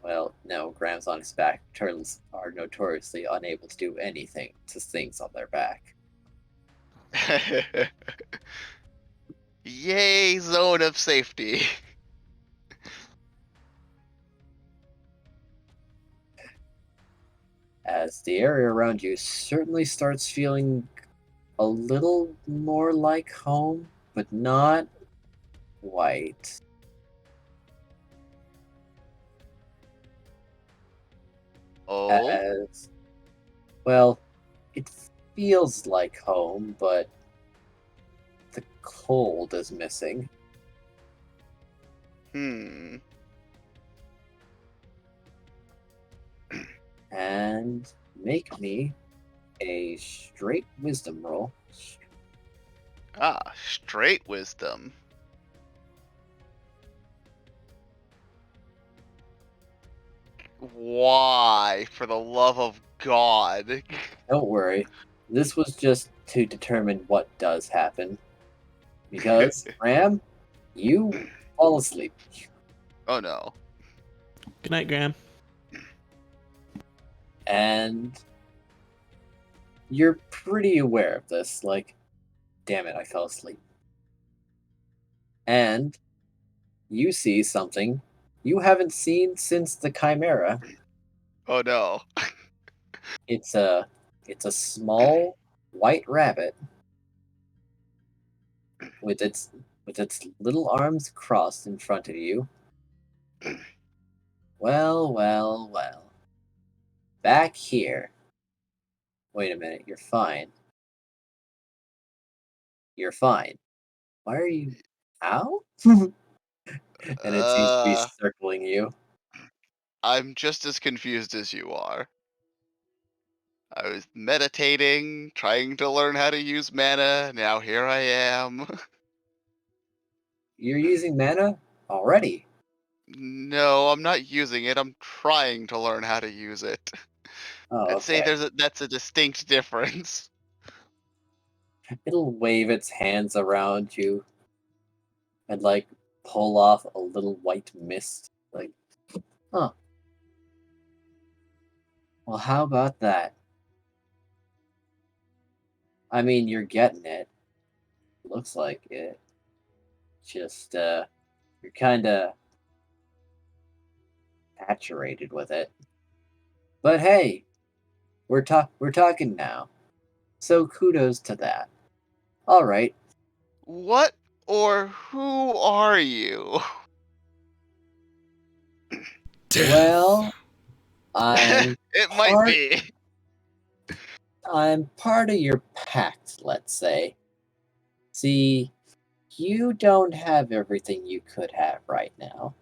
Well, no, Graham's on his back. Turtles are notoriously unable to do anything to things on their back. Yay, zone of safety. As the area around you certainly starts feeling a little more like home, but not quite. Oh? As well, it feels like home, but the cold is missing. And make me a straight wisdom roll. Ah, straight wisdom. Why? For the love of God. Don't worry. This was just to determine what does happen. Because, Ram, you fall asleep. Oh no. Good night, Graham. And you're pretty aware of this. Like, damn it, I fell asleep. And you see something you haven't seen since the Chimera. Oh no. It's a small white rabbit with its little arms crossed in front of you. Well, well, well. Back here. Wait a minute, you're fine. You're fine. Why are you out? And it seems to be circling you. I'm just as confused as you are. I was meditating, trying to learn how to use mana. Now here I am. You're using mana already. No, I'm not using it. I'm trying to learn how to use it. Oh, I'd say okay. that's a distinct difference. It'll wave its hands around you and like pull off a little white mist. Like, huh. Well, how about that? I mean, you're getting it. Looks like it. Just you're kind of saturated with it. But hey, we're talking now. So kudos to that. All right. What or who are you? Well, I'm It might part be. I'm part of your pact, let's say. See, you don't have everything you could have right now.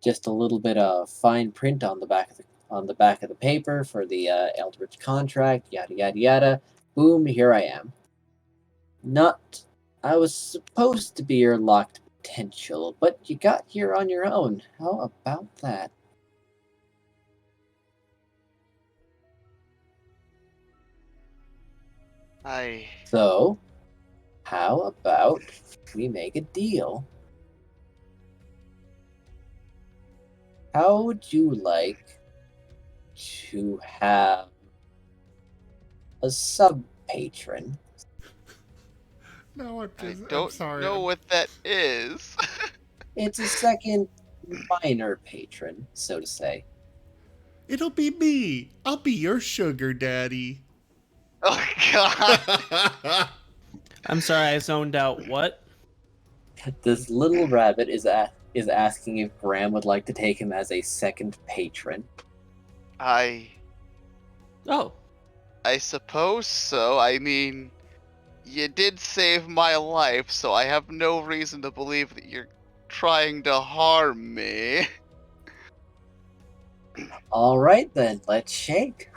Just a little bit of fine print on the back of the paper for the Eldritch contract, yada yada yada. Boom, here I am. Not I was supposed to be your locked potential, but you got here on your own. How about that? So, how about we make a deal? How would you like to have a sub patron? No, I I'm don't sorry. know what that is. It's a second minor patron, so to say. It'll be me. I'll be your sugar daddy. Oh God! I'm sorry, I zoned out. What? This little rabbit is asking if Graham would like to take him as a second patron. Oh. I suppose so. I mean, you did save my life, so I have no reason to believe that you're trying to harm me. All right then, let's shake.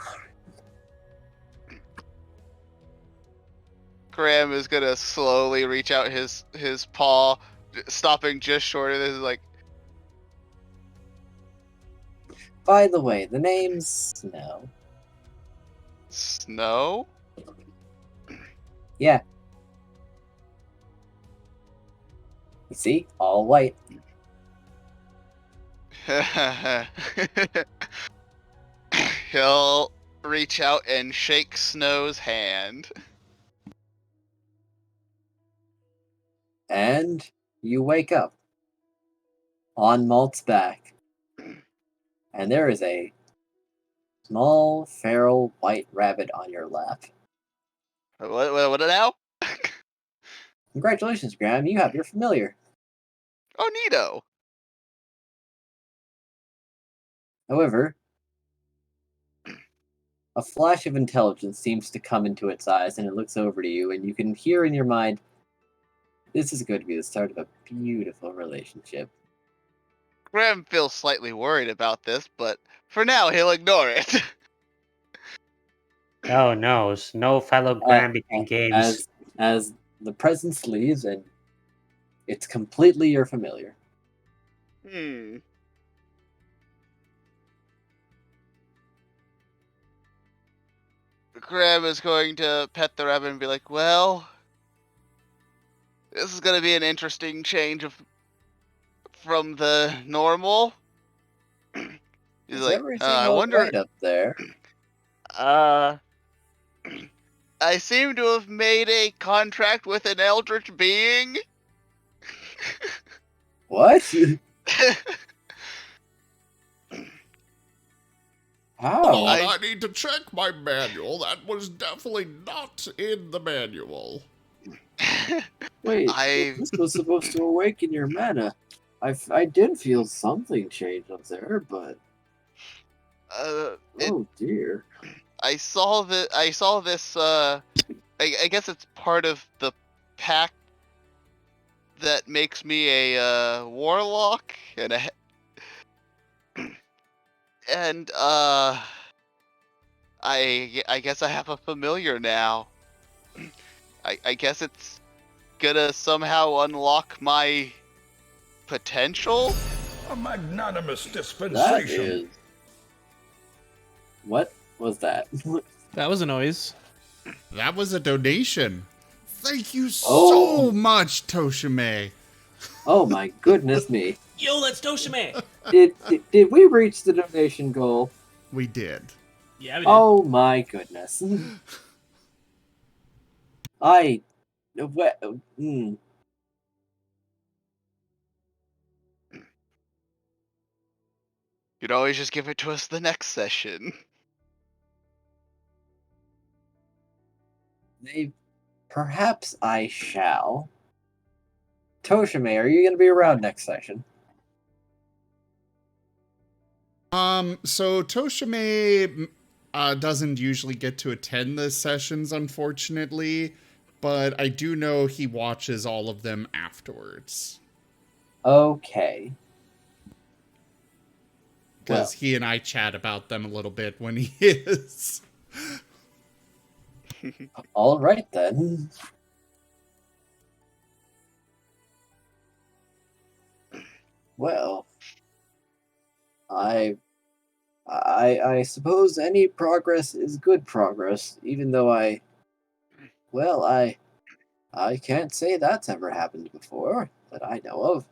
Graham is gonna slowly reach out his paw, stopping just short of this. Like, By the way, the name's Snow. Snow? Yeah. You see, all white. He'll reach out and shake Snow's hand. And you wake up on Malt's back. And there is a small, feral white rabbit on your lap. What now? Congratulations, Graham. You have your familiar. Oh, neato. However, a flash of intelligence seems to come into its eyes, and it looks over to you, and you can hear in your mind, this is going to be the start of a beautiful relationship. Graham feels slightly worried about this, but for now he'll ignore it. Oh no, no fellow Graham between games. As the presence leaves, and it's completely your familiar. Graham is going to pet the rabbit and be like, well, this is going to be an interesting change from the normal. He's like, Everything I all wonder. right up there? I seem to have made a contract with an eldritch being. What? How? Hold on, I need to check my manual. That was definitely not in the manual. Wait, this was supposed to awaken your mana. I did feel something change up there, but oh dear. I saw this. I guess it's part of the pact that makes me a warlock and I guess I have a familiar now. I guess it's gonna somehow unlock my potential? A magnanimous That dispensation. is. What was that? That was a noise. That was a donation. Thank you Oh. so much, Toshime. Oh my goodness me. Yo, that's Doshime. Did we reach the donation goal? We did. Yeah, we did. Oh my goodness. Mm. You'd always just give it to us the next session. Perhaps I shall. Toshime, are you going to be around next session? So Toshime doesn't usually get to attend the sessions, unfortunately, but I do know he watches all of them afterwards. Okay. Because he and I chat about them a little bit when he is. All right then. Well, I suppose any progress is good progress, even though I can't say that's ever happened before that I know of.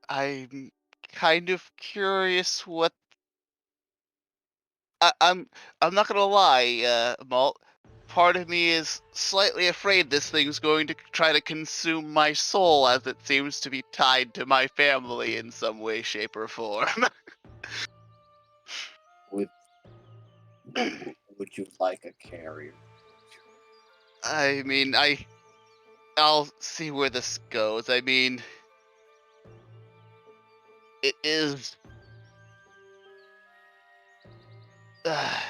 I'm kind of curious what. I'm not gonna lie, Malt. Part of me is slightly afraid this thing's going to try to consume my soul, as it seems to be tied to my family in some way, shape, or form. Would you like a carrier? I mean, I'll see where this goes. I mean, it is.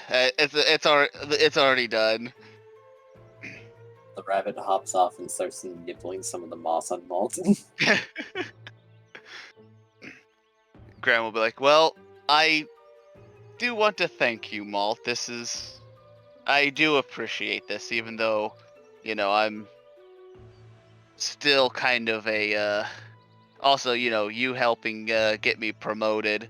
It's already done. The rabbit hops off and starts nibbling some of the moss on Malton. Graham will be like, "Well, I do want to thank you, Malt. I do appreciate this, even though, I'm still kind of a, also, you helping get me promoted,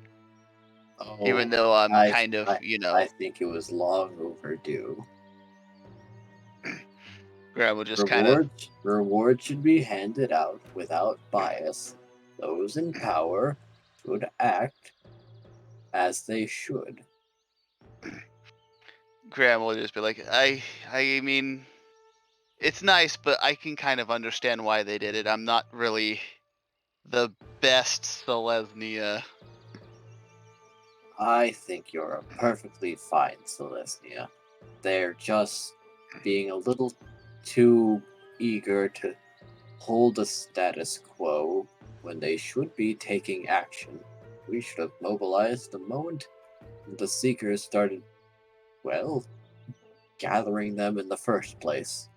even though I'm kind of, I think it was long overdue. Graham will just kind of. Rewards should be handed out without bias. Those in power should act as they should. Graham will just be like, I mean, it's nice, but I can kind of understand why they did it. I'm not really the best Selesnya. I think you're a perfectly fine Selesnya. They're just being a little too eager to hold a status quo when they should be taking action. We should have mobilized the moment the Seekers started, gathering them in the first place.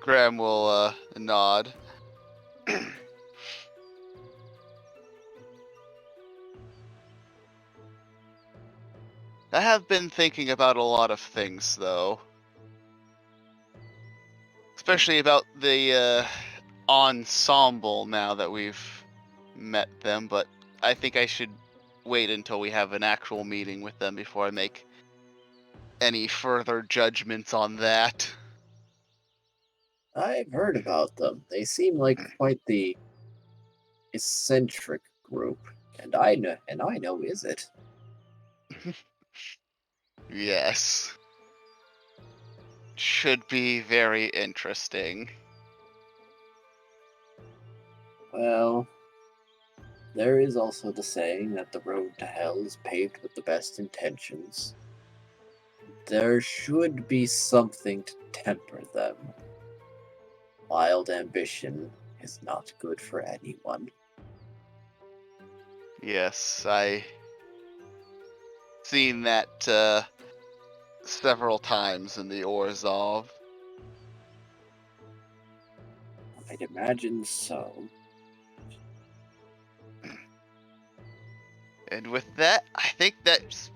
Graham will nod. I have been thinking about a lot of things, though. Especially about the Ensemble now that we've met them, but I think I should wait until we have an actual meeting with them before I make any further judgments on that. I've heard about them. They seem like quite the eccentric group, and I know is it. Yes. Should be very interesting. Well, there is also the saying that the road to hell is paved with the best intentions. There should be something to temper them. Wild ambition is not good for anyone. Yes, I seen that several times in the Orzhov. I'd imagine so. And with that, I think that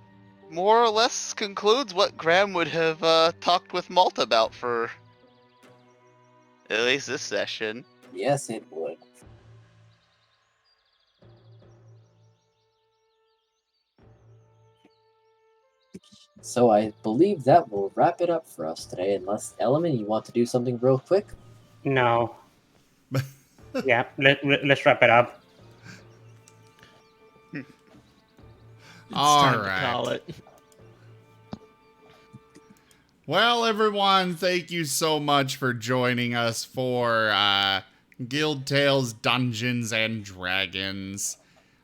more or less concludes what Graham would have talked with Malta about for at least this session. Yes, it would. So I believe that will wrap it up for us today, unless, Element, you want to do something real quick? No. Yeah, let's wrap it up. It's All time right. to call it. Well, everyone, thank you so much for joining us for Guild Tales Dungeons and Dragons.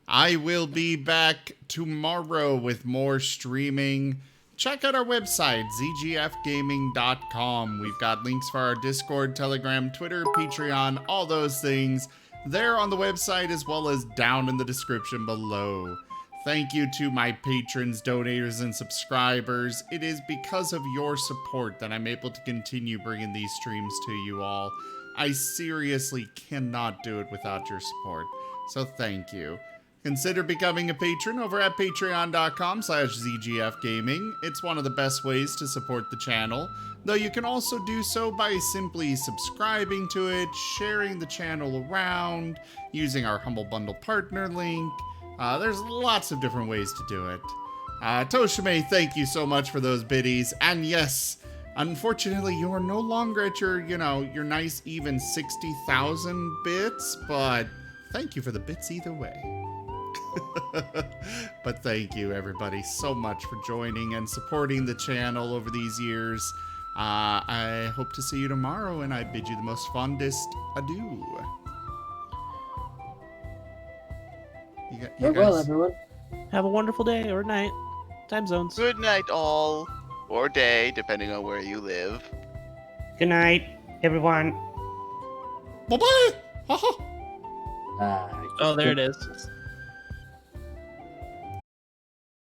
I will be back tomorrow with more streaming. Check out our website, zgfgaming.com. We've got links for our Discord, Telegram, Twitter, Patreon, all those things there on the website as well as down in the description below. Thank you to my patrons, donators, and subscribers. It is because of your support that I'm able to continue bringing these streams to you all. I seriously cannot do it without your support, so thank you. Consider becoming a patron over at patreon.com/zgfgaming. It's one of the best ways to support the channel, though you can also do so by simply subscribing to it, sharing the channel around, using our Humble Bundle partner link. There's lots of different ways to do it. Toshime, thank you so much for those biddies. And yes, unfortunately, you are no longer at your nice even 60,000 bits, but thank you for the bits either way. But thank you, everybody, so much for joining and supporting the channel over these years. I hope to see you tomorrow, and I bid you the most fondest adieu. Farewell, everyone. Have a wonderful day or night. Time zones. Good night, all. Or day, depending on where you live. Good night, everyone. Bye-bye! Oh, there it is.